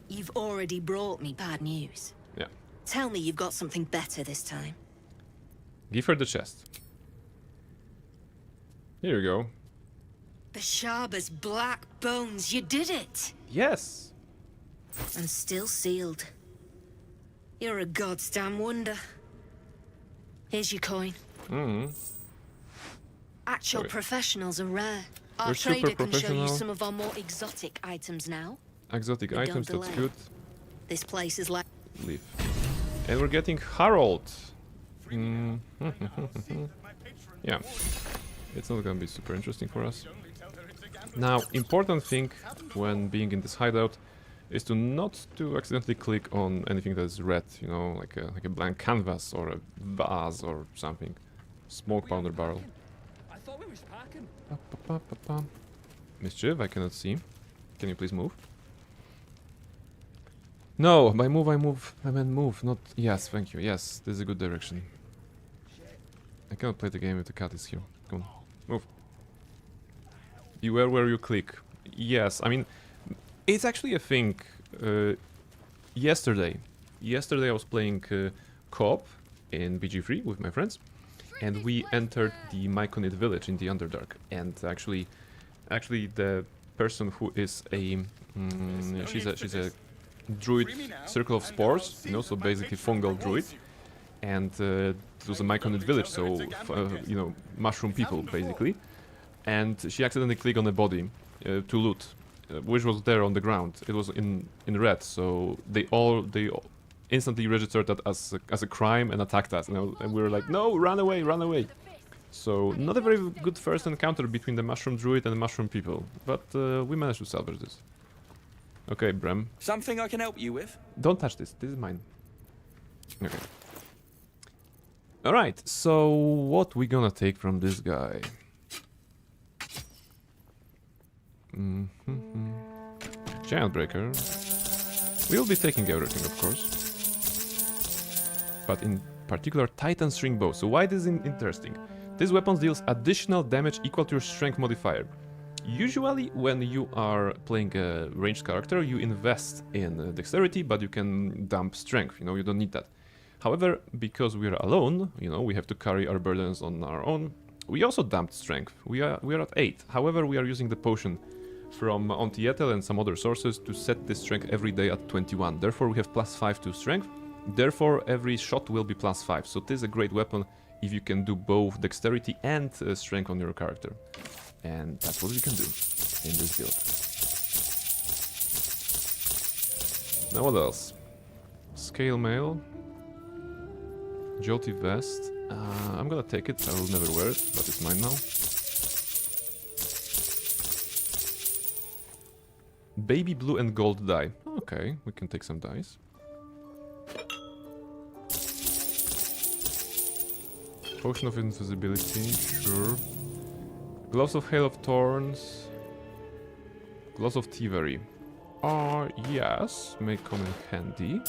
You've already brought me bad news. Yeah. Tell me you've got something better this time. Give her the chest. Here you go. Bashaba's black bones, you did it! Yes! And still sealed. You're a goddamn wonder. Here's your coin. Actual Sorry. professionals are rare. Our We're super trader can show you professional. some of our more exotic items now. Exotic But don't items, that's delay. good. This place is like... Leave. And we're getting Harold. Yeah. It's not gonna be super interesting for us. Now, important thing when being in this hideout is to not to accidentally click on anything that is red, you know, like a blank canvas or a vase or something. Smoke powder barrel. I thought we was packing. Mischief, I cannot see. Can you please move? No, by move I meant move, not... Yes, thank you. Yes, this is a good direction. I cannot play the game if the cat is here. Come on, move. Beware where you click. Yes, I mean, it's actually a thing. Yesterday I was playing co-op in BG3 with my friends, and we entered the Myconid village in the Underdark. And actually the person who is a... she's a druid circle of spores, you know, so basically fungal druid. And it was a Myconid village, so, you know, mushroom people, basically. And she accidentally clicked on a body to loot, which was there on the ground. It was in red, so they all instantly registered that as a crime and attacked us. And we were like, no, run away, run away. So not a very good first encounter between the mushroom druid and the mushroom people, but we managed to salvage this. Okay, Brem. Something I can help you with? Don't touch this. This is mine. Okay. Alright, so what we gonna take from this guy? Giant Breaker. We'll be taking everything, of course. But in particular, Titan String Bow. So why this is interesting? This weapon deals additional damage equal to your strength modifier. Usually, when you are playing a ranged character, you invest in dexterity, but you can dump strength, you know, you don't need that. However, because we are alone, you know, we have to carry our burdens on our own, we also dumped strength. We are at 8. However, we are using the potion from Ontietel and some other sources to set this strength every day at 21. Therefore, we have +5 to strength. Therefore, every shot will be +5. So this is a great weapon if you can do both dexterity and strength on your character. And that's what we can do in this build. Now what else? Scale mail. Jolty vest. I'm gonna take it. I will never wear it, but it's mine now. Baby blue and gold die. Okay, we can take some dice. Potion of invisibility, sure. Gloves of Hail of Thorns. Gloves of Thievery. Yes, may come in handy.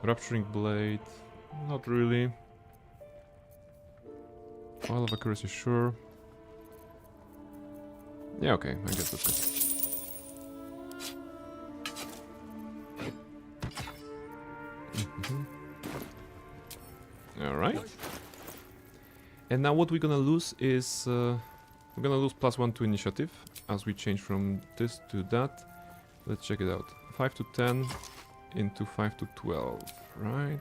Rupturing Blade, not really. Oil of Accuracy, sure. Yeah, okay, I guess that's good. Alright. And now what we're gonna lose is... we're gonna lose +1 to initiative as we change from this to that. Let's check it out. 5 to 10 into 5 to 12, right?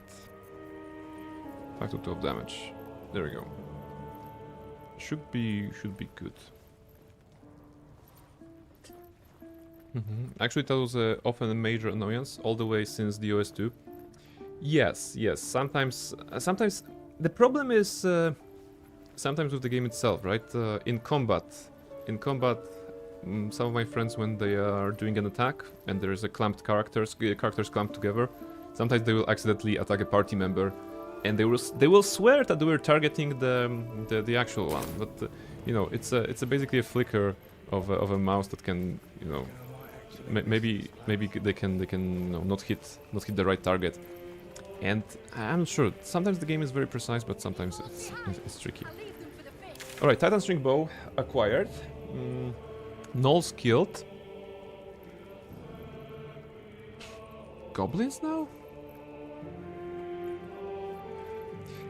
5 to 12 damage. There we go. Should be good. Actually, that was often a major annoyance all the way since the OS2. Yes. Sometimes the problem is sometimes with the game itself, right? In combat, some of my friends, when they are doing an attack and there is a clamped characters clamped together, sometimes they will accidentally attack a party member, and they will swear that they were targeting the actual one, but you know, it's basically a flicker of a mouse that can, you know, maybe they can you know, not hit the right target. And I'm not sure, sometimes the game is very precise, but sometimes it's tricky. Alright, Titan String Bow acquired. Gnolls killed. Goblins now?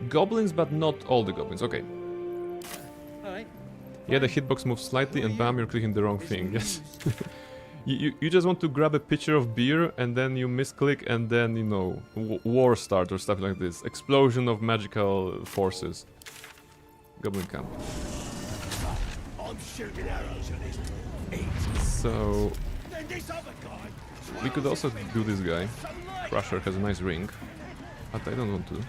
Goblins, but not all the goblins, okay. Yeah, the hitbox moves slightly and bam, you're clicking the wrong thing, yes. You just want to grab a pitcher of beer and then you misclick and then, you know, war start or stuff like this. Explosion of magical forces. Goblin camp. I'm shooting arrows at this. So we could also do this guy. Crusher has a nice ring, but I don't want to.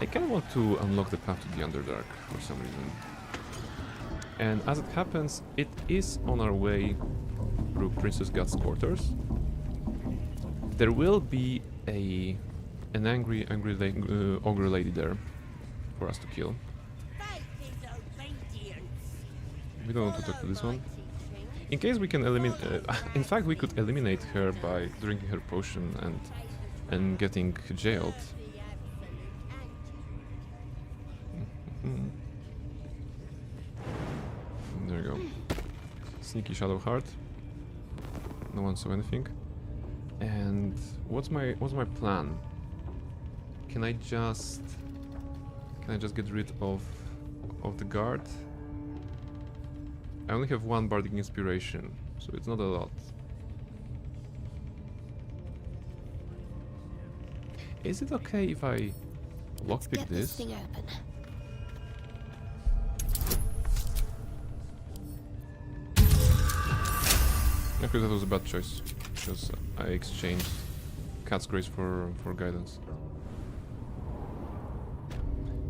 I kind of want to unlock the path to the Underdark for some reason. And as it happens, it is on our way through Princess God's quarters. There will be an angry ogre lady there for us to kill. We don't want to talk to this one. In case we can eliminate... in fact, we could eliminate her by drinking her potion and getting jailed. There we go. Sneaky Shadow Heart. No one saw anything. And what's my plan? Can I just get rid of the guard? I only have one bardic inspiration, so it's not a lot. Is it okay if I lockpick this? Okay, that was a bad choice, because I exchanged Cat's Grace for guidance.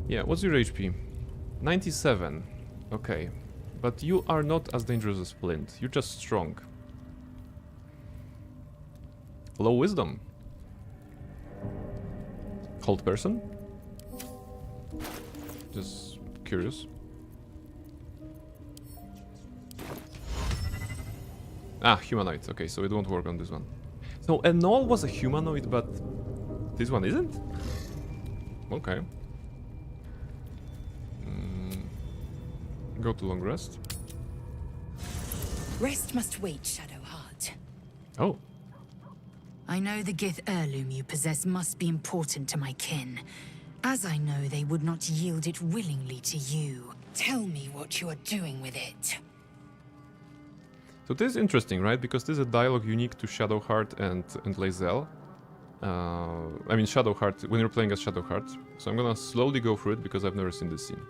Yeah, what's your HP? 97. Okay. But you are not as dangerous as Flint. You're just strong. Low wisdom. Cold person? Just curious. Ah, humanoid. Okay, so it won't work on this one. So a gnoll was a humanoid, but this one isn't? Okay. Go to long rest. Rest must wait, Shadowheart. Oh. I know the Gith heirloom you possess must be important to my kin, as I know they would not yield it willingly to you. Tell me what you are doing with it. So this is interesting, right? Because this is a dialogue unique to Shadowheart and Lae'zel. I mean Shadowheart, when you're playing as Shadowheart. So I'm gonna slowly go through it because I've never seen this scene.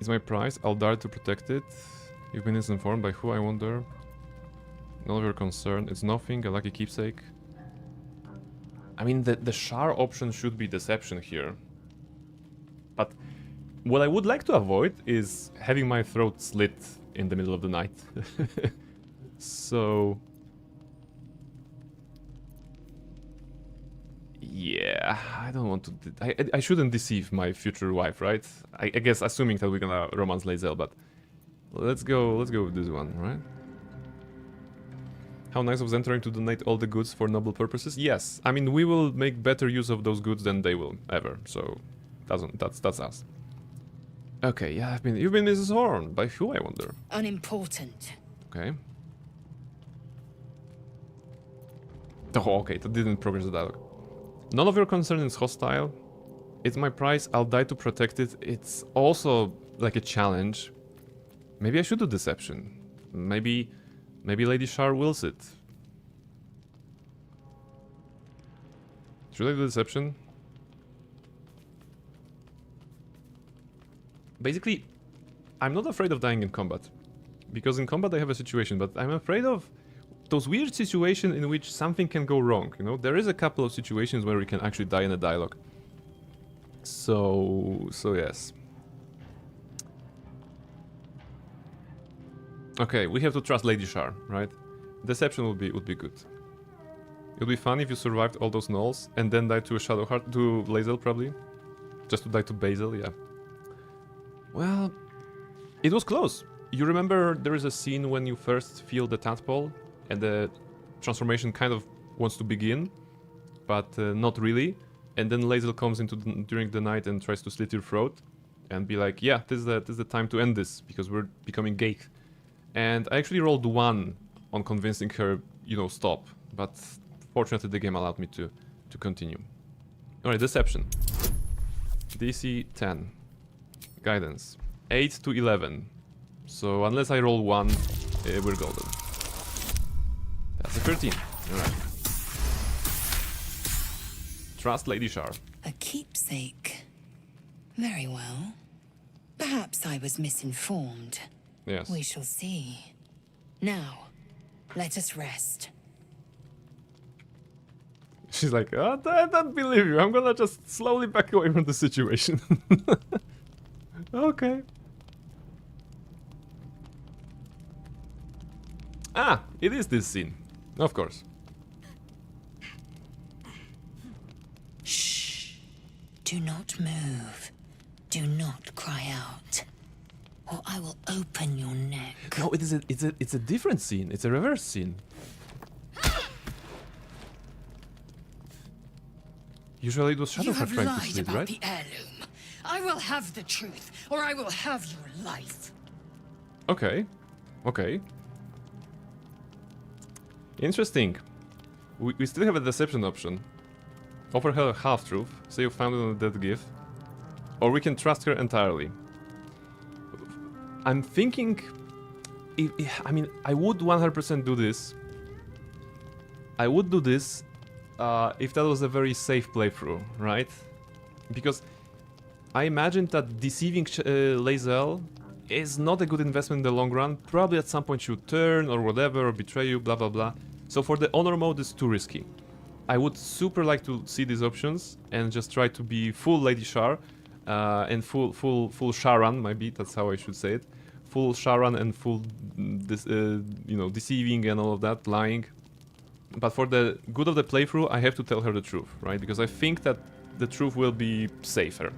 It's my prize, I'll die to protect it. You've been misinformed by who, I wonder? None of your concern, it's nothing, a lucky keepsake. I mean, the Shar option should be deception here. But What I would like to avoid is having my throat slit in the middle of the night. So... yeah, I don't want to... I shouldn't deceive my future wife, right? I guess assuming that we're gonna romance Lae'zel, but... let's go with this one, right? How nice of Zen trying to donate all the goods for noble purposes? Yes, I mean, we will make better use of those goods than they will, ever, so... that's us. Okay, yeah, you've been Mrs. Horn. By who, I wonder? Unimportant. Okay. Oh, okay, that didn't progress the dialogue. None of your concern is hostile. It's my prize, I'll die to protect it. It's also like a challenge. Maybe I should do deception. Maybe Lady Shar wills it. Should I do deception? Basically, I'm not afraid of dying in combat. Because in combat I have a situation, but I'm afraid of those weird situations in which something can go wrong, you know? There is a couple of situations where we can actually die in a dialogue. So yes. Okay, we have to trust Lady Shar, right? Deception would be good. It would be fun if you survived all those gnolls and then died to a Shadowheart, to Lae'zel probably. Just to die to Basil, yeah. Well, it was close. You remember there is a scene when you first feel the tadpole and the transformation kind of wants to begin, but not really. And then Lae'zel comes into during the night and tries to slit your throat and be like, yeah, this is the time to end this because we're becoming geek. And I actually rolled 1 on convincing her, you know, stop. But fortunately the game allowed me to continue. Alright, deception. DC 10. Guidance. 8 to 11. So unless I roll 1, we're golden. That's a 13. Alright. Trust Lady Shar. A keepsake. Very well. Perhaps I was misinformed. Yes. We shall see. Now, let us rest. She's like, oh, I don't believe you. I'm gonna just slowly back away from the situation. Okay. Ah, it is this scene. Of course. Shh. Do not move. Do not cry out. Or I will open your neck. No, it's a different scene. It's a reverse scene. Usually it was Shadowheart trying to sleep, right? The heirloom. I will have the truth, or I will have your life. Okay. Okay. Interesting. We still have a deception option. Offer her a half-truth, say you found it on a dead gift. Or we can trust her entirely. I'm thinking... I mean, I would 100% do this. I would do this if that was a very safe playthrough, right? Because I imagine that deceiving Lae'zel is not a good investment in the long run. Probably at some point she'll turn or whatever, or betray you, blah blah blah. So for the honor mode, it's too risky. I would super like to see these options and just try to be full Lady Shar and full Sharan, maybe that's how I should say it. Full Sharan and full, you know, deceiving and all of that, lying. But for the good of the playthrough, I have to tell her the truth, right? Because I think that the truth will be safer.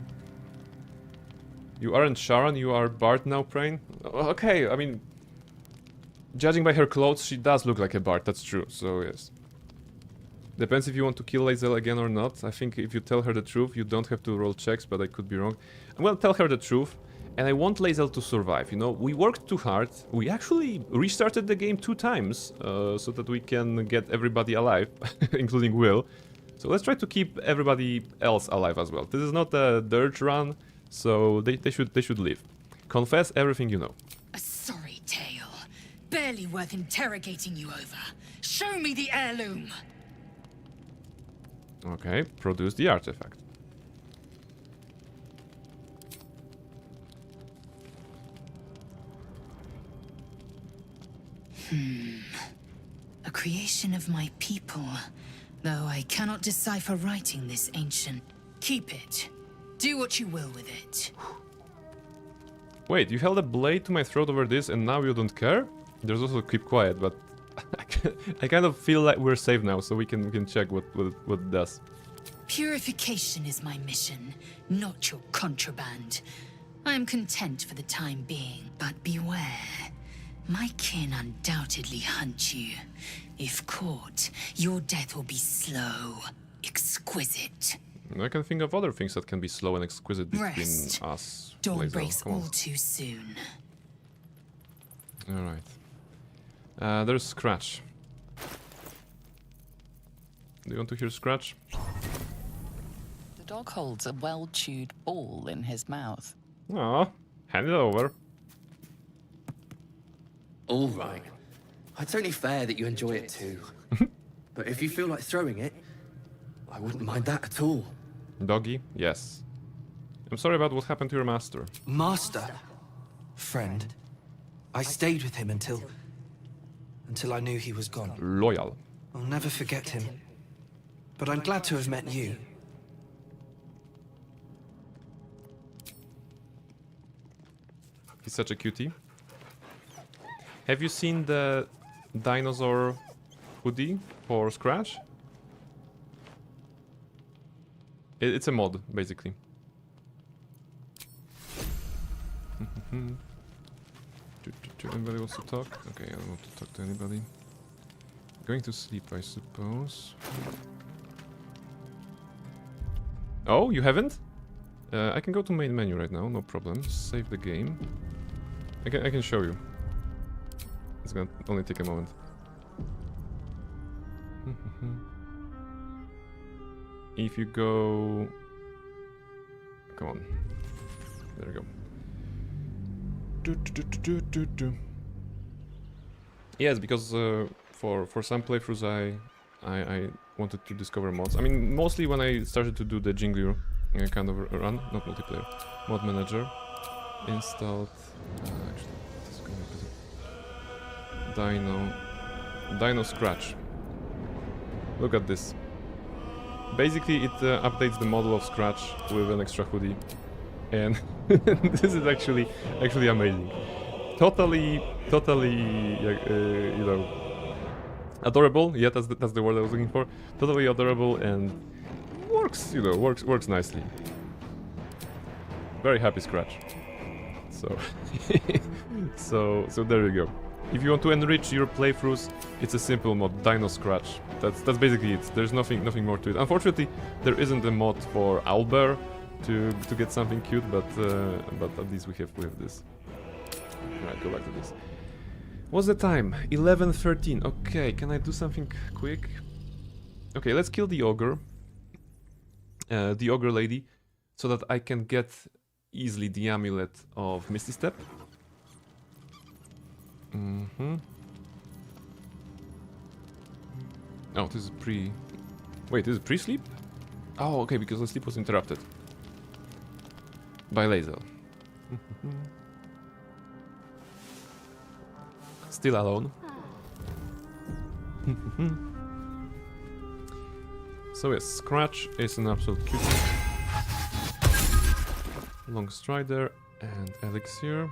You aren't Sharan, you are Bard now, Prain? Okay, I mean... judging by her clothes, she does look like a Bard, that's true, so yes. Depends if you want to kill Lae'zel again or not. I think if you tell her the truth, you don't have to roll checks, but I could be wrong. I'm gonna tell her the truth, and I want Lae'zel to survive, you know? We worked too hard. We actually restarted the game 2 times, so that we can get everybody alive, including Will. So let's try to keep everybody else alive as well. This is not a dirt run, so they should live. Confess everything you know. A sorry tale. Barely worth interrogating you over. Show me the heirloom! Okay, produce the artifact. A creation of my people, though I cannot decipher writing this ancient. Keep it. Do what you will with it. Wait, you held a blade to my throat over this and now you don't care? There's also keep quiet, but I kind of feel like we're safe now, so we can check what it does. Purification is my mission, not your contraband. I am content for the time being, but beware. My kin undoubtedly hunt you. If caught, your death will be slow, exquisite. I can think of other things that can be slow and exquisite between Rest. us. Dawn Blazer. breaks Come on. all too soon. Alright. There's Scratch. Do you want to hear Scratch? The dog holds a well-chewed ball in his mouth. Aw, hand it over. All right. It's only fair that you enjoy it too. But if you feel like throwing it, I wouldn't mind that at all. Doggy, yes. I'm sorry about what happened to your master. Master? Friend? I stayed with him until I knew he was gone. Loyal. I'll never forget him. But I'm glad to have met you. He's such a cutie. Have you seen the dinosaur hoodie for Scratch? It's a mod, basically. Anybody wants to talk? Okay, I don't want to talk to anybody. Going to sleep, I suppose. Oh, you haven't? I can go to main menu right now, no problem. Save the game. I can show you. It's gonna only take a moment. If you go... Come on. There we go. Yes, because for some playthroughs I wanted to discover mods. I mean, mostly when I started to do the Jingliu kind of run, not multiplayer, mod manager. Installed... actually, this is going to Dino Scratch. Look at this. Basically, it updates the model of Scratch with an extra hoodie, and this is actually amazing. Totally, you know, adorable. Yeah, that's the word I was looking for. Totally adorable and works, you know, works nicely. Very happy Scratch. So, so there you go. If you want to enrich your playthroughs, it's a simple mod, Dino Scratch. That's basically it. There's nothing more to it. Unfortunately, there isn't a mod for Owlbear to get something cute, but at least we have this. Alright, go back to this. What's the time? 11:13. Okay, can I do something quick? Okay, let's kill the ogre. The ogre lady, so that I can get easily the amulet of Misty Step. Oh, this is pre... Wait, this is pre-sleep? Oh, okay, because the sleep was interrupted. By Lae'zel. Still alone. So yes, Scratch is an absolute cutie. Long Strider and Elixir.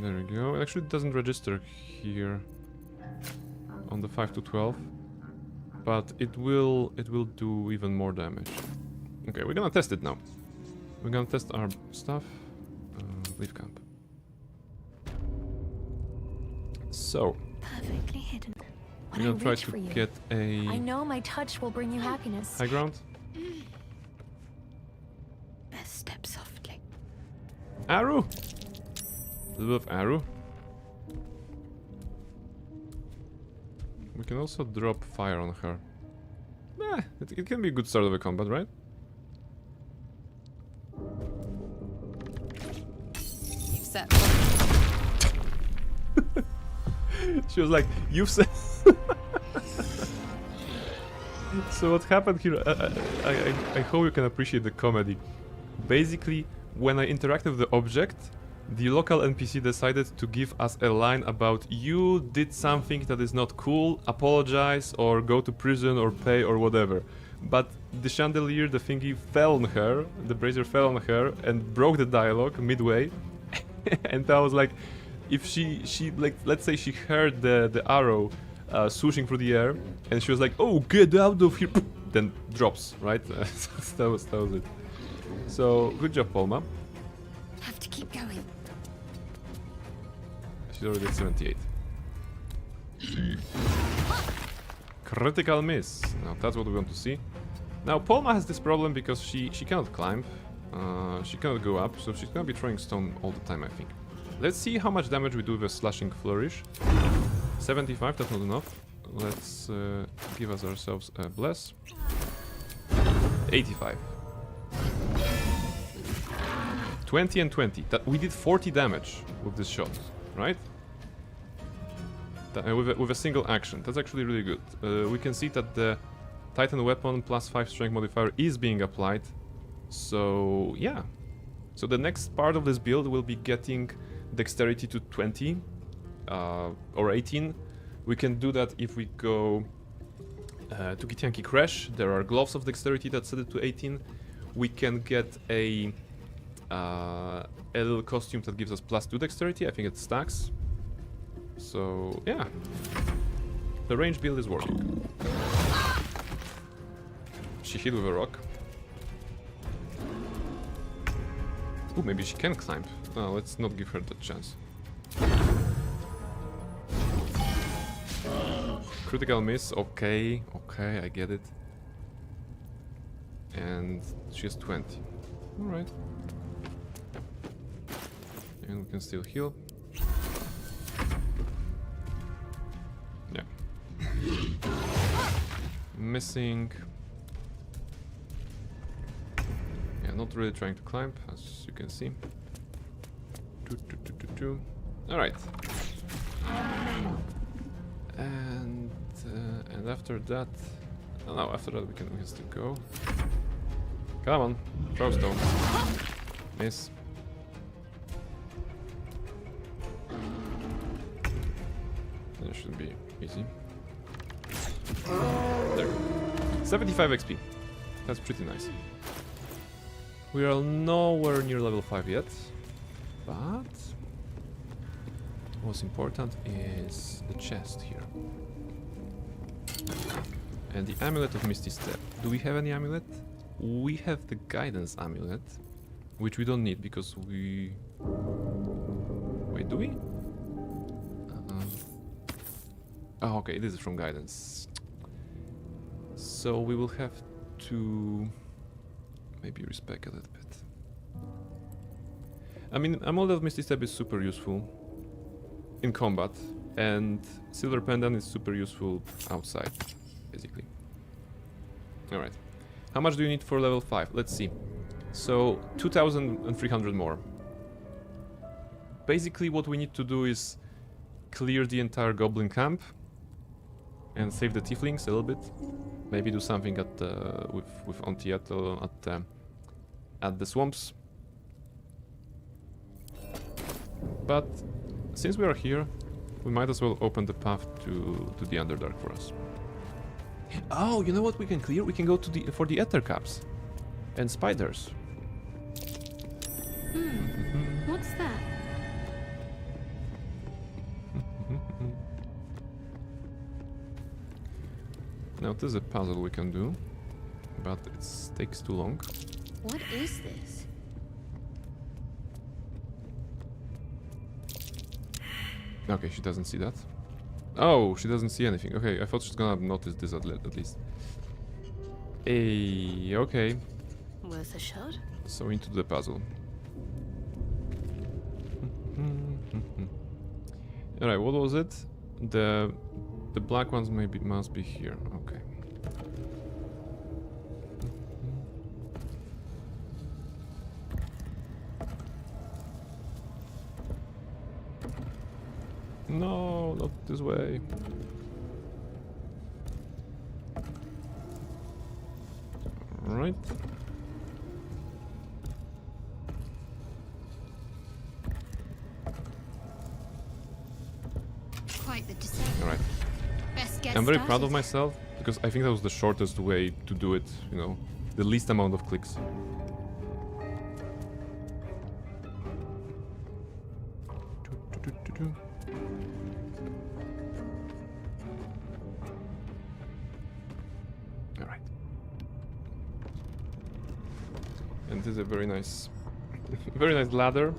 There we go. It actually doesn't register here on the 5 to 12, but it will do even more damage. Okay, we're gonna test it now. We're gonna test our stuff. Leave camp. So Perfectly hidden. we're gonna try to get a I know my touch will bring you happiness. high ground. Best step softly. Arrow. A little bit of arrow. We can also drop fire on her. It can be a good start of a combat, right? You've set. She was like, "You've said." So what happened here? I hope you can appreciate the comedy. Basically, when I interacted with the object, the local NPC decided to give us a line about you did something that is not cool, apologize, or go to prison, or pay, or whatever. but the chandelier, the thingy, fell on her, the brazier fell on her and broke the dialogue midway. And I was like, if she like, let's say she heard the arrow swooshing through the air, and she was like, oh, get out of here, then drops, right? that was it. So, good job, Palma. Have to keep going. She's already at 78. Critical miss. Now that's what we want to see. Now Palma has this problem because she cannot climb. She cannot go up, so she's gonna be throwing stone all the time, I think. Let's see how much damage we do with a slashing flourish. 75, that's not enough. Let's give us ourselves a bless. 85. 20 and 20. That we did 40 damage with this shot, right? With a single action. That's actually really good. We can see that the Titan weapon plus 5 strength modifier is being applied. So yeah. So the next part of this build will be getting dexterity to 20 or 18. We can do that if we go to Githyanki Crash. There are gloves of dexterity that set it to 18. We can get a little costume that gives us plus 2 dexterity. I think it stacks. So yeah, the range build is working. She hit with a rock. Ooh, maybe she can climb. No, let's not give her that chance. Critical miss. Okay, okay, I get it. And she has 20. All right. And we can still heal. Yeah. Missing. Yeah, not really trying to climb, as you can see. Alright. And after that... Oh, no, after that we can still go. Come on, throw stone. Miss. That should be easy. There. 75 XP. That's pretty nice. We are nowhere near level 5 yet, but what's important is the chest here. And the amulet of Misty Step. Do we have any amulet? We have the guidance amulet, which we don't need because we... Wait, do we? Oh, okay, this is from guidance. So we will have to maybe respec a little bit. I mean, Amulet of Misty Step is super useful in combat, and Silver Pendant is super useful outside, basically. Alright. How much do you need for level 5? Let's see. So, 2,300 more. Basically, what we need to do is clear the entire goblin camp and save the tieflings a little bit. Maybe do something at with Auntie Ethel at the swamps. But since we are here, we might as well open the path to the Underdark for us. Oh, you know what we can clear? We can go to for the Ether Caps and spiders. What's that? Now this is a puzzle we can do, but it takes too long. What is this? Okay, she doesn't see that. Oh, she doesn't see anything. Okay, I thought she's gonna notice this at least. Hey, okay. Worth a shot? So into the puzzle. Alright, what was it? The black ones must be here. Okay. No, not this way. Right. Quite the descent. Alright. Best get I'm very proud started. of myself because I think that was the shortest way to do it, you know, the least amount of clicks. All right. And this is a very nice, very nice ladder.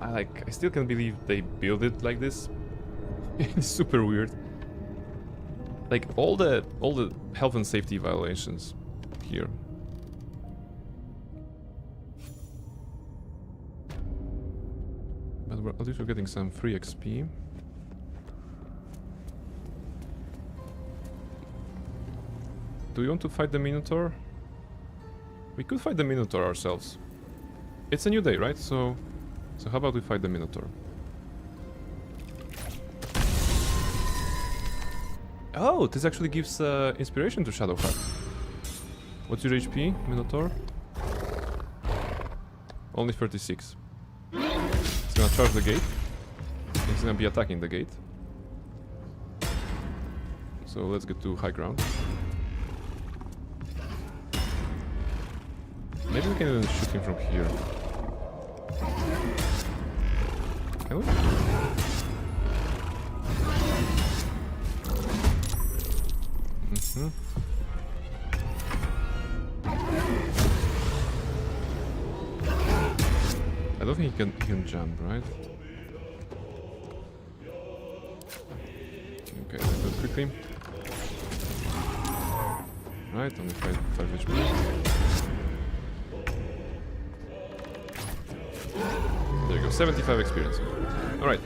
I still can't believe they built it like this. It's super weird. Like all the health and safety violations here. But at least we're getting some free XP. Do we want to fight the Minotaur? We could fight the Minotaur ourselves. It's a new day, right? So how about we fight the Minotaur? Oh, this actually gives inspiration to Shadowheart. What's your HP, Minotaur? Only 36. It's gonna charge the gate. It's gonna be attacking the gate. So let's get to high ground. Maybe we can even shoot him from here. Can we? Mm-hmm. I don't think he can jump, right? Okay, let's do it quickly. Right, only 5 HP. There you go, 75 experience. Alright,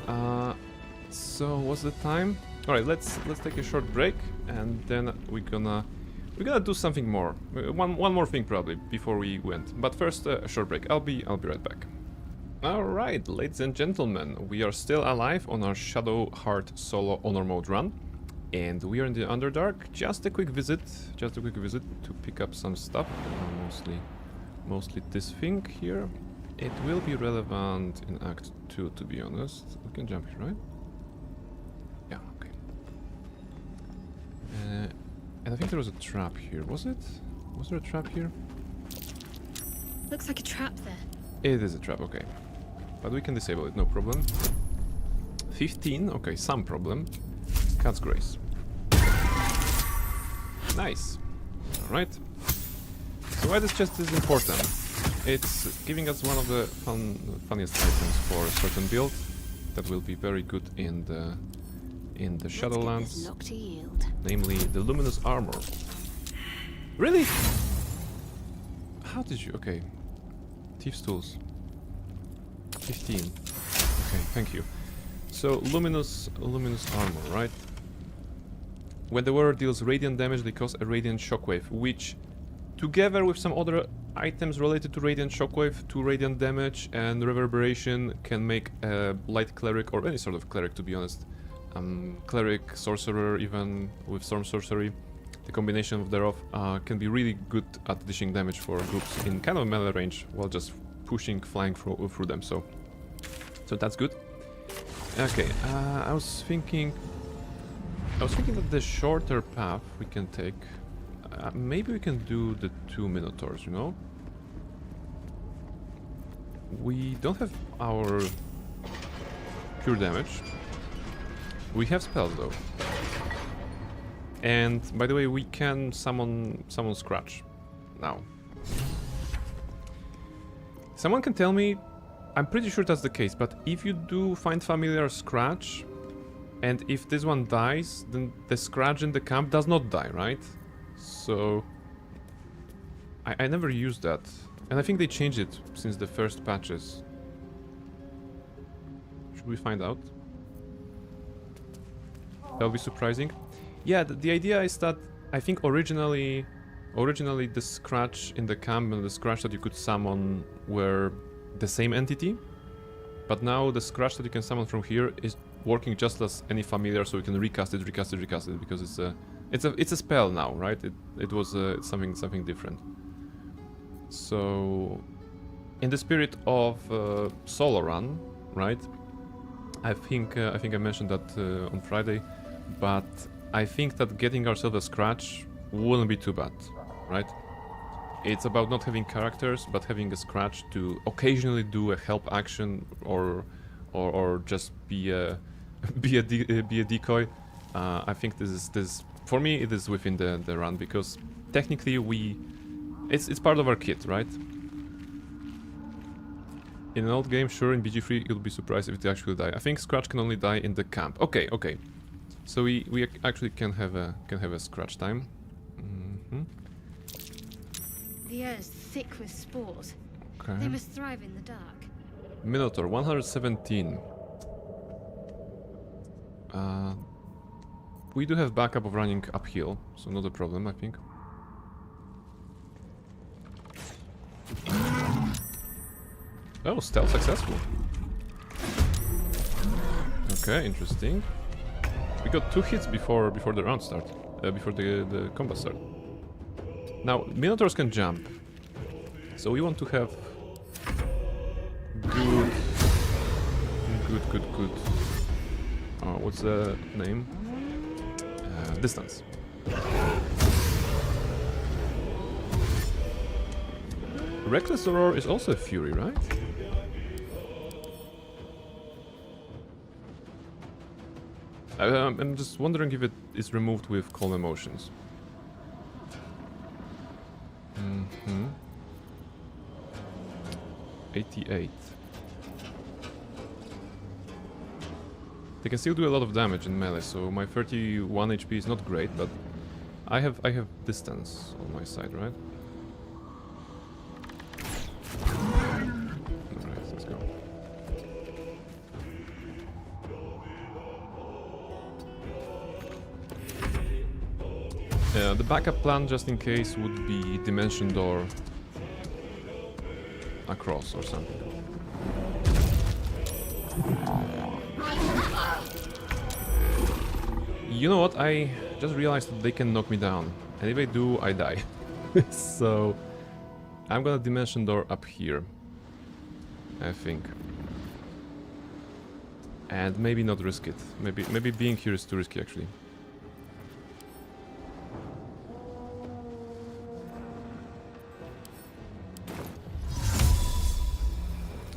so what's the time? Alright, let's take a short break and then we're gonna do something more. One more thing probably before we went. But first a short break. I'll be right back. Alright, ladies and gentlemen, we are still alive on our Shadowheart solo honor mode run. And we are in the Underdark. Just a quick visit to pick up some stuff. Mostly this thing here. It will be relevant in Act 2, to be honest. We can jump here, right? Yeah, okay. And I think there was a trap here. Was it? Was there a trap here? Looks like a trap there. It is a trap, okay. But we can disable it, no problem. 15, okay, some problem. Cat's Grace. Nice. Alright. So why this chest is important? It's giving us one of the funniest items for a certain build that will be very good in the Shadowlands, namely the luminous armor. Really? How did you? Okay, Thief's Tools. 15. Okay, thank you. So luminous armor, right? When the wearer deals radiant damage, they cause a radiant shockwave, which, together with some other items related to radiant shockwave, to radiant damage and reverberation, can make a light cleric, or any sort of cleric to be honest, cleric, sorcerer, even with storm sorcery, the combination of thereof can be really good at dishing damage for groups in kind of melee range while just pushing, flying through them, so that's good. Okay, I was thinking that the shorter path we can take, maybe we can do the 2 Minotaurs, you know? We don't have our pure damage. We have spells though. And by the way, we can summon Scratch now. Someone can tell me, I'm pretty sure that's the case, but if you do find familiar Scratch, and if this one dies, then the Scratch in the camp does not die, right? So I never used that, and I think they changed it since the first patches. Should we find out? That would be surprising. Yeah, the idea is that I think originally the Scratch in the camp and the Scratch that you could summon were the same entity, but now the Scratch that you can summon from here is working just as any familiar, so we can recast it because it's a spell now, right? It was something different. So, in the spirit of solo run, right? I think I mentioned that on Friday, but I think that getting ourselves a scratch wouldn't be too bad, right? It's about not having characters, but having a scratch to occasionally do a help action or just be a be a decoy. I think this for me it is within the run, because technically it's part of our kit, right? In an old game, sure, in BG3 you'll be surprised if they actually die. I think Scratch can only die in the camp. Okay, okay. So we actually can have a Scratch time. The air is thick with spores. Okay. They must thrive in the dark. Minotaur 117. We do have backup of running uphill, so not a problem, I think. Oh, stealth successful. Okay, interesting. We got 2 hits before the round start, before the combat start. Now, Minotaurs can jump, so we want to have good. What's the name? Distance. Reckless Aurora is also a Fury, right? I'm just wondering if it is removed with Calm Emotions. 88. They can still do a lot of damage in melee, so my 31 HP is not great, but I have distance on my side, right? Alright, let's go. The backup plan, just in case, would be Dimension Door across or something. You know what? I just realized that they can knock me down, and if I do, I die. So I'm gonna Dimension Door up here, I think, and maybe not risk it. Maybe being here is too risky, actually.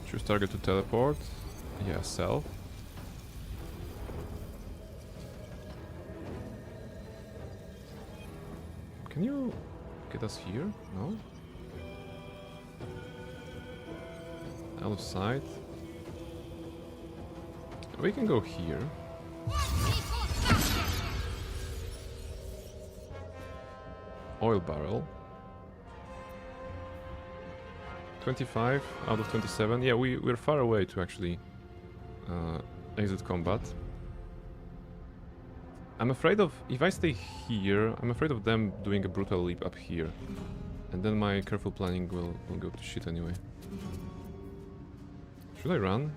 Choose target to teleport. Yeah, self. Can you get us here? No? Out of sight. We can go here. Oil barrel. 25 out of 27. Yeah, we're far away to actually exit combat. I'm afraid of, if I stay here, I'm afraid of them doing a brutal leap up here. And then my careful planning will go to shit anyway. Should I run?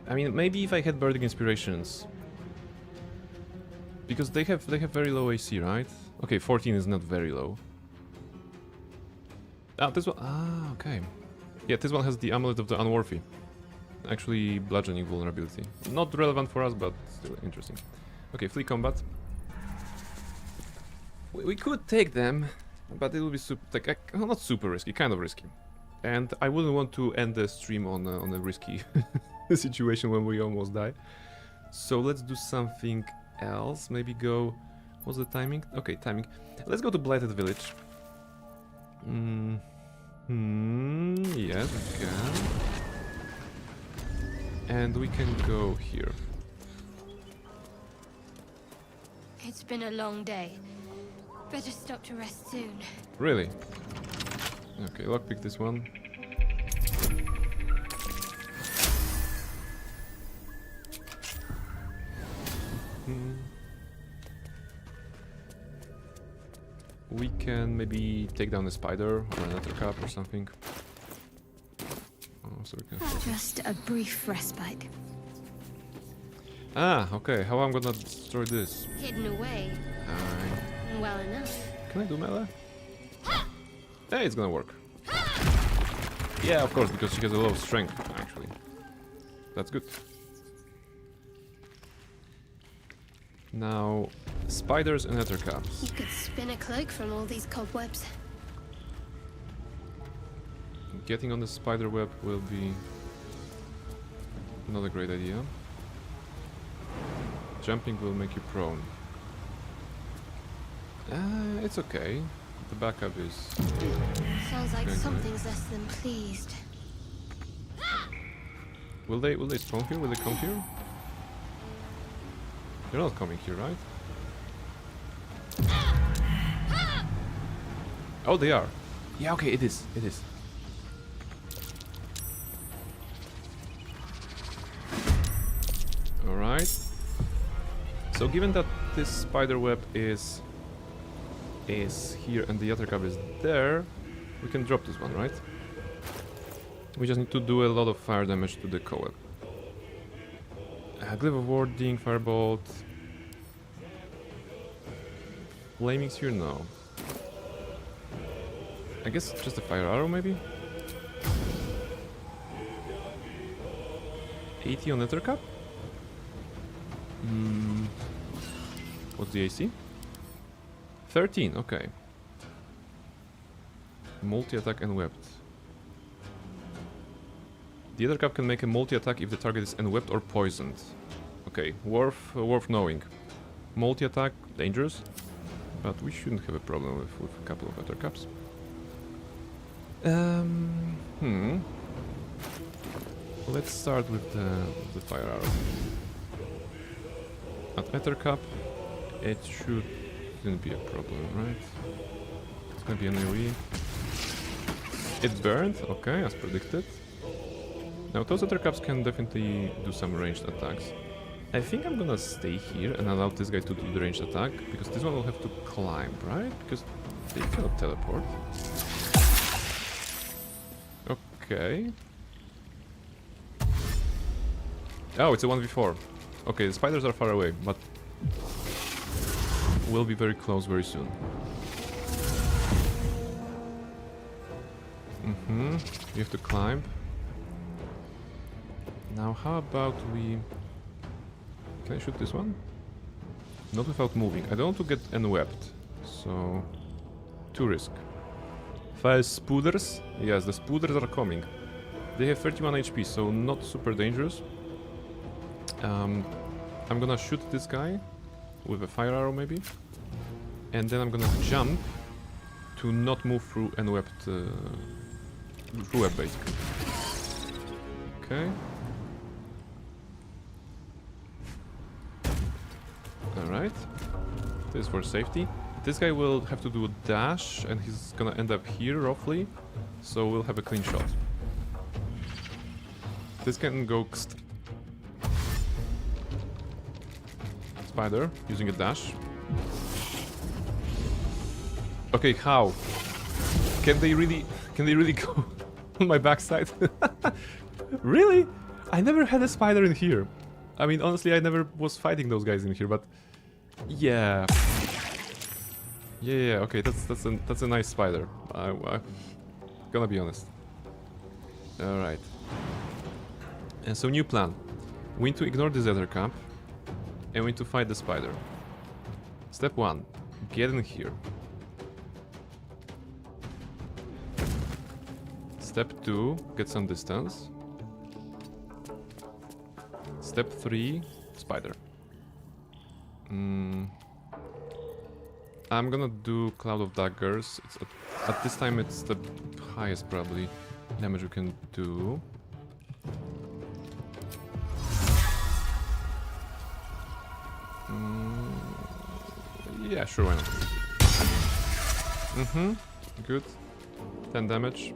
I mean, maybe if I had Bardic Inspirations. Because they have very low AC, right? Okay, 14 is not very low. Ah, this one. Ah, okay. Yeah, this one has the Amulet of the Unworthy. Actually, bludgeoning vulnerability. Not relevant for us, but still interesting. Okay, flee combat. We could take them, but it will be not super risky, kind of risky. And I wouldn't want to end the stream on a risky situation when we almost die. So let's do something else. Maybe go. What's the timing? Okay, timing. Let's go to Blighted Village. Yes, we can. And we can go here. It's been a long day. Better stop to rest soon. Really? Okay, lockpick this one. We can maybe take down a spider or another cap or something. Oh, so we can... Just a brief respite. Ah, okay. How am I gonna destroy this? Hidden away. Well enough. Can I do melee? Hey, it's gonna work. Yeah, of course, because she has a low strength, actually. That's good. Now, spiders and ettercaps. You could spin a cloak from all these cobwebs. Getting on the spider web will be not a great idea. Jumping will make you prone. It's okay. The backup is... Sounds like going something's less than pleased. Will they spawn here? Will they come here? They're not coming here, right? Oh, they are. Yeah, okay, it is. It is. Alright. So given that this spider web is here and the other cap is there, we can drop this one, right? We just need to do a lot of fire damage to the co-web. Glyph of warding, firebolt. Flaming sphere, no. I guess just a fire arrow, maybe? 80 on Nethercap? What's the AC? 13, okay. Multi-attack and webbed. The other cap can make a multi-attack if the target is enwebbed or poisoned. Okay, worth knowing. Multi-attack, dangerous, but we shouldn't have a problem with a couple of other caps. Let's start with the fire arrow. At Ethercap, it shouldn't be a problem, right? It's gonna be an AoE. It burned, okay, as predicted. Now those other caps can definitely do some ranged attacks. I think I'm gonna stay here and allow this guy to do the ranged attack, because this one will have to climb, right? Because they cannot teleport. Okay. Oh, it's a 1v4. Okay, the spiders are far away, but we'll be very close very soon. You have to climb. Now, how about we... Can I shoot this one? Not without moving. I don't want to get enwebbed, so... 2 risk. 5 spooders? Yes, the spooders are coming. They have 31 HP, so not super dangerous. I'm gonna shoot this guy with a fire arrow maybe, and then I'm gonna jump to not move through enwebbed through web basically. Okay. Alright. This is for safety. This guy will have to do a dash and he's gonna end up here roughly, so we'll have a clean shot. This can go spider using a dash. Okay, how? Can they really go on my backside? Really? I never had a spider in here. I mean, honestly, I never was fighting those guys in here, but yeah. Yeah, okay, that's a nice spider. I'm gonna be honest. Alright. And so new plan. We need to ignore this other camp. And we need to fight the spider. Step 1. Get in here. Step 2. Get some distance. Step 3. Spider. I'm gonna do Cloud of Daggers. It's at this time it's the highest probably damage we can do. Yeah, sure, why not? Good. 10 damage.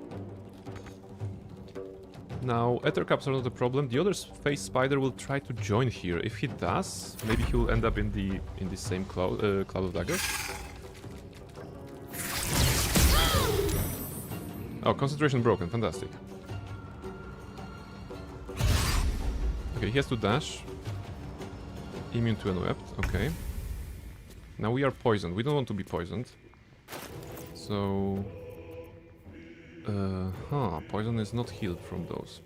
Now, Ether Caps are not a problem. The other face spider will try to join here. If he does, maybe he will end up in the same cloud of daggers. Oh, concentration broken. Fantastic. Okay, he has to dash. Immune to enwebbed. Okay. Now we are poisoned. We don't want to be poisoned. So... poison is not healed from those.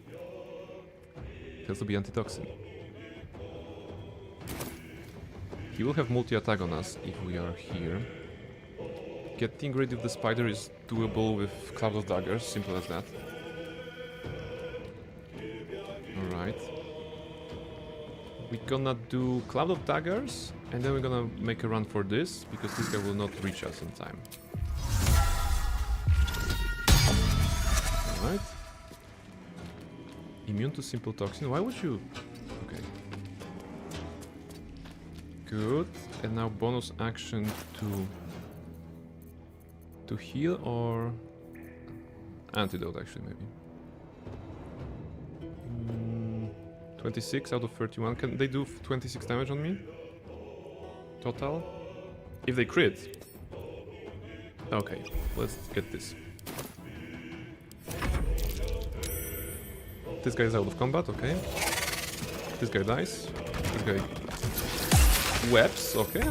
It has to be antitoxin. He will have multi-attack on us if we are here. Getting rid of the spider is doable with Cloud of Daggers, simple as that. Alright. We're gonna do Cloud of Daggers, and then we're gonna make a run for this, because this guy will not reach us in time. Alright. Immune to simple toxin, why would you... Okay. Good, and now bonus action to heal or antidote actually maybe. 26 out of 31. Can they do 26 damage on me? Total? If they crit. Okay, let's get this. This guy is out of combat, okay. This guy dies. This guy webs, okay.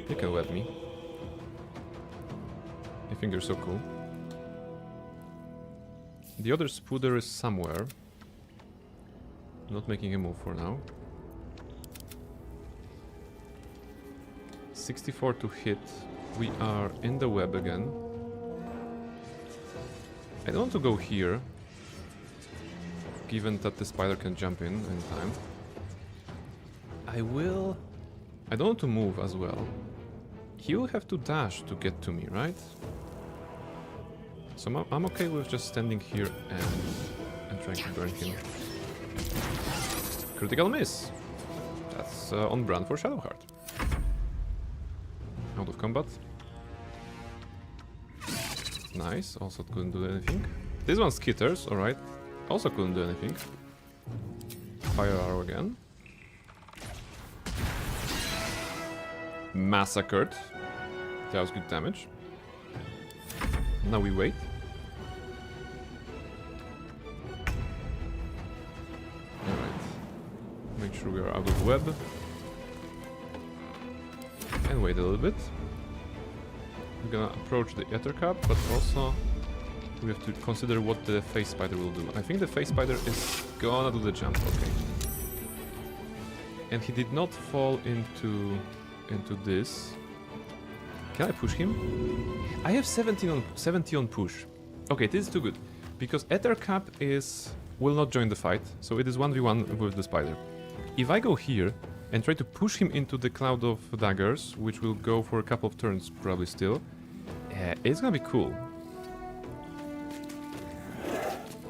You can web me. I think you're so cool. The other spooder is somewhere. Not making a move for now. 64 to hit. We are in the web again. I don't want to go here, given that the spider can jump in anytime. I don't want to move as well. He will have to dash to get to me, right? So I'm okay with just standing here and trying to burn him. Critical miss. That's on brand for Shadowheart. Out of combat. Nice. Also couldn't do anything. This one skitters. All right. Also couldn't do anything. Fire arrow again. Massacred. That was good damage. Now we wait. Alright. Make sure we are out of web. And wait a little bit. We're gonna approach the ether cap, but also we have to consider what the face spider will do. I think the face spider is gonna do the jump, okay. And he did not fall into this. Can I push him? I have 70 on push. Okay, this is too good. Because Ether Cap will not join the fight, so it is 1v1 with the spider. If I go here and try to push him into the Cloud of Daggers, which will go for a couple of turns probably still, it's gonna be cool.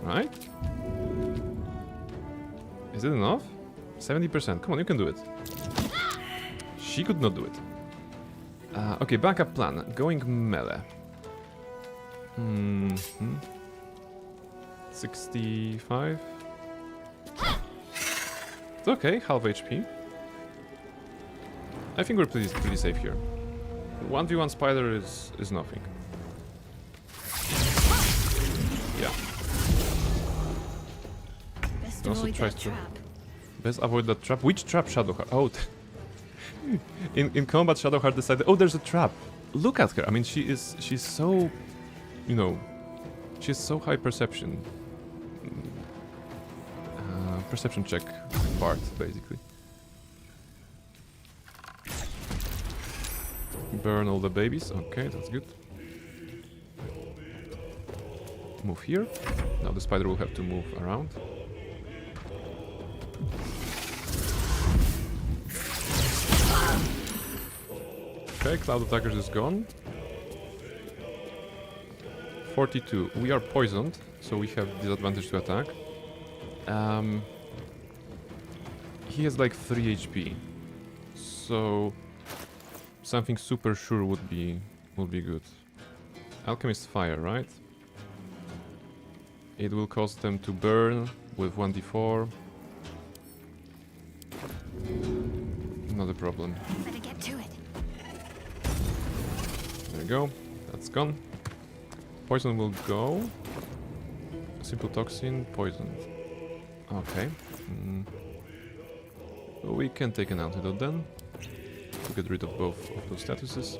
Right? Is it enough? 70%. Come on, you can do it. She could not do it. Okay, backup plan. Going melee. 65. It's okay, half HP. I think we're pretty safe here. 1v1 spider is nothing. Yeah. Best avoid that trap. Best avoid that trap. Which trap, Shadowheart? Oh, in combat, Shadowheart decided, oh, there's a trap. Look at her. I mean, she's so, you know, she has so high perception. Perception check part, basically. Burn all the babies. Okay, that's good. Move here. Now the spider will have to move around. Okay, Cloud of Daggers is gone. 42. We are poisoned, so we have disadvantage to attack. He has like 3 HP, so something super sure would be good. Alchemist Fire, right? It will cause them to burn with 1d4. Not a problem. Better get to it. There we go. That's gone. Poison will go. Simple toxin, poison. Okay. We can take an antidote then, to get rid of both of those statuses.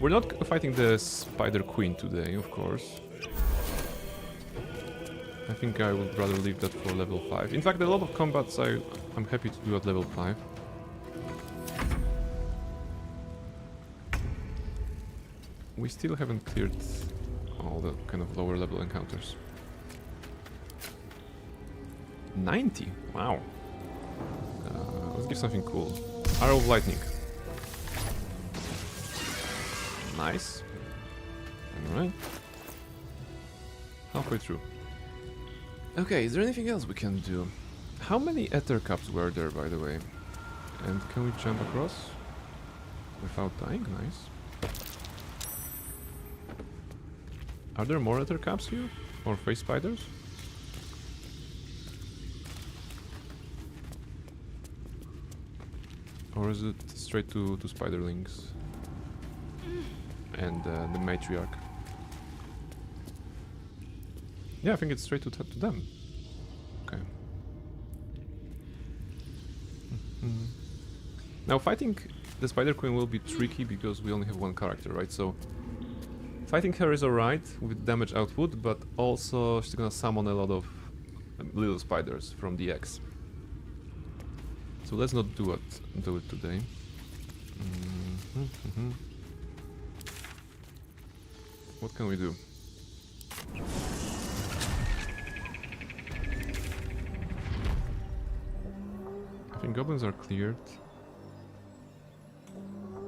We're not fighting the Spider Queen today, of course. I think I would rather leave that for level 5. In fact, a lot of combats I'm happy to do at level 5. We still haven't cleared all the kind of lower level encounters. 90? Wow. Let's give something cool. Arrow of Lightning. Nice. Alright. Halfway through. Okay, is there anything else we can do? How many Ether Cups were there, by the way? And can we jump across? Without dying? Nice. Are there more Ether Cups here? Or face spiders? Or is it straight to spiderlings? And the matriarch? Yeah, I think it's straight to them. Okay. Now fighting the Spider Queen will be tricky because we only have one character, right? So fighting her is alright with damage output, but also she's gonna summon a lot of little spiders from the X. So let's not do it today. What can we do? I think goblins are cleared.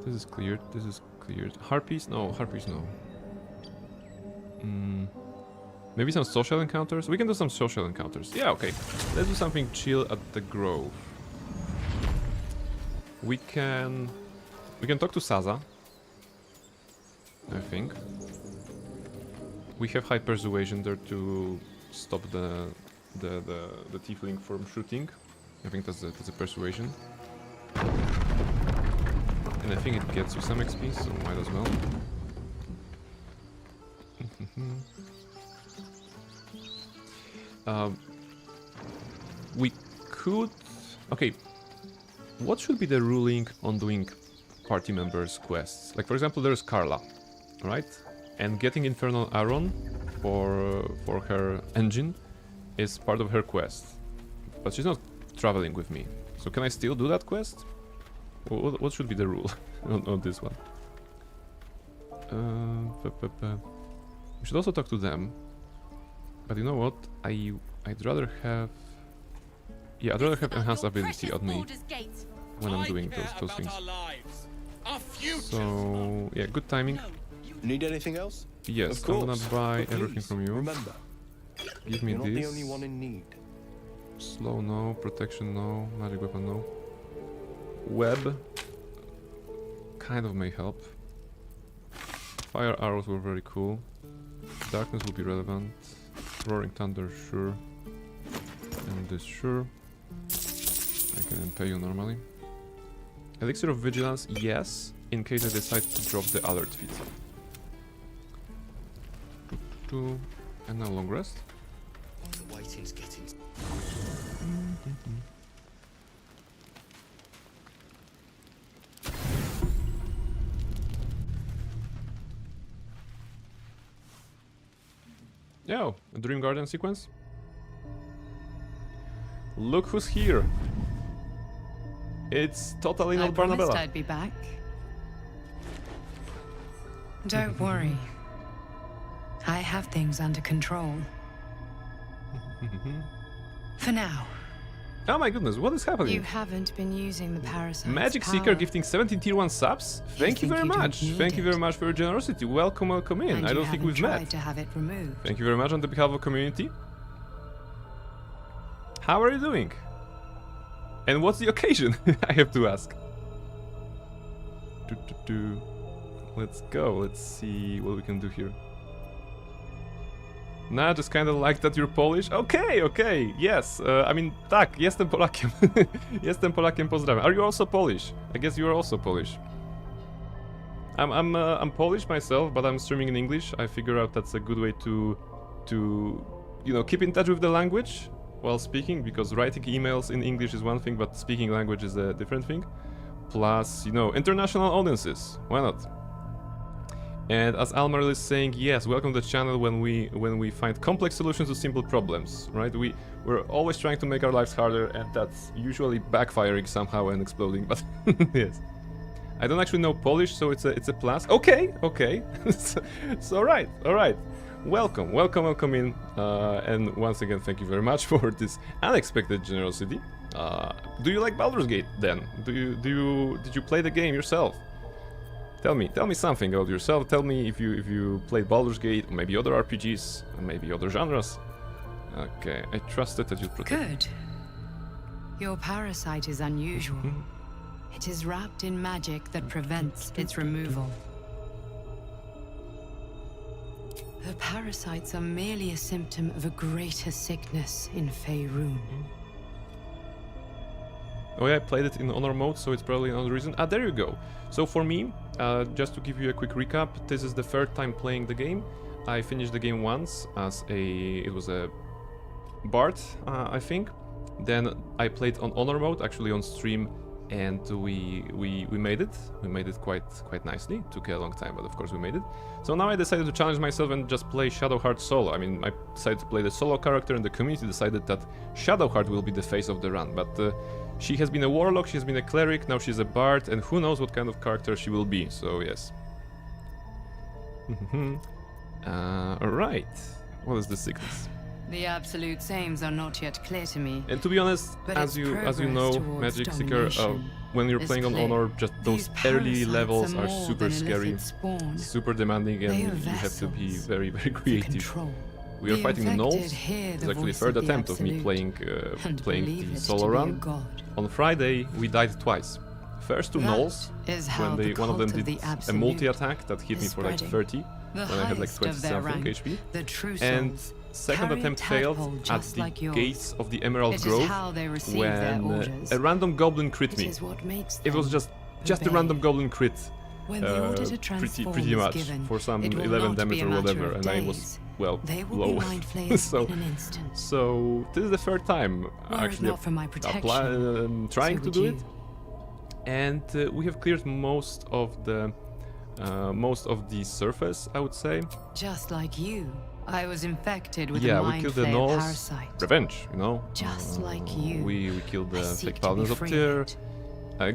This is cleared. This is cleared. Harpies? No, harpies no. Maybe some social encounters? We can do some social encounters. Yeah, okay. Let's do something chill at the Grove. We can talk to Saza, I think. We have high persuasion there to stop the tiefling from shooting. I think that's a persuasion. And I think it gets you some XP, so might as well. We could... Okay. What should be the ruling on doing party members' quests? Like, for example, there's Carla, right? And getting Infernal Aron for her engine is part of her quest. But she's not traveling with me. So can I still do that quest? What should be the rule on this one? We should also talk to them. But you know what? I'd rather have... Yeah, I'd rather have enhanced ability on me when I'm doing those things. So, yeah, good timing. Need anything else? Yes, I'm gonna buy everything from you. Remember, give me you're this. Not the only one in need. Slow no, protection no, magic weapon no. Web kind of may help. Fire arrows were very cool. Darkness will be relevant. Roaring thunder, sure. And this, sure. I can pay you normally. Elixir of Vigilance, yes, in case I decide to drop the alert feat. And now long rest. The waiting's getting... Yo, a Dream Garden sequence? Look who's here! It's totally not Barnabella. I promised I'd be back. Don't worry. I have things under control. For now. Oh my goodness, what is happening? You haven't been using the parasite's Magic power. Seeker gifting 17 tier 1 subs? Thank you very much. Thank you very much for your generosity. Welcome in. And I don't think we've tried met. to have it removed. Thank you very much on behalf of the community. How are you doing? And what's the occasion? I have to ask. Let's go. Let's see what we can do here. Nah, just kind of like that you're Polish. Okay, yes. I mean, tak, jestem Polakiem. Jestem Polakiem, pozdrawiam. Are you also Polish? I guess you are also Polish. I'm Polish myself, but I'm streaming in English. I figure out that's a good way to you know, keep in touch with the language while speaking, because writing emails in English is one thing, but speaking language is a different thing. Plus, you know, international audiences. Why not? And as Almaril is saying, yes, welcome to the channel when we find complex solutions to simple problems, right? We're always trying to make our lives harder, and that's usually backfiring somehow and exploding, but yes. I don't actually know Polish, so it's a plus. Okay. so all right. Welcome in. And once again, thank you very much for this unexpected generosity. Do you like Baldur's Gate then? Did you play the game yourself? Tell me something about yourself. Tell me if you played Baldur's Gate, or maybe other RPGs, or maybe other genres. Okay, I trusted that you'd protect. Good. Your parasite is unusual. It is wrapped in magic that prevents its removal. The parasites are merely a symptom of a greater sickness in Faerun. Oh yeah, I played it in honor mode, so it's probably another reason. Ah, there you go. So for me, just to give you a quick recap, this is the third time playing the game. I finished the game once as it was a bard, I think. Then I played on honor mode, actually on stream, and we made it. We made it quite nicely. It took a long time, but of course we made it. So now I decided to challenge myself and just play Shadowheart solo. I mean, I decided to play the solo character, and the community decided that Shadowheart will be the face of the run, but she has been a warlock, she has been a cleric, now she's a bard, and who knows what kind of character she will be, so yes. Alright. What is the sickness? The absolute sames are not yet clear to me. And to be honest, as you know, Magic Seeker, when you're playing on Honor, just those early levels are super scary, super demanding, and you have to be very creative. We are fighting the gnolls. It's actually the third attempt of me playing the solo run. On Friday, we died twice. First to gnolls, when one of them did a multi-attack that hit me for like 30, when I had like 20-something HP. And second attempt failed at the gates of the Emerald Grove, when a random goblin crit me. It was just a random goblin crit. Pretty much, for some 11 damage or whatever, and I was, well, low. so this is the third time actually trying to do it, and we have cleared most of the surface, I would say. Just like you, I was infected with a mind we killed the flayer gnolls. parasite. Revenge, you know. Just like you, we killed the fake paladins of Tyr.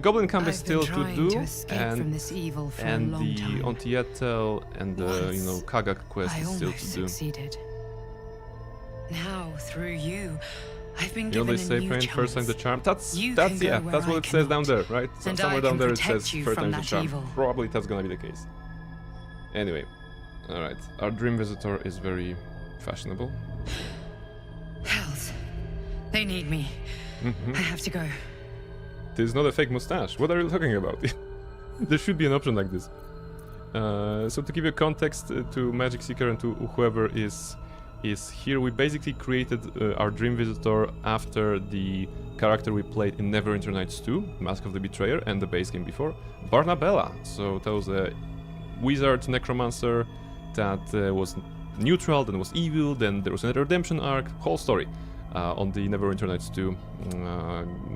Goblin camp is still to do, and the Ontietel and the Kagak quest is still to do. Succeeded. Now through you, I've been given they say pain first time the charm. That's what it says down there, right? Somewhere down there it says first time the charm. Probably that's gonna be the case. Anyway, all right. Our dream visitor is very fashionable. Hells, they need me. I have to go. This is not a fake mustache. What are you talking about? There should be an option like this. So to give you context to Magic Seeker and to whoever is here, we basically created our Dream Visitor after the character we played in Neverwinter Nights 2, Mask of the Betrayer, and the base game before, Barnabella. So that was a wizard necromancer that was neutral, then was evil, then there was a redemption arc, whole story. On the Neverwinter Nights 2,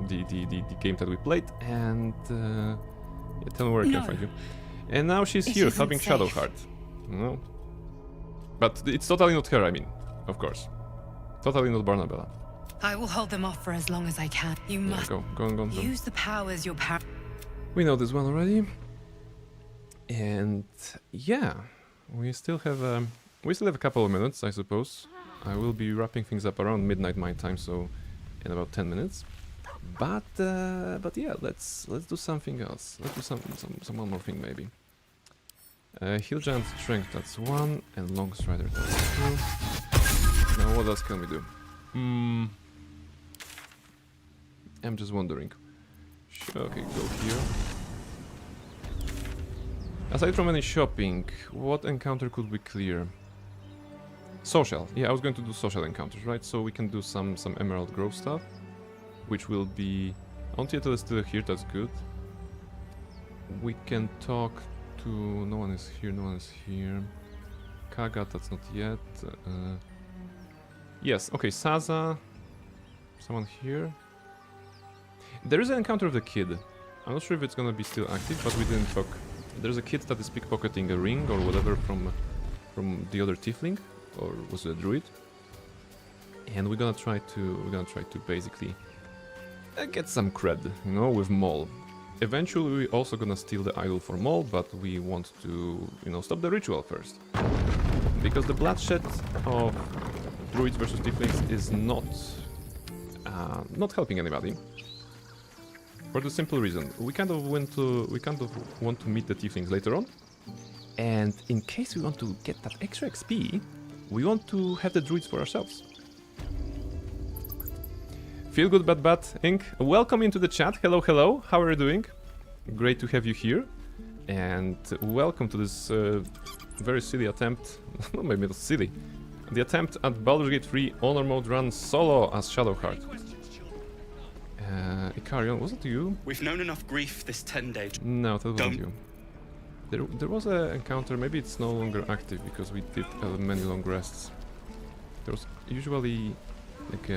the game that we played, and tell me where I can find you. And now she's here helping Shadowheart. No, but it's totally not her. I mean, of course, totally not Barnabella. I will hold them off for as long as I can. You must go on. Use the powers your power. We know this one already, and yeah, we still have a couple of minutes, I suppose. I will be wrapping things up around midnight my time, so in about 10 minutes. But yeah, let's do something else. Let's do some one more thing maybe. Heal Giant Strength, that's 1, and Long Strider, that's 2. Now what else can we do? I'm just wondering. Okay, go here. Aside from any shopping, what encounter could we clear? Social. Yeah, I was going to do social encounters, right? So we can do some Emerald Grove stuff, which will be... Ontietel is still here, that's good. We can talk to... No one is here. Kagat, that's not yet. Yes, okay, Saza. Someone here. There is an encounter of the kid. I'm not sure if it's gonna be still active, but we didn't talk There's a kid that is pickpocketing a ring or whatever from the other tiefling, or was it a druid? And we're gonna try to basically get some cred, you know, with Maul. Eventually, we're also gonna steal the idol for Maul, but we want to, you know, stop the ritual first, because the bloodshed of druids versus tieflings is not helping anybody. For the simple reason, we kind of want to meet the tieflings later on, and in case we want to get that extra XP, we want to have the druids for ourselves. Feel good, bad, Inc. Welcome into the chat. Hello, hello. How are you doing? Great to have you here, and welcome to this very silly attempt. Maybe not silly. The attempt at Baldur's Gate 3 Honor Mode run solo as Shadowheart. Ikarion, was it you? We've known enough grief this 10 days. No, that wasn't you. There was an encounter, maybe it's no longer active because we did many long rests. There was usually like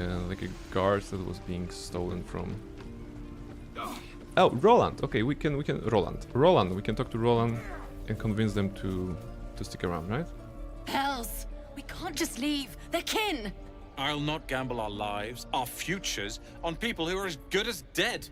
a guard that was being stolen from. Oh, Roland. Okay, we can Roland. We can talk to Roland and convince them to stick around, right? Hells! We can't just leave. They're kin. I'll not gamble our lives, our futures, on people who are as good as dead.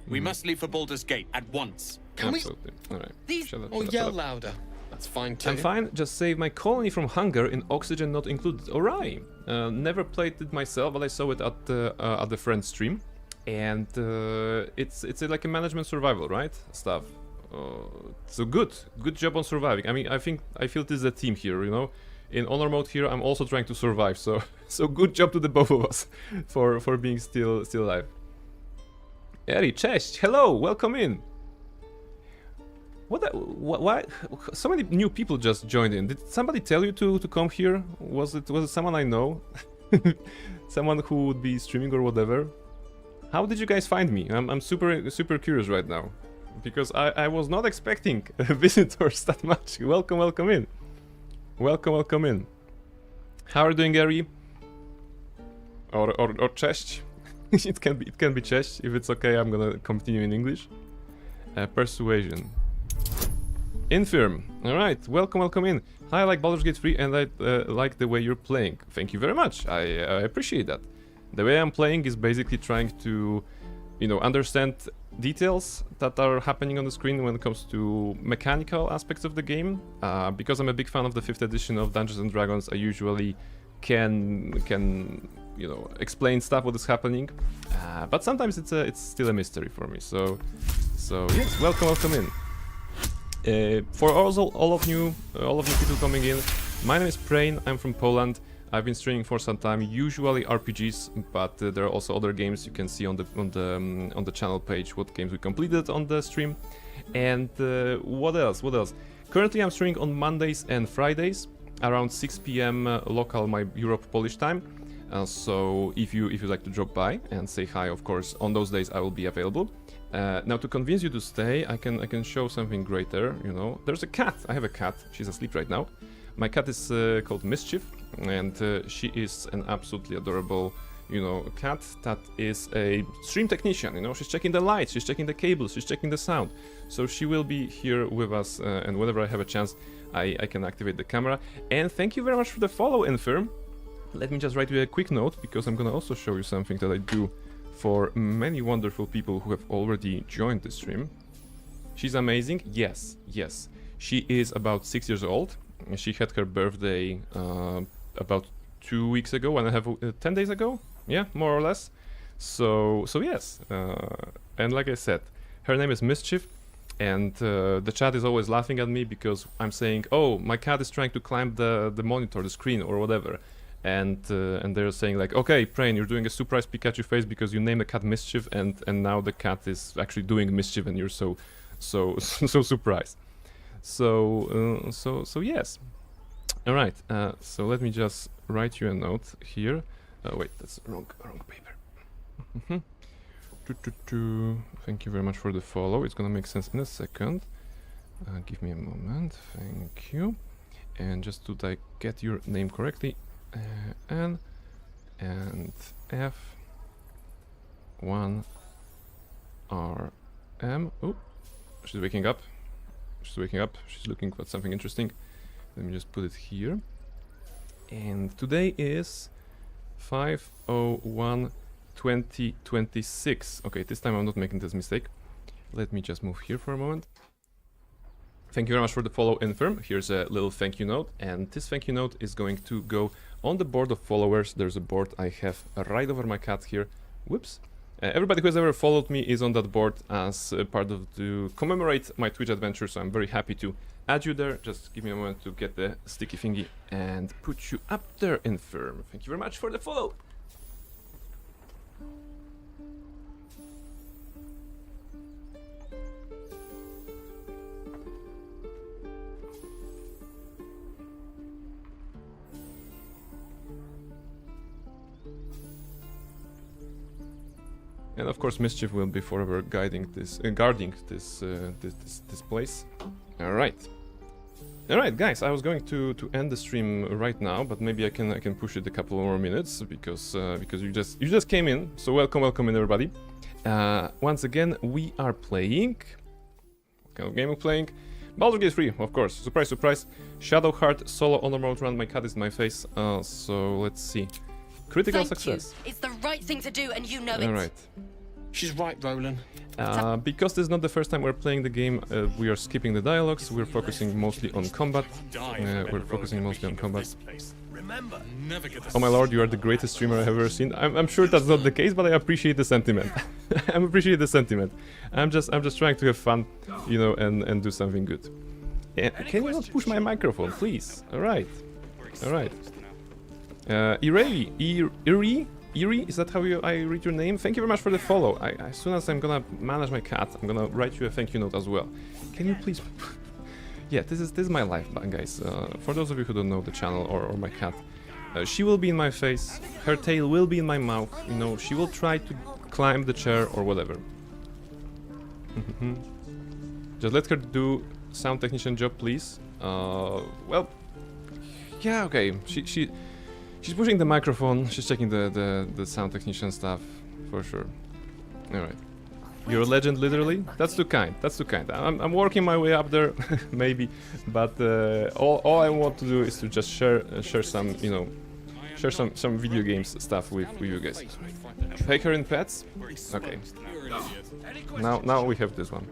We must leave for Baldur's Gate at once. Absolutely. Alright. Yell louder. That's fine too. I'm fine. Just save my colony from hunger in oxygen not included. Alright. Never played it myself, but I saw it at the friend stream, and it's like a management survival, right? Stuff. So good job on surviving. I mean, I feel this is a team here, you know. In honor mode here, I'm also trying to survive. So good job to the both of us for being still alive. Eri, cześć, hello, welcome in. Why? So many new people just joined in. Did somebody tell you to come here? Was it someone I know? Someone who would be streaming or whatever? How did you guys find me? I'm super curious right now, because I was not expecting visitors that much. Welcome in. Welcome in. How are you doing, Gary? Or cześć? It can be cześć. If it's okay, I'm gonna continue in English. Persuasion. Infirm. Alright, welcome in. Hi, I like Baldur's Gate 3 and I like the way you're playing. Thank you very much. I appreciate that. The way I'm playing is basically trying to, you know, understand details that are happening on the screen when it comes to mechanical aspects of the game. Because I'm a big fan of the 5th edition of Dungeons and Dragons, I usually can you know, explain stuff what is happening. But sometimes it's still a mystery for me. So yes, welcome in. For all of you people coming in, my name is Prain. I'm from Poland. I've been streaming for some time, usually RPGs, but there are also other games. You can see on the channel page what games we completed on the stream. And what else? Currently, I'm streaming on Mondays and Fridays around 6 p.m. Local, my Europe Polish time. So if you like to drop by and say hi, of course, on those days I will be available. Now, to convince you to stay, I can show something greater. You know, there's a cat. I have a cat. She's asleep right now. My cat is called Mischief, and she is an absolutely adorable, you know, cat that is a stream technician. You know, she's checking the lights, she's checking the cables, she's checking the sound. So she will be here with us, and whenever I have a chance, I can activate the camera. And thank you very much for the follow, Infirm. Let me just write you a quick note, because I'm gonna also show you something that I do for many wonderful people who have already joined the stream. She's amazing. Yes. She is about 6 years old. She had her birthday about 2 weeks ago, and I have 10 days ago. Yeah, more or less. So yes. And like I said, her name is Mischief, and the chat is always laughing at me because I'm saying, "Oh, my cat is trying to climb the monitor, the screen, or whatever." And they're saying like, "Okay, Prain, you're doing a surprise Pikachu face because you named the cat Mischief, and now the cat is actually doing mischief, and you're so surprised." So yes. All right. So let me just write you a note here. Wait, that's wrong paper. Thank you very much for the follow. It's gonna make sense in a second. Give me a moment. Thank you. And just to get your name correctly, N and F 1 R M. Oh, she's waking up. She's waking up. She's looking for something interesting. Let me just put it here. And today is 5/01/2026. Okay, this time I'm not making this mistake. Let me just move here for a moment. Thank you very much for the follow, Infirm. Here's a little thank you note, and this thank you note is going to go on the board of followers. There's a board I have right over my cat here. Whoops. Everybody who has ever followed me is on that board as part of to commemorate my Twitch adventure, so I'm very happy to add you there. Just give me a moment to get the sticky thingy and put you up there, Infirm. Thank you very much for the follow. And of course, Mischief will be forever guarding this place. All right, guys. I was going to end the stream right now, but maybe I can push it a couple more minutes because you just came in. So welcome in, everybody. Once again, we are playing. What kind of game we're playing? Baldur's Gate 3, of course. Surprise, surprise. Shadowheart solo honor mode run. My cat is in my face. So let's see. Critical success. It's the right thing to do, and you know it. All right. She's right, Roland. Because this is not the first time we're playing the game, we are skipping the dialogues. We're focusing mostly on combat. Oh my lord, you are the greatest streamer I've ever seen. I'm sure that's not the case, but I appreciate the sentiment. I'm just trying to have fun, you know, and do something good. Can you not push my microphone, please? All right. Eerie, is that how I read your name? Thank you very much for the follow. As soon as I'm gonna manage my cat, I'm gonna write you a thank you note as well. Can you please... Yeah, this is my life, guys. For those of you who don't know the channel or my cat, she will be in my face, her tail will be in my mouth, you know, she will try to climb the chair or whatever. Just let her do sound technician job, please. Well, yeah, okay. She's pushing the microphone. She's checking the sound technician stuff for sure. All right, you're a legend, literally. That's too kind. I'm working my way up there, maybe, but all I want to do is to just share some, you know, share some video games stuff with you guys. Take her in pets. Okay. Now we have this one.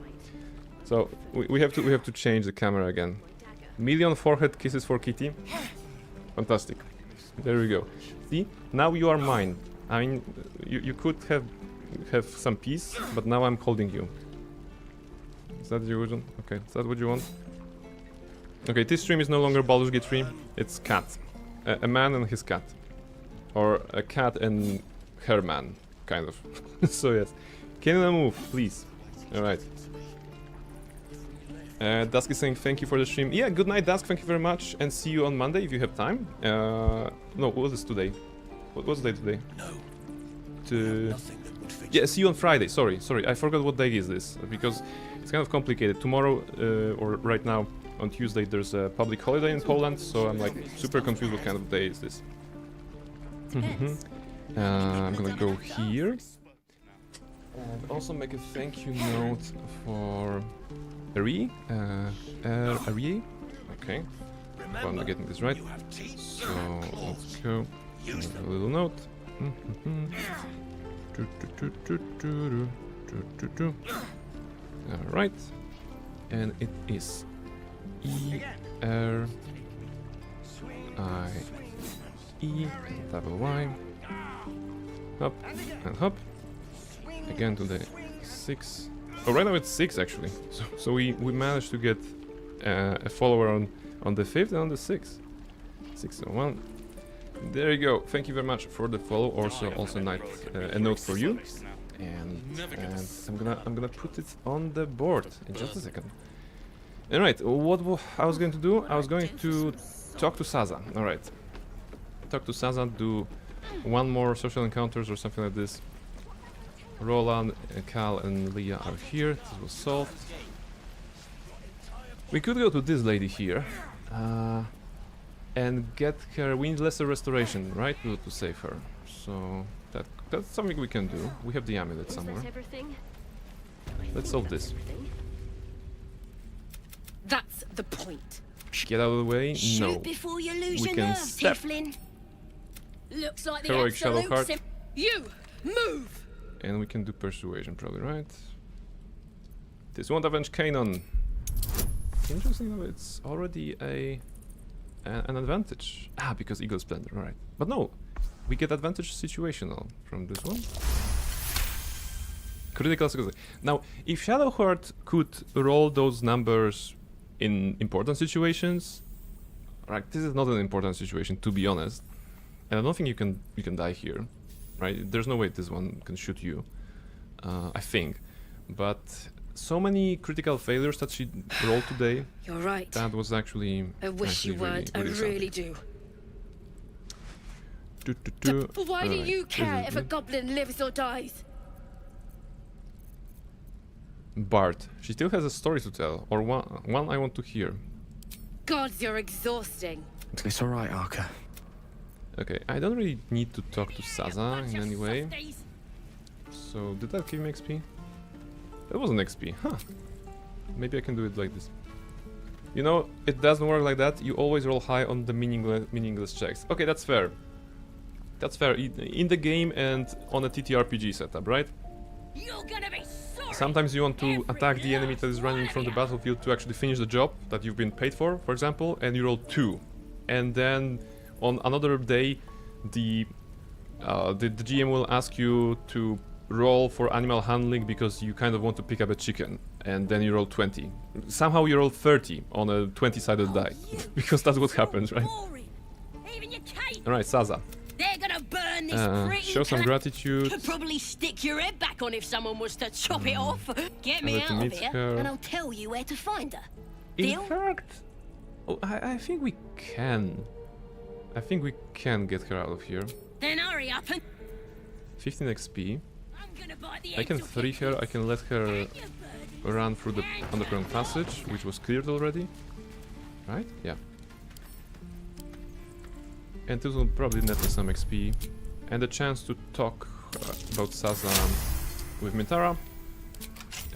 So we have to change the camera again. Million forehead kisses for Kitty. Fantastic. There we go. See, now you are mine. I mean, you could have some peace, but now I'm holding you. Is that your vision? Okay, is that what you want? Okay, this stream is no longer Baldur's Gate 3. It's cat, a man and his cat, or a cat and her man, kind of. So yes, can you move, please? All right. Dusk is saying thank you for the stream. Yeah, good night, Dusk. Thank you very much, and see you on Monday if you have time. No, what was this today? What was the day today? No. Yeah, see you on Friday. Sorry, I forgot what day is this because it's kind of complicated. Tomorrow or right now on Tuesday there's a public holiday in Poland, so I'm like super confused what kind of day is this. I'm gonna go here and also make a thank you note for Ari, Ari, okay, if I'm not getting this right, so let's go, a little note, alright, and it is E-R-I-E-double-Y, hop, and hop, again to the 6. Oh, right now it's 6 actually. So we managed to get a follower on the 5th and on the 6th. 601. There you go. Thank you very much for the follow. Also a note for you. And I'm gonna put it on the board in just a second. All right. What I was going to do? I was going to talk to Saza. All right. Talk to Saza. Do one more social encounters or something like this. Roland, Cal, and Leah are here. This was solved. We could go to this lady here and get her. We need lesser restoration, right, to save her. So that's something we can do. We have the amulet somewhere. Let's solve this. That's the point. Get out of the way. Shoot No. before you lose We your can nerve, step. Tiefling. Looks like the Heroic absolute Shadow Heart. You move. And we can do persuasion, probably, right? This won't avenge Kanon. Interesting though, it's already an advantage. Ah, because Eagle Splendor, right. But no, we get advantage situational from this one. Critical success. Now, if Shadowheart could roll those numbers in important situations, right? This is not an important situation, to be honest. And I don't think you can die here, right? There's no way this one can shoot you, I think. But so many critical failures that she rolled today. You're right. That was actually. I wish you weren't. I really do. But why do you care if a goblin lives or dies? Bart. She still has a story to tell, or one I want to hear. Gods, you're exhausting. It's all right, Arca. Okay, I don't really need to talk to Saza in any way. So, did that give me XP? That wasn't XP, huh? Maybe I can do it like this. You know, it doesn't work like that. You always roll high on the meaningless checks. Okay, that's fair. That's fair. In the game and on a TTRPG setup, right? You're gonna be sorry. Sometimes you want to attack the enemy that is running from the battlefield to actually finish the job that you've been paid for example, and you roll 2. And then on another day, the GM will ask you to roll for animal handling because you kind of want to pick up a chicken, and then you roll 20. Somehow you roll 30 on a 20-sided die, because that's what happens, right? Alright, Saza. They're gonna burn this pretty show some gratitude. Could probably stick your head back on if someone was to chop it off. Get me Let out me of meet here, her. and I'll tell you where to find her. In Deal? fact, oh, I think we can. I think we can get her out of here. Then hurry up and 15 XP. I'm gonna buy the I can eggs off free your her. I can let her run through the underground passage, which was cleared already. Right? Yeah. And this will probably net me some XP. And a chance to talk about Saza with Mintara.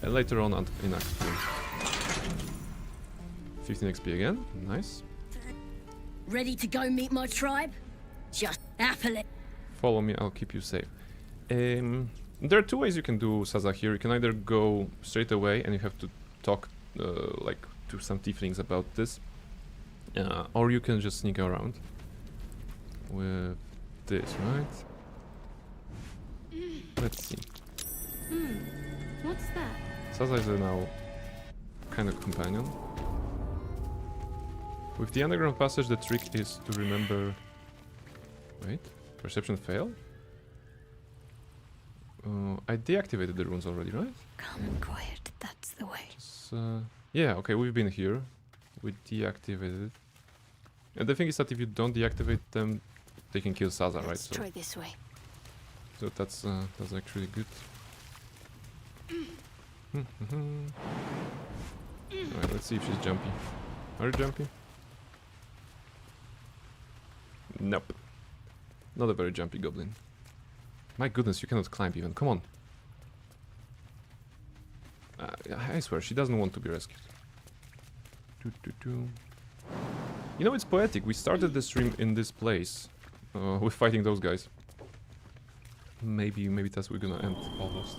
And later on in Act 2. 15 XP again. Nice. Ready to go meet my tribe? Just happily. Follow me, I'll keep you safe. There are 2 ways you can do Saza here. You can either go straight away and you have to talk like to some tieflings about this. Or you can just sneak around. With this, right? Let's see. What's that? Saza is a now kind of companion. With the underground passage, the trick is to remember... Wait, perception fail? I deactivated the runes already, right? Calm and quiet, that's the way. Yeah, okay, we've been here. We deactivated it. And the thing is that if you don't deactivate them, they can kill Saza, right? Let's try this way. So that's actually good. Alright, let's see if she's jumpy. Are you jumpy? Nope. Not a very jumpy goblin. My goodness, you cannot climb even. Come on. I swear, she doesn't want to be rescued. You know, it's poetic. We started the stream in this place with fighting those guys. Maybe that's where we're gonna end almost.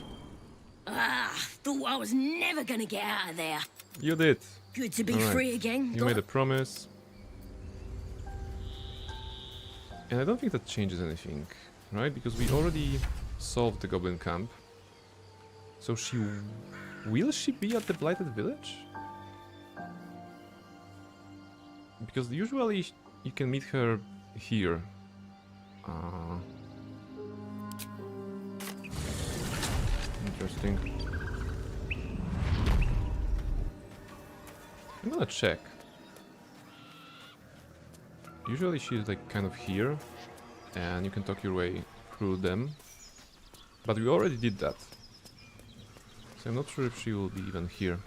Ah, thought I was never gonna get out of there. You did. Good to be All right. free again. You made a promise. And I don't think that changes anything, right? Because we already solved the goblin camp. So will she be at the Blighted Village? Because usually you can meet her here. Interesting. I'm gonna check. Usually she's like kind of here, and you can talk your way through them. But we already did that. So I'm not sure if she will be even here.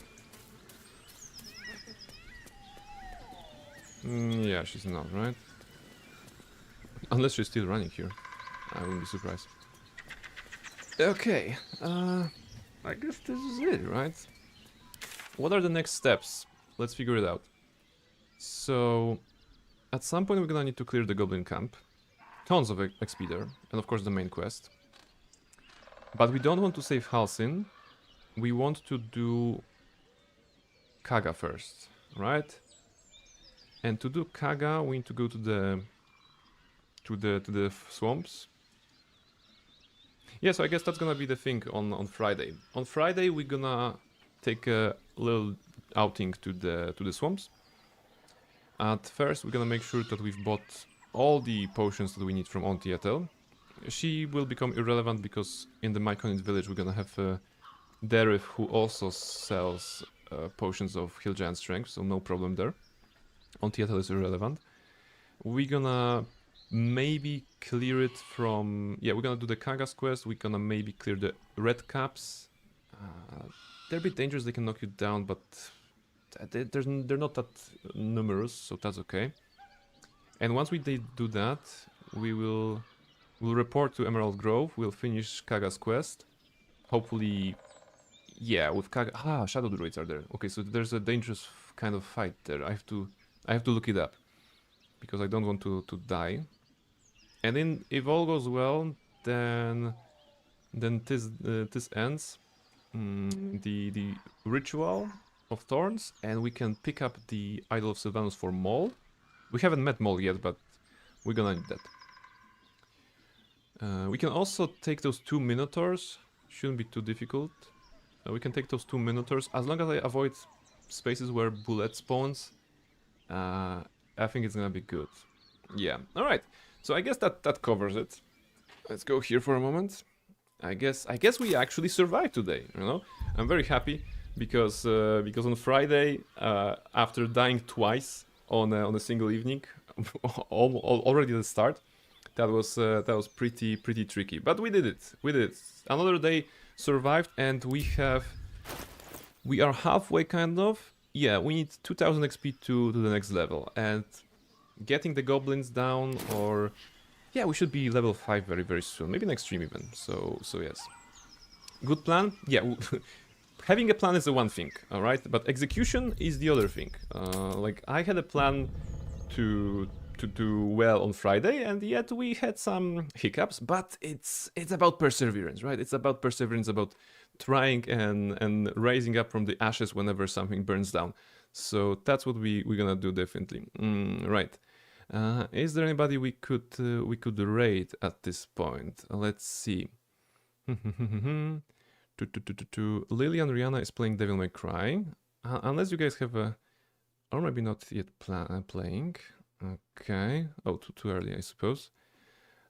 Yeah, she's not, right? Unless she's still running here. I wouldn't be surprised. Okay, I guess this is it, right? What are the next steps? Let's figure it out. So, at some point we're gonna need to clear the goblin camp. Tons of XP there, and of course the main quest. But we don't want to save Halsin. We want to do Kaga first, right? And to do Kaga, we need to go to the swamps. Yeah, so I guess that's gonna be the thing on Friday. On Friday we're gonna take a little outing to the swamps. At first we're gonna make sure that we've bought all the potions that we need from Auntie Ethel. She will become irrelevant because in the Myconid village we're gonna have Derif, who also sells potions of Hill Giant Strength, so no problem there. Auntie Ethel is irrelevant. We're gonna maybe clear it from... Yeah, we're gonna do the Kaga's quest, we're gonna maybe clear the red caps. They're a bit dangerous, they can knock you down, but they're not that numerous, so that's okay. And once we do that, we'll report to Emerald Grove, we'll finish Kaga's quest. Hopefully, yeah, with Kaga... Ah, Shadow Druids are there. Okay, so there's a dangerous kind of fight there. I have to look it up, because I don't want to die. And then, if all goes well, then this ends the ritual of thorns, and we can pick up the Idol of Sylvanus for Maul. We haven't met Maul yet, but we're gonna need that. We can also take those 2 Minotaurs. Shouldn't be too difficult. We can take those 2 Minotaurs as long as I avoid spaces where bullet spawns. I think it's gonna be good. Yeah. All right. So I guess that covers it. Let's go here for a moment. I guess we actually survived today. You know, I'm very happy because on Friday, after dying twice on a single evening, already at the start, that was pretty tricky. But we did it. We did it. Another day survived, and we are halfway kind of. Yeah, we need 2000 XP to the next level, and getting the goblins down, or yeah, we should be level 5 very soon, maybe next stream even. So yes, good plan. Yeah, having a plan is the one thing, all right, but execution is the other thing. Like I had a plan to do well on Friday, and yet we had some hiccups, but it's about perseverance, right? It's about perseverance, about trying and rising up from the ashes whenever something burns down. So that's what we're gonna do definitely. Right. Is there anybody we could raid at this point? Let's see. Lily and Rihanna is playing Devil May Cry. Unless you guys have or maybe not yet playing. Okay. Oh, too early, I suppose.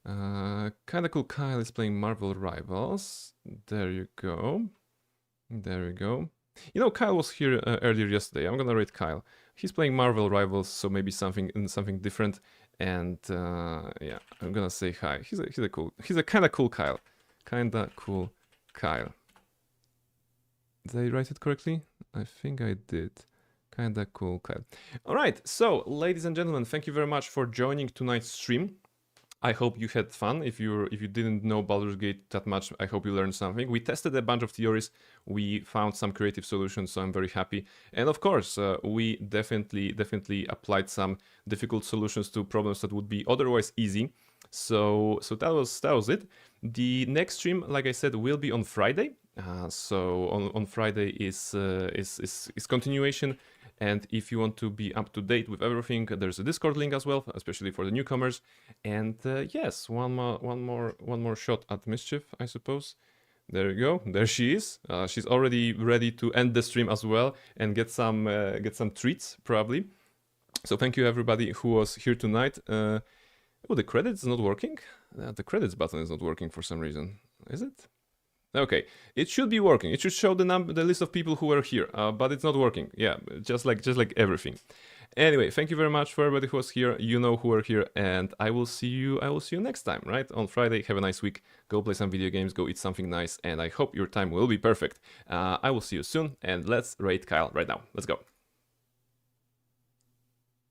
Kinda Cool Kyle is playing Marvel Rivals. There you go. There you go. You know, Kyle was here earlier yesterday. I'm gonna raid Kyle. He's playing Marvel Rivals, so maybe something different. And yeah, I'm gonna say hi. He's a kinda cool Kyle. Kinda cool Kyle. Did I write it correctly? I think I did. Kinda cool Kyle. Alright, so ladies and gentlemen, thank you very much for joining tonight's stream. I hope you had fun. If you didn't know Baldur's Gate that much, I hope you learned something. We tested a bunch of theories. We found some creative solutions, so I'm very happy. And of course, we definitely applied some difficult solutions to problems that would be otherwise easy. So that was it. The next stream, like I said, will be on Friday. So on Friday is continuation. And if you want to be up to date with everything, there's a Discord link as well, especially for the newcomers. And yes, one more shot at Mischief, I suppose. There you go. There she is. She's already ready to end the stream as well and get some treats probably. So thank you everybody who was here tonight. Oh, the credits is not working. The credits button is not working for some reason. Is it? Okay, it should be working. It should show the list of people who were here, but it's not working. Yeah, just like everything. Anyway, thank you very much for everybody who was here. You know who are here, and I will see you next time, right? On Friday. Have a nice week. Go play some video games. Go eat something nice, and I hope your time will be perfect. I will see you soon, and let's raid Kyle right now. Let's go.